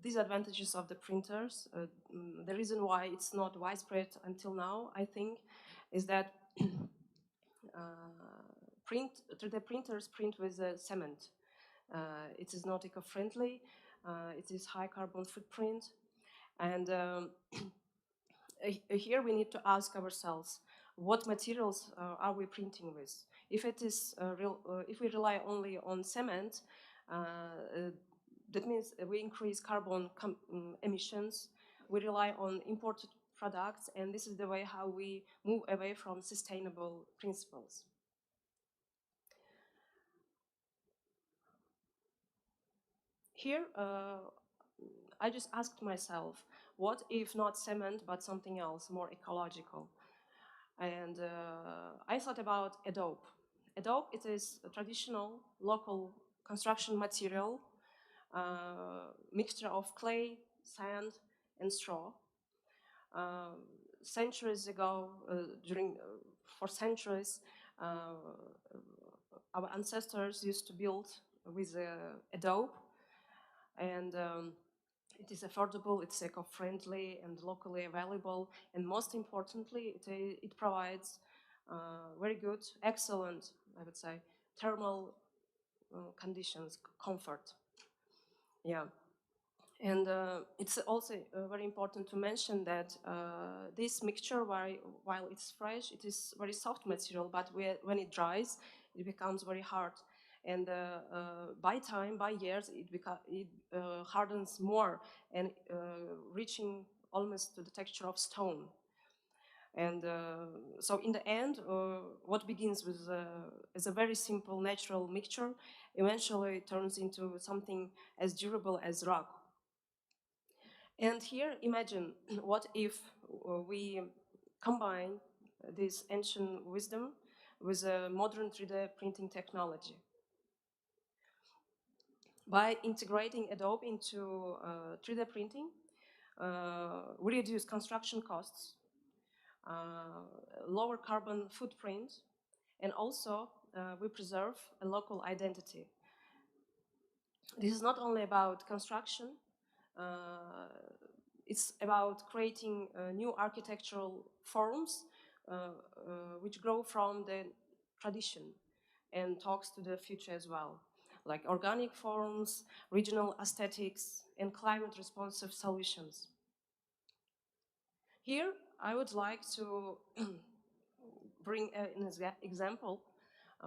disadvantages of the printers, the reason why it's not widespread until now, I think, is that 3D printers print with cement. It is not eco-friendly, it is high carbon footprint, and here we need to ask ourselves, what materials are we printing with? If it is if we rely only on cement, that means we increase carbon emissions. We rely on imported products, and this is the way how we move away from sustainable principles. Here, I just asked myself, what if not cement, but something else, more ecological? And I thought about adobe. Adobe, it is a traditional local construction material, mixture of clay, sand, and straw. Centuries ago, for centuries, our ancestors used to build with adobe, and it is affordable, it's eco-friendly and locally available, and most importantly, it provides very good, excellent, I would say, thermal conditions, comfort. Yeah. And it's also very important to mention that this mixture, while it's fresh, it is very soft material, but when it dries, it becomes very hard. And by years, it hardens more and reaching almost to the texture of stone. And so in the end, what begins with as a very simple natural mixture eventually turns into something as durable as rock. And here, imagine what if we combine this ancient wisdom with a modern 3D printing technology. By integrating Adobe into 3D printing, we reduce construction costs, lower carbon footprint, and also we preserve a local identity. This is not only about construction, it's about creating new architectural forms which grow from the tradition and talks to the future as well, like organic forms, regional aesthetics, and climate-responsive solutions. Here, I would like to bring an example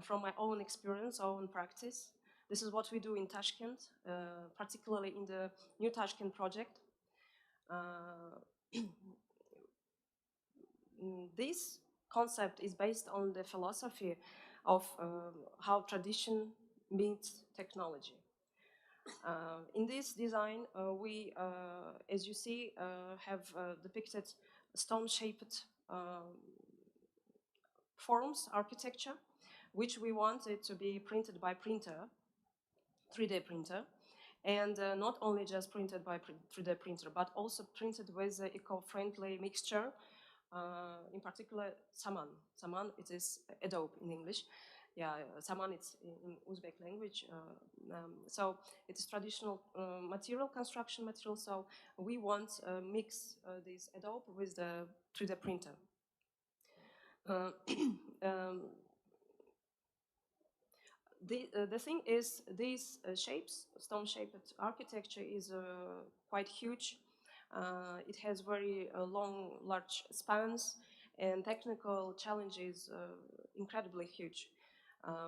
from my own experience, own practice. This is what we do in Tashkent, particularly in the New Tashkent project. This concept is based on the philosophy of how tradition meets technology. In this design, we, as you see, have depicted stone-shaped forms, architecture, which we wanted to be printed by printer, 3D printer, and not only just printed by 3D printer, but also printed with the eco-friendly mixture, in particular saman. Saman, it is adobe in English. Yeah, saman, it's in Uzbek language. So it is traditional material, construction material. So we want to mix this adobe with the 3D printer. The thing is, these shapes, stone-shaped architecture is quite huge. It has very long, large spans, and technical challenges incredibly huge.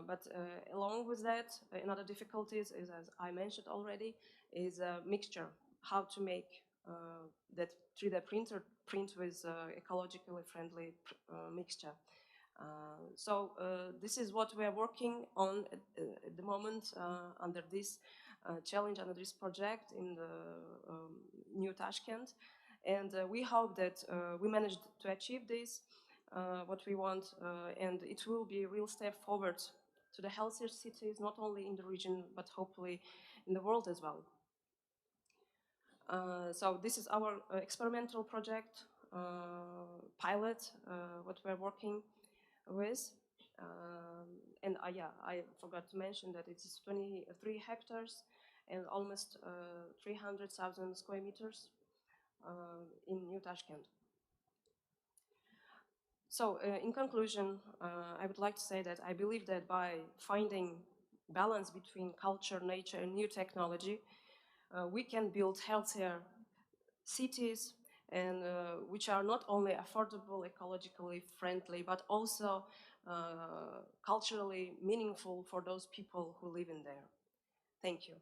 But along with that, another difficulties is, as I mentioned already, is a mixture. How to make that 3D printer print with ecologically friendly mixture. So this is what we are working on at the moment under this challenge, under this project in the New Tashkent. And we hope that we managed to achieve this, what we want, and it will be a real step forward to the healthier cities, not only in the region, but hopefully in the world as well. So this is our experimental project, pilot, what we're working with. And yeah, I forgot to mention that it is 23 hectares and almost 300,000 square meters in New Tashkent. So in conclusion, I would like to say that I believe that by finding balance between culture, nature, and new technology, we can build healthier cities and which are not only affordable, ecologically friendly, but also culturally meaningful for those people who live in there. Thank you.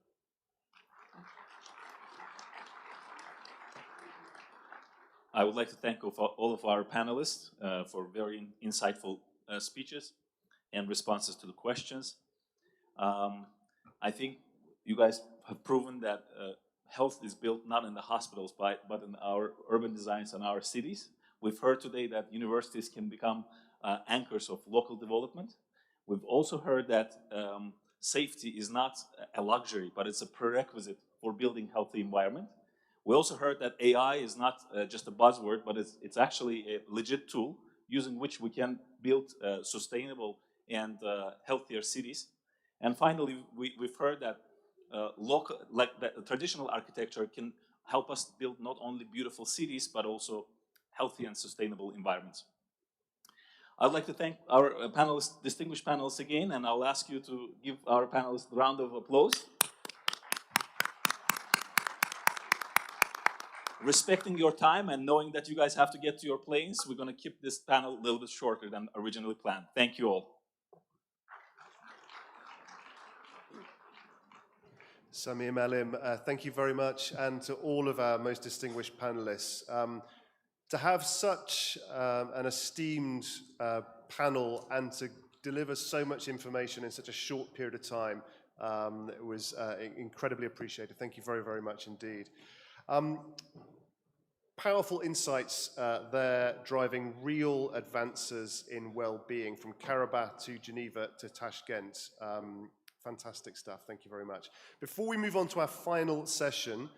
I would like to thank all of our panelists for very insightful speeches and responses to the questions. I think you guys have proven that health is built not in the hospitals, but in our urban designs and our cities. We've heard today that universities can become anchors of local development. We've also heard that safety is not a luxury, but it's a prerequisite for building healthy environment. We also heard that AI is not just a buzzword, but it's actually a legit tool using which we can build sustainable and healthier cities. And finally, we've heard that traditional architecture can help us build not only beautiful cities, but also healthy and sustainable environments. I'd like to thank our panelists, distinguished panelists again, and I'll ask you to give our panelists a round of applause. Respecting your time and knowing that you guys have to get to your planes, we're going to keep this panel a little bit shorter than originally planned. Thank you all. Samir Malim, thank you very much, and to all of our most distinguished panelists. To have such an esteemed panel and to deliver so much information in such a short period of time was incredibly appreciated. Thank you very, very much indeed. Powerful insights there, driving real advances in well-being from Karabakh to Geneva to Tashkent. Fantastic stuff, thank you very much. Before we move on to our final session,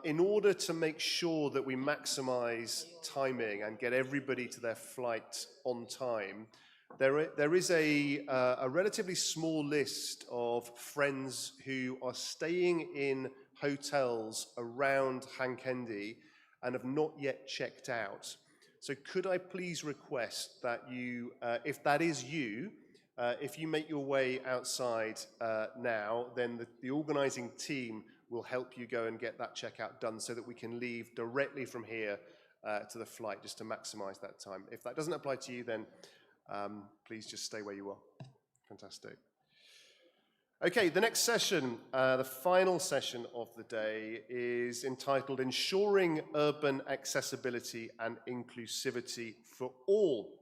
in order to make sure that we maximize timing and get everybody to their flight on time, there is a relatively small list of friends who are staying in hotels around Khankendi and have not yet checked out. So could I please request that you, if that is you, if you make your way outside now, then the organizing team will help you go and get that checkout done so that we can leave directly from here to the flight, just to maximize that time. If that doesn't apply to you, then please just stay where you are. Fantastic. Okay, the next session, the final session of the day, is entitled Ensuring Urban Accessibility and Inclusivity for All.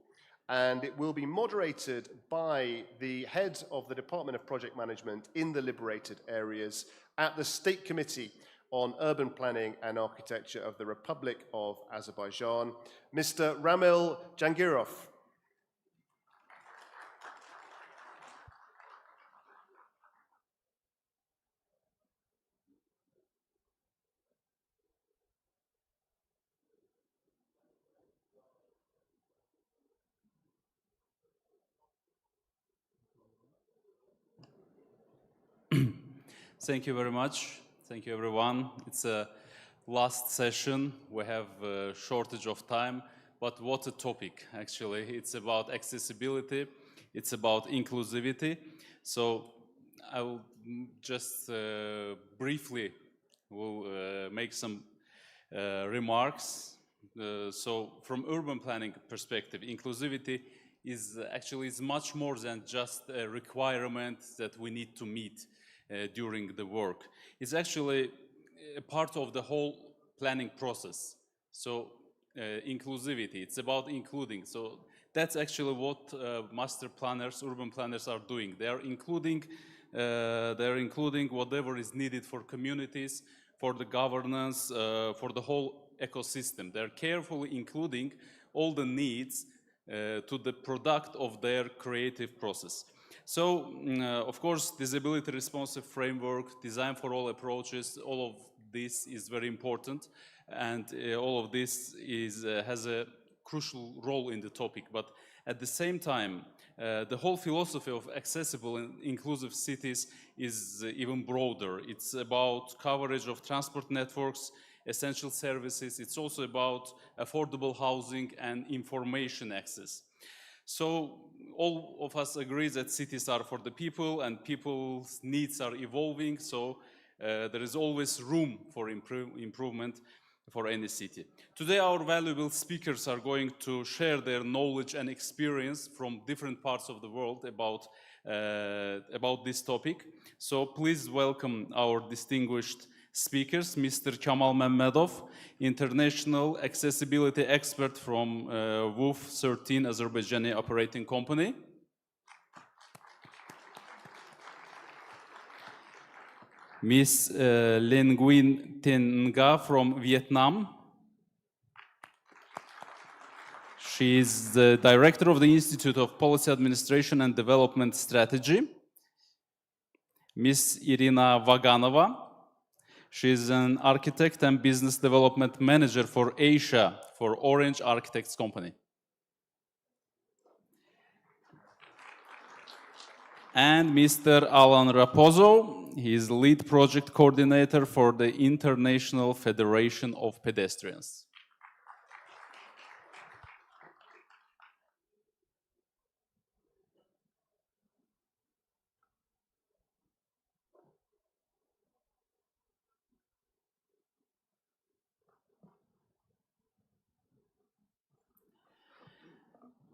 And it will be moderated by the head of the Department of Project Management in the liberated areas at the State Committee on Urban Planning and Architecture of the Republic of Azerbaijan, Mr. Ramil Jangirov. Thank you very much. Thank you, everyone. It's a last session. We have a shortage of time, but what a topic, actually. It's about accessibility. It's about inclusivity. So I will just briefly make some remarks. So from urban planning perspective, inclusivity is actually much more than just a requirement that we need to meet during the work. It's actually a part of the whole planning process. So inclusivity, it's about including. So That's actually what master planners, urban planners are doing. They are including whatever is needed for communities, for the governance, for the whole ecosystem. They're carefully including all the needs to the product of their creative process. So, of course, disability responsive framework, design for all approaches, all of this is very important, and all of this has a crucial role in the topic. But at the same time, the whole philosophy of accessible and inclusive cities is even broader. It's about coverage of transport networks, essential services. It's also about affordable housing and information access. So all of us agree that cities are for the people and people's needs are evolving. So there is always room for improvement for any city. Today, our valuable speakers are going to share their knowledge and experience from different parts of the world about this topic. So please welcome our distinguished speakers, Mr. Kamal Mehmedov, international accessibility expert from WOOF 13 Azerbaijani operating company. Ms. Nguyen Thanh Nga from Vietnam. She is the director of the Institute of Policy Administration and Development Strategy. Ms. Irina Vaganova. She is an architect and business development manager for Asia for Orange Architects Company. And Mr. Alan Raposo, he is lead project coordinator for the International Federation of Pedestrians.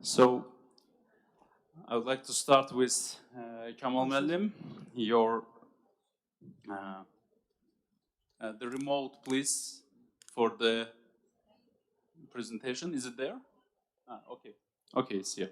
So, I would like to start with Kamal Mellim. The remote, please, for the presentation. Is it there? Okay. Okay, it's here.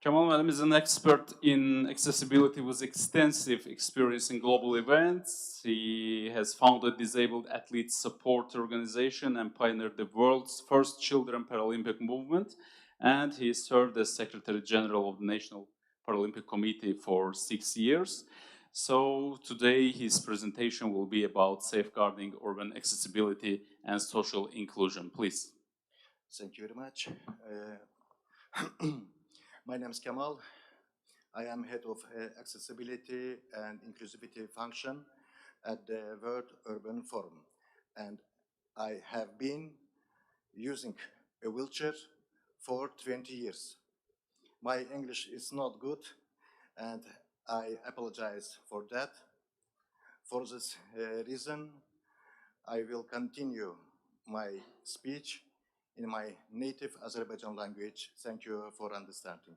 Kamal Mellim is an expert in accessibility with extensive experience in global events. He has founded Disabled Athletes Support Organization and pioneered the world's first children Paralympic movement. And he served as Secretary General of the National Paralympic Committee for 6 years. So today his presentation will be about safeguarding urban accessibility and social inclusion. Please. Thank you very much. My name is Kemal. I am head of accessibility and inclusivity function at the World Urban Forum. And I have been using a wheelchair for 20 years. My English is not good, and I apologize for that. For this reason, I will continue my speech in my native Azerbaijan language. Thank you for understanding.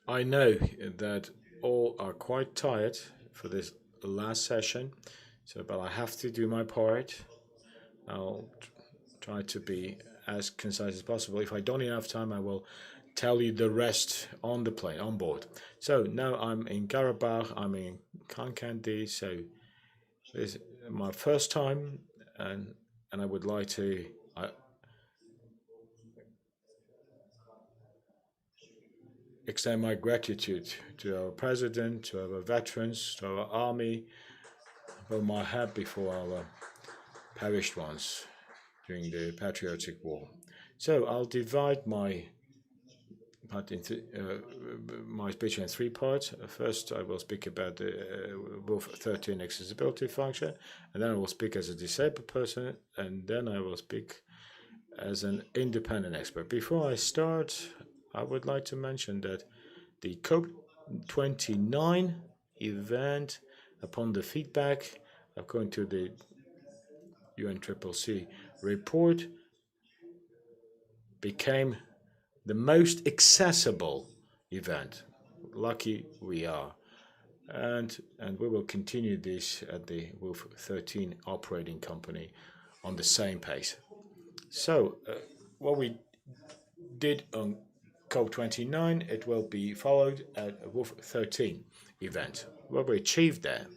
I know that all are quite tired for this last session, but I have to do my part. I'll try to be as concise as possible. If I don't have enough time, I will tell you the rest on the plane, on board. So now I'm in Karabakh, I'm in Khankendi, so this is my first time, and I would like to extend my gratitude to our president, to our veterans, to our army, whom I had before our perished ones during the patriotic war. So I'll divide my speech in 3 parts. First, I will speak about the WOOF 13 accessibility function, and then I will speak as a disabled person, and then I will speak as an independent expert. Before I start, I would like to mention that the COP29 event, upon the feedback according to the UNCCC report, became the most accessible event. Lucky we are. and we will continue this at the WOOF 13 operating company on the same pace. So what we did on COP29, it will be followed at a WOOF 13 event. What we achieved there,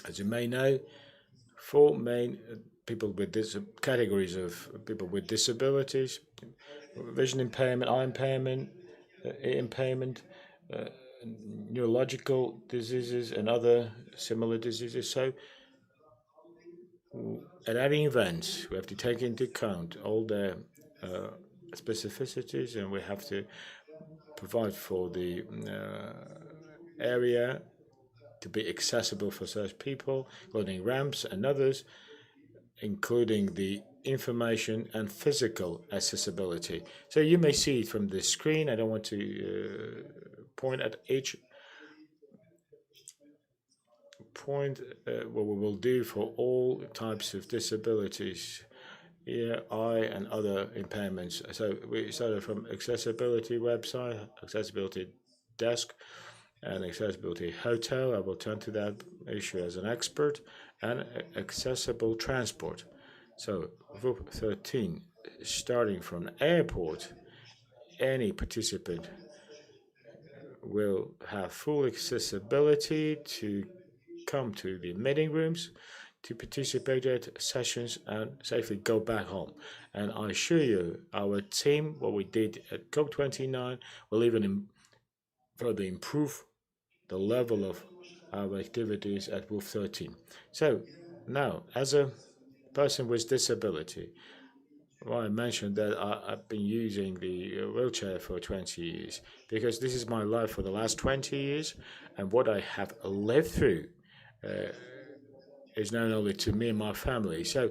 as you may know, 4 main categories of people with disabilities: vision impairment, eye impairment, ear impairment, neurological diseases, and other similar diseases. So at any event, we have to take into account all their specificities, and we have to provide for the area to be accessible for such people, including ramps and others, including the information and physical accessibility. So you may see it from the screen. I don't want to point at each point. What we will do for all types of disabilities, ear, eye, and other impairments. So we started from accessibility website, accessibility desk, and accessibility hotel. I will turn to that issue as an expert, and accessible transport. So WOOF 13, starting from an airport, any participant will have full accessibility to come to the meeting rooms, to participate at sessions, and safely go back home. And I assure you, our team, what we did at COP29, will even further improve the level of our activities at WOOF 13. So now, as a person with disability, well, I mentioned that I've been using the wheelchair for 20 years because this is my life for the last 20 years, and what I have lived through is known only to me and my family. So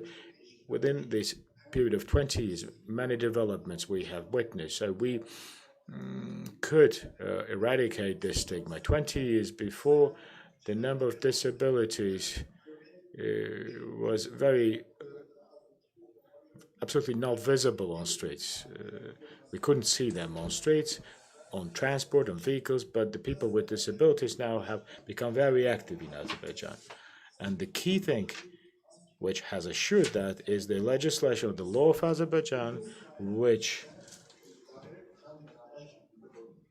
within this period of 20 years, many developments we have witnessed. So we could eradicate this stigma. 20 years before, the number of disabilities was absolutely not visible on streets. We couldn't see them on streets, on transport, on vehicles, but the people with disabilities now have become very active in Azerbaijan. And the key thing which has assured that is the legislation of the law of Azerbaijan, which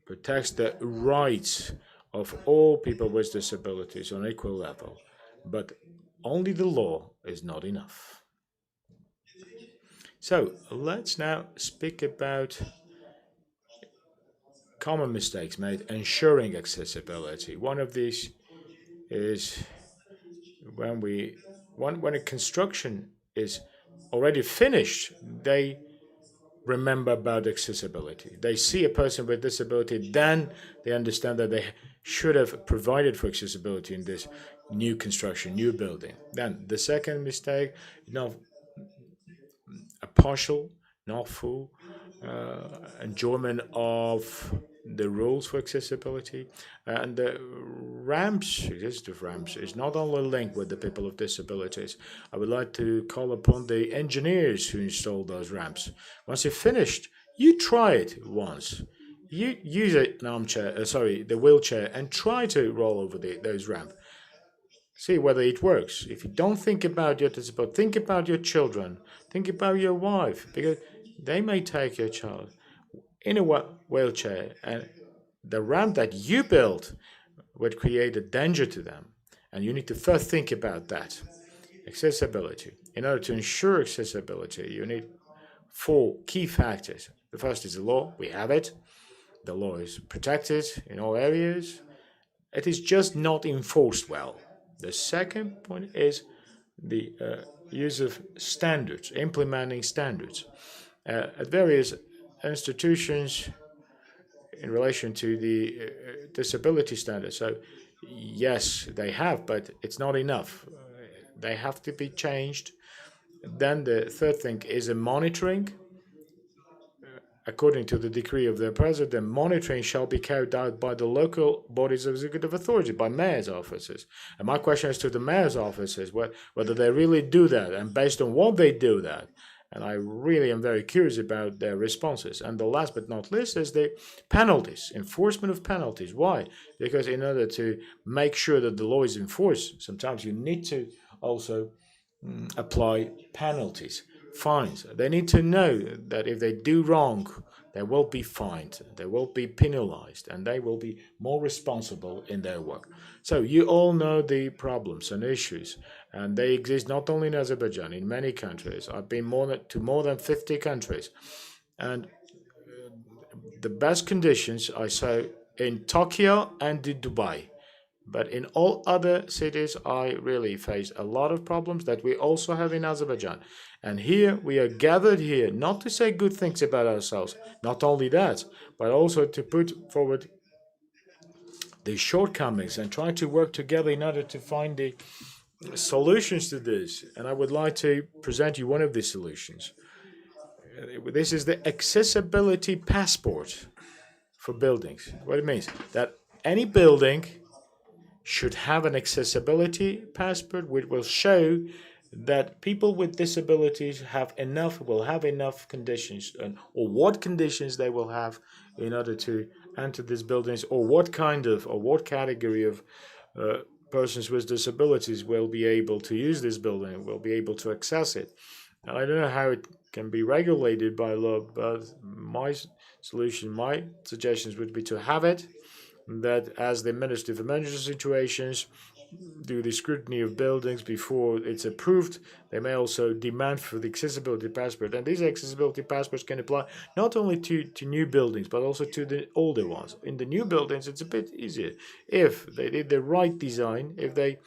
protects the rights of all people with disabilities on equal level. But only the law is not enough. So let's now speak about common mistakes made ensuring accessibility. One of these is when a construction is already finished, they remember about accessibility. They see a person with disability, then they understand that they should have provided for accessibility in this new construction, new building. Then the second mistake, a partial, not full enjoyment of the rules for accessibility. And the ramps, executive ramps, is not only linked with the people of disabilities. I would like to call upon the engineers who installed those ramps. Once you're finished, you try it once. You use the wheelchair, and try to roll over those ramps. See whether it works. If you don't think about your disability, think about your children, think about your wife, because they may take your child in a wheelchair, and the ramp that you built would create a danger to them. And you need to first think about that. Accessibility. In order to ensure accessibility, you need 4 key factors. The first is the law. We have it. The law is protected in all areas. It is just not enforced well. The second point is the use of standards, implementing standards. At various institutions in relation to the disability standards. So yes, they have, but it's not enough. They have to be changed. Then the third thing is a monitoring. According to the decree of the president, monitoring shall be carried out by the local bodies of executive authority, by mayor's offices. And my question is to the mayor's offices, whether they really do that, and based on what they do that, And I really am very curious about their responses. And the last but not least is the penalties, enforcement of penalties. Why? Because in order to make sure that the law is enforced, sometimes you need to also apply penalties, fines. They need to know that if they do wrong, they will be fined, they will be penalized, and they will be more responsible in their work. So you all know the problems and issues, and they exist not only in Azerbaijan, in many countries. I've been to more than 50 countries, and the best conditions I saw in Tokyo and in Dubai. But in all other cities, I really face a lot of problems that we also have in Azerbaijan. And here we are gathered here not to say good things about ourselves, not only that, but also to put forward the shortcomings and try to work together in order to find the solutions to this. And I would like to present you one of these solutions. This is the accessibility passport for buildings. What it means that any building should have an accessibility passport which will show that people with disabilities will have enough conditions, or what conditions they will have in order to enter these buildings, or what category of persons with disabilities will be able to use this building, will be able to access it. And I don't know how it can be regulated by law, but my suggestions would be to have it, that as the Ministry of Emergency Situations do the scrutiny of buildings before it's approved, they may also demand for the accessibility passport. And these accessibility passports can apply not only to new buildings, but also to the older ones. In the new buildings, it's a bit easier. If they did the right design, if they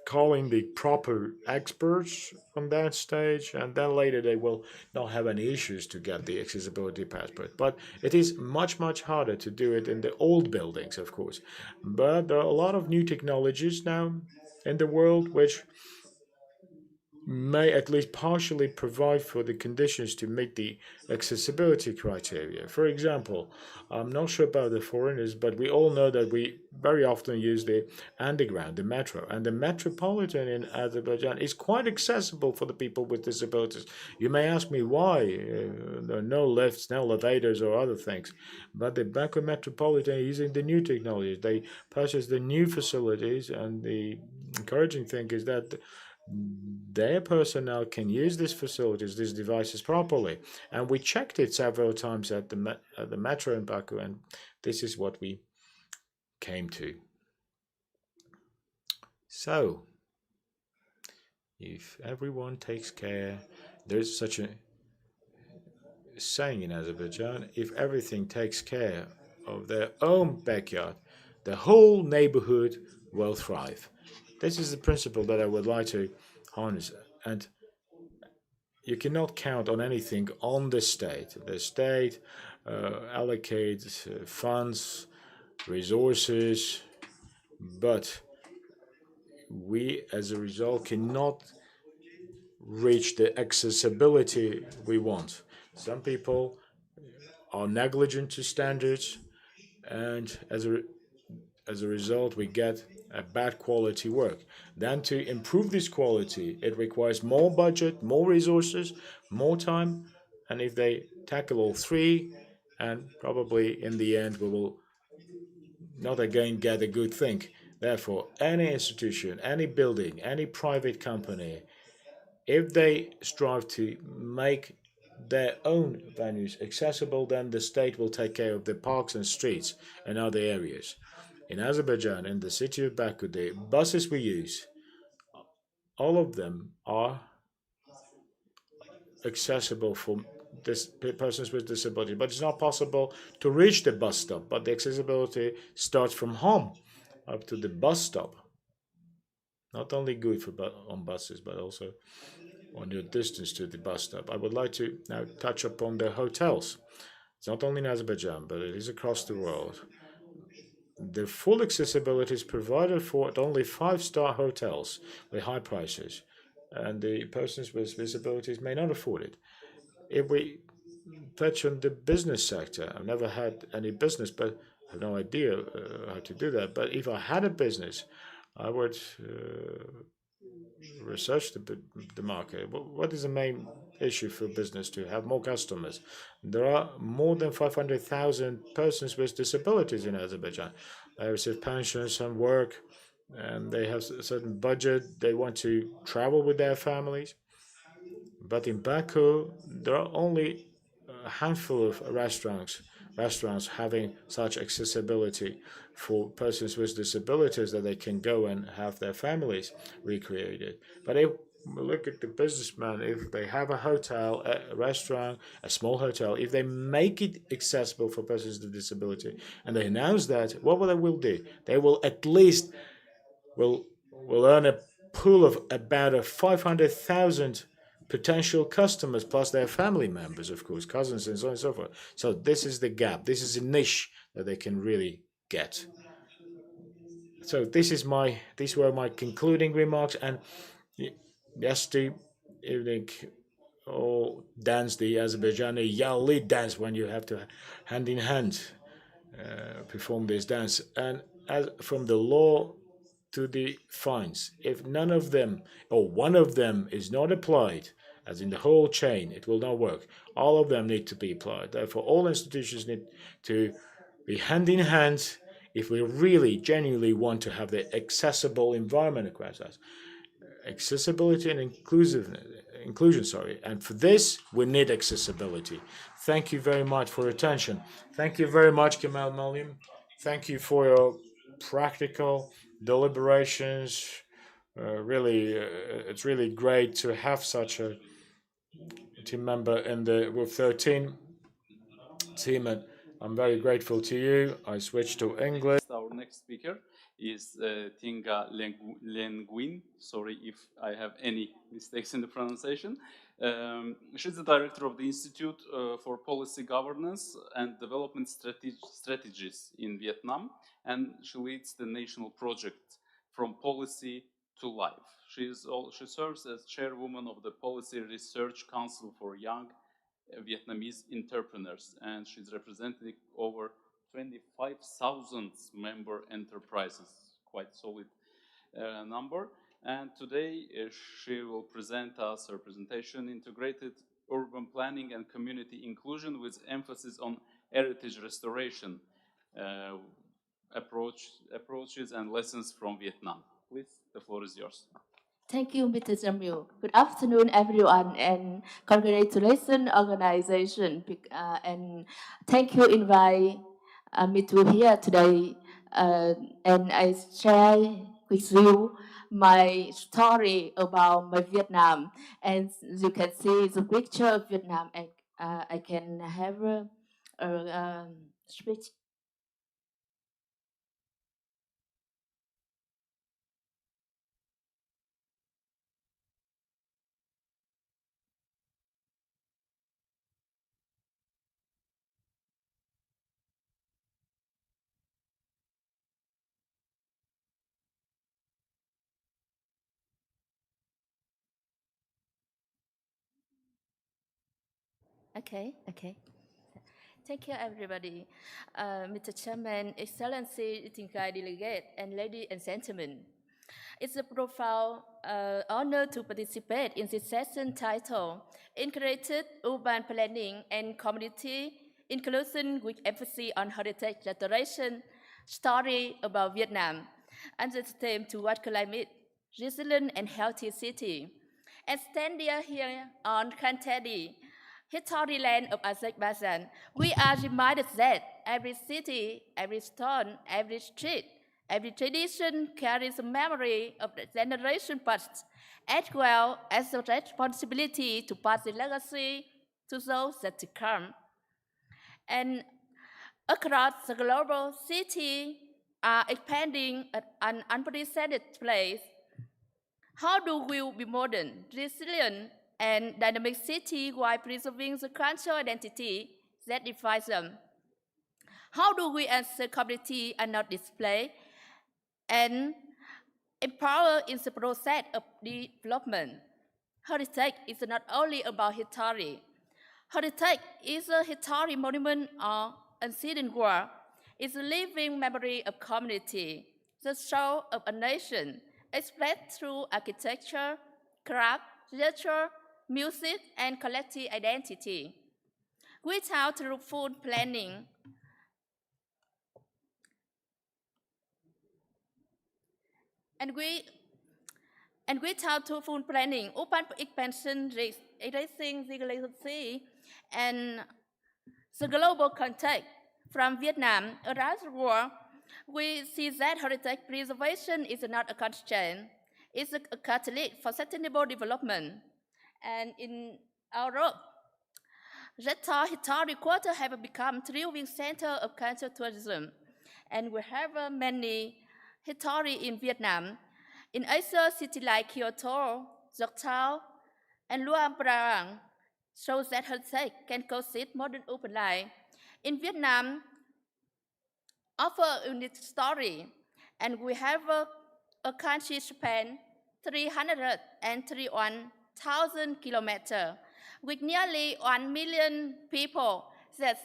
call in the proper experts on that stage, and then later they will not have any issues to get the accessibility passport. But it is much, much harder to do it in the old buildings, of course. But there are a lot of new technologies now in the world which may at least partially provide for the conditions to meet the accessibility criteria. For example, I'm not sure about the foreigners, but we all know that we very often use the underground, the metro, and the metropolitan in Azerbaijan is quite accessible for the people with disabilities. You may ask me why there are no lifts, no elevators or other things, but the Baku metropolitan is using the new technologies. They purchase the new facilities, and the encouraging thing is that their personnel can use these facilities, these devices properly. And we checked it several times at the metro in Baku, and this is what we came to. So, if everyone takes care, there's such a saying in Azerbaijan, if everything takes care of their own backyard, the whole neighborhood will thrive. This is the principle that I would like to harness. And you cannot count on anything on the state. The state allocates funds, resources, but we, as a result, cannot reach the accessibility we want. Some people are negligent to standards, and as a result, we get a bad quality work. Then to improve this quality, it requires more budget, more resources, more time, and if they tackle all three, and probably in the end we will not again get a good thing. Therefore, any institution, any building, any private company, if they strive to make their own venues accessible, then the state will take care of the parks and streets and other areas. In Azerbaijan, in the city of Baku, the buses we use, all of them are accessible for persons with disability, but it's not possible to reach the bus stop. But the accessibility starts from home up to the bus stop. Not only good for on buses, but also on your distance to the bus stop. I would like to now touch upon the hotels. It's not only in Azerbaijan, but it is across the world. The full accessibility is provided for at only 5-star hotels with high prices, and the persons with disabilities may not afford it. If we touch on the business sector, I've never had any business, but I have no idea how to do that. But if I had a business, I would research the market. What is the main issue for business to have more customers. There are more than 500,000 persons with disabilities in Azerbaijan. They receive pensions and work, and they have a certain budget. They want to travel with their families. But in Baku, there are only a handful of restaurants having such accessibility for persons with disabilities that they can go and have their families recreated. But if we look at the businessman, if they have a hotel, a restaurant, a small hotel, if they make it accessible for persons with disability and they announce that, what will they will do? They will at least will earn a pool of about 500,000 potential customers plus their family members, of course, cousins and so on and so forth. So this is the gap. This is a niche that they can really get. So these were my concluding remarks. And yesterday evening, dance the Azerbaijani Yali dance when you have to hand in hand perform this dance. And as from the law to the fines, if none of them or one of them is not applied, as in the whole chain, it will not work. All of them need to be applied. Therefore, all institutions need to be hand in hand if we really genuinely want to have the accessible environment across us. Accessibility and inclusion, sorry. And for this, we need accessibility. Thank you very much for your attention. Thank you very much, Kemal Malim. Thank you for your practical deliberations. It's really great to have such a team member with 13 team, and I'm very grateful to you. I switched to English. Our next speaker is Tinga Lenguin. Sorry if I have any mistakes in the pronunciation. She's the director of the Institute for Policy Governance and Development Strategies in Vietnam, and she leads the national project From Policy to Life. She serves as chairwoman of the Policy Research Council for Young Vietnamese Entrepreneurs, and she's representing over 25,000 member enterprises, quite solid number. And today she will present us her presentation, Integrated Urban Planning and Community Inclusion with emphasis on heritage restoration, approaches and lessons from Vietnam. Please, the floor is yours. Thank you, Mr. Jamil. Good afternoon, everyone, and congratulations, organization, and thank you invite me to here today, and I share with you my story about my Vietnam. And you can see the picture of Vietnam, and I can have a speech. Okay. Thank you, everybody. Mr. Chairman, Excellency, distinguished delegate, and ladies and gentlemen. It's a profound honor to participate in this session titled Integrated Urban Planning and Community Inclusion with emphasis on heritage restoration, story about Vietnam, and the theme toward climate, resilient and healthy city. And standing here on Khankendi, historic land of Azerbaijan, we are reminded that every city, every stone, every street, every tradition carries a memory of the generation past, as well as the responsibility to pass the legacy to those that to come. And across the global city are expanding at an unprecedented pace. How do we be modern, resilient, and dynamic city while preserving the cultural identity that defines them? How do we as a community are not display and empower in the process of development? Heritage is not only about history. Heritage is a historic monument or ancient war. It's a living memory of community, the soul of a nation, expressed through architecture, craft, literature, music, and collective identity. Without full planning, and without full planning, urban expansion risks erasing the legacy and the global context. From Vietnam, around the world, we see that heritage preservation is not a constraint, it's a catalyst for sustainable development. And in Europe, historic quarters have become thriving center of cultural tourism, and we have many history in Vietnam. In Asia, cities like Kyoto, Yorktown, and Luang Prabang shows that heritage can coexist modern urban life. In Vietnam, offer a unique story, and we have a country span 331,000 kilometers with nearly 1 million people. That's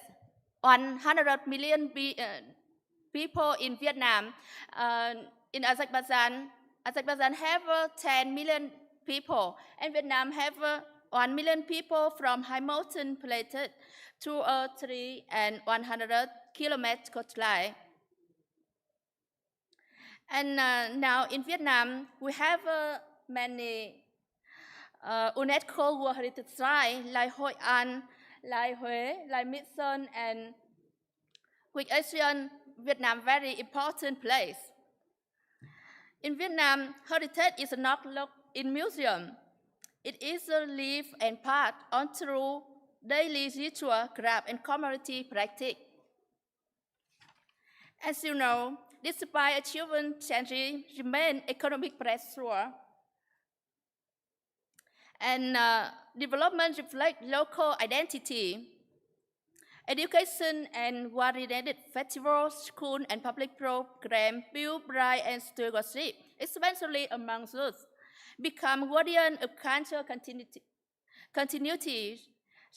100 million people in Vietnam. In Azerbaijan have 10 million people, and Vietnam have 1 million people from high mountain places to a 3 and 100 kilometer coastline. And now in Vietnam, we have many UNESCO World Heritage Sites like Hội An, like Huế, like Mỹ Sơn, and which Asian Vietnam very important place. In Vietnam, heritage is not looked in museum. It is a live and part on through daily ritual, craft, and community practice. As you know, despite achieving change, remain economic pressure, and development reflect local identity. Education and war-related festivals, school and public programs build pride and stewardship, especially among youth, become guardian of cultural continuity,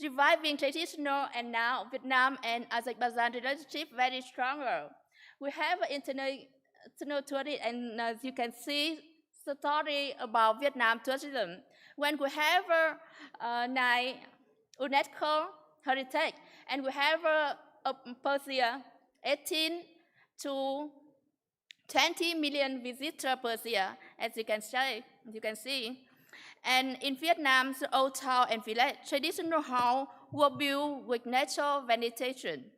reviving traditional and now Vietnam and Azerbaijan relationship very stronger. We have international tourism, and as you can see, story about Vietnam tourism. When we have UNESCO heritage, and we have per year 18 to 20 million visitors per year, as you can see. And in Vietnam, the old town and village, traditional house were built with natural vegetation,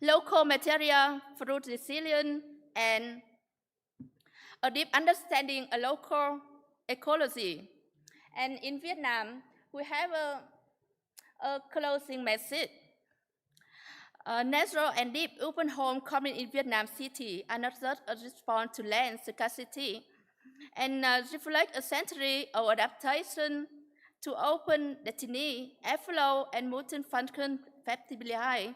local material, fruit resilience, and a deep understanding of local ecology. And in Vietnam, we have a closing message. Natural and deep urban home coming in Vietnam City are not just a response to land scarcity, and reflect a century of adaptation to open destiny, airflow, and multi-function compatibility.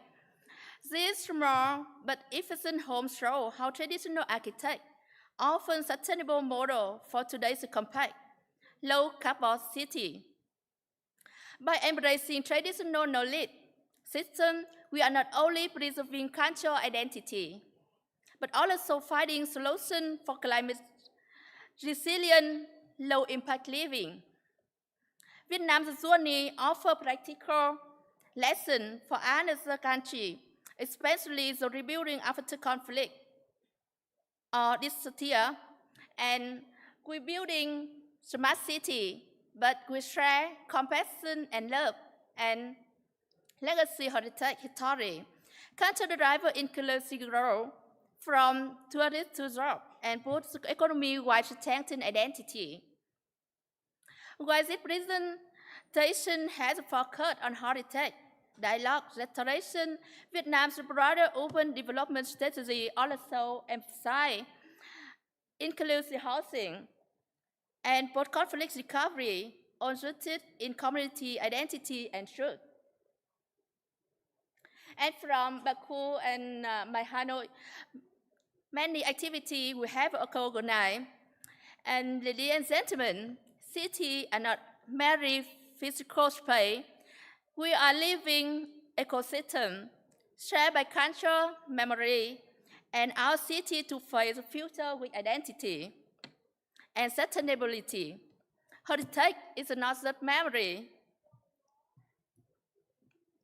These small but efficient homes show how traditional architects often sustainable model for today's compact, low-carbon city. By embracing traditional knowledge system, we are not only preserving cultural identity, but also finding solutions for climate resilient, low-impact living. Vietnam's journey offers practical lessons for another country, especially the rebuilding after conflict or disaster, and rebuilding smart city, but we share compassion and love and legacy heritage history. Cultural driver inclusive growth from tourist to job and boost the economy while strengthening identity. While this presentation has focused on heritage, dialogue, restoration, Vietnam's broader urban development strategy also emphasizes inclusive housing and post-conflict recovery rooted in community identity and truth. And from Baku and my Hanoi, many activities we have organized. And ladies and gentlemen, cities are not merely physical space. We are living ecosystem shared by culture, memory, and our city to face the future with identity and sustainability. Heritage is not just memory,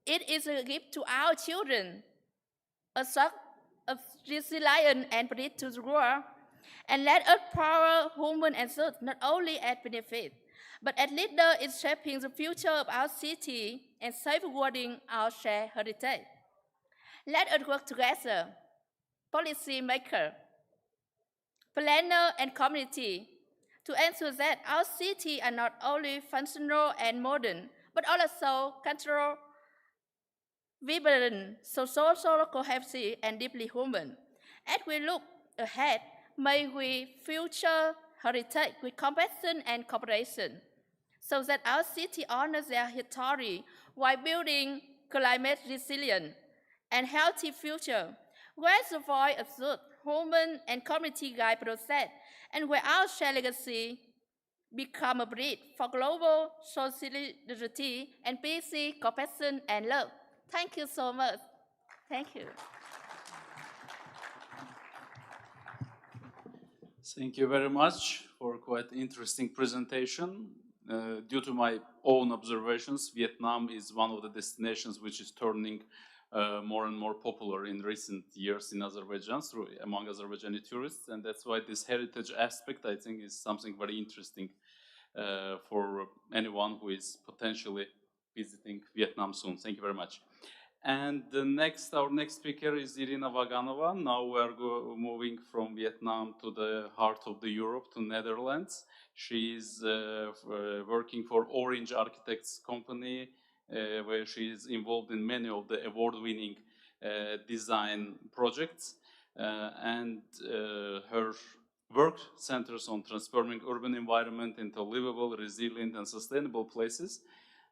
It is a gift to our children, a sort of resilient and bridge to the world, and let us power human and earth not only at benefit, but as leader in shaping the future of our city and safeguarding our shared heritage. Let us work together, policymaker, planner, and community, to ensure that our cities are not only functional and modern, but also cultural, vibrant, social, cohesive, and deeply human. As we look ahead, may we future heritage with compassion and cooperation, so that our city honors their history while building climate resilient and healthy future, where the voice of youth, human, and community guide process, and where our shared legacy become a bridge for global solidarity and peace, compassion, and love. Thank you so much. Thank you. Thank you very much for quite interesting presentation. Due to my own observations, Vietnam is one of the destinations which is turning more and more popular in recent years in Azerbaijan, among Azerbaijani tourists, and that's why this heritage aspect, I think, is something very interesting for anyone who is potentially visiting Vietnam soon. Thank you very much. And our next speaker is Irina Vaganova. Now we're moving from Vietnam to the heart of the Europe, to Netherlands. She is working for Orange Architects company, where she is involved in many of the award-winning design projects. And her work centers on transforming urban environment into livable, resilient, and sustainable places.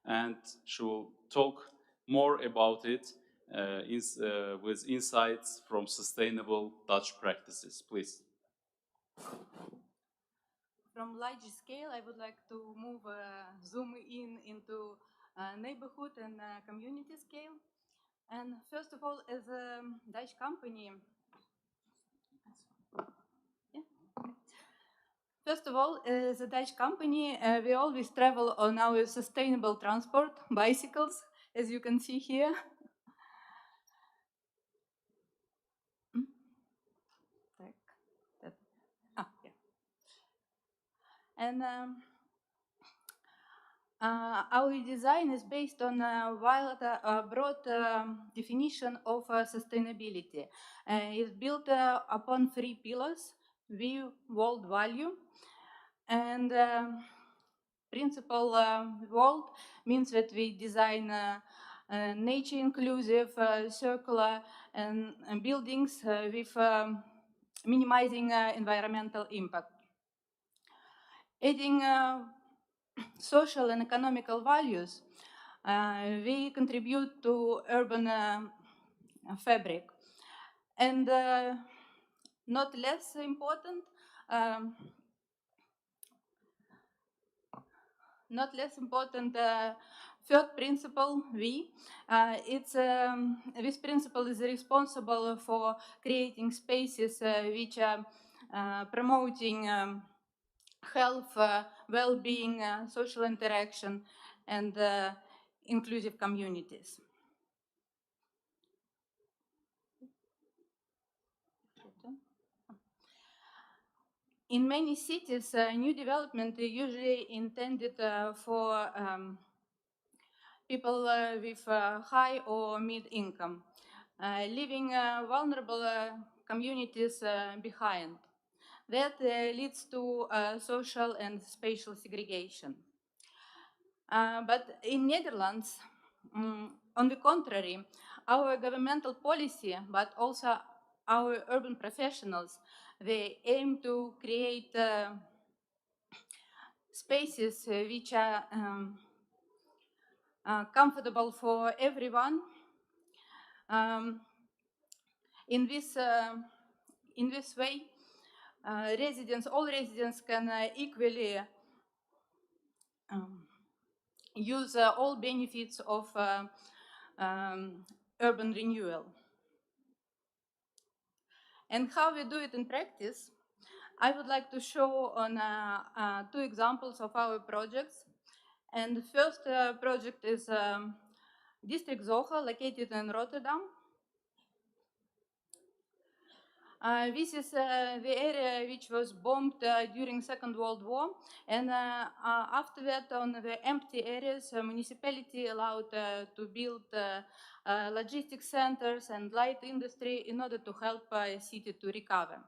And she will talk more about it with insights from sustainable Dutch practices. Please. From large scale, I would like to zoom in into neighborhood and community scale. And first of all, as a Dutch company, we always travel on our sustainable transport, bicycles, as you can see here. And our design is based on a broad definition of sustainability. It's built upon 3 pillars: view, world, value. And principle world means that we design nature inclusive, circular, and buildings with minimizing environmental impact. Adding social and economical values, we contribute to urban fabric. And not less important, third principle, this principle is responsible for creating spaces which are promoting health, well-being, social interaction, and inclusive communities. In many cities, new development is usually intended for people with high or mid-income, leaving vulnerable communities behind. That leads to social and spatial segregation. But in Netherlands, on the contrary, our governmental policy, but also our urban professionals, they aim to create spaces which are comfortable for everyone. In this way, all residents can equally use all benefits of urban renewal. And how we do it in practice, I would like to show on 2 examples of our projects. And the first project is District Zoha, located in Rotterdam. This is the area which was bombed during Second World War, and after that, on the empty areas, municipality allowed to build logistics centers and light industry in order to help city to recover.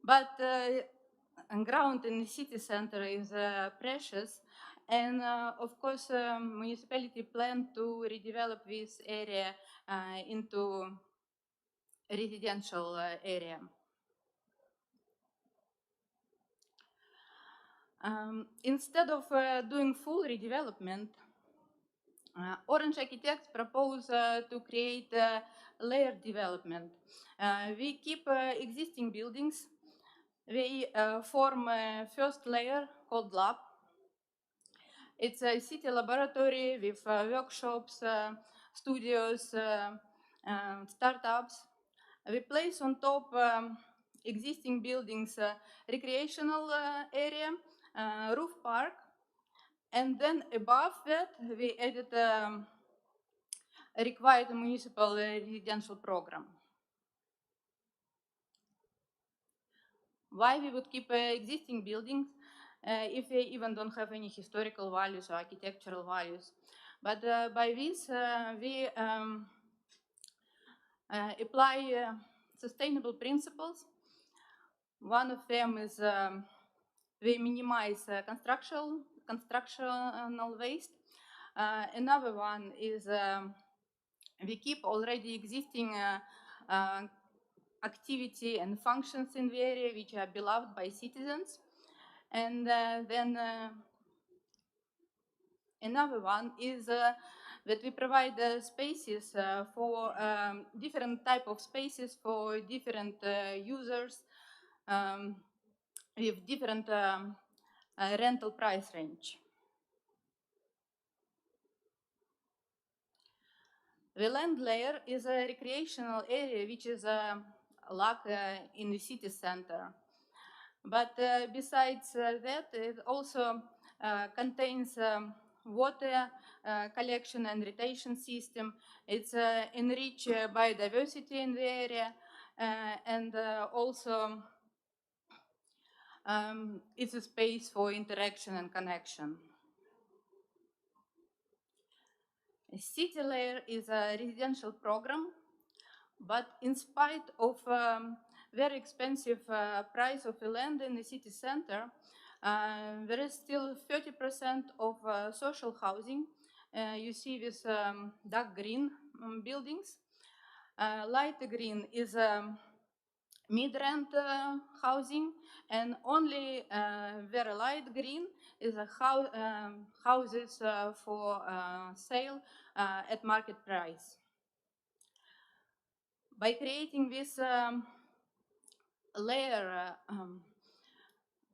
But ground in the city center is precious, and of course, municipality planned to redevelop this area into residential area. Instead of doing full redevelopment, Orange architects propose to create layered development. We keep existing buildings. We form a first layer called lab. It's a city laboratory with workshops, studios, startups. We place on top existing buildings, recreational area, roof park, and then above that we added a required municipal residential program. Why we would keep existing buildings if they even don't have any historical values or architectural values? But by this we apply sustainable principles. One of them is we minimize constructional waste. Another one is we keep already existing activity and functions in the area which are beloved by citizens. And then another one is that we provide spaces for different type of spaces for different users with different rental price range. The land layer is a recreational area which is lack in the city center. But besides that, it also contains water collection and retention system. It's enriched biodiversity in the area, and also it's a space for interaction and connection. A city layer is a residential program, but in spite of very expensive price of the land in the city center, there is still 30% of social housing. You see this dark green buildings. Light green is mid-rent housing, and only very light green is a houses for sale at market price. By creating this layer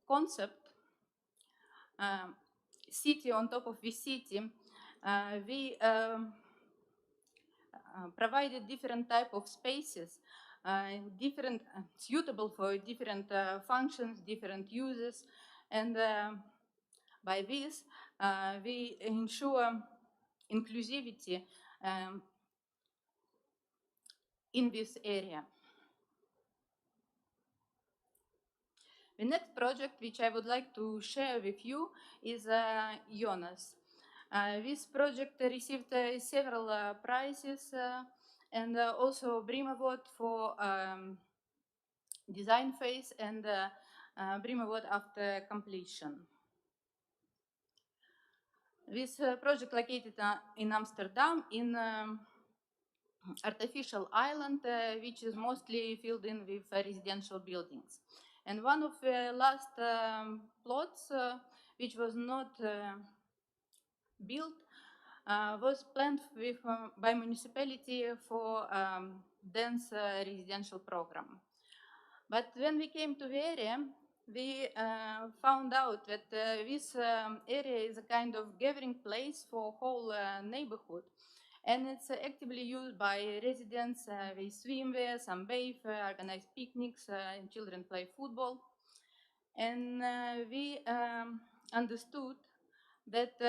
concept, city on top of the city, we provided different type of spaces, different suitable for different functions, different uses, and by this we ensure inclusivity in this area. The next project which I would like to share with you is Jonas. This project received several prizes and also BREEAM Award for design phase and BREEAM Award after completion. This project located in Amsterdam in artificial island which is mostly filled in with residential buildings. And one of the last plots which was not built was planned with, by municipality for dense residential program. But when we came to the area, we found out that this area is a kind of gathering place for whole neighborhood. And it's actively used by residents. They swim there, some bathe, organize picnics, and children play football. And we understood that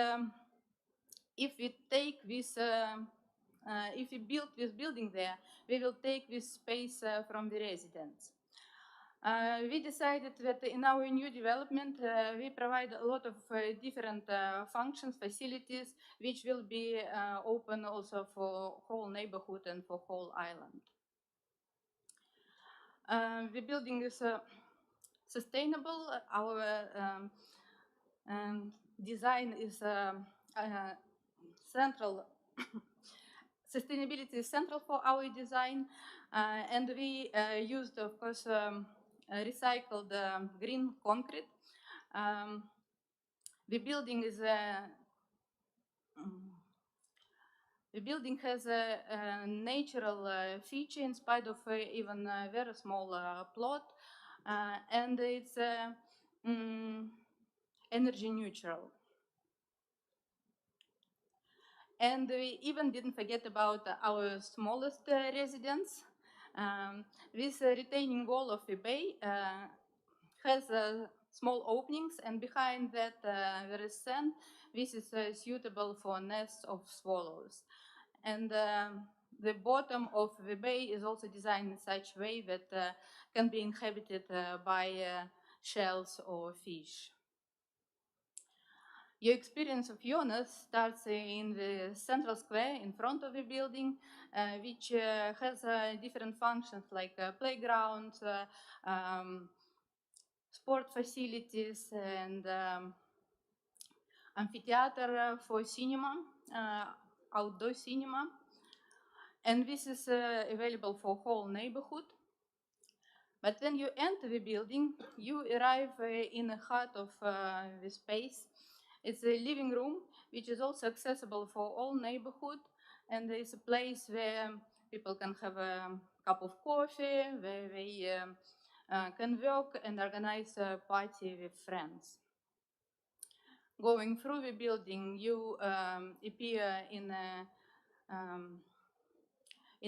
if we take this, if we build this building there, we will take this space from the residents. We decided that in our new development, we provide a lot of different functions, facilities, which will be open also for whole neighborhood and for whole island. The building is sustainable. Our design is central. Sustainability is central for our design, and we used, of course, recycled green concrete. The building is the building has a natural feature in spite of even a very small plot, and it's energy neutral. And we even didn't forget about our smallest residents. This retaining wall of the bay has small openings, and behind that there is sand. This is suitable for nests of swallows. And the bottom of the bay is also designed in such a way that can be inhabited by shells or fish. Your experience of Jonas starts in the central square in front of the building, which has different functions like playgrounds, sport facilities, and amphitheater for cinema, outdoor cinema. And this is available for whole neighborhood. But when you enter the building, you arrive in the heart of the space. It's a living room, which is also accessible for all neighborhood, and it's a place where people can have a cup of coffee, where they can work and organize a party with friends. Going through the building, you appear in a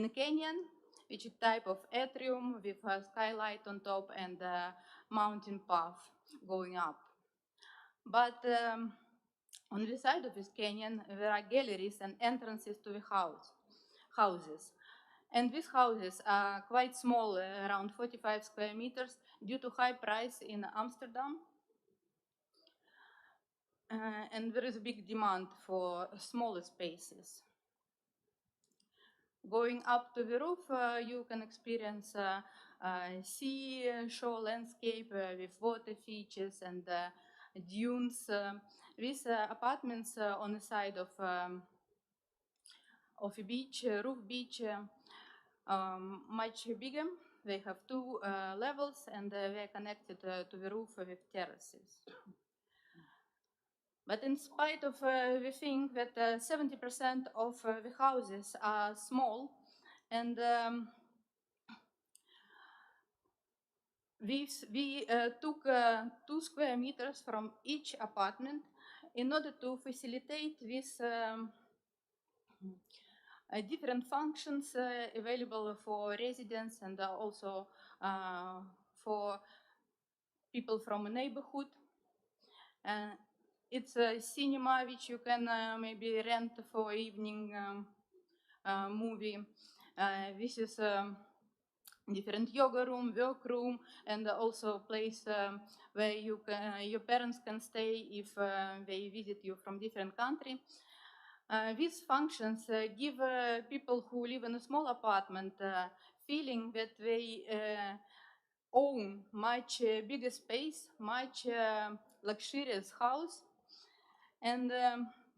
canyon, which is a type of atrium with a skylight on top and a mountain path going up. But on the side of this canyon, there are galleries and entrances to the houses. And these houses are quite small, around 45 square meters, due to high price in Amsterdam. And there is a big demand for smaller spaces. Going up to the roof, you can experience sea, shore landscape with water features and dunes. These apartments on the side of a beach, roof beach, much bigger. They have two levels, and they are connected to the roof with terraces. But in spite of we think that 70% of the houses are small, and we took 2 square meters from each apartment in order to facilitate these different functions available for residents and also for people from a neighborhood. It's a cinema which you can maybe rent for evening movie. This is different yoga room, work room, and also a place where your parents can stay if they visit you from different country. These functions give people who live in a small apartment feeling that they own much bigger space, much luxurious house. And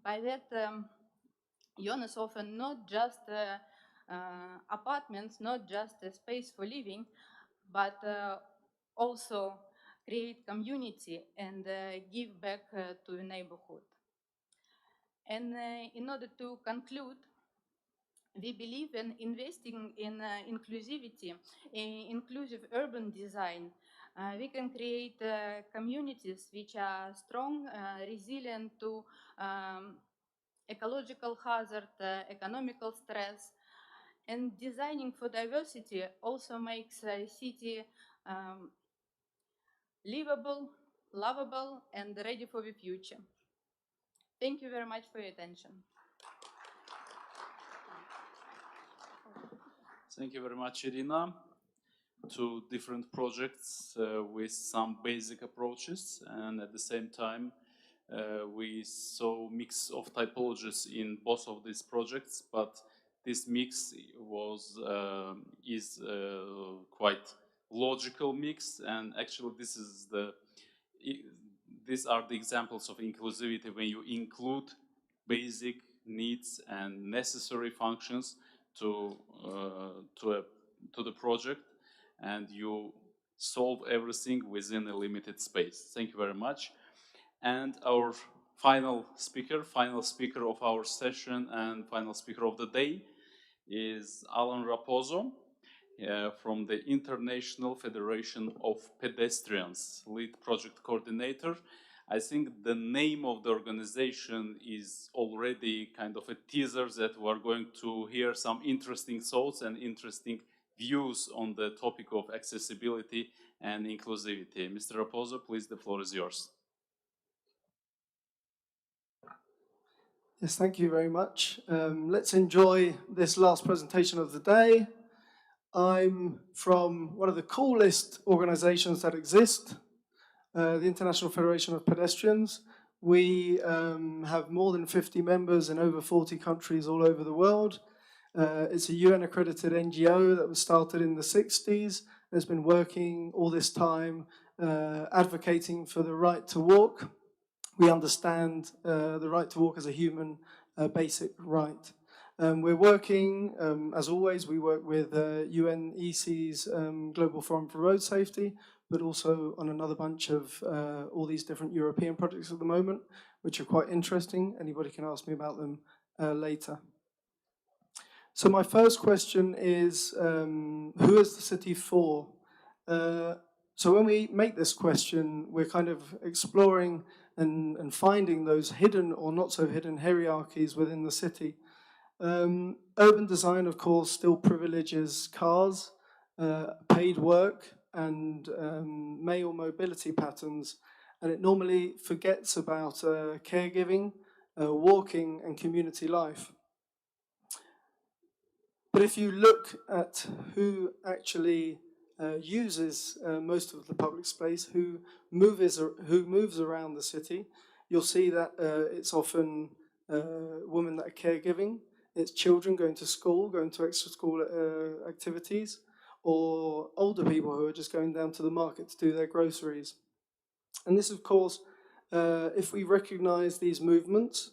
by that, Jonas often not just apartments, not just a space for living, but also create community and give back to the neighborhood. And in order to conclude, we believe in investing in inclusivity, inclusive urban design. We can create communities which are strong, resilient to ecological hazard, economical stress. And designing for diversity also makes a city livable, lovable, and ready for the future. Thank you very much for your attention. Thank you very much, Irina. Two different projects with some basic approaches, and at the same time we saw mix of typologies in both of these projects, but this mix is quite logical mix, and actually these are the examples of inclusivity when you include basic needs and necessary functions to the project, and you solve everything within a limited space. Thank you very much. And our final speaker of our session and final speaker of the day is Alan Raposo from the International Federation of Pedestrians, lead project coordinator. I think the name of the organization is already kind of a teaser that we're going to hear some interesting thoughts and interesting views on the topic of accessibility and inclusivity. Mr. Raposo, please, the floor is yours. Yes, thank you very much. Let's enjoy this last presentation of the day. I'm from one of the coolest organizations that exist, the International Federation of Pedestrians. We have more than 50 members in over 40 countries all over the world. It's a UN-accredited NGO that was started in the 60s. It's been working all this time advocating for the right to walk. We understand the right to walk as a human basic right. We're working, as always, we work with UNEC's Global Forum for Road Safety, but also on another bunch of all these different European projects at the moment, which are quite interesting. Anybody can ask me about them later. So my first question is, who is the city for? So when we make this question, we're kind of exploring and finding those hidden or not so hidden hierarchies within the city. Urban design, of course, still privileges cars, paid work, and male mobility patterns, and it normally forgets about caregiving, walking, and community life. But if you look at who actually uses most of the public space, who moves around the city, you'll see that it's often women that are caregiving, it's children going to school, going to extra school activities, or older people who are just going down to the market to do their groceries. And this, of course, if we recognize these movements,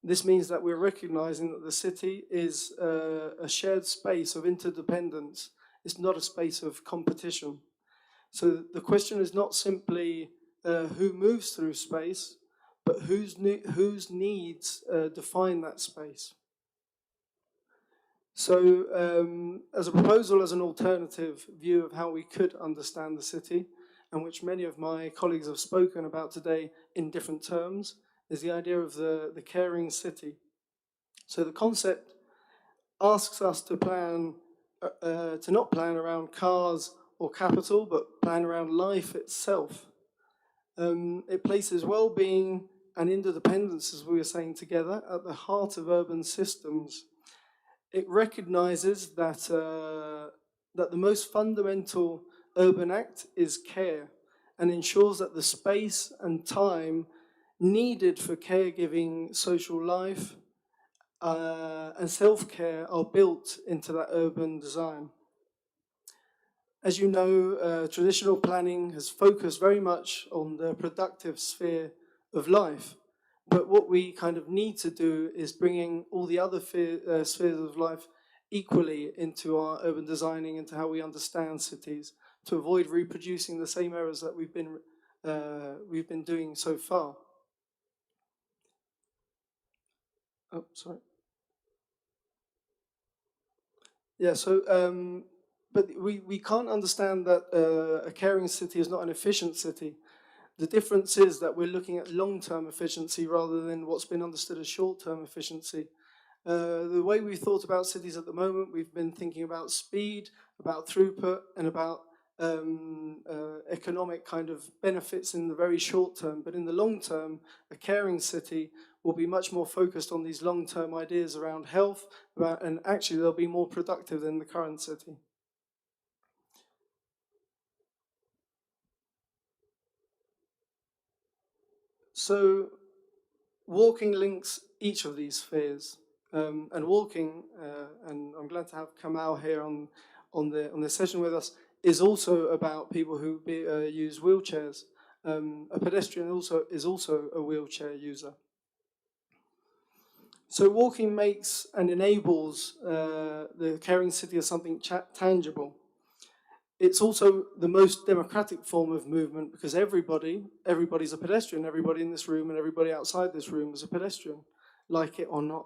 this means that we're recognizing that the city is a shared space of interdependence. It's not a space of competition. So the question is not simply who moves through space, but whose needs define that space. So as a proposal, as an alternative view of how we could understand the city, and which many of my colleagues have spoken about today in different terms, is the idea of the caring city. So the concept asks us to plan, to not plan around cars or capital, but plan around life itself. It places well-being and interdependence, as we were saying together, at the heart of urban systems. It recognizes that, that the most fundamental urban act is care, and ensures that the space and time needed for caregiving, social life, and self-care are built into that urban design. As you know, traditional planning has focused very much on the productive sphere of life, but what we kind of need to do is bringing all the other spheres of life equally into our urban designing, into how we understand cities, to avoid reproducing the same errors that we've been doing so far. Oh, sorry. Yeah, so, but we can't understand that a caring city is not an efficient city. The difference is that we're looking at long-term efficiency rather than what's been understood as short-term efficiency. The way we've thought about cities at the moment, we've been thinking about speed, about throughput, and about economic kind of benefits in the very short term, but in the long term, a caring city will be much more focused on these long-term ideas around health, and actually they'll be more productive than the current city. So walking links each of these spheres, and walking, and I'm glad to have Kamal here on the session with us, is also about people who use wheelchairs. A pedestrian is also a wheelchair user. So walking makes and enables the caring city as something tangible. It's also the most democratic form of movement because everybody's a pedestrian. Everybody in this room and everybody outside this room is a pedestrian, like it or not.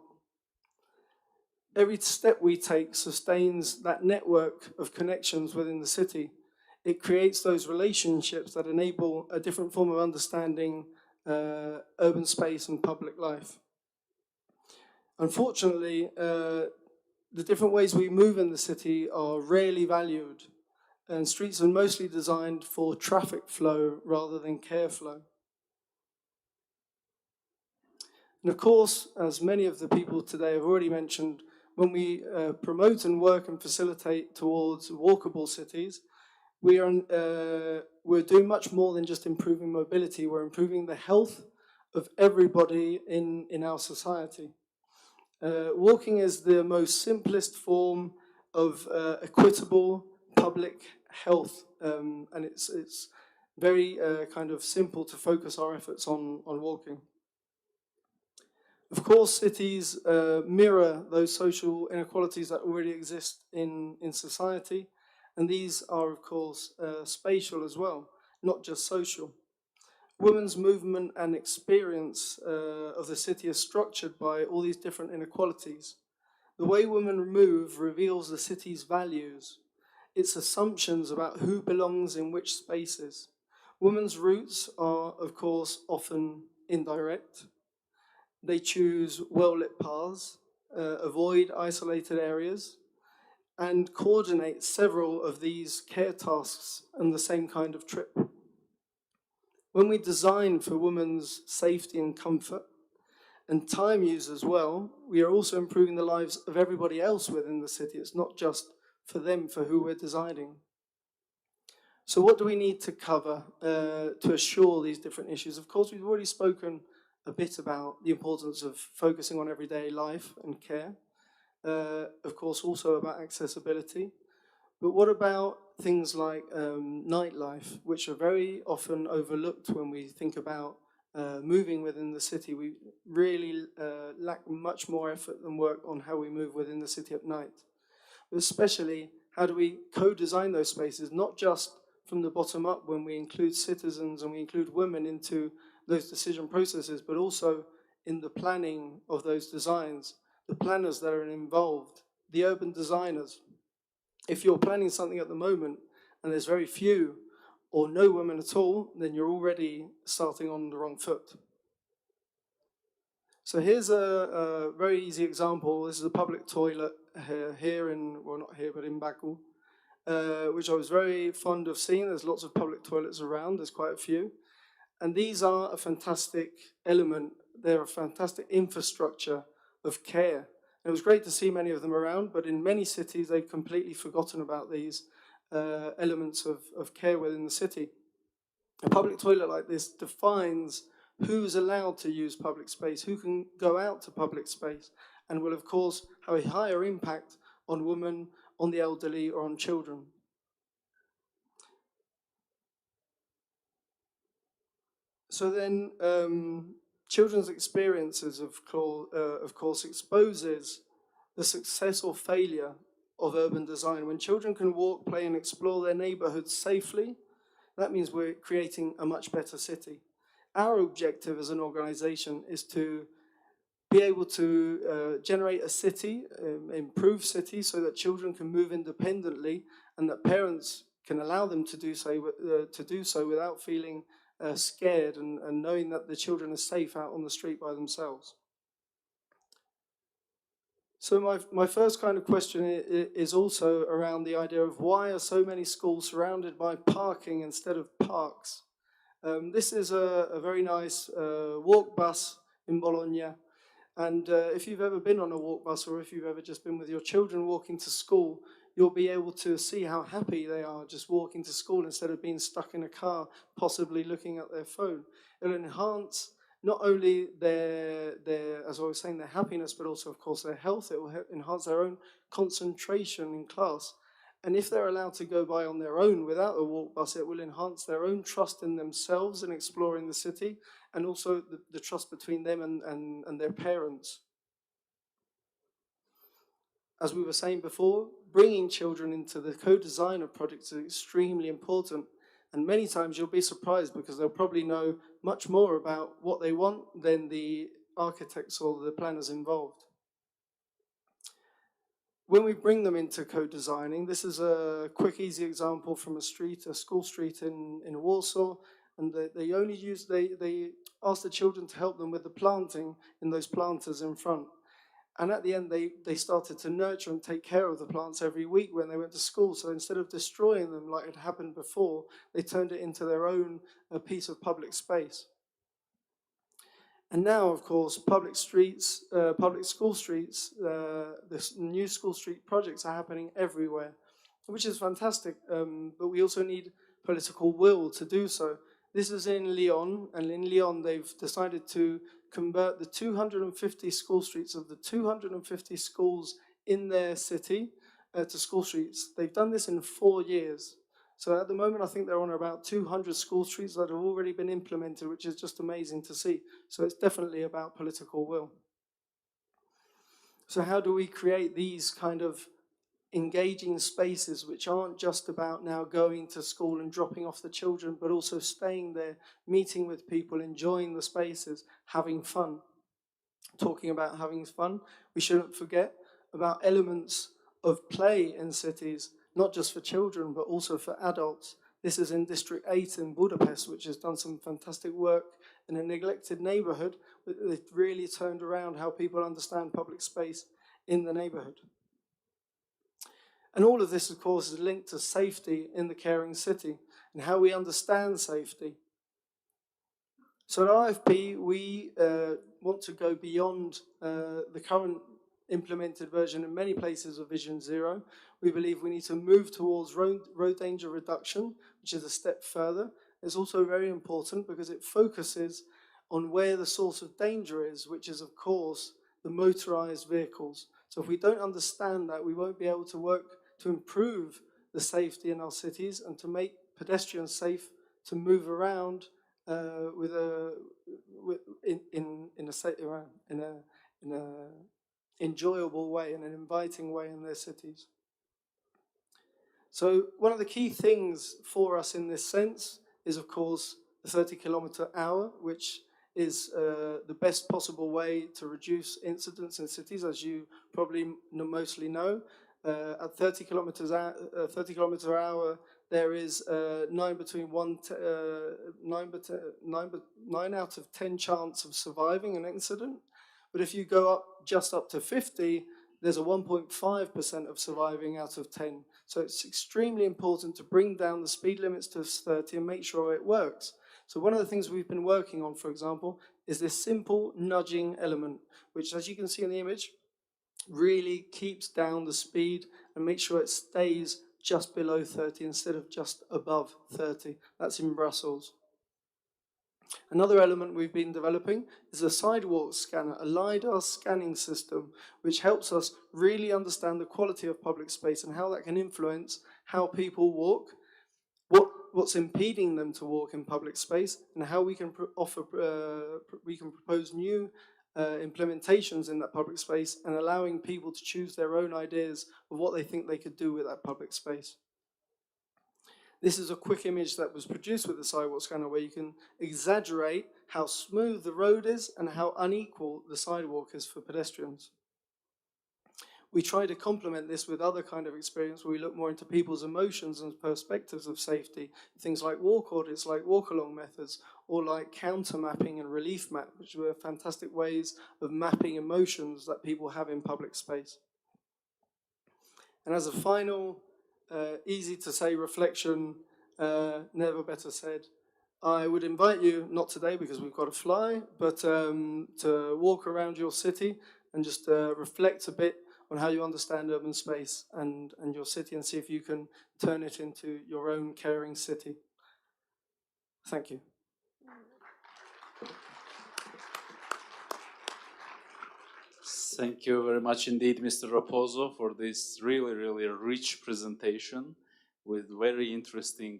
Every step we take sustains that network of connections within the city. It creates those relationships that enable a different form of understanding urban space and public life. Unfortunately, the different ways we move in the city are rarely valued, and streets are mostly designed for traffic flow rather than care flow. And of course, as many of the people today have already mentioned, when we promote and work and facilitate towards walkable cities, we're doing much more than just improving mobility. We're improving the health of everybody in our society. Walking is the most simplest form of equitable public health, and it's very kind of simple to focus our efforts on walking. Of course, cities mirror those social inequalities that already exist in society, and these are, of course, spatial as well, not just social. Women's movement and experience of the city is structured by all these different inequalities. The way women move reveals the city's values, its assumptions about who belongs in which spaces. Women's routes are, of course, often indirect. They choose well-lit paths, avoid isolated areas, and coordinate several of these care tasks on the same kind of trip. When we design for women's safety and comfort, and time use as well, we are also improving the lives of everybody else within the city. It's not just for them, for who we're designing. So what do we need to cover to assure these different issues? Of course, we've already spoken a bit about the importance of focusing on everyday life and care. Of course, also about accessibility. But what about things like nightlife, which are very often overlooked when we think about moving within the city? We really lack much more effort and work on how we move within the city at night. But especially, how do we co-design those spaces, not just from the bottom up when we include citizens and we include women into those decision processes, but also in the planning of those designs, the planners that are involved, the urban designers. If you're planning something at the moment and there's very few or no women at all, then you're already starting on the wrong foot. So here's a very easy example. This is a public toilet here in, well, not here, but in Baku, which I was very fond of seeing. There's lots of public toilets around, there's quite a few. And these are a fantastic element. They're a fantastic infrastructure of care. It was great to see many of them around, but in many cities, they've completely forgotten about these elements of care within the city. A public toilet like this defines who's allowed to use public space, who can go out to public space, and will, of course, have a higher impact on women, on the elderly, or on children. So then, children's experiences, of course, exposes the success or failure of urban design. When children can walk, play, and explore their neighborhoods safely, that means we're creating a much better city. Our objective as an organization is to be able to generate a city, improve cities, so that children can move independently and that parents can allow them to do so without feeling scared and knowing that the children are safe out on the street by themselves. So my first kind of question is also around the idea of why are so many schools surrounded by parking instead of parks? This is a very nice walk bus in Bologna. And if you've ever been on a walk bus or if you've ever just been with your children walking to school, you'll be able to see how happy they are just walking to school instead of being stuck in a car, possibly looking at their phone. It'll enhance not only their, as I was saying, their happiness, but also, of course, their health. It will enhance their own concentration in class. And if they're allowed to go by on their own without a walk bus, it will enhance their own trust in themselves in exploring the city, and also the trust between them and their parents. As we were saying before, bringing children into the co-design of projects is extremely important. And many times you'll be surprised because they'll probably know much more about what they want than the architects or the planners involved. When we bring them into co-designing, this is a quick, easy example from a school street in Warsaw, and they ask the children to help them with the planting in those planters in front. And at the end, they started to nurture and take care of the plants every week when they went to school. So instead of destroying them like had happened before, they turned it into their own piece of public space. And now, of course, public school streets, the new school street projects are happening everywhere, which is fantastic. But we also need political will to do so. This is in Lyon, and in Lyon, they've decided to convert the 250 school streets of the 250 schools in their city to school streets. They've done this in 4 years. So at the moment, I think they're on about 200 school streets that have already been implemented, which is just amazing to see. So it's definitely about political will. So how do we create these kind of engaging spaces which aren't just about now going to school and dropping off the children, but also staying there, meeting with people, enjoying the spaces, having fun? Talking about having fun, we shouldn't forget about elements of play in cities, not just for children, but also for adults. This is in District 8 in Budapest, which has done some fantastic work in a neglected neighborhood. It really turned around how people understand public space in the neighborhood. And all of this, of course, is linked to safety in the caring city and how we understand safety. So at IFP, we want to go beyond the current implemented version in many places of Vision Zero. We believe we need to move towards road danger reduction, which is a step further. It's also very important because it focuses on where the source of danger is, which is, of course, the motorized vehicles. So if we don't understand that, we won't be able to work to improve the safety in our cities and to make pedestrians safe to move around in a enjoyable way, in an inviting way in their cities. So one of the key things for us in this sense is, of course, the 30-kilometer-hour, which is the best possible way to reduce incidents in cities, as you probably mostly know. At 30 kilometers per hour, there is 9 out of 10 chance of surviving an incident. But if you go up just up to 50, there's a 1.5% of surviving out of 10. So it's extremely important to bring down the speed limits to 30 and make sure it works. So one of the things we've been working on, for example, is this simple nudging element, which, as you can see in the image, really keeps down the speed and makes sure it stays just below 30 instead of just above 30. That's in Brussels. Another element we've been developing is a sidewalk scanner, a LiDAR scanning system, which helps us really understand the quality of public space and how that can influence how people walk, what's impeding them to walk in public space, and how we can propose new implementations in that public space and allowing people to choose their own ideas of what they think they could do with that public space. This is a quick image that was produced with the sidewalk scanner where you can exaggerate how smooth the road is and how unequal the sidewalk is for pedestrians. we try to complement this with other kind of experience where we look more into people's emotions and perspectives of safety, things like walk audits, like walk-along methods, or like counter mapping and relief map, which were fantastic ways of mapping emotions that people have in public space. And as a final, easy to say reflection, never better said, I would invite you, not today because we've got to fly, but to walk around your city and just reflect a bit on how you understand urban space and your city, and see if you can turn it into your own caring city. Thank you. Thank you very much indeed, Mr. Raposo, for this really, really rich presentation with very interesting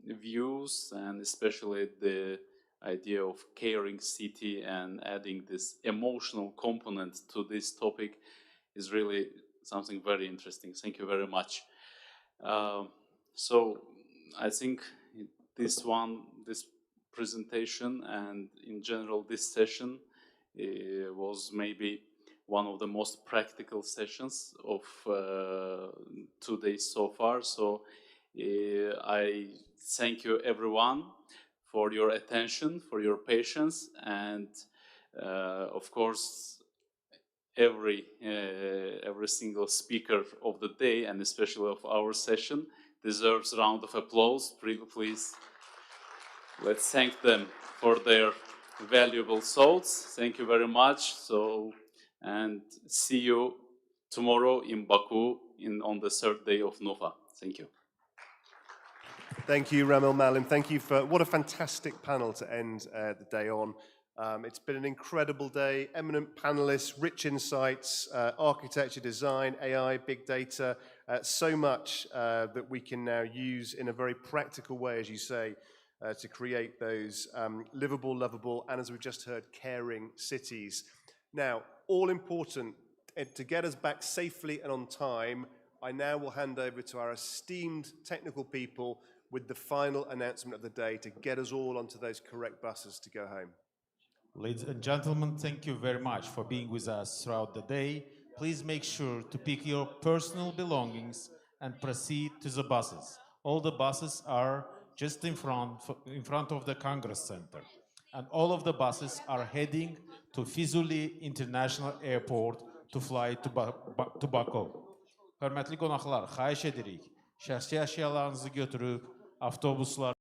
views, and especially the idea of caring city and adding this emotional component to this topic is really something very interesting. Thank you very much. So I think this presentation and in general this session was maybe one of the most practical sessions of 2 days so far. So I thank you everyone for your attention, for your patience, and of course every single speaker of the day, and especially of our session, deserves a round of applause. Please, let's thank them for their valuable thoughts. Thank you very much. So, and see you tomorrow in Baku on the 3rd day of NOFA. Thank you. Thank you, Ramil Malim. Thank you for what a fantastic panel to end the day on. It's been an incredible day. Eminent panelists, rich insights, architecture, design, AI, big data, so much that we can now use in a very practical way, as you say, to create those livable, lovable, and as we've just heard, caring cities. Now, all important, to get us back safely and on time, I now will hand over to our esteemed technical people with the final announcement of the day to get us all onto those correct buses to go home. Ladies and gentlemen, thank you very much for being with us throughout the day. Please make sure to pick your personal belongings and proceed to the buses. All the buses are just in front of the Congress Center. And all of the buses are heading to Fizuli International Airport to fly to Baku. Hörmətli qonaqlar, xahiş edirik, şəxsi əşyalarınızı götürüb avtobuslara